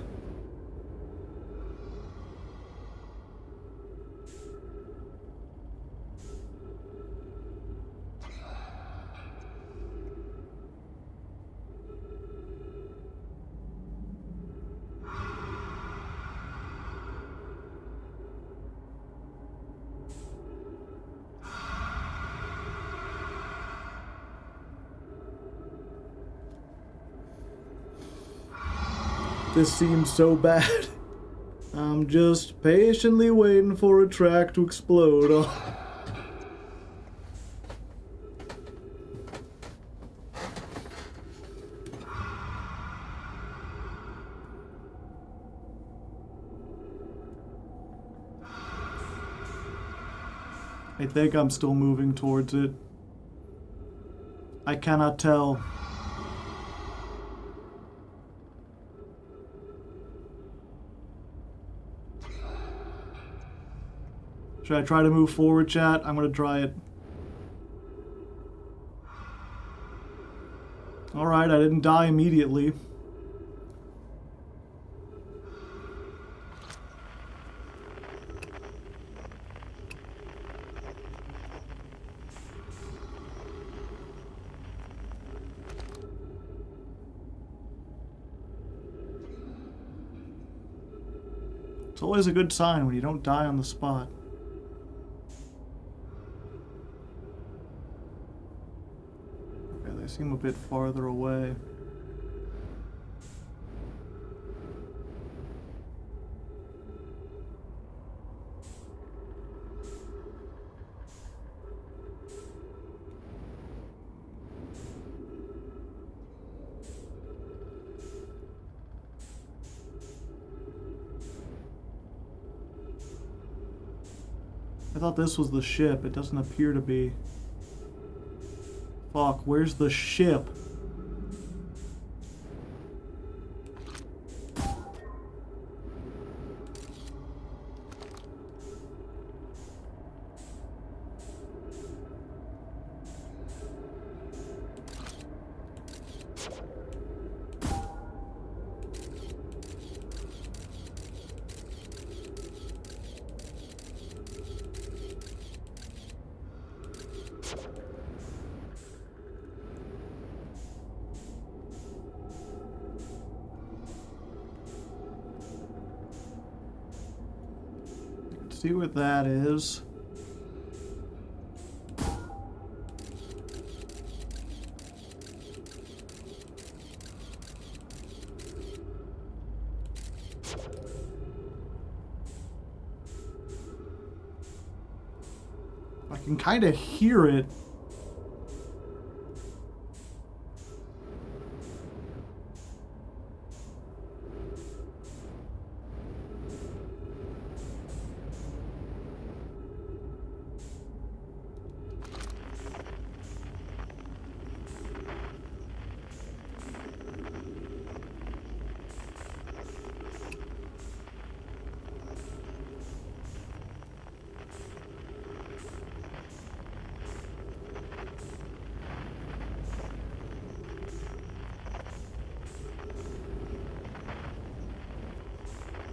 This seems so bad. I'm just patiently waiting for a track to explode. I think I'm still moving towards it. I cannot tell. Should I try to move forward, chat? I'm gonna try it. Alright, I didn't die immediately. It's always a good sign when you don't die on the spot. Okay, they seem a bit farther away. I thought this was the ship. It doesn't appear to be. Fuck, where's the ship? See what that is. I can kind of hear it.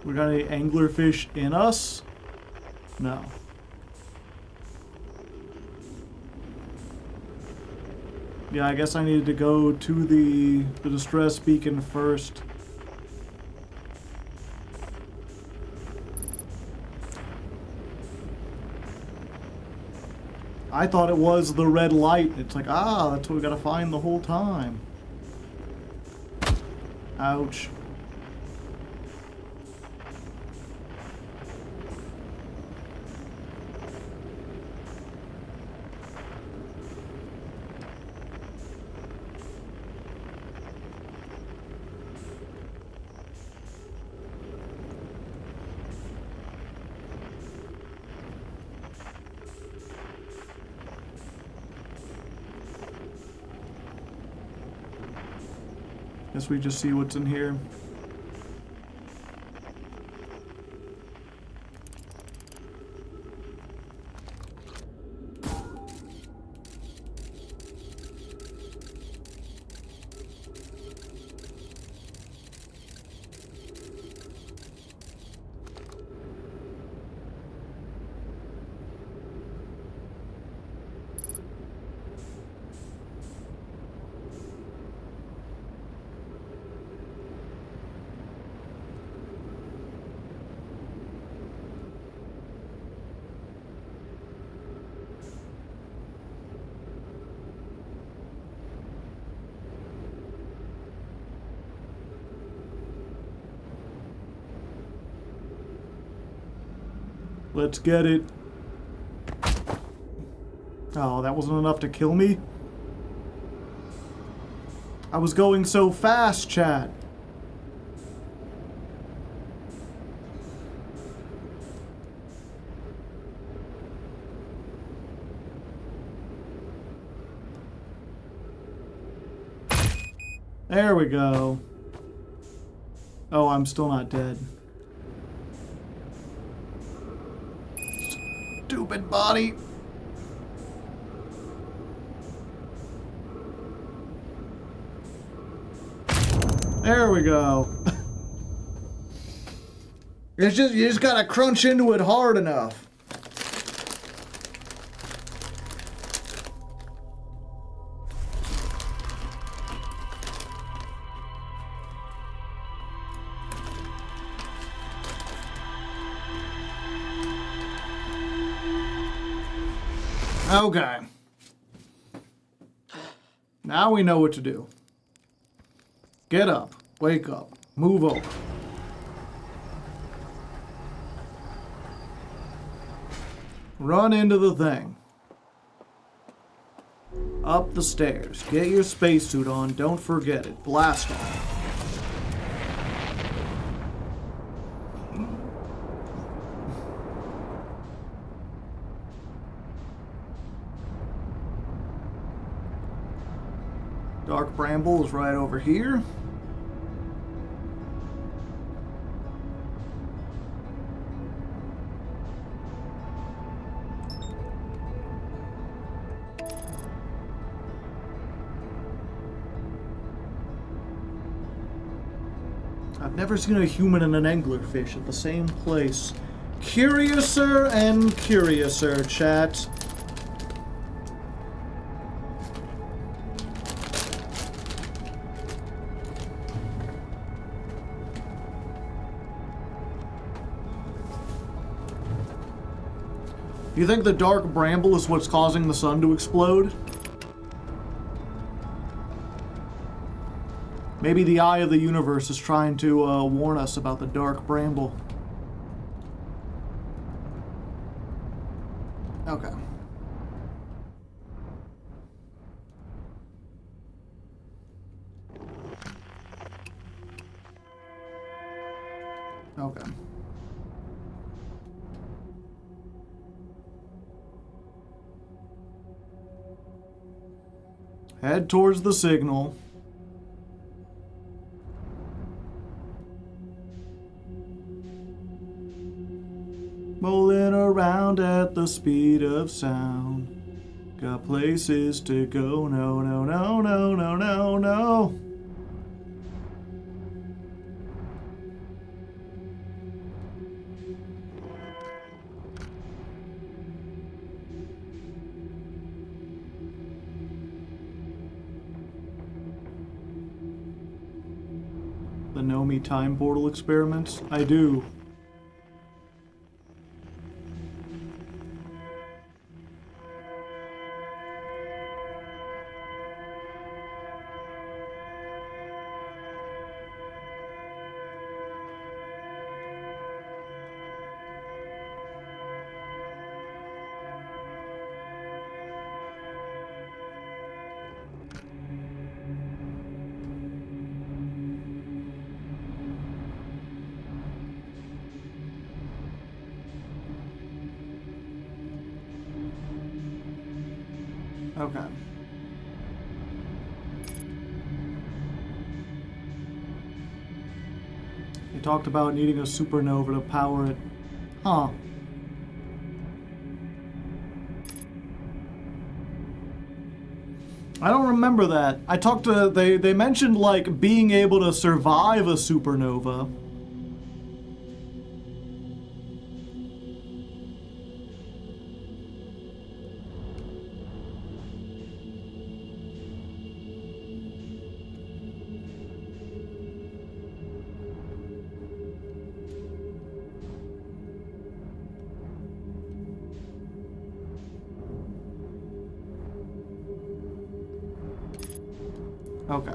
We got any anglerfish in us? No. Yeah, I guess I needed to go to the distress beacon first. I thought it was the red light. It's like, ah, that's what we gotta find the whole time. Ouch. Guess we just see what's in here. Let's get it. Oh, that wasn't enough to kill me? I was going so fast, chat. There we go. Oh, I'm still not dead. Stupid body. There we go. It's just, you just gotta crunch into it hard enough. Okay. Now we know what to do. Get up. Wake up. Move over. Run into the thing. Up the stairs. Get your spacesuit on. Don't forget it. Blast off. Dark Bramble is right over here. I've never seen a human and an anglerfish at the same place. Curiouser and curiouser, chat. Do you think the dark bramble is what's causing the sun to explode? Maybe the eye of the universe is trying to warn us about the dark bramble. Okay. Okay. Head towards the signal. Rolling around at the speed of sound. Got places to go. No, no, no, no, no, no, no. The Nomi time portal experiments? I do. Okay. They talked about needing a supernova to power it. Huh. I don't remember that. I talked to... They mentioned, like, being able to survive a supernova. Okay.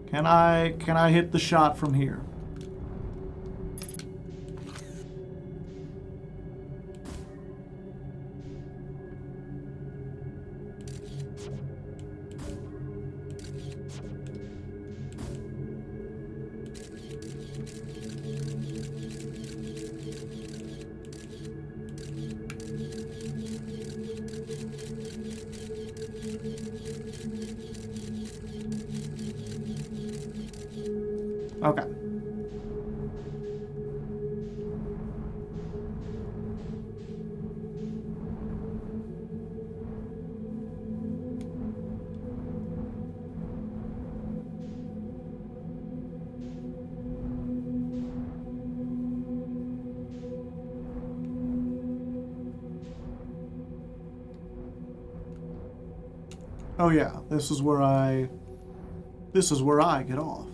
Can I hit the shot from here? Okay. Oh yeah, this is where I get off.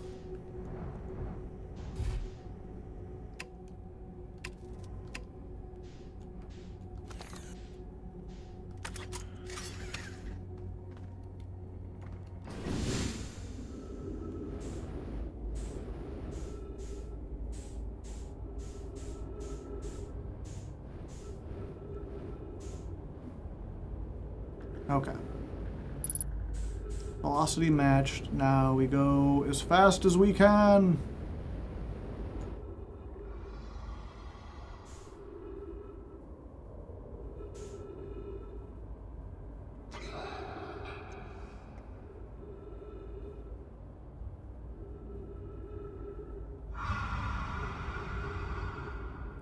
Okay. Velocity matched. Now we go as fast as we can.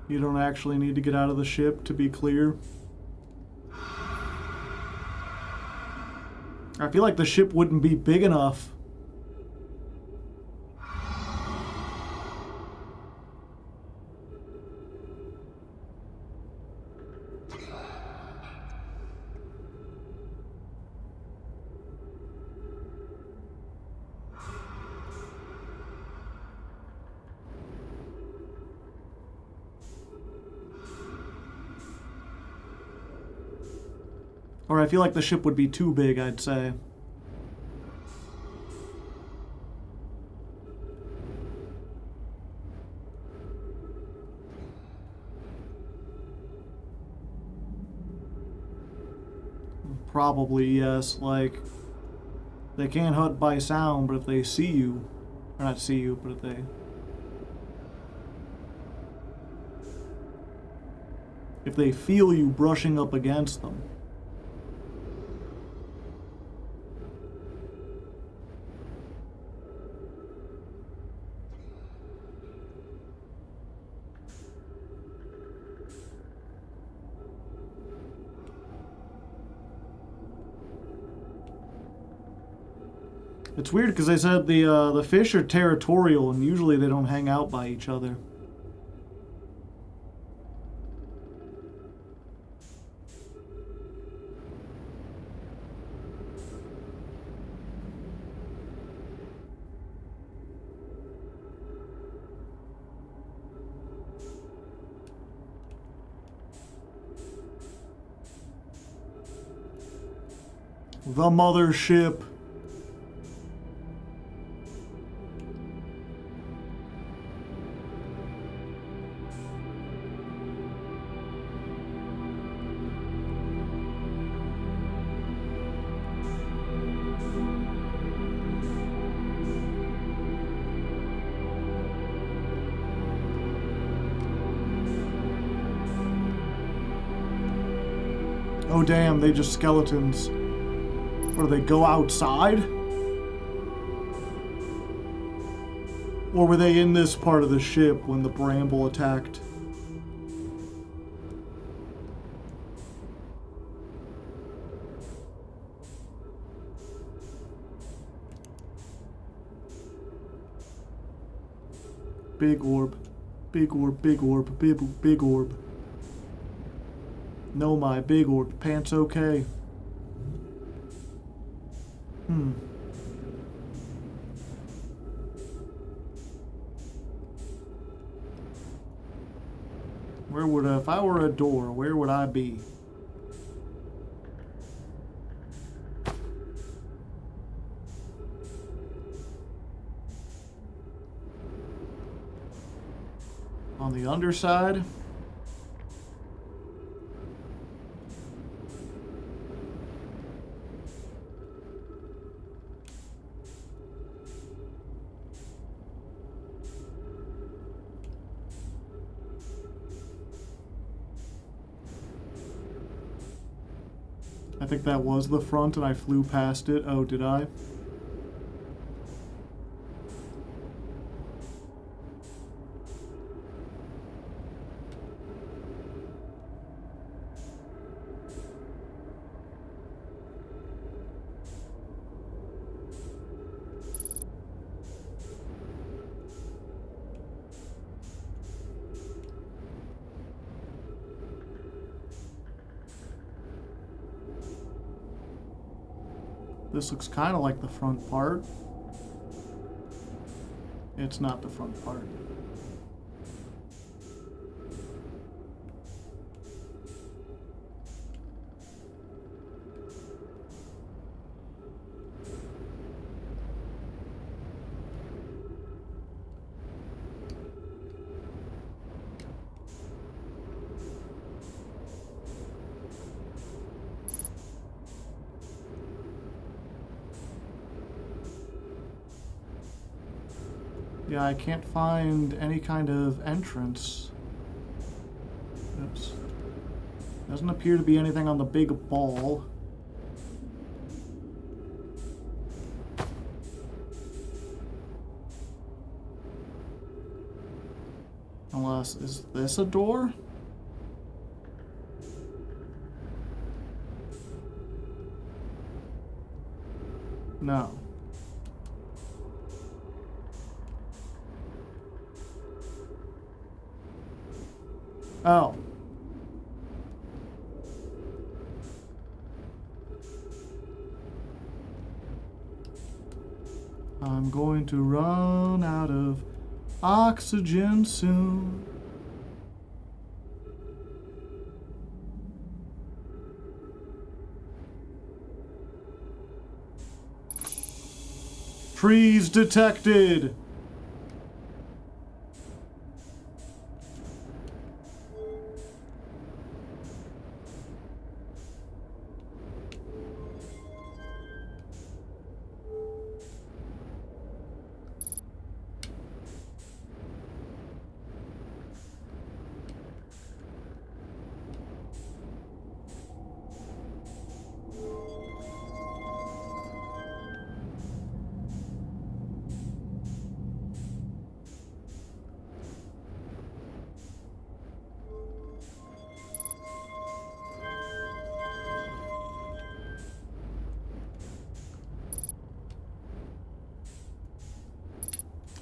You don't actually need to get out of the ship, to be clear. I feel like the ship wouldn't be big enough. Or I feel like the ship would be too big, I'd say. Probably, yes. Like, they can't hunt by sound, but if they see you, or not see you, but if they feel you brushing up against them. It's weird because they said the fish are territorial and usually they don't hang out by each other. The mothership. Oh damn, they just skeletons. Or do they go outside? Or were they in this part of the ship when the bramble attacked? Big orb. Big orb, big orb, big orb. No, my big orb pants okay. Where would if I were a door, where would I be? On the underside? I think that was the front and I flew past it. Oh, did I? This looks kind of like the front part. It's not the front part. Yeah, I can't find any kind of entrance. Oops. Doesn't appear to be anything on the big ball. Unless, is this a door? No. Oh. I'm going to run out of oxygen soon. Trees detected.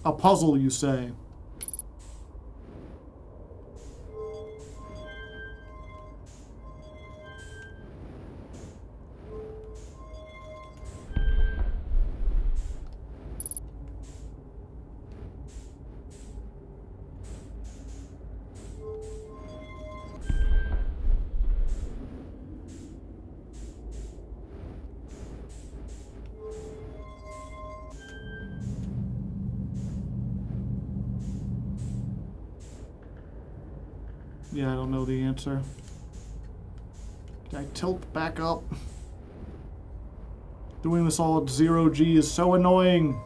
A puzzle, you say? Yeah, I don't know the answer. Can I tilt back up? Doing this all at 0G is so annoying.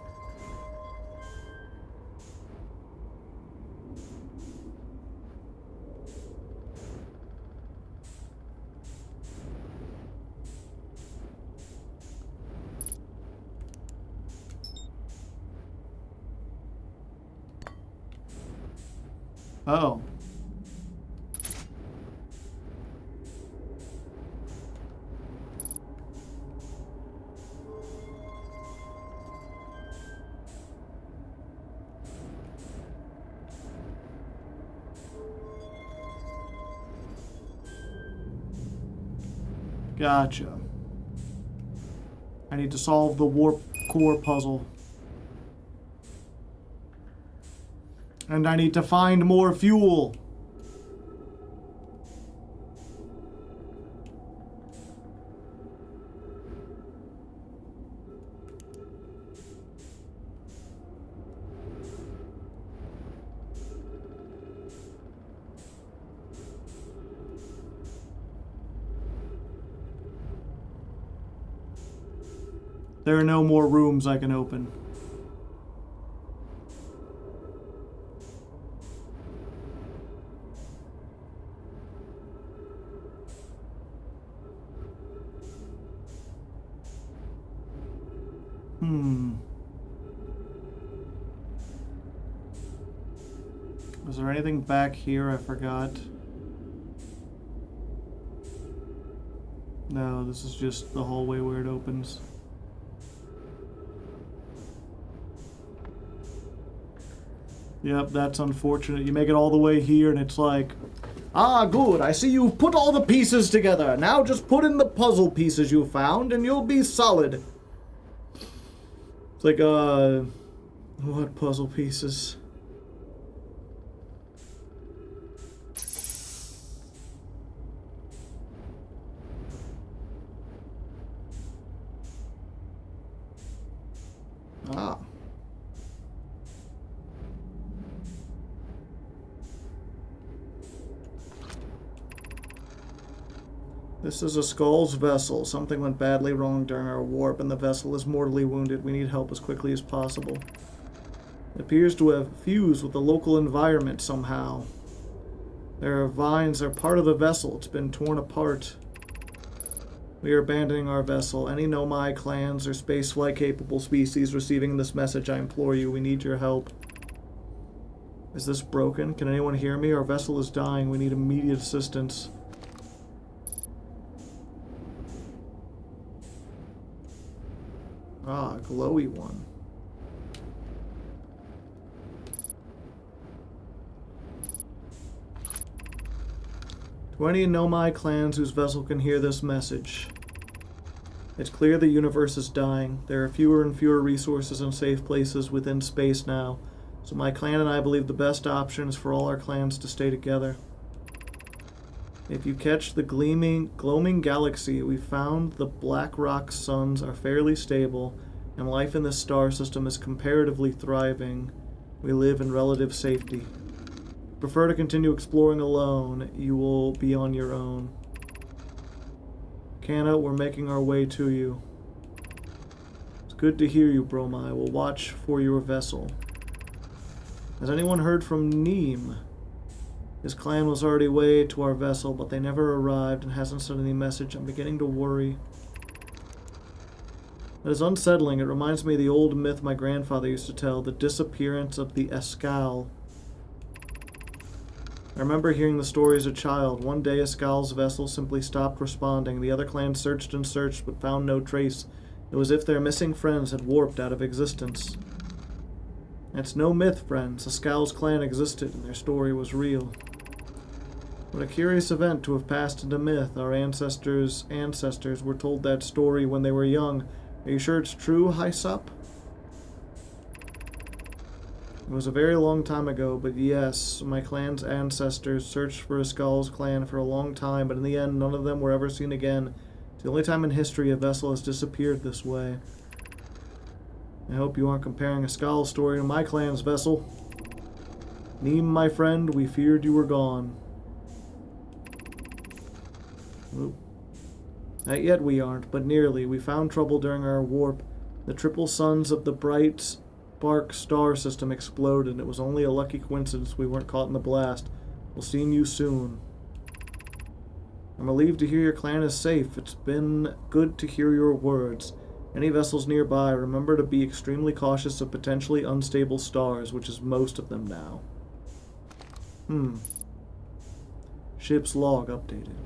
Oh. Gotcha. I need to solve the warp core puzzle. And I need to find more fuel. There are no more rooms I can open. Was there anything back here I forgot? No, this is just the hallway where it opens. Yep, that's unfortunate. You make it all the way here and it's like, ah, good, I see you've put all the pieces together. Now just put in the puzzle pieces you found and you'll be solid. It's like, what puzzle pieces? Ah. This is a Skull's vessel. Something went badly wrong during our warp, and the vessel is mortally wounded. We need help as quickly as possible. It appears to have fused with the local environment somehow. There are vines that are part of the vessel. It's been torn apart. We are abandoning our vessel. Any Nomai clans or spaceflight-capable species receiving this message, I implore you, we need your help. Is this broken? Can anyone hear me? Our vessel is dying. We need immediate assistance. Ah, glowy one. To any Nomai clans whose vessel can hear this message. It's clear the universe is dying. There are fewer and fewer resources and safe places within space now, so my clan and I believe the best option is for all our clans to stay together. If you catch the gloaming galaxy, we found the black rock suns are fairly stable, and life in this star system is comparatively thriving. We live in relative safety. Prefer to continue exploring alone, you will be on your own. Kana, we're making our way to you. It's good to hear you, Bromai. We'll watch for your vessel. Has anyone heard from Neem? His clan was already way to our vessel, but they never arrived and hasn't sent any message. I'm beginning to worry. It is unsettling. It reminds me of the old myth my grandfather used to tell, the disappearance of the Escal. I remember hearing the story as a child. One day, Escal's vessel simply stopped responding. The other clans searched and searched, but found no trace. It was as if their missing friends had warped out of existence. It's no myth, friends. Escal's clan existed, and their story was real. What a curious event to have passed into myth. Our ancestors' ancestors were told that story when they were young. Are you sure it's true, Hysup? It was a very long time ago, but yes, my clan's ancestors searched for Escal's clan for a long time, but in the end, none of them were ever seen again. It's the only time in history a vessel has disappeared this way. I hope you aren't comparing Escal's story to my clan's vessel. Neem, my friend, we feared you were gone. Oop. Not yet we aren't, but nearly. We found trouble during our warp. The triple suns of the bright spark star system exploded. It was only a lucky coincidence we weren't caught in the blast. We'll see you soon. I'm relieved to hear your clan is safe. It's been good to hear your words. Any vessels nearby, remember to be extremely cautious of potentially unstable stars, which is most of them now. Ship's log updated.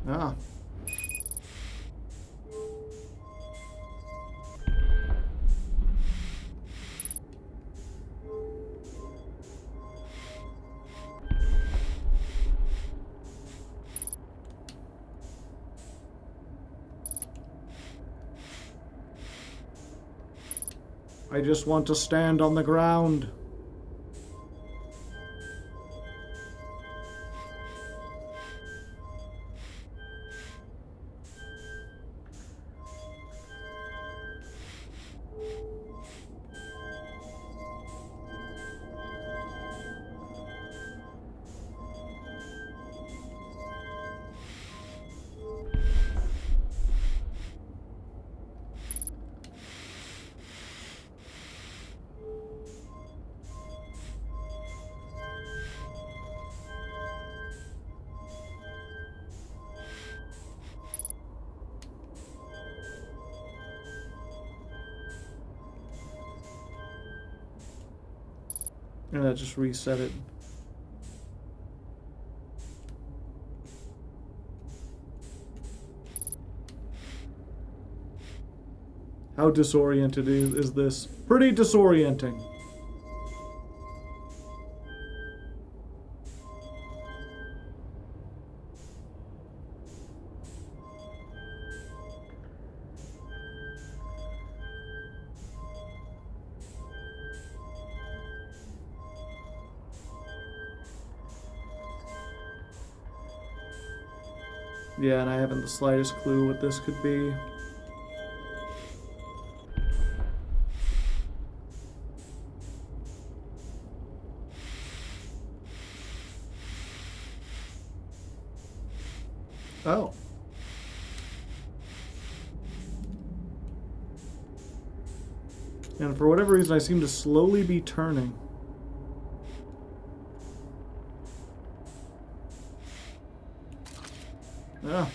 Ah. I just want to stand on the ground. And I just reset it. How disoriented is this? Pretty disorienting. Yeah, and I haven't the slightest clue what this could be. Oh. And for whatever reason, I seem to slowly be turning. Ah.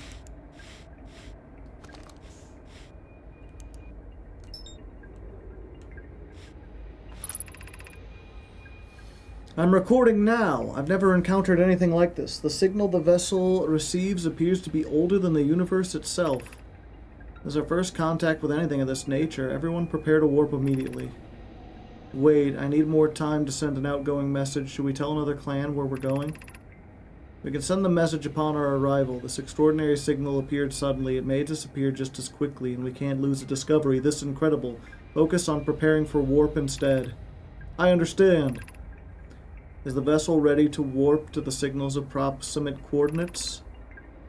I'm recording now. I've never encountered anything like this. The signal the vessel receives appears to be older than the universe itself. As our first contact with anything of this nature, everyone prepare to warp immediately. Wait, I need more time to send an outgoing message. Should we tell another clan where we're going? We can send the message upon our arrival. This extraordinary signal appeared suddenly. It may disappear just as quickly, and we can't lose a discovery this incredible. Focus on preparing for warp instead. I understand. Is the vessel ready to warp to the signal's approximate coordinates?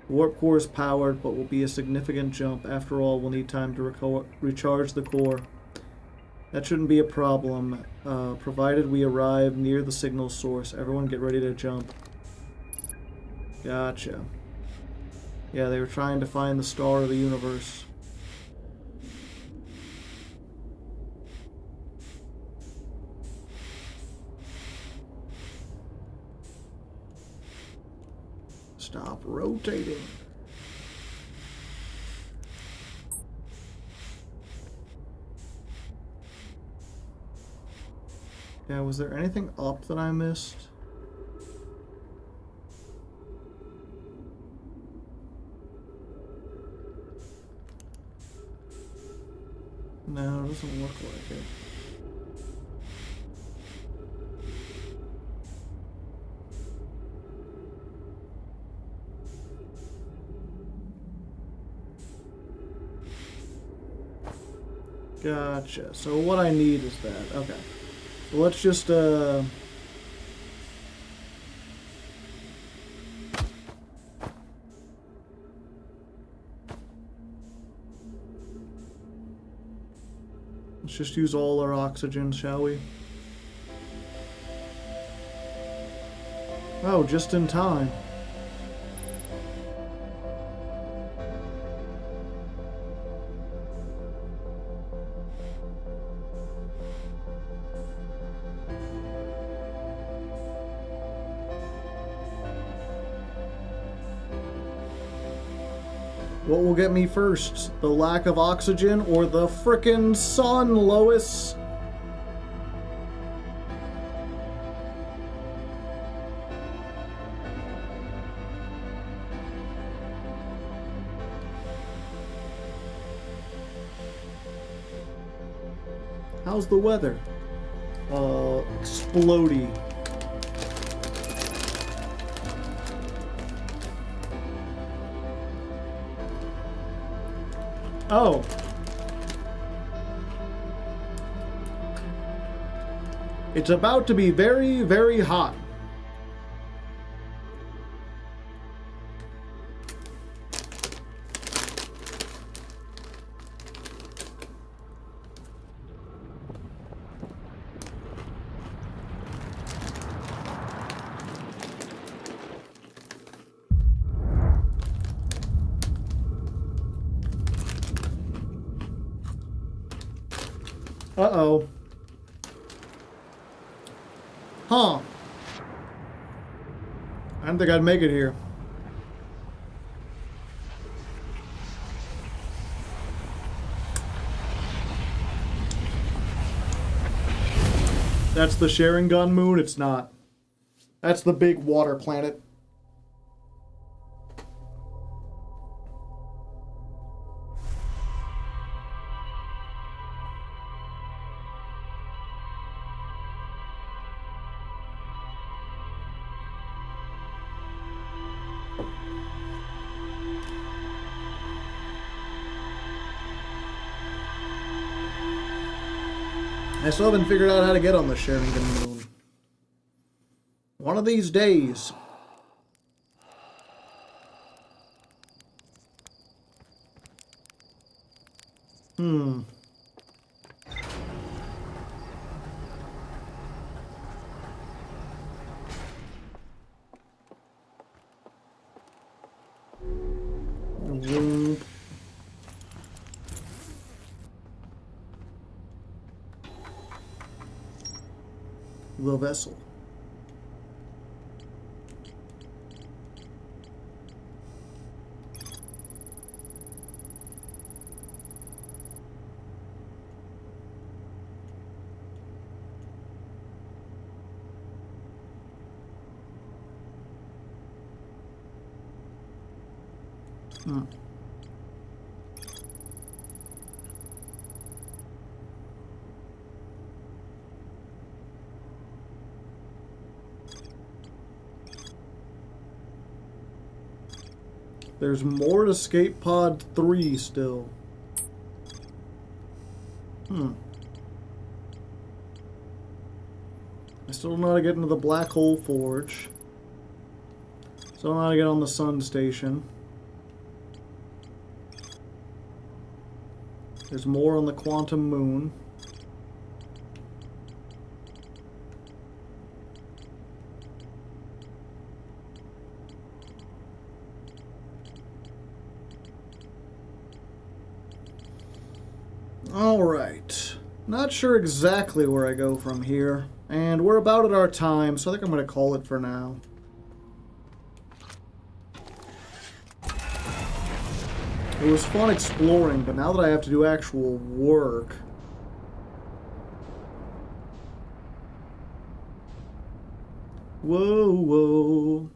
The warp core is powered, but will be a significant jump. After all, we'll need time to recharge the core. That shouldn't be a problem, provided we arrive near the signal source. Everyone get ready to jump. Gotcha. Yeah, they were trying to find the star of the universe. Stop rotating. Yeah, was there anything up that I missed? No, it doesn't look like it. Gotcha. So what I need is that. Okay. So let's just, let's just use all our oxygen, shall we? Oh, just in time. What will get me first? The lack of oxygen or the frickin' sun, Lois? How's the weather? Explodey. Oh. It's about to be very, very hot. Uh-oh. Huh. I didn't think I'd make it here. That's the Sharingan moon? It's not. That's the big water planet. I still haven't figured out how to get on the Sharingan moon. One of these days. The vessel. There's more to Escape Pod 3 still. I still don't know how to get into the Black Hole Forge. Still don't know how to get on the Sun Station. There's more on the Quantum Moon. Alright. Not sure exactly where I go from here. And we're about at our time, so I think I'm going to call it for now. It was fun exploring, but now that I have to do actual work... Whoa, whoa.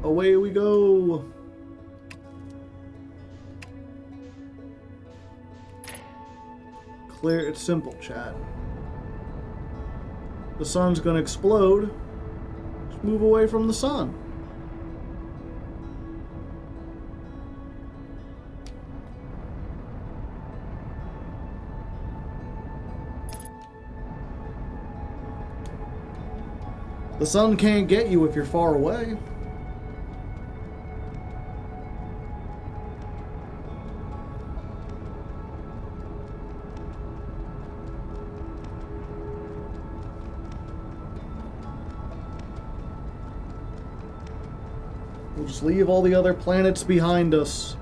Away we go. clear. It's simple, chat. The sun's gonna explode. Just move away from the sun. The sun can't get you if you're far away. We'll just leave all the other planets behind us.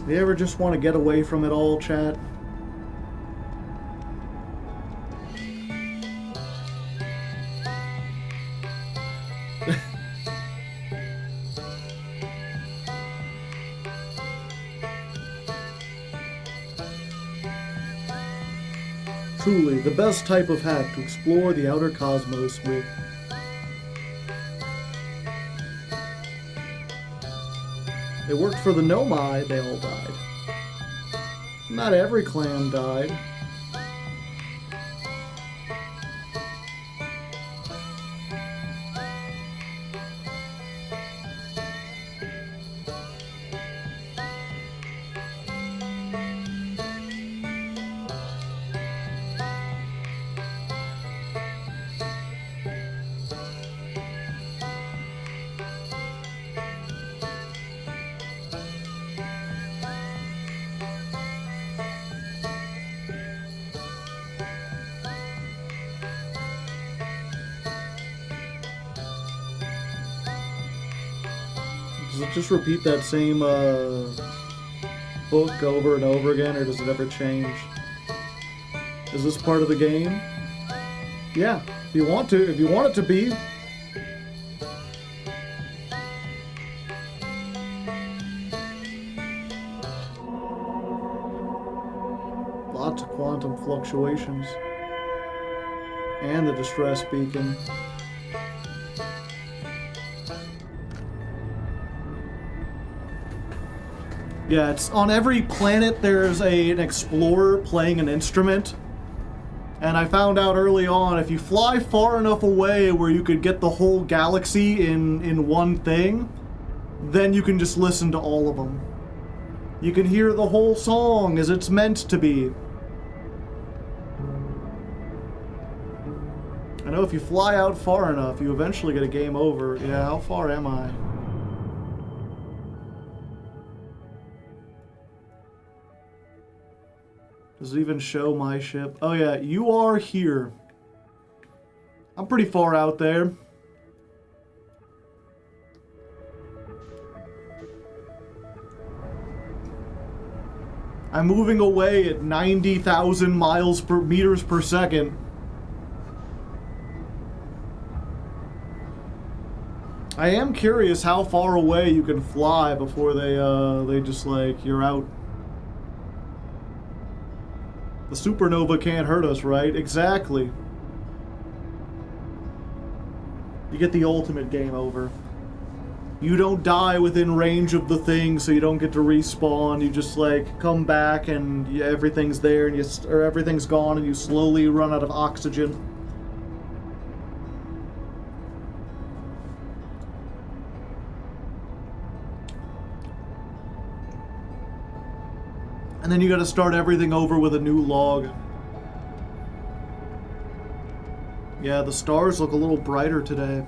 You ever just want to get away from it all, chat? Truly, the best type of hack to explore the outer cosmos with. It worked for the Nomai, they all died. Not every clan died. Does it just repeat that same book over and over again, or does it ever change? Is this part of the game? Yeah, if you want it to be. Lots of quantum fluctuations. And the distress beacon. Yeah, it's on every planet there's an explorer playing an instrument. And I found out early on, if you fly far enough away where you could get the whole galaxy in one thing, then you can just listen to all of them. You can hear the whole song as it's meant to be. I know if you fly out far enough, you eventually get a game over. Yeah, how far am I? Does it even show my ship? Oh yeah, you are here. I'm pretty far out there. I'm moving away at 90,000 meters per second. I am curious how far away you can fly before they just like, you're out. The supernova can't hurt us, right? Exactly. You get the ultimate game over. You don't die within range of the thing, so you don't get to respawn. You just like come back and everything's there, and everything's gone, and you slowly run out of oxygen. And then you gotta start everything over with a new log. Yeah, the stars look a little brighter today.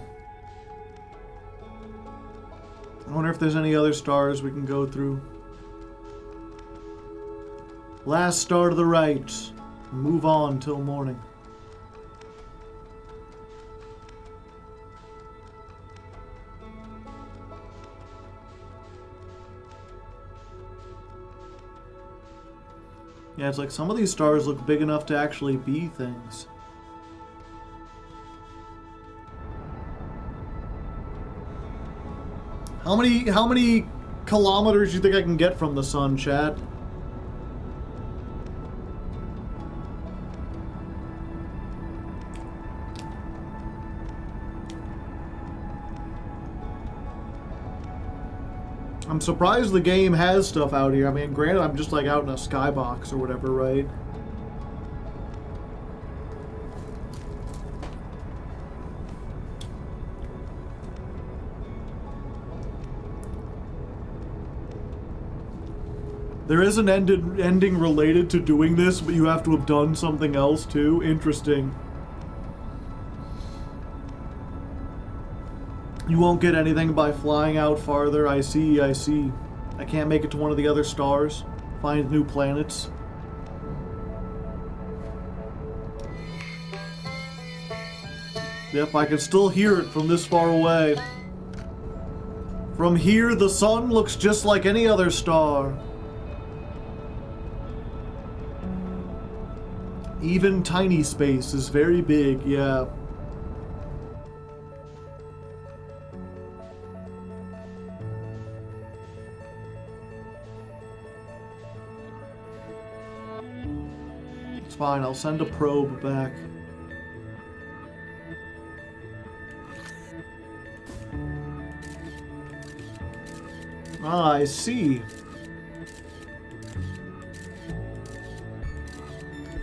I wonder if there's any other stars we can go through. Last star to the right. Move on till morning. Yeah, it's like some of these stars look big enough to actually be things. How many kilometers do you think I can get from the sun, chat? I'm surprised the game has stuff out here. I mean, granted, I'm just like out in a skybox or whatever, right? There is an ending related to doing this, but you have to have done something else too. Interesting. You won't get anything by flying out farther. I see, I see. I can't make it to one of the other stars. Find new planets. Yep, I can still hear it from this far away. From here, the sun looks just like any other star. Even tiny space is very big, yeah. It's fine, I'll send a probe back. Ah, I see.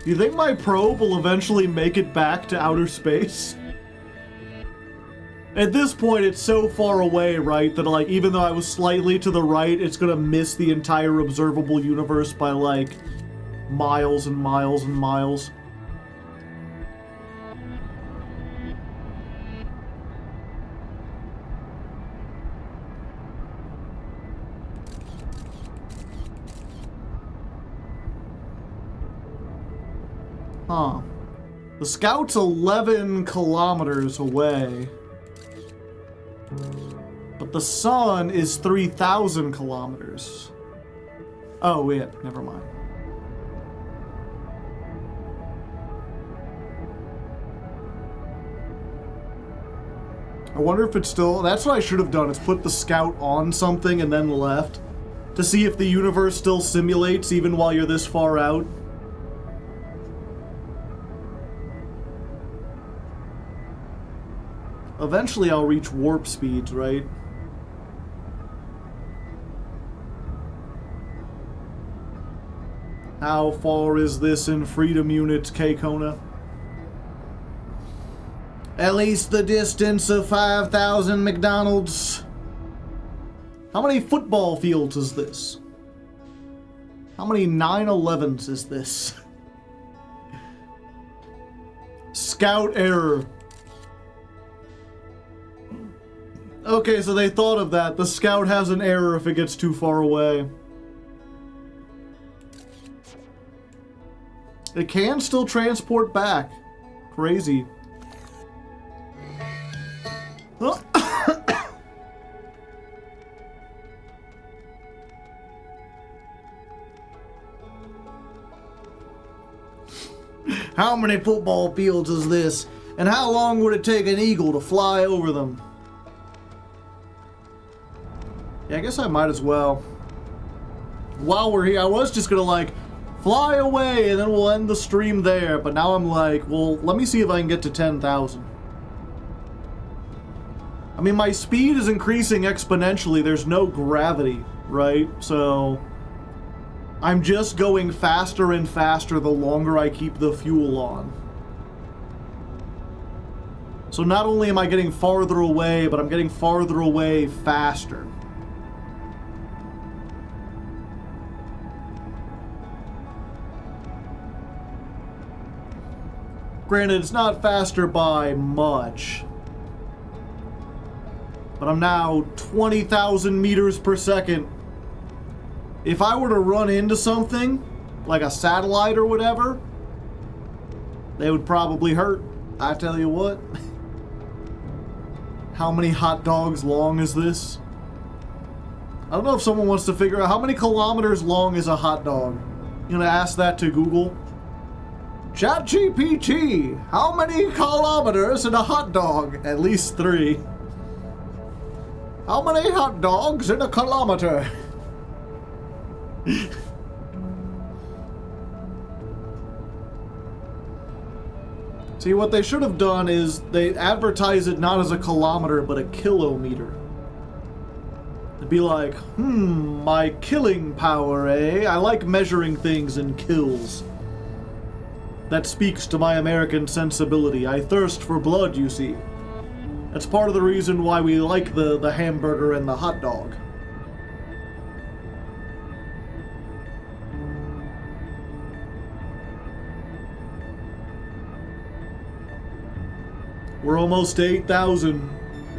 You think my probe will eventually make it back to outer space? At this point, it's so far away, right, that, like, even though I was slightly to the right, it's gonna miss the entire observable universe by, like, miles and miles and miles. Huh. The Scout's 11 kilometers away. But the sun is 3,000 kilometers. Oh, yeah, never mind. I wonder if it's still... That's what I should have done, is put the Scout on something and then left. To see if the universe still simulates even while you're this far out. Eventually I'll reach warp speeds, right? How far is this in freedom units, K-Kona? At least the distance of 5,000 McDonald's. How many football fields is this? How many 9/11s is this? Scout error. Okay, so they thought of that. The Scout has an error if it gets too far away. It can still transport back. Crazy. How many football fields is this? And how long would it take an eagle to fly over them? Yeah, I guess I might as well. While we're here, I was just gonna, like, fly away and then we'll end the stream there. But now I'm like, well, let me see if I can get to 10,000. I mean, my speed is increasing exponentially. There's no gravity, right? So I'm just going faster and faster the longer I keep the fuel on. So not only am I getting farther away, but I'm getting farther away faster. Granted, it's not faster by much. But I'm now 20,000 meters per second. If I were to run into something, like a satellite or whatever, they would probably hurt. I tell you what. How many hot dogs long is this? I don't know if someone wants to figure out how many kilometers long is a hot dog. You gonna ask that to Google? ChatGPT, how many kilometers in a hot dog? At least 3. How many hot dogs in a kilometer? See, what they should have done is they advertise it not as a kilometer, but a kilometer. It'd be like, my killing power, eh? I like measuring things in kills. That speaks to my American sensibility. I thirst for blood, you see. That's part of the reason why we like the hamburger and the hot dog. We're almost to 8,000.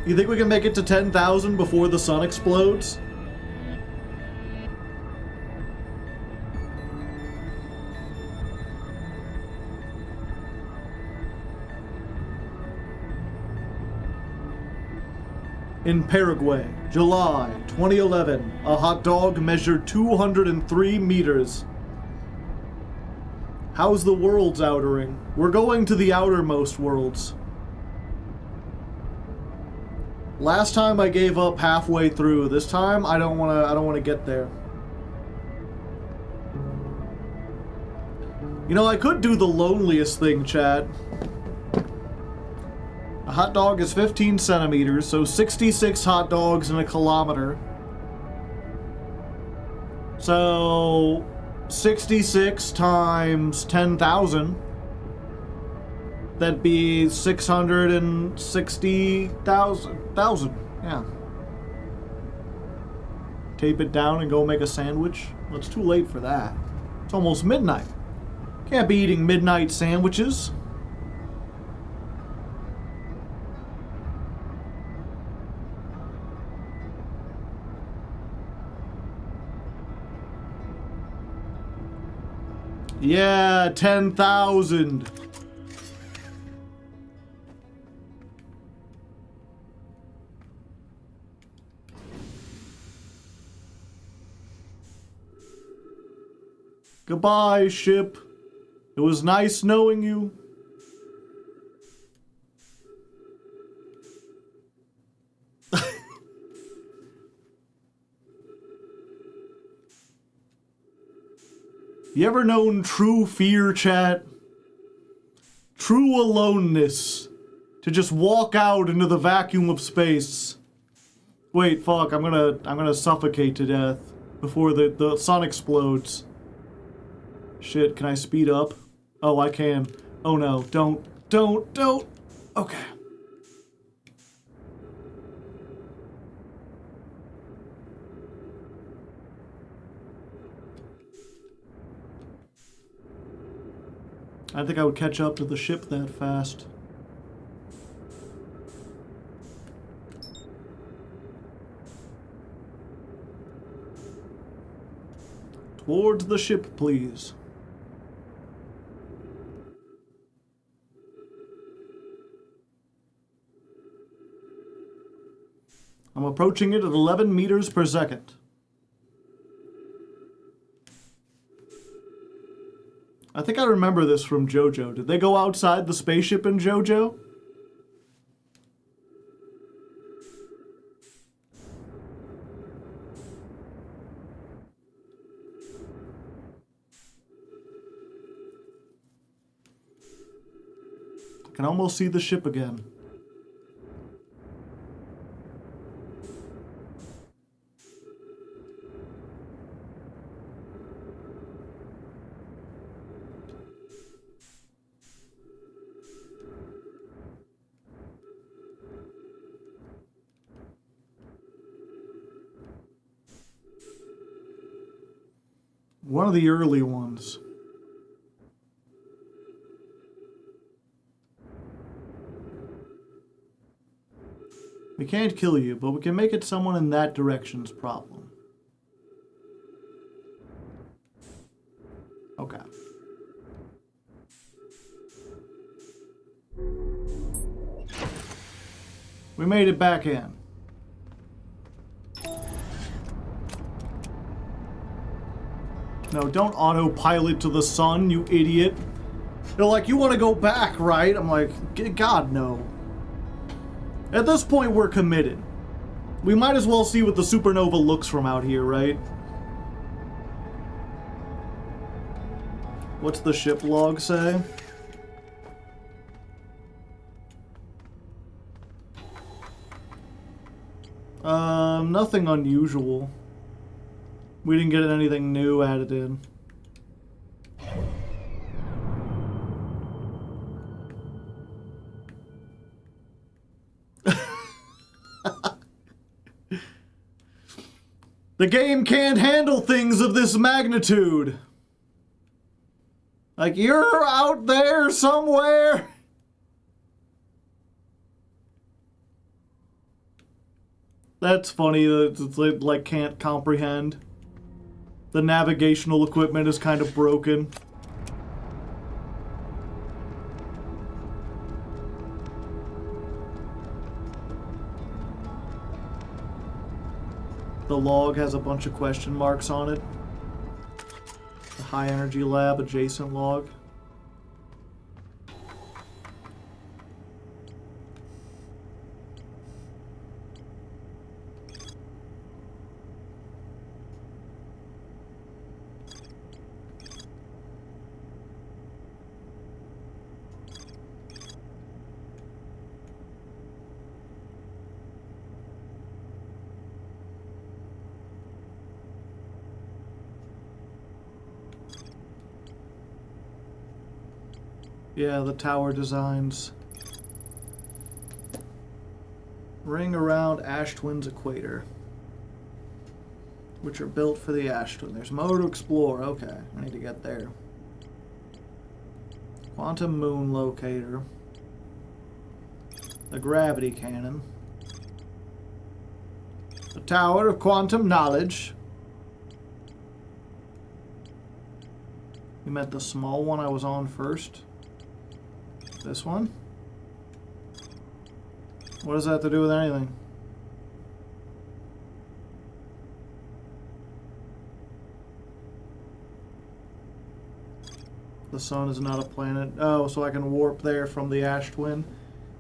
You think we can make it to 10,000 before the sun explodes? In Paraguay, July 2011, a hot dog measured 203 meters. How's the worlds outering? We're going to the outermost worlds. Last time I gave up halfway through. This time I don't want to get there. You know, I could do the loneliest thing, chat. A hot dog is 15 centimeters, so 66 hot dogs in a kilometer. So 66 times 10,000. That'd be 660,000. Yeah. Tape it down and go make a sandwich. Well, it's too late for that. It's almost midnight. Can't be eating midnight sandwiches. Yeah, 10,000. Goodbye, ship. It was nice knowing you. You ever known true fear, chat? True aloneness. To just walk out into the vacuum of space. Wait, fuck, I'm gonna suffocate to death before the sun explodes. Shit, can I speed up? Oh, I can. Oh no, don't. Okay. I think I would catch up to the ship that fast. Towards the ship, please. I'm approaching it at 11 meters per second. I think I remember this from JoJo. Did they go outside the spaceship in JoJo? I can almost see the ship again. One of the early ones. We can't kill you, but we can make it someone in that direction's problem. Okay. We made it back in. No, don't autopilot to the sun, you idiot. They're like, you want to go back, right? I'm like, God, no. At this point, we're committed. We might as well see what the supernova looks from out here, right? What's the ship log say? Nothing unusual. We didn't get anything new added in. The game can't handle things of this magnitude. Like, you're out there somewhere. That's funny that it's like can't comprehend. The navigational equipment is kind of broken. The log has a bunch of question marks on it. The high energy lab adjacent log. Yeah, the tower designs. Ring around Ash Twin's equator, which are built for the Ash Twin. There's more to explore. Okay, I need to get there. Quantum moon locator. The gravity cannon. The tower of quantum knowledge. You meant the small one I was on first? This one? What does that have to do with anything? The sun is not a planet. Oh, so I can warp there from the Ash Twin.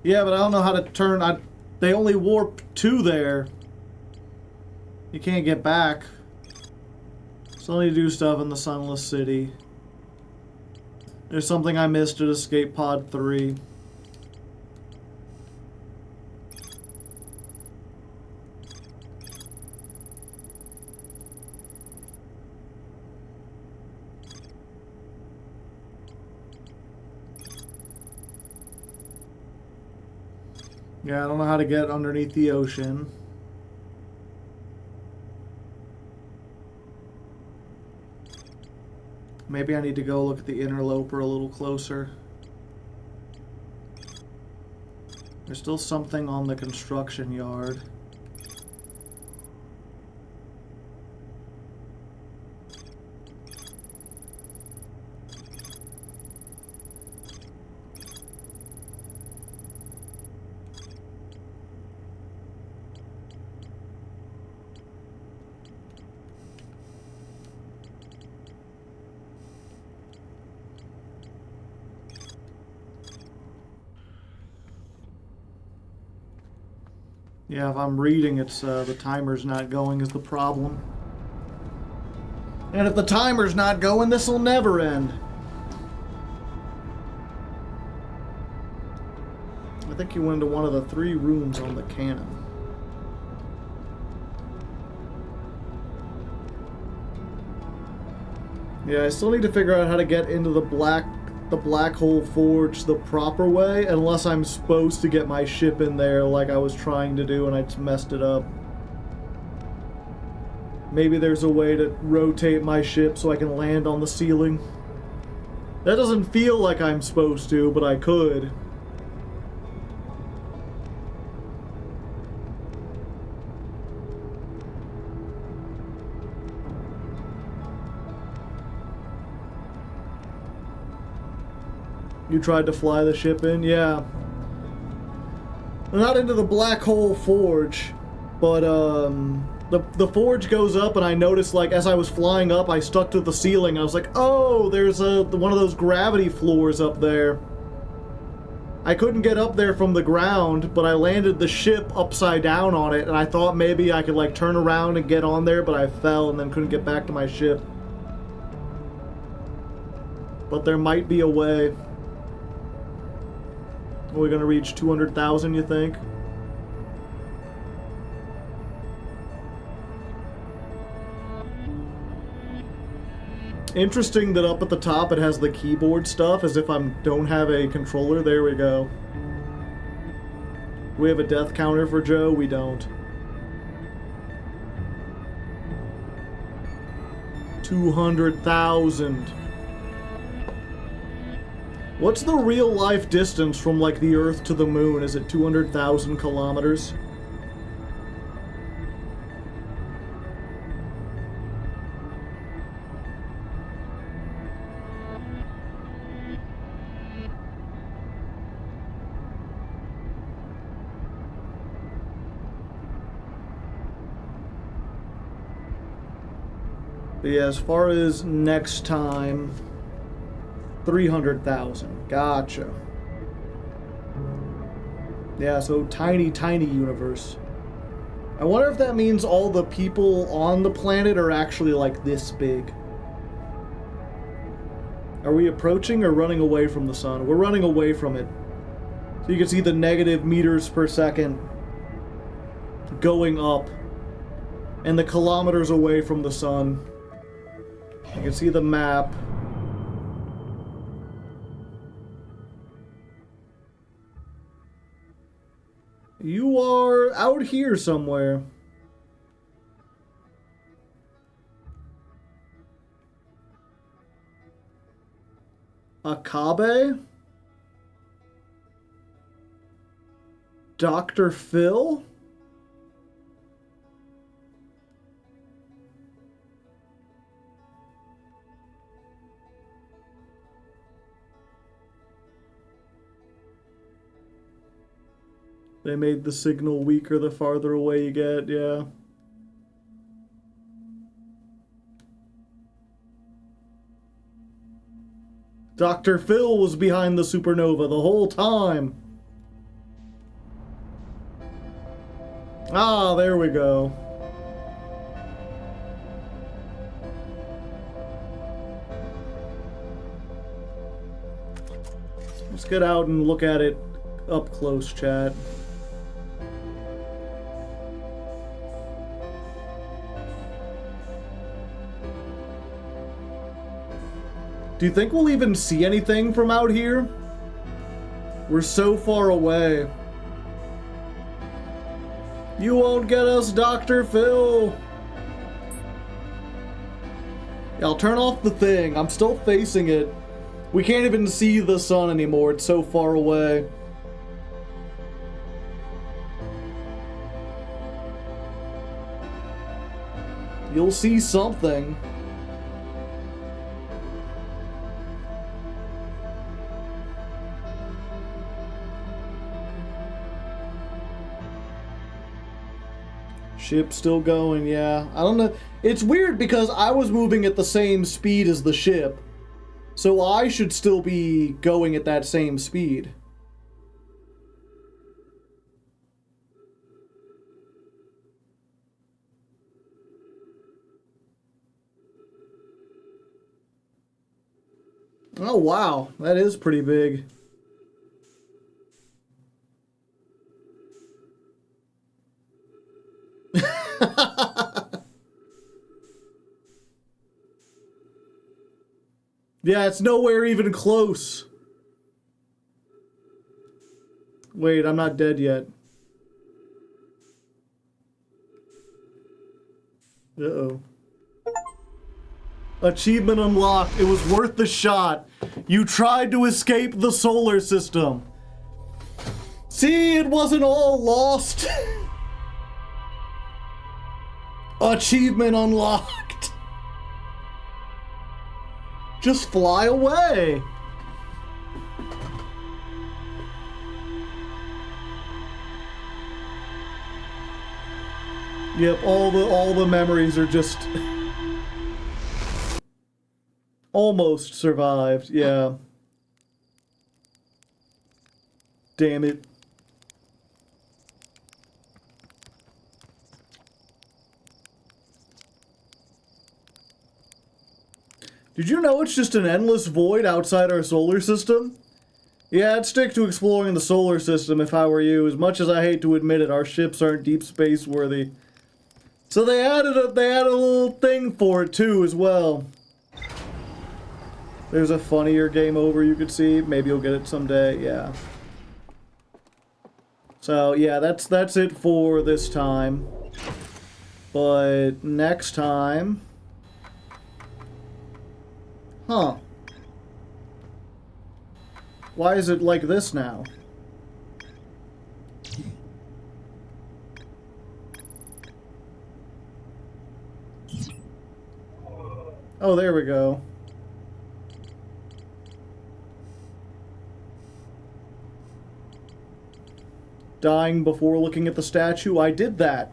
Yeah, but I don't know how to turn... They only warp to there. You can't get back. Still need to do stuff in the Sunless City. There's something I missed at Escape Pod 3. Yeah, I don't know how to get underneath the ocean. Maybe I need to go look at the interloper a little closer. There's still something on the construction yard. Yeah, if I'm reading, it's the timer's not going is the problem. And if the timer's not going, this'll never end. I think you went into one of the 3 rooms on the cannon. Yeah, I still need to figure out how to get into the black hole forge the proper way, unless I'm supposed to get my ship in there like I was trying to do and I just messed it up. Maybe there's a way to rotate my ship so I can land on the ceiling. That doesn't feel like I'm supposed to, but I could. You tried to fly the ship in? Yeah. Not into the black hole forge, but the forge goes up and I noticed, like, as I was flying up, I stuck to the ceiling. I was like, oh, there's one of those gravity floors up there. I couldn't get up there from the ground, but I landed the ship upside down on it, and I thought maybe I could, like, turn around and get on there, but I fell and then couldn't get back to my ship. But there might be a way. Are we gonna reach 200,000, you think? Interesting that up at the top it has the keyboard stuff, as if I don't have a controller. There we go. We have a death counter for Joe? We don't. 200,000. What's the real life distance from, like, the Earth to the Moon? Is it 200,000 kilometers? But yeah, as far as next time, 300,000. Gotcha. Yeah, so tiny, tiny universe. I wonder if that means all the people on the planet are actually like this big. Are we approaching or running away from the sun? We're running away from it. So you can see the negative meters per second going up. And the kilometers away from the sun. You can see the map. You are out here somewhere. Akabe? Dr. Phil? They made the signal weaker the farther away you get, yeah. Dr. Phil was behind the supernova the whole time. Ah, there we go. Let's get out and look at it up close, chat. Do you think we'll even see anything from out here? We're so far away. You won't get us, Dr. Phil. Yeah, I'll turn off the thing. I'm still facing it. We can't even see the sun anymore. It's so far away. You'll see something. Ship still going, yeah. I don't know. It's weird because I was moving at the same speed as the ship. So I should still be going at that same speed. Oh wow, that is pretty big. Yeah, it's nowhere even close. Wait, I'm not dead yet. Uh-oh. Achievement unlocked. It was worth the shot. You tried to escape the solar system. See, it wasn't all lost. Achievement unlocked. Just fly away. Yep, all the memories are just almost survived, yeah. damn it. Did you know it's just an endless void outside our solar system? Yeah, I'd stick to exploring the solar system if I were you. As much as I hate to admit it, our ships aren't deep space worthy. So they added a little thing for it too as well. There's a funnier game over you could see. Maybe you'll get it someday. Yeah. So yeah, that's it for this time. But next time. Huh. Why is it like this now? Oh, there we go. Dying before looking at the statue. I did that.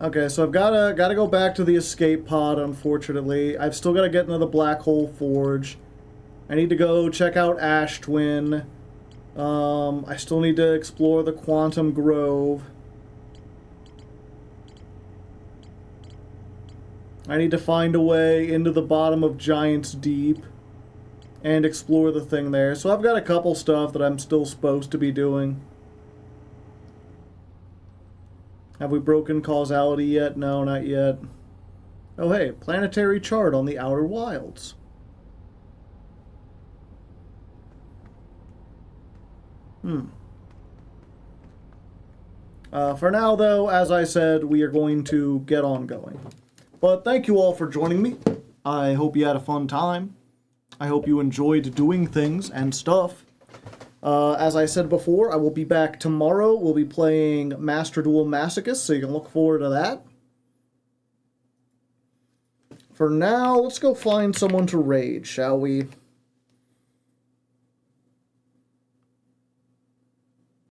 Okay, so I've gotta go back to the escape pod, unfortunately. I've still gotta get into the Black Hole Forge. I need to go check out Ash Twin. I still need to explore the Quantum Grove. I need to find a way into the bottom of Giant's Deep and explore the thing there. So I've got a couple stuff that I'm still supposed to be doing. Have we broken causality yet? No, not yet. Oh hey, planetary chart on the Outer Wilds. For now, though, as I said, we are going to get on going. But thank you all for joining me. I hope you had a fun time. I hope you enjoyed doing things and stuff. As I said before, I will be back tomorrow. We'll be playing Master Duel Masochist, so you can look forward to that. For now, let's go find someone to raid, shall we?